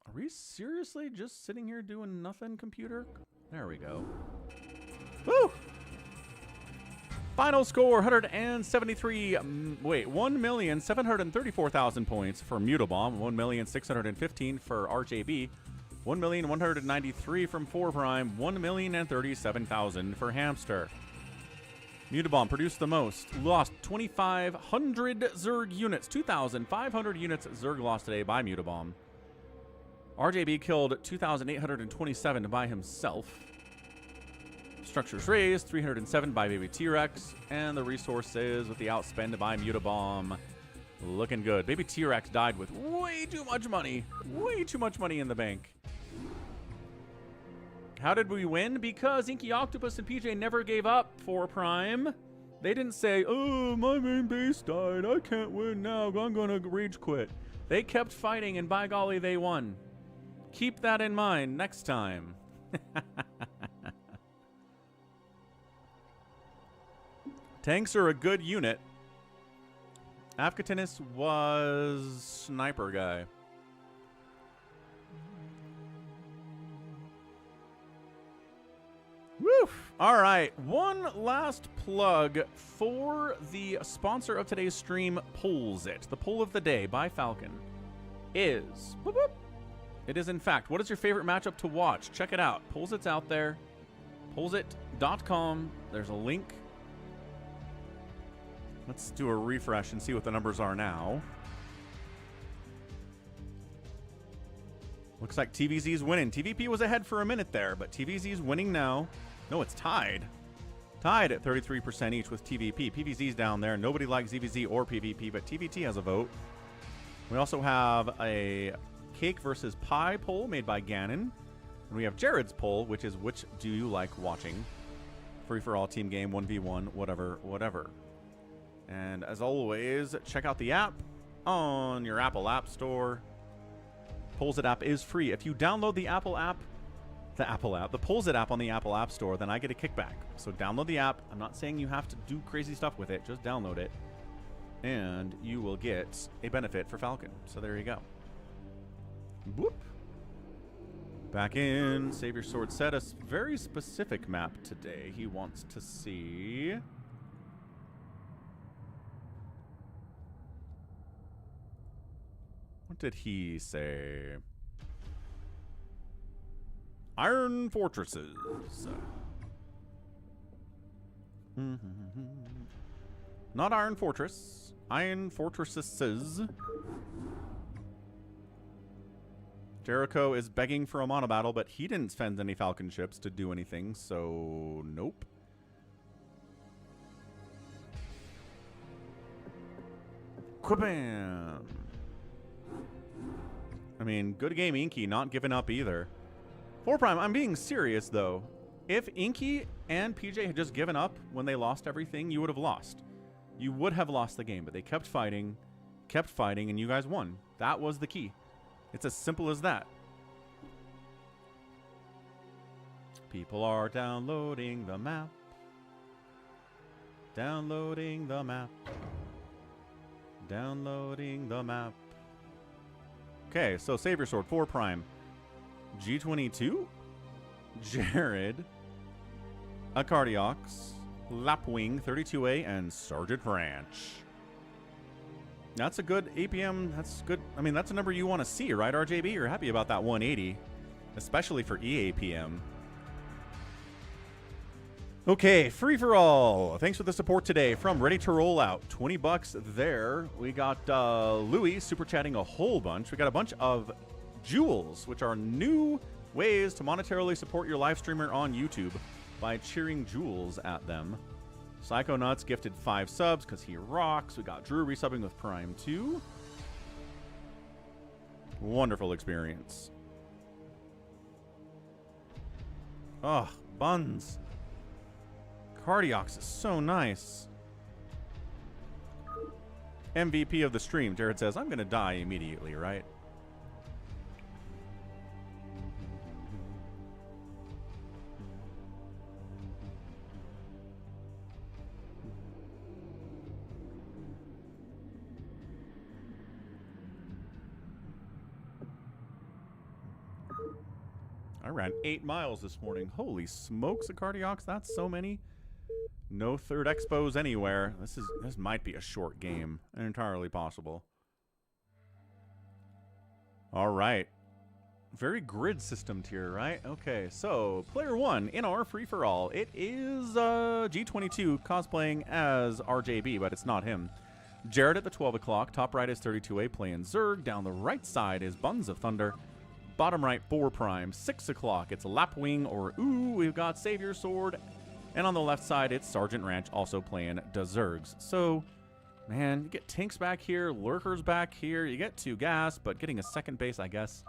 Are we seriously just sitting here doing nothing, computer? There we go. Woo! Final score, 1,734,000 points for Mutabomb, 1,615,000 for RJB, 1,193,000 from 4 Prime, 1,037,000 for Hamster. Mutabomb produced the most, lost 2,500 Zerg units, 2,500 units Zerg lost today by Mutabomb. RJB killed 2,827 by himself. Structures raised, 307 by Baby T-Rex, and the resources with the outspend by Mutabomb. Looking good. Baby T-Rex died with way too much money. Way too much money in the bank. How did we win? Because Inky Octopus and PJ never gave up 4 Prime. They didn't say, oh, my main base died. I can't win now. I'm going to rage quit. They kept fighting, and by golly, they won. Keep that in mind next time. Tanks are a good unit. Afghanistan was sniper guy. Woo! All right, one last plug for the sponsor of today's stream, Pollzit. The poll of the day by Falcon is... Whoop, whoop. It is, in fact, what is your favorite matchup to watch? Check it out. Pollzit's out there. Pollzit.com. There's a link. Let's do a refresh and see what the numbers are now. Looks like TVZ's winning. TVP was ahead for a minute there, but TVZ's winning now. No, it's tied. Tied at 33% each with TVP. PVZ's down there. Nobody likes ZVZ or PvP, but TVT has a vote. We also have a cake versus pie poll made by Gannon. And we have Jared's poll, which is which do you like watching? Free for all team game, 1v1, whatever, whatever. And as always, check out the app on your Apple App Store. Pollzit app is free. If you download the the Pollzit app on the Apple App Store, then I get a kickback. So download the app. I'm not saying you have to do crazy stuff with it. Just download it. And you will get a benefit for Falcon. So there you go. Whoop. Back in. Save your sword set. A very specific map today. He wants to see... What did he say? Iron Fortresses. Not Iron Fortress. Iron Fortresses. Jericho is begging for a mono battle, but he didn't spend any Falcon ships to do anything, so nope. Quabam! I mean, good game, Inky, not giving up either. 4 Prime, I'm being serious, though. If Inky and PJ had just given up when they lost everything, you would have lost. You would have lost the game, but they kept fighting, and you guys won. That was the key. It's as simple as that. People are downloading the map. Downloading the map. Downloading the map. Okay, so save your sword. 4 Prime. G22. Jared. Acardiox. Lapwing 32A and Sergeant Ranch. That's a good APM. That's good. I mean, that's a number you want to see, right, RJB? You're happy about that 180, especially for EAPM. Okay, free for all. Thanks for the support today from Ready to Roll Out. 20 bucks there. We got Louis super chatting a whole bunch. We got a bunch of jewels, which are new Ways to monetarily support your live streamer on YouTube by cheering jewels at them. Psychonuts gifted 5 subs because he rocks. We got Drew resubbing with Prime 2. Wonderful experience. Ugh, buns. Cardiox is so nice. MVP of the stream, Jared says, I'm going to die immediately, right? I ran 8 miles this morning. Holy smokes, Acardiox, that's so many. No third expos anywhere. This might be a short game. Entirely possible. All right. Very grid systemed here, right? Okay, so player 1 in our free-for-all. It is G22 cosplaying as RJB, but it's not him. Jared at the 12 o'clock. Top right is 32A playing Zerg. Down the right side is Buns of Thunder. Bottom right, 4 Prime. 6 o'clock, it's Lapwing or Ooh. We've got Savior Sword. And on the left side, it's Sergeant Ranch also playing Zergs. So, man, you get tanks back here, lurkers back here. You get 2 gas, but getting a second base, I guess,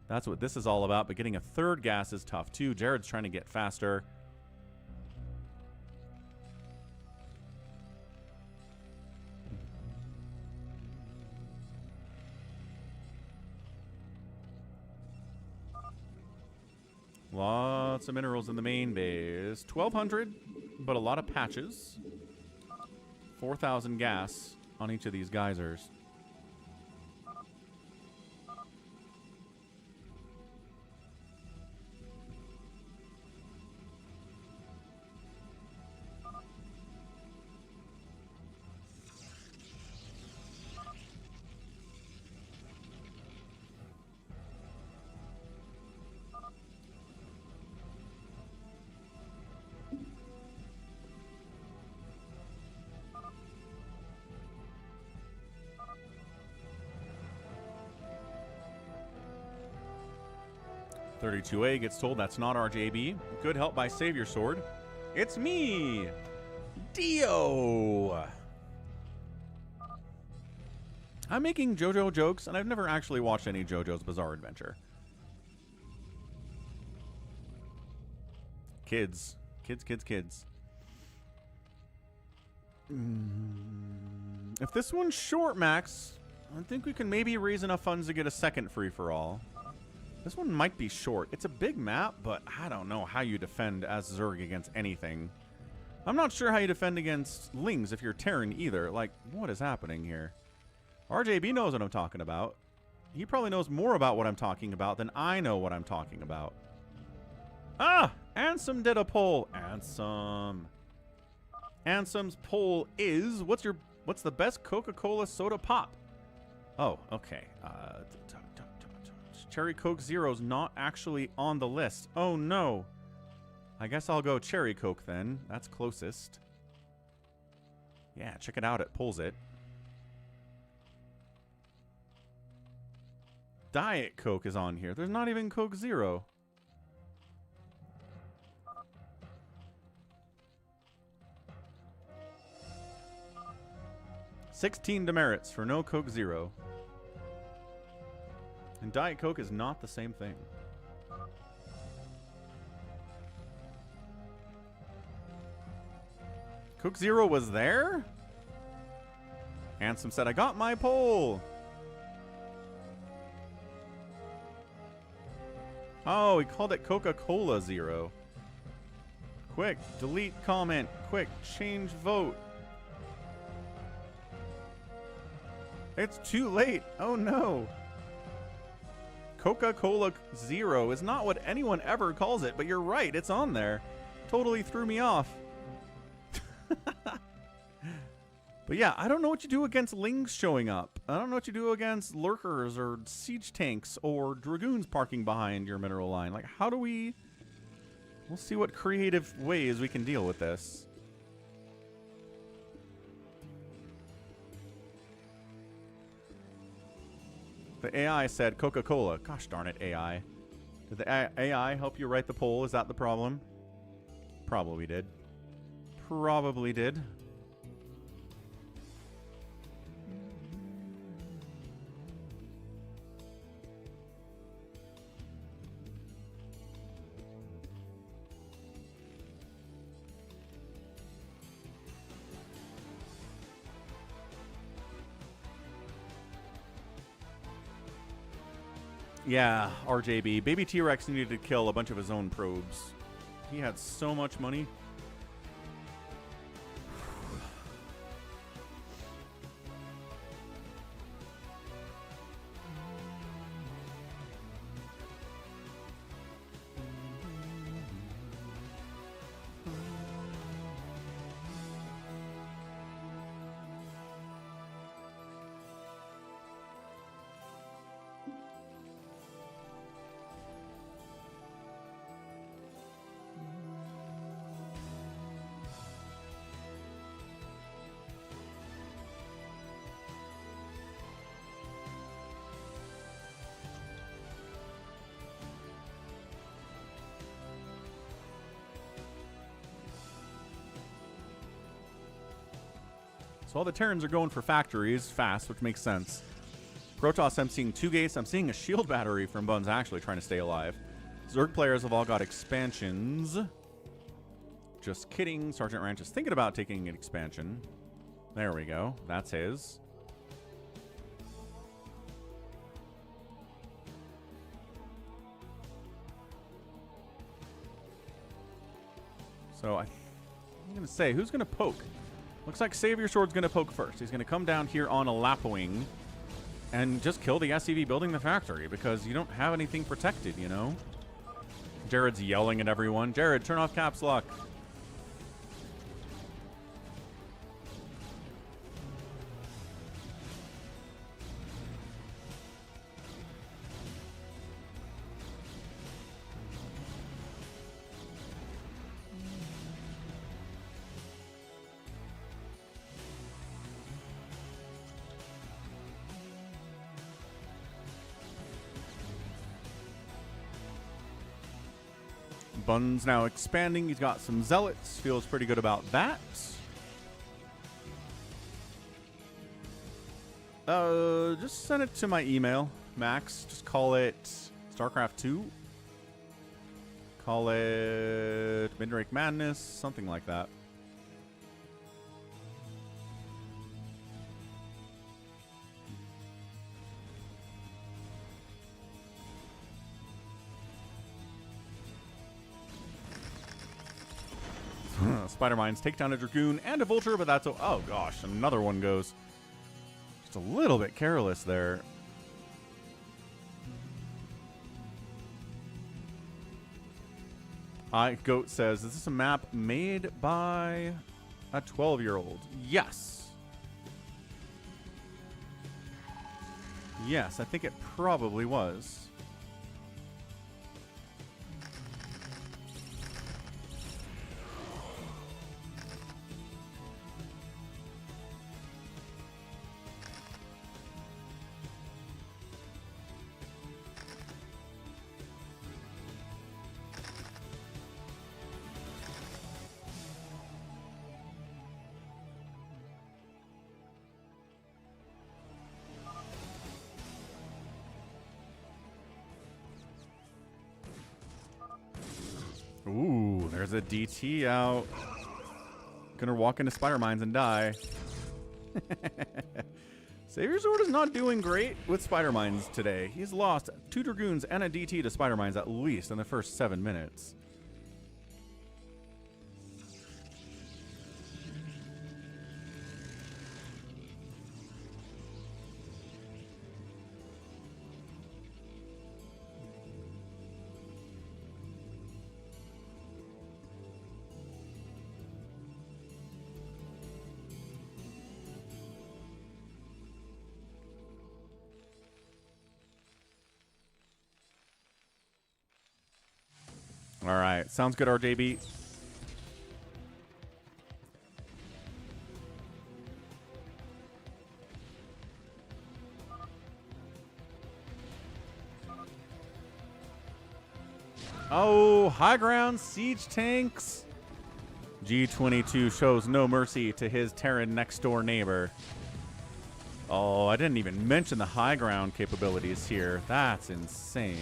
that's what this is all about. But getting a third gas is tough, too. Jared's trying to get faster. Lots of minerals in the main base. 1,200, but a lot of patches. 4,000 gas on each of these geysers. .32A gets told that's not RJB. Good help by Savior Sword. It's me, Dio. I'm making JoJo jokes, and I've never actually watched any JoJo's Bizarre Adventure. Kids. Kids. If this one's short, Max, I think we can maybe raise enough funds to get a second free-for-all. This one might be short. It's a big map, but I don't know how you defend as Zerg against anything. I'm not sure how you defend against Lings if you're Terran either. Like, what is happening here? RJB knows what I'm talking about. He probably knows more about what I'm talking about than I know what I'm talking about. Ah! Ansem did a poll. Ansem's poll is, what's the best Coca-Cola soda pop? Oh, okay. Cherry Coke Zero's not actually on the list. Oh, no. I guess I'll go Cherry Coke then. That's closest. Yeah, check it out at Pollzit. Diet Coke is on here. There's not even Coke Zero. $16 demerits for no Coke Zero. And Diet Coke is not the same thing. Coke Zero was there? Ansem said, I got my poll. Oh, he called it Coca-Cola Zero. Quick, delete comment. Quick, change vote. It's too late. Oh no. Coca-Cola Zero is not what anyone ever calls it, but you're right, it's on there. Totally threw me off. But yeah, I don't know what you do against Lings showing up. I don't know what you do against lurkers or siege tanks or dragoons parking behind your mineral line. Like, how do we... We'll see what creative ways we can deal with this. The AI said Coca-Cola. Gosh darn it, AI. Did the AI help you write the poll? Is that the problem? Probably did. Probably did. Yeah, RJB. Baby T-Rex needed to kill a bunch of his own probes. He had so much money. So all the Terrans are going for factories fast, which makes sense. Protoss, I'm seeing 2 gates. I'm seeing a shield battery from Buns actually trying to stay alive. Zerg players have all got expansions. Just kidding. Sergeant Ranch is thinking about taking an expansion. There we go. That's his. So I'm going to say, who's going to poke? Looks like Savior Sword's going to poke first. He's going to come down here on a Lapwing and just kill the SCV building the factory because you don't have anything protected, you know? Jared's yelling at everyone. Jared, turn off caps lock. Bun's now expanding. He's got some zealots. Feels pretty good about that. Just send it to my email, Max. Just call it StarCraft 2. Call it Midrank Madness, something like that. Spider Mines take down a Dragoon and a Vulture, but that's... Oh, gosh. Another one goes. Just a little bit careless there. Goat says, is this a map made by a 12-year-old? Yes. Yes, I think it probably was. Ooh, there's a DT out. Gonna walk into Spider Mines and die. Savior Sword is not doing great with Spider Mines today. He's lost 2 Dragoons and a DT to Spider Mines at least in the first 7 minutes. All right. Sounds good, RJB. Oh, high ground siege tanks. G22 shows no mercy to his Terran next door neighbor. Oh, I didn't even mention the high ground capabilities here. That's insane.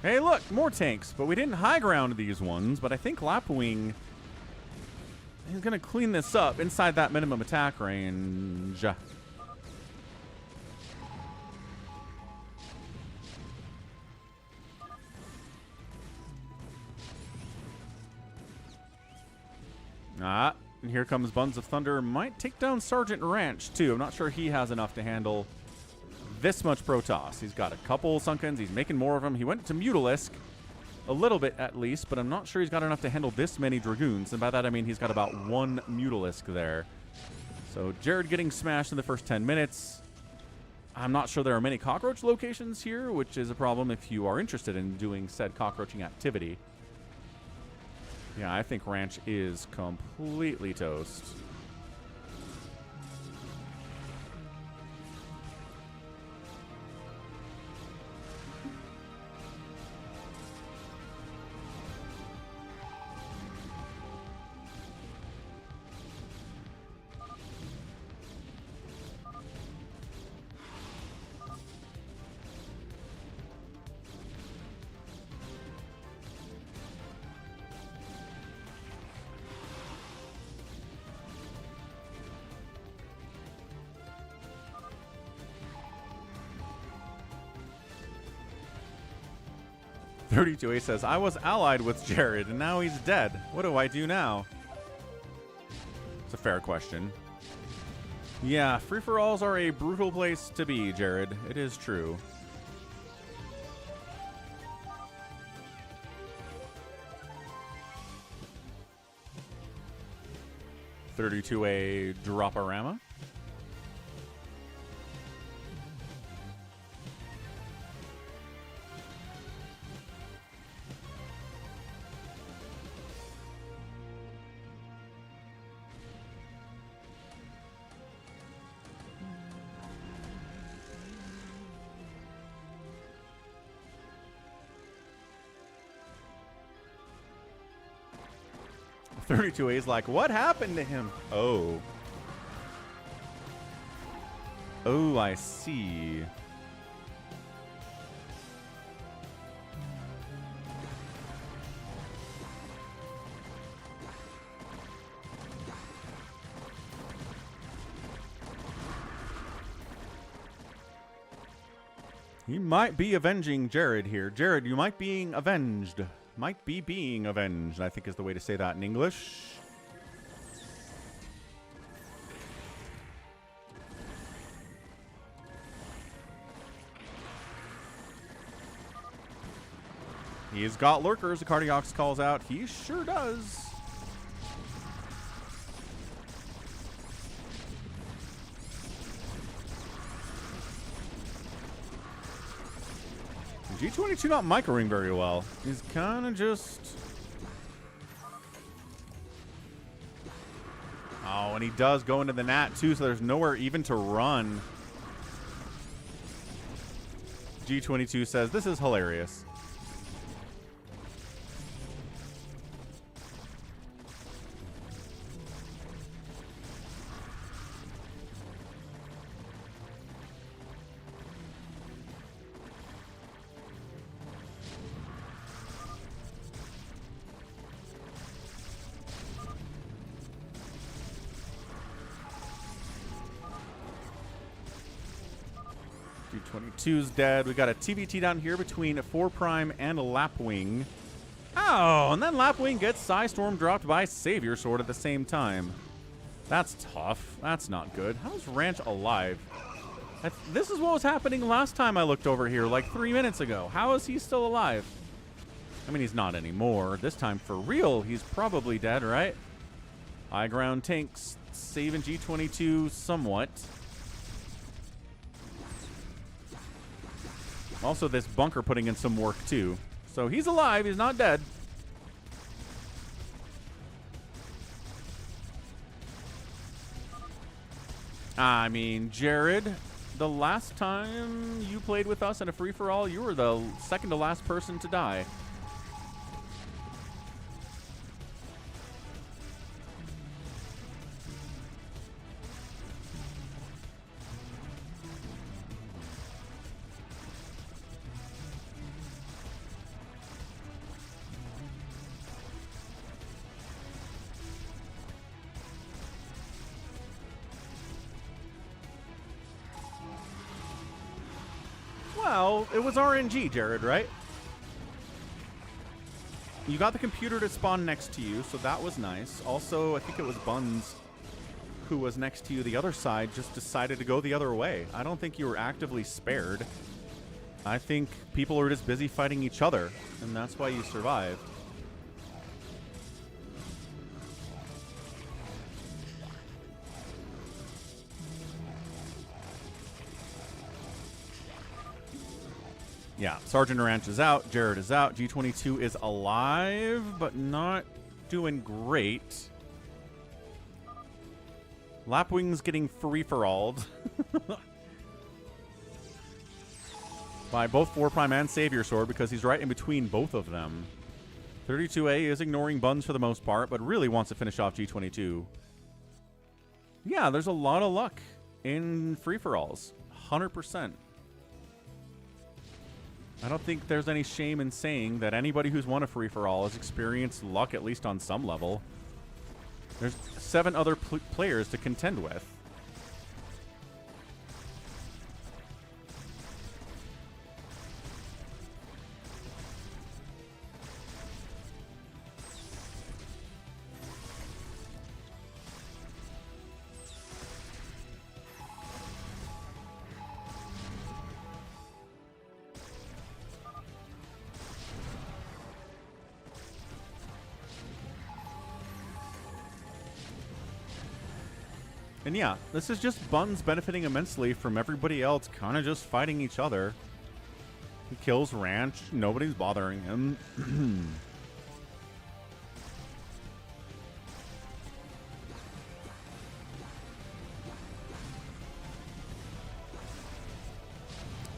Hey, look, more tanks, but we didn't high ground these ones, but I think Lapwing is going to clean this up inside that minimum attack range. Ah, and here comes Buns of Thunder. Might take down Sergeant Ranch, too. I'm not sure he has enough to handle this much Protoss. He's got a couple Sunkens. He's making more of them. He went to Mutalisk a little bit at least, but I'm not sure he's got enough to handle this many Dragoons. And by that I mean he's got about one Mutalisk there. So Jared getting smashed in the first 10 minutes. I'm not sure there are many cockroach locations here, which is a problem if you are interested in doing said cockroaching activity. Yeah, I think Ranch is completely toast. A says, I was allied with Jared, and now he's dead. What do I do now? It's a fair question. Yeah, free-for-alls are a brutal place to be, Jared. It is true. A Droporama. A's like, what happened to him? Oh. Oh, I see. He might be avenging Jared here. Jared, you might be being avenged. Might be being avenged, I think is the way to say that in English. He's got lurkers, the Cardiox calls out. He sure does. G22 not microing very well. He's kind of just... Oh, and he does go into the Nat too, so there's nowhere even to run. G22 says, this is hilarious. G22's dead. We got a TVT down here between 4 Prime and Lapwing. Oh, and then Lapwing gets Psystorm dropped by Savior Sword at the same time. That's tough. That's not good. How's Ranch alive? This is what was happening last time I looked over here, like 3 minutes ago. How is he still alive? I mean, he's not anymore. This time, for real, he's probably dead, right? High ground tanks saving G22 somewhat. Also, this bunker putting in some work, too. So he's alive. He's not dead. I mean, Jared, the last time you played with us in a free-for-all, you were the second to last person to die. Well, it was RNG, Jared, right? You got the computer to spawn next to you, so that was nice. Also, I think it was Buns who was next to you. The other side just decided to go the other way. I don't think you were actively spared. I think people were just busy fighting each other, and that's why you survived. Yeah, Sergeant Ranch is out, Jared is out, G22 is alive, but not doing great. Lapwing's getting free-for-alled by both 4 Prime and Savior Sword because he's right in between both of them. 32A is ignoring Buns for the most part, but really wants to finish off G22. Yeah, there's a lot of luck in free-for-alls, 100%. I don't think there's any shame in saying that anybody who's won a free-for-all has experienced luck at least on some level. There's 7 other players to contend with. And yeah, this is just Buns benefiting immensely from everybody else kind of just fighting each other. He kills Ranch. Nobody's bothering him.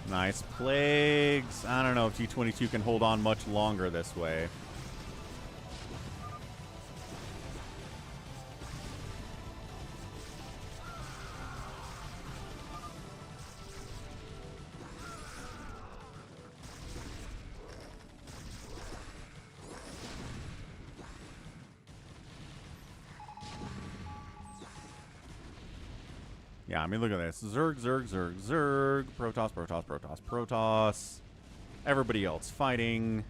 Nice plagues. I don't know if G22 can hold on much longer this way. Yeah, I mean, look at this. Zerg, Zerg, Zerg, Zerg. Protoss, Protoss, Protoss, Protoss. Everybody else fighting.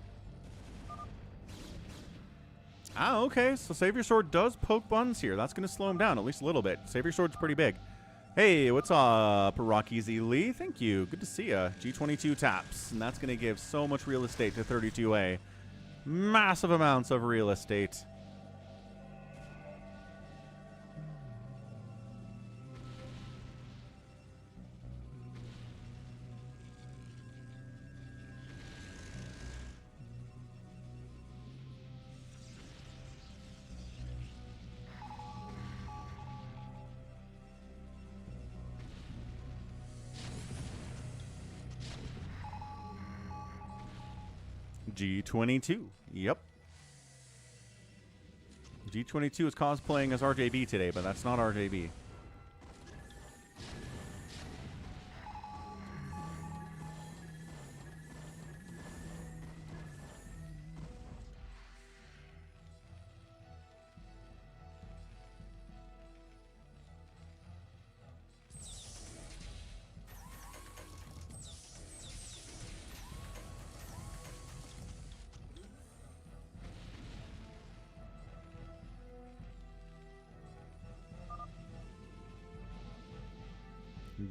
Ah, okay. So Savior Sword does poke Buns here. That's going to slow him down at least a little bit. Savior Sword's pretty big. Hey, what's up, Rocky Z Lee? Thank you. Good to see ya. G22 taps. And that's going to give so much real estate to 32A. Massive amounts of real estate. G22. Yep. G22 is cosplaying as RJB today, but that's not RJB.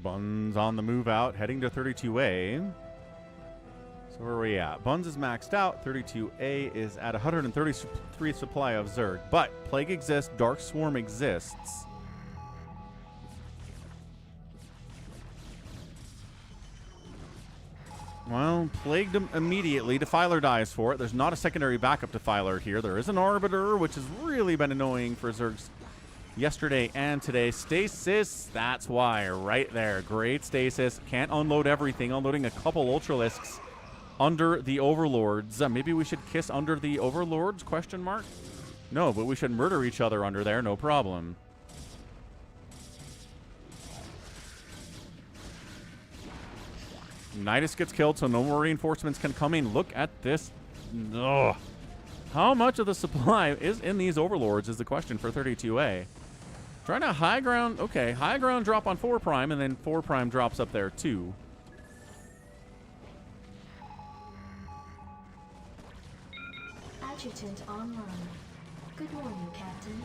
Buns on the move out, heading to 32A. So where are we at? Buns is maxed out. 32A is at 133 supply of Zerg. But Plague exists. Dark Swarm exists. Well, plagued him immediately. Defiler dies for it. There's not a secondary backup Defiler here. There is an Arbiter, which has really been annoying for Zergs yesterday and today. Stasis, that's why, right there. Great stasis. Can't unload everything. Unloading a couple Ultralisks under the Overlords. Maybe we should kiss under the Overlords, question mark? No, but we should murder each other under there, no problem. Nidus gets killed, so no more reinforcements can come in. Look at this. Ugh. How much of the supply is in these Overlords is the question for 32A. Trying to high ground. Okay, high ground drop on 4 Prime, and then 4 Prime drops up there too.
Adjutant online. Good morning, Captain.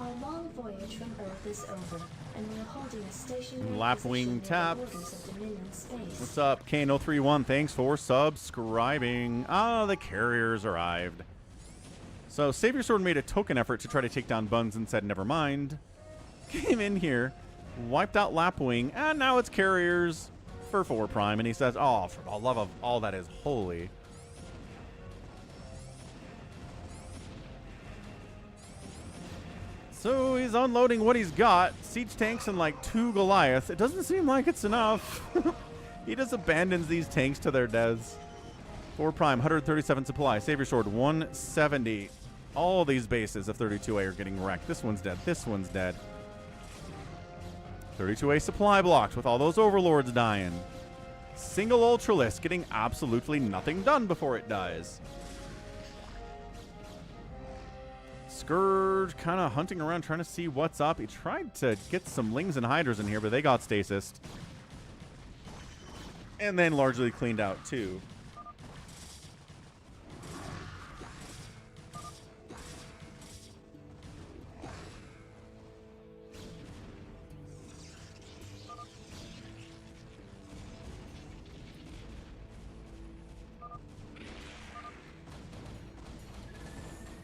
Our long voyage from Earth is over, and we're holding a stationary
Lapwing
position near the
taps.
borders of Dominion space.
What's up, Kano31? Thanks for subscribing. Ah, the carriers arrived. So, Savior Sword made a token effort to try to take down Buns and said, never mind. Came in here, wiped out Lapwing, and now it's carriers for 4 Prime. And he says, oh, for the love of all that is holy. So he's unloading what he's got. Siege tanks and like 2 Goliath. It doesn't seem like it's enough. He just abandons these tanks to their deaths. 4 Prime, 137 supply. Savior Sword, 170. All these bases of 32A are getting wrecked. This one's dead. This one's dead. 32A supply blocked with all those Overlords dying. Single Ultralisk getting absolutely nothing done before it dies. Scourge kind of hunting around trying to see what's up. He tried to get some Lings and Hydras in here, but they got stasis. And then largely cleaned out too.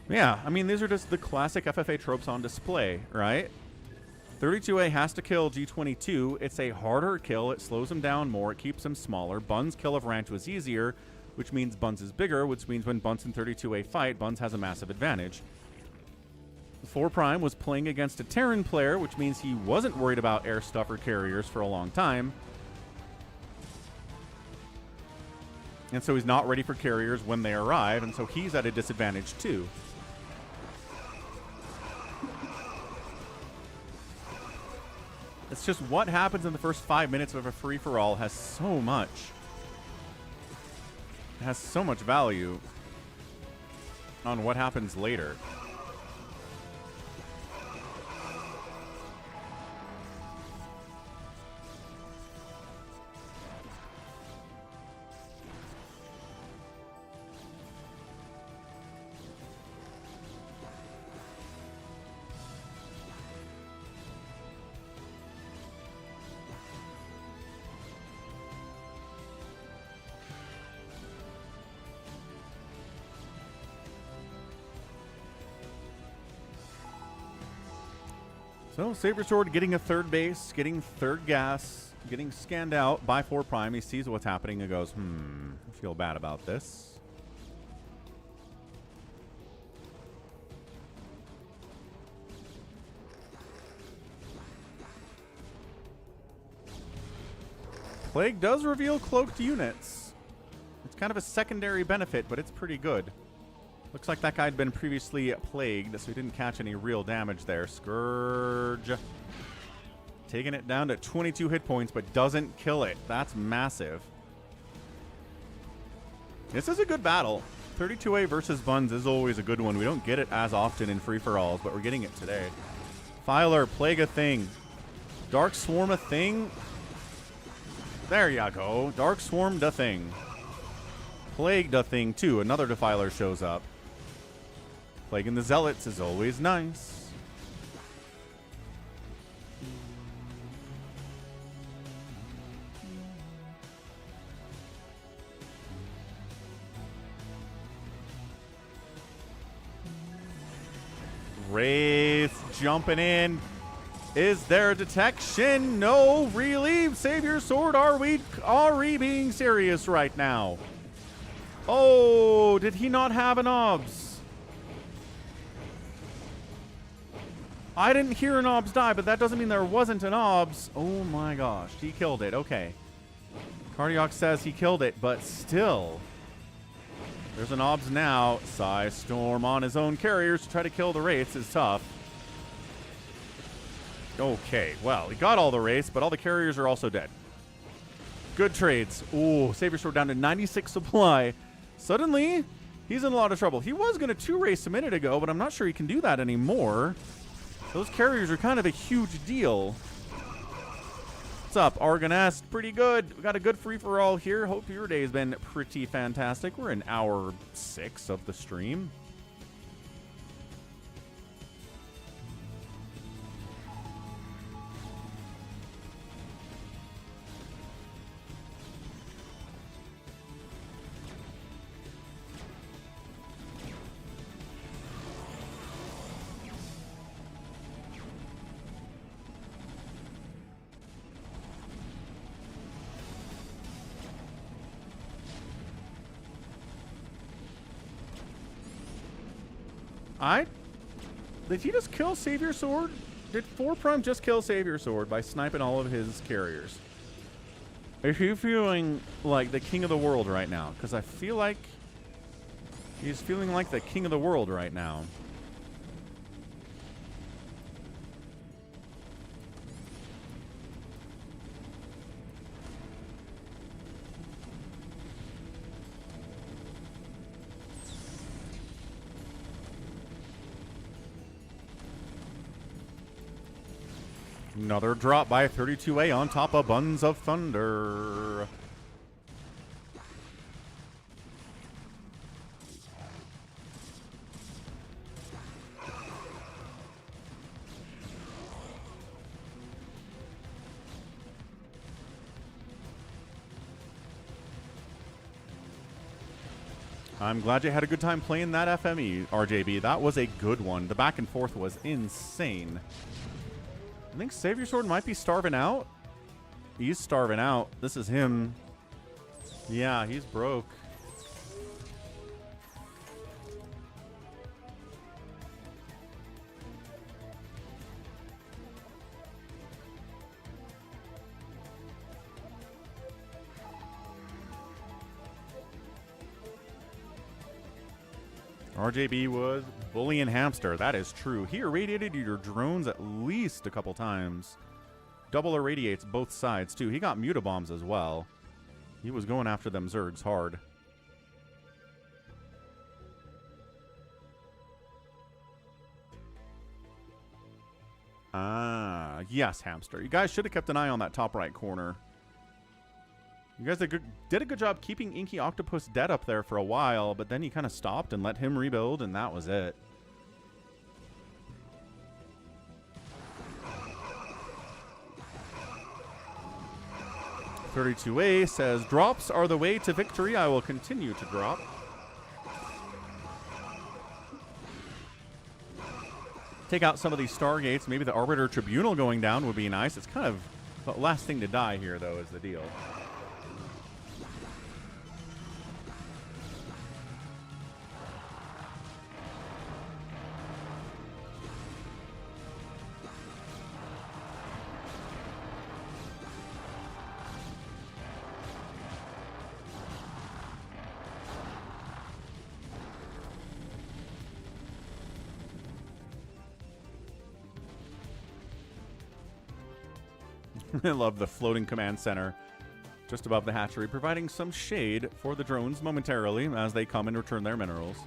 Yeah, I mean, these are just the classic FFA tropes on display, right? 32A has to kill G22. It's a harder kill. It slows him down more. It keeps him smaller. Bun's kill of Ranch was easier, which means Buns is bigger, which means when Buns and 32A fight, Buns has a massive advantage. 4 Prime was playing against a Terran player, which means he wasn't worried about air stuff or carriers for a long time. And so he's not ready for carriers when they arrive, and so he's at a disadvantage too. It's just what happens in the first 5 minutes of a free-for-all has so much. It has so much value on what happens later. So, Saber Sword getting a 3rd base, getting 3rd gas, getting scanned out by 4 Prime. He sees what's happening and goes, I feel bad about this. Plague does reveal cloaked units. It's kind of a secondary benefit, but it's pretty good. Looks like that guy had been previously plagued, so he didn't catch any real damage there. Scourge. Taking it down to 22 hit points, but doesn't kill it. That's massive. This is a good battle. 32A versus Buns is always a good one. We don't get it as often in free-for-alls, but we're getting it today. Filer, Plague a thing. Dark Swarm a thing. There ya go. Dark Swarm a thing. Plagued a thing, too. Another Defiler shows up. Plaguing the Zealots is always nice. Wraith jumping in. Is there detection? No, really? Savior Sword, are we being serious right now? Oh, did he not have an OBS? I didn't hear an OBS die, but that doesn't mean there wasn't an OBS. Oh my gosh, he killed it. Okay. Cardiac says he killed it, but still. There's an OBS now. Psy Storm on his own carriers to try to kill the Wraiths is tough. Okay, well, he got all the Wraiths, but all the carriers are also dead. Good trades. Ooh, Savior Sword down to 96 supply. Suddenly, he's in a lot of trouble. He was going to 2-race a minute ago, but I'm not sure he can do that anymore. Those carriers are kind of a huge deal. What's up, Argonest? Pretty good. We got a good free-for-all here. Hope your day's been pretty fantastic. We're in hour 6 of the stream. Did he just kill Savior Sword? Did 4 Prime just kill Savior Sword by sniping all of his carriers? Is he feeling like the king of the world right now? Because I feel like he's feeling like the king of the world right now. Another drop by 32A on top of Buns of Thunder. I'm glad you had a good time playing that FME, RJB. That was a good one. The back and forth was insane. I think Savior Sword might be starving out. He's starving out. This is him. Yeah, he's broke. RJB was bullying Hamster. That is true. He irradiated your drones at least a couple times. Double irradiates both sides, too. He got mutabombs as well. He was going after them Zergs hard. Ah, yes, Hamster. You guys should have kept an eye on that top right corner. You guys did a good job keeping Inky Octopus dead up there for a while, but then you kind of stopped and let him rebuild, and that was it. $32A says, drops are the way to victory. I will continue to drop. Take out some of these Stargates. Maybe the Arbiter Tribunal going down would be nice. It's kind of the last thing to die here, though, is the deal. I love the floating command center just above the hatchery, providing some shade for the drones momentarily as they come and return their minerals.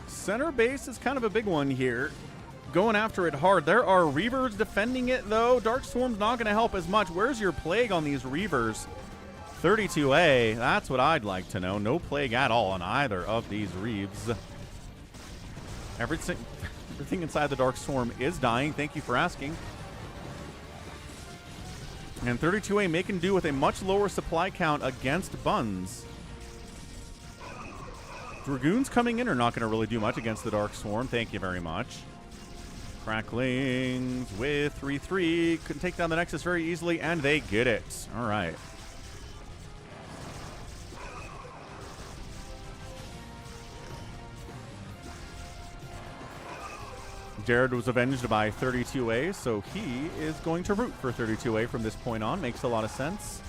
Center base is kind of a big one here. Going after it hard. There are Reavers defending it, though. Dark Swarm's not going to help as much. Where's your Plague on these Reavers? 32A. That's what I'd like to know. No Plague at all on either of these Reaves. Everything inside the Dark Swarm is dying. Thank you for asking. And 32A making do with a much lower supply count against Buns. Dragoons coming in are not going to really do much against the Dark Swarm. Thank you very much. Cracklings with 3-3. Can take down the Nexus very easily, and they get it. All right. Jared was avenged by 32A, so he is going to root for 32A from this point on. Makes a lot of sense.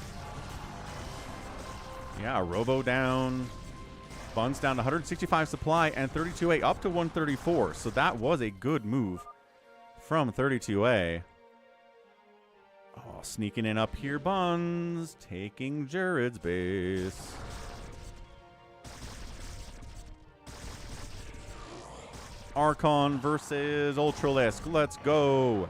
Yeah, Robo down. Buns down to 165 supply, and 32A up to 134. So that was a good move from 32A. Oh, sneaking in up here, Buns. Taking Jared's base. Archon versus Ultralisk. Let's go.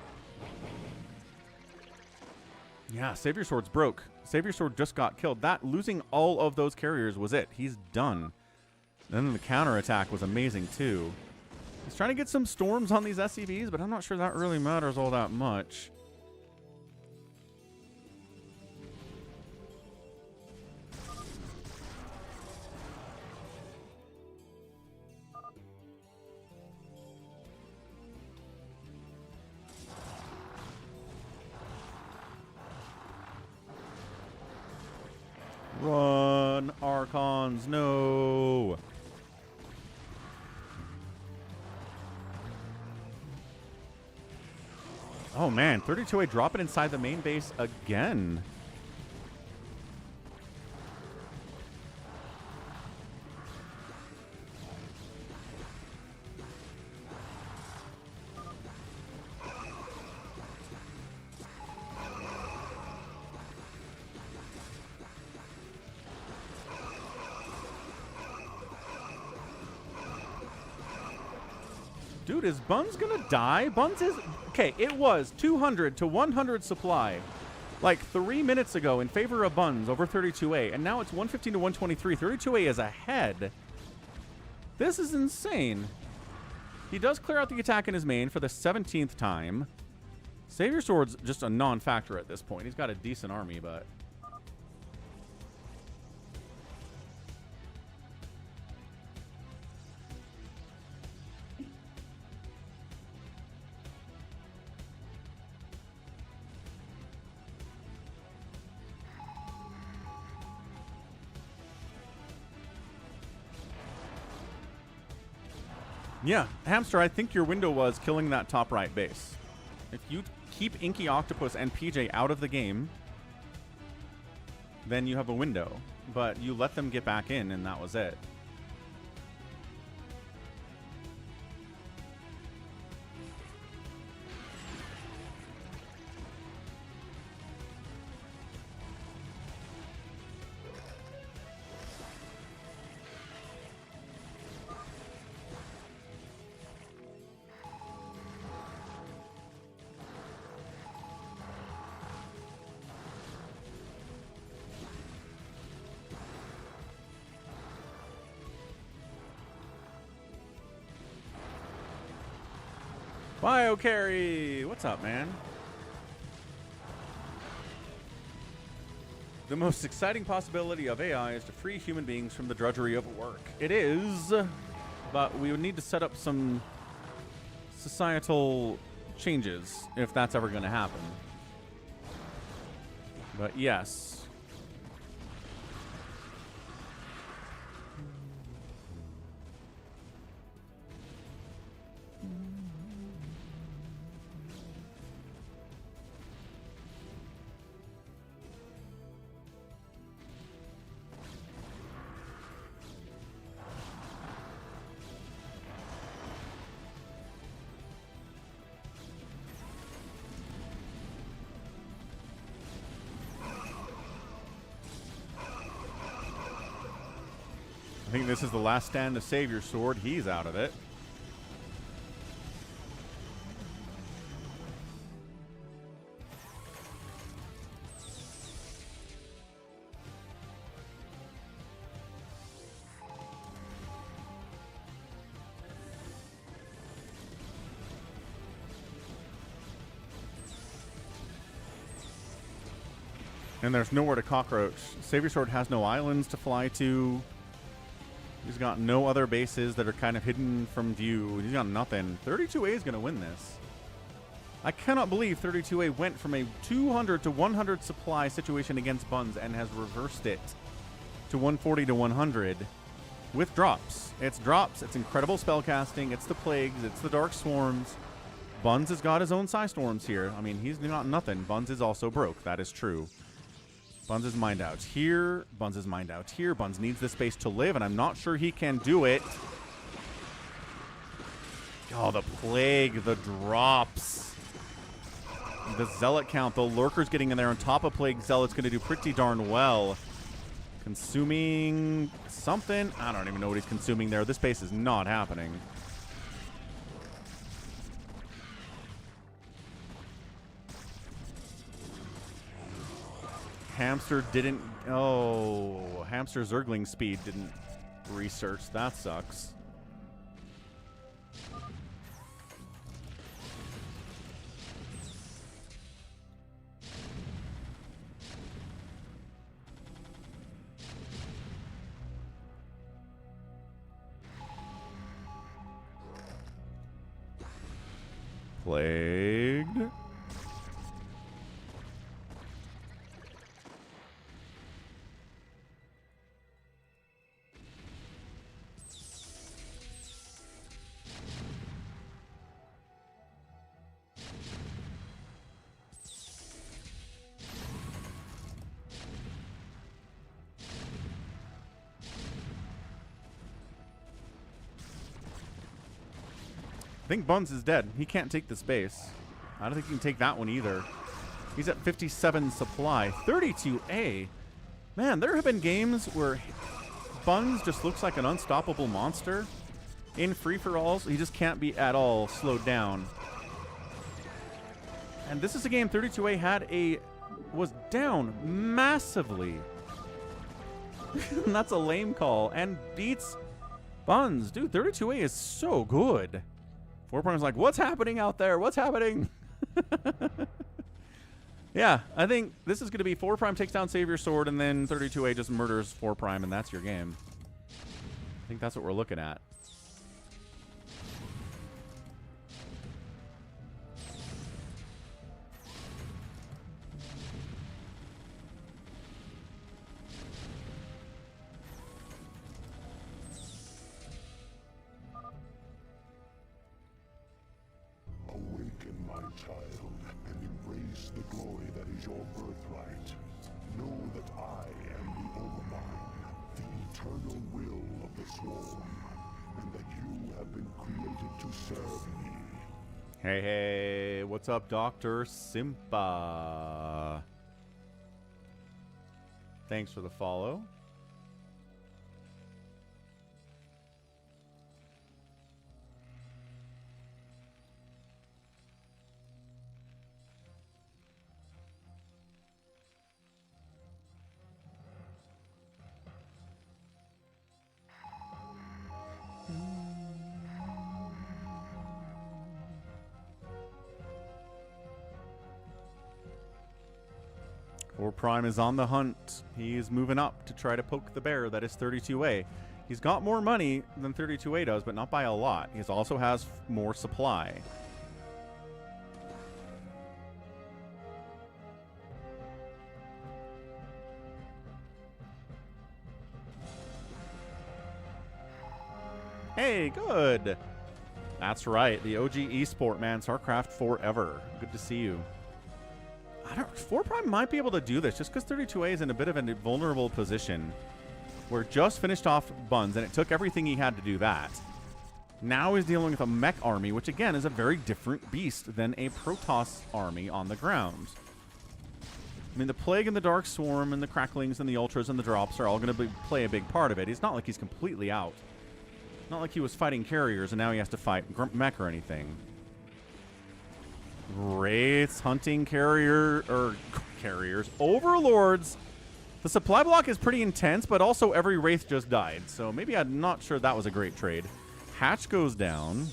Yeah, Savior Sword's broke. Savior Sword just got killed. That losing all of those carriers was it. He's done. Then the counterattack was amazing too. He's trying to get some storms on these SCVs, but I'm not sure that really matters all that much. Run, Archons, no. Oh man, 32A dropping inside the main base again. Dude, is Buns gonna die? Buns is... Okay, it was 200 to 100 supply like 3 minutes ago in favor of Buns over 32A, and now it's 115 to 123. 32A is ahead. This is insane. He does clear out the attack in his main for the 17th time. Savior Sword's just a non-factor at this point. He's got a decent army, but... Yeah, Hamster, I think your window was killing that top right base. If you keep Inky Octopus and PJ out of the game, then you have a window. But you let them get back in, and that was it. Bio Carry! What's up, man? The most exciting possibility of AI is to free human beings from the drudgery of work. It is, but we would need to set up some societal changes if that's ever going to happen. But yes. I think this is the last stand of Savior Sword. He's out of it. And there's nowhere to cockroach. Savior Sword has no islands to fly to. He's got no other bases that are kind of hidden from view. He's got nothing. 32A is going to win this. I cannot believe 32A went from a 200 to 100 supply situation against Buns and has reversed it to 140 to 100 with drops. It's drops. It's incredible spellcasting. It's the plagues. It's the dark swarms. Buns has got his own Psy Storms here. I mean, he's got nothing. Buns is also broke. That is true. Buns is mined out here. Buns is mined out here. Buns needs this space to live, and I'm not sure he can do it. Oh, the plague, the drops. The zealot count, the lurkers getting in there on top of plague. Zealot's going to do pretty darn well. Consuming something. I don't even know what he's consuming there. This base is not happening. Hamster didn't... Oh, Hamster Zergling speed didn't research. That sucks. Plagued. I think Buns is dead. He can't take the space. I don't think he can take that one either. He's at 57 supply. 32A. Man, there have been games where Buns just looks like an unstoppable monster. In free-for-alls, he just can't be at all slowed down. And this is a game 32A was down massively. And that's a lame call. And beats Buns. Dude, 32A is so good. 4Prime's like, what's happening out there? What's happening? Yeah, I think this is going to be 4Prime takes down Savior Sword, and then 32A just murders 4Prime, and that's your game. I think that's what we're looking at.
Awaken, my child, and embrace the glory that is your birthright. Know that I am the Overmind, the eternal will of the Swarm, and that you have been created to serve me.
Hey, hey, what's up, Dr. Simpa? Thanks for the follow. Prime is on the hunt. He is moving up to try to poke the bear that is 32A. He's got more money than 32A does, but not by a lot. He also has more supply. Hey, good. That's right. The OG esport, man. StarCraft forever. Good to see you. 4Prime might be able to do this just because 32A is in a bit of a vulnerable position. We're just finished off Buns, and it took everything he had to do that. Now he's dealing with a mech army, which again is a very different beast than a Protoss army on the ground. I mean, the Plague and the Dark Swarm and the Cracklings and the Ultras and the Drops are all going to play a big part of it. It's not like he's completely out. Not like he was fighting carriers and now he has to fight mech or anything. Wraiths hunting carriers, overlords. The supply block is pretty intense, but also every Wraith just died, so maybe I'm not sure that was a great trade. Hatch goes down.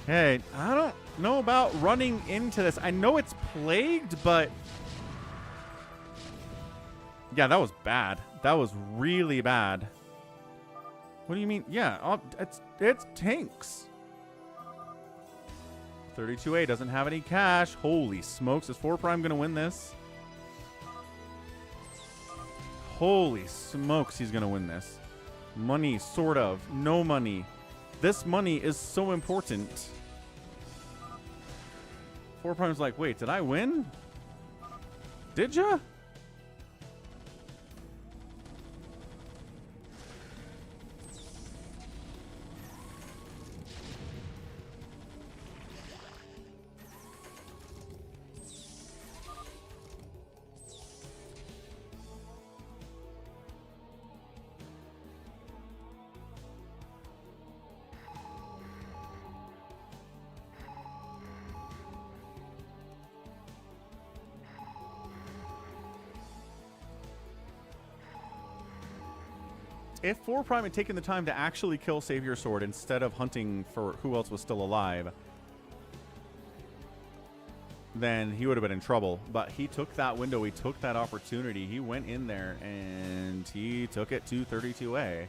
Okay, I don't know about running into this. I know it's plagued, but yeah, that was bad. That was really bad. What do you mean? Yeah, it's tanks. 32A doesn't have any cash. Holy smokes, is 4 Prime gonna win this? Holy smokes, he's gonna win this. Money, sort of. No money. This money is so important. 4 Prime's like, wait, did I win? Did ya? If 4 Prime had taken the time to actually kill Savior Sword instead of hunting for who else was still alive, then he would have been in trouble. But he took that window. He took that opportunity. He went in there, and he took it to 32A.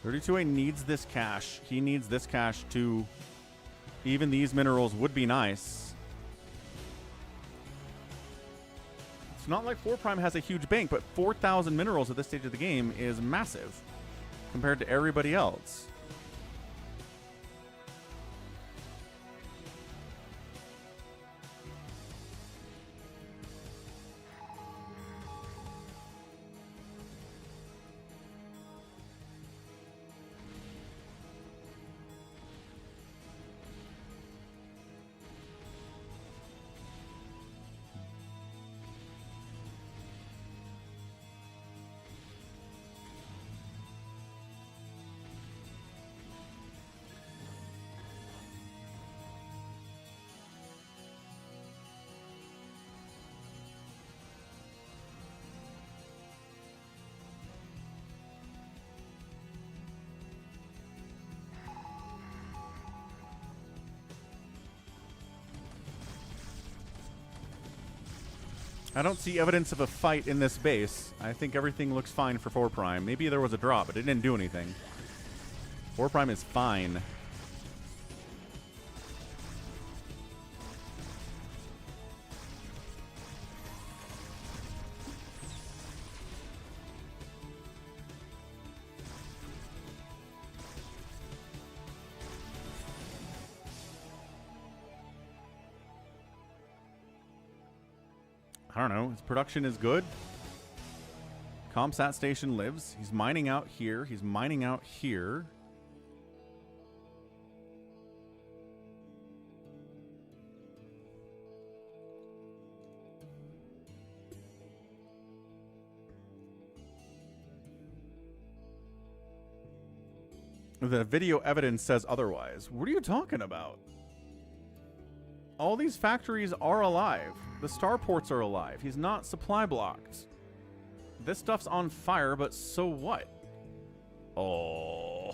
32A needs this cash. He needs this cash too. Even these minerals would be nice. It's not like 4 Prime has a huge bank, but 4,000 minerals at this stage of the game is massive compared to everybody else. I don't see evidence of a fight in this base. I think everything looks fine for 4 Prime. Maybe there was a drop, but it didn't do anything. 4 Prime is fine. I don't know. His production is good. Comsat station lives. He's mining out here. He's mining out here. The video evidence says otherwise. What are you talking about? All these factories are alive. The starports are alive. He's not supply blocked. This stuff's on fire, but so what? Oh.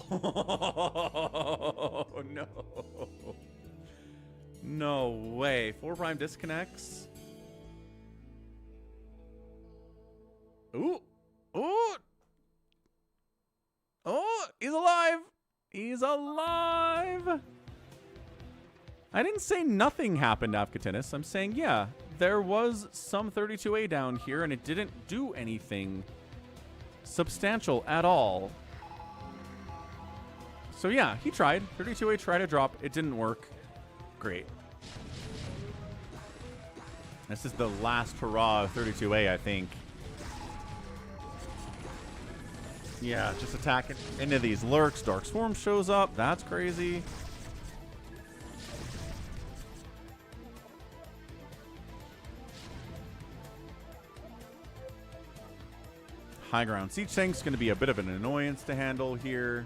No. No way. 4 Prime disconnects. Ooh. Ooh. Oh, he's alive. He's alive. I didn't say nothing happened, Afkatinis. I'm saying, yeah, there was some 32A down here, and it didn't do anything substantial at all. So, yeah, he tried. 32A tried to drop. It didn't work. Great. This is the last hurrah of 32A, I think. Yeah, just attacking into these lurks. Dark Swarm shows up. That's crazy. High ground siege tank's going to be a bit of an annoyance to handle here.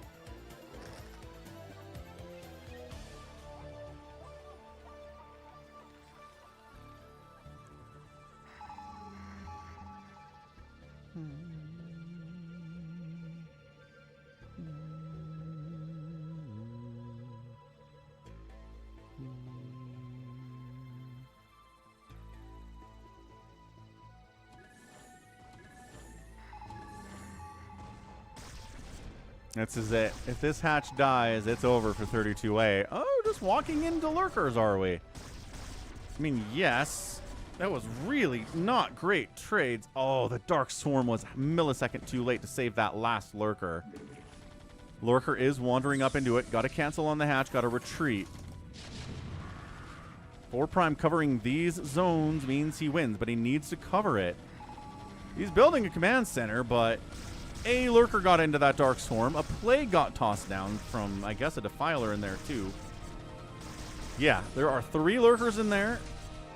This is it. If this hatch dies, it's over for 32A. Oh, just walking into lurkers, are we? I mean, yes. That was really not great trades. Oh, the Dark Swarm was a millisecond too late to save that last lurker. Lurker is wandering up into it. Got to cancel on the hatch. Got to retreat. 4 Prime covering these zones means he wins, but he needs to cover it. He's building a command center, but a lurker got into that Dark Swarm. A plague got tossed down from, I guess, a defiler in there, too. Yeah, there are 3 lurkers in there.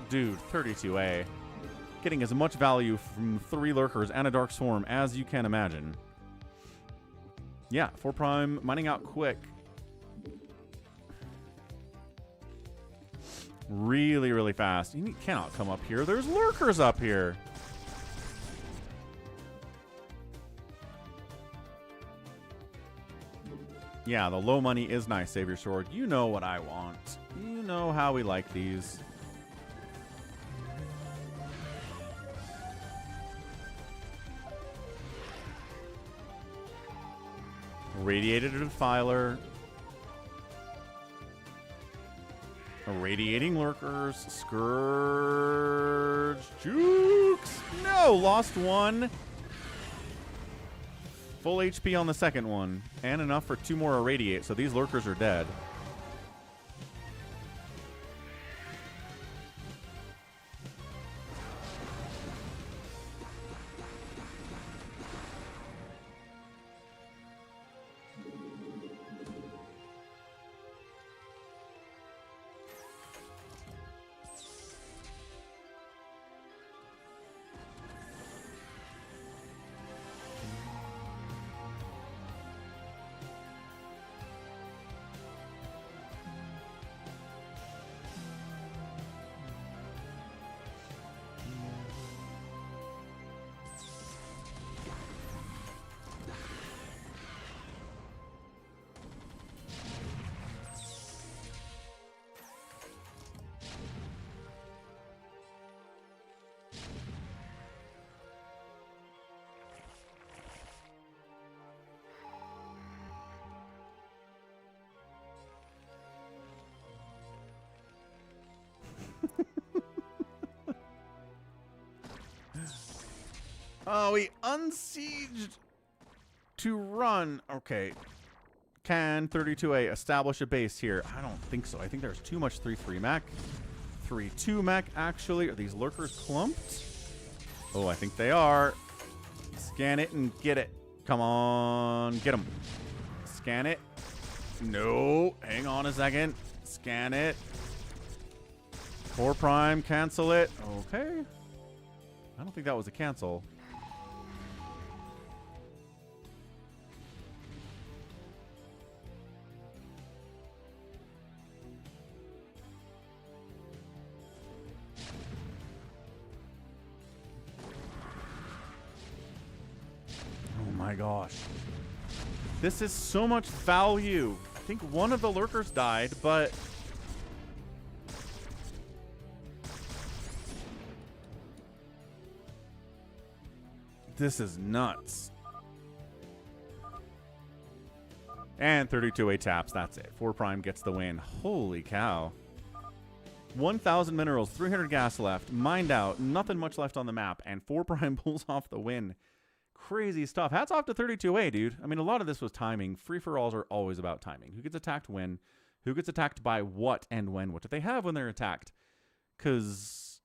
Dude, 32A. Getting as much value from 3 lurkers and a Dark Swarm as you can imagine. Yeah, 4 Prime mining out quick. Really, really fast. You cannot come up here. There's lurkers up here. Yeah, the low money is nice, Savior Sword. You know what I want. You know how we like these. Radiated Defiler. Irradiating Lurkers. Scourge. Jukes. No, lost 1. Full HP on the second one. And enough for 2 more Irradiate, so these Lurkers are dead. Oh, he unsieged to run. Okay. Can 32A establish a base here? I don't think so. I think there's too much 3-3 mech. 3-2 mech, actually. Are these lurkers clumped? Oh, I think they are. Scan it and get it. Come on. Get them. Scan it. No. Hang on a second. Scan it. 4 Prime. Cancel it. Okay. I don't think that was a cancel. My gosh. This is so much value. I think one of the lurkers died, but this is nuts. And 32A taps. That's it. 4 Prime gets the win. Holy cow. 1,000 minerals, 300 gas left, mined out, nothing much left on the map, and 4 Prime pulls off the win. Crazy stuff. Hats off to 32A, dude. I mean, a lot of this was timing. Free-for-alls are always about timing. Who gets attacked when? Who gets attacked by what and when? What do they have when they're attacked? Because,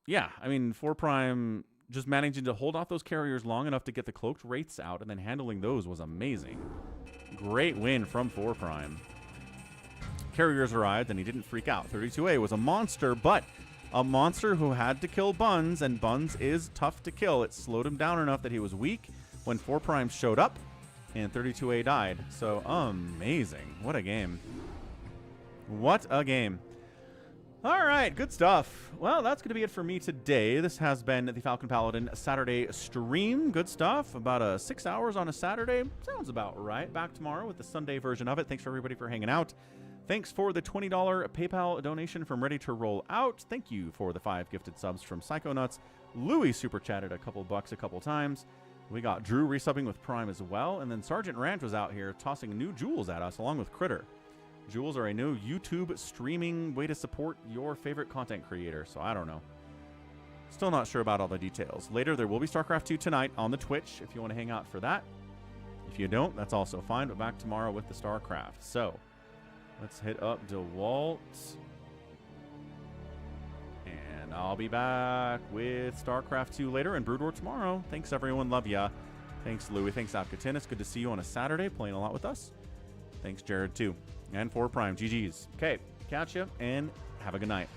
yeah, I mean, 4 Prime just managing to hold off those carriers long enough to get the cloaked wraiths out and then handling those was amazing. Great win from 4 Prime. Carriers arrived and he didn't freak out. 32A was a monster, but a monster who had to kill Buns, and Buns is tough to kill. It slowed him down enough that he was weak when 4 Prime showed up, and 32A died. So amazing. What a game. What a game. All right, good stuff. Well, that's going to be it for me today. This has been the Falcon Paladin Saturday stream. Good stuff. About 6 hours on a Saturday. Sounds about right. Back tomorrow with the Sunday version of it. Thanks for everybody for hanging out. Thanks for the $20 PayPal donation from Ready to Roll Out. Thank you for the 5 gifted subs from Psychonauts. Louis super chatted a couple bucks a couple times. We got Drew resubbing with Prime as well. And then Sergeant Ranch was out here tossing new jewels at us along with Critter. Jewels are a new YouTube streaming way to support your favorite content creator. So I don't know. Still not sure about all the details. Later, there will be StarCraft 2 tonight on the Twitch if you want to hang out for that. If you don't, that's also fine. But back tomorrow with the StarCraft. So let's hit up DeWalt. And I'll be back with StarCraft 2 later and Brood War tomorrow. Thanks, everyone. Love ya. Thanks, Louie. Thanks, Afkatin. It's good to see you on a Saturday playing a lot with us. Thanks, Jared, too. And for Prime. GG's. Okay. Catch ya and have a good night.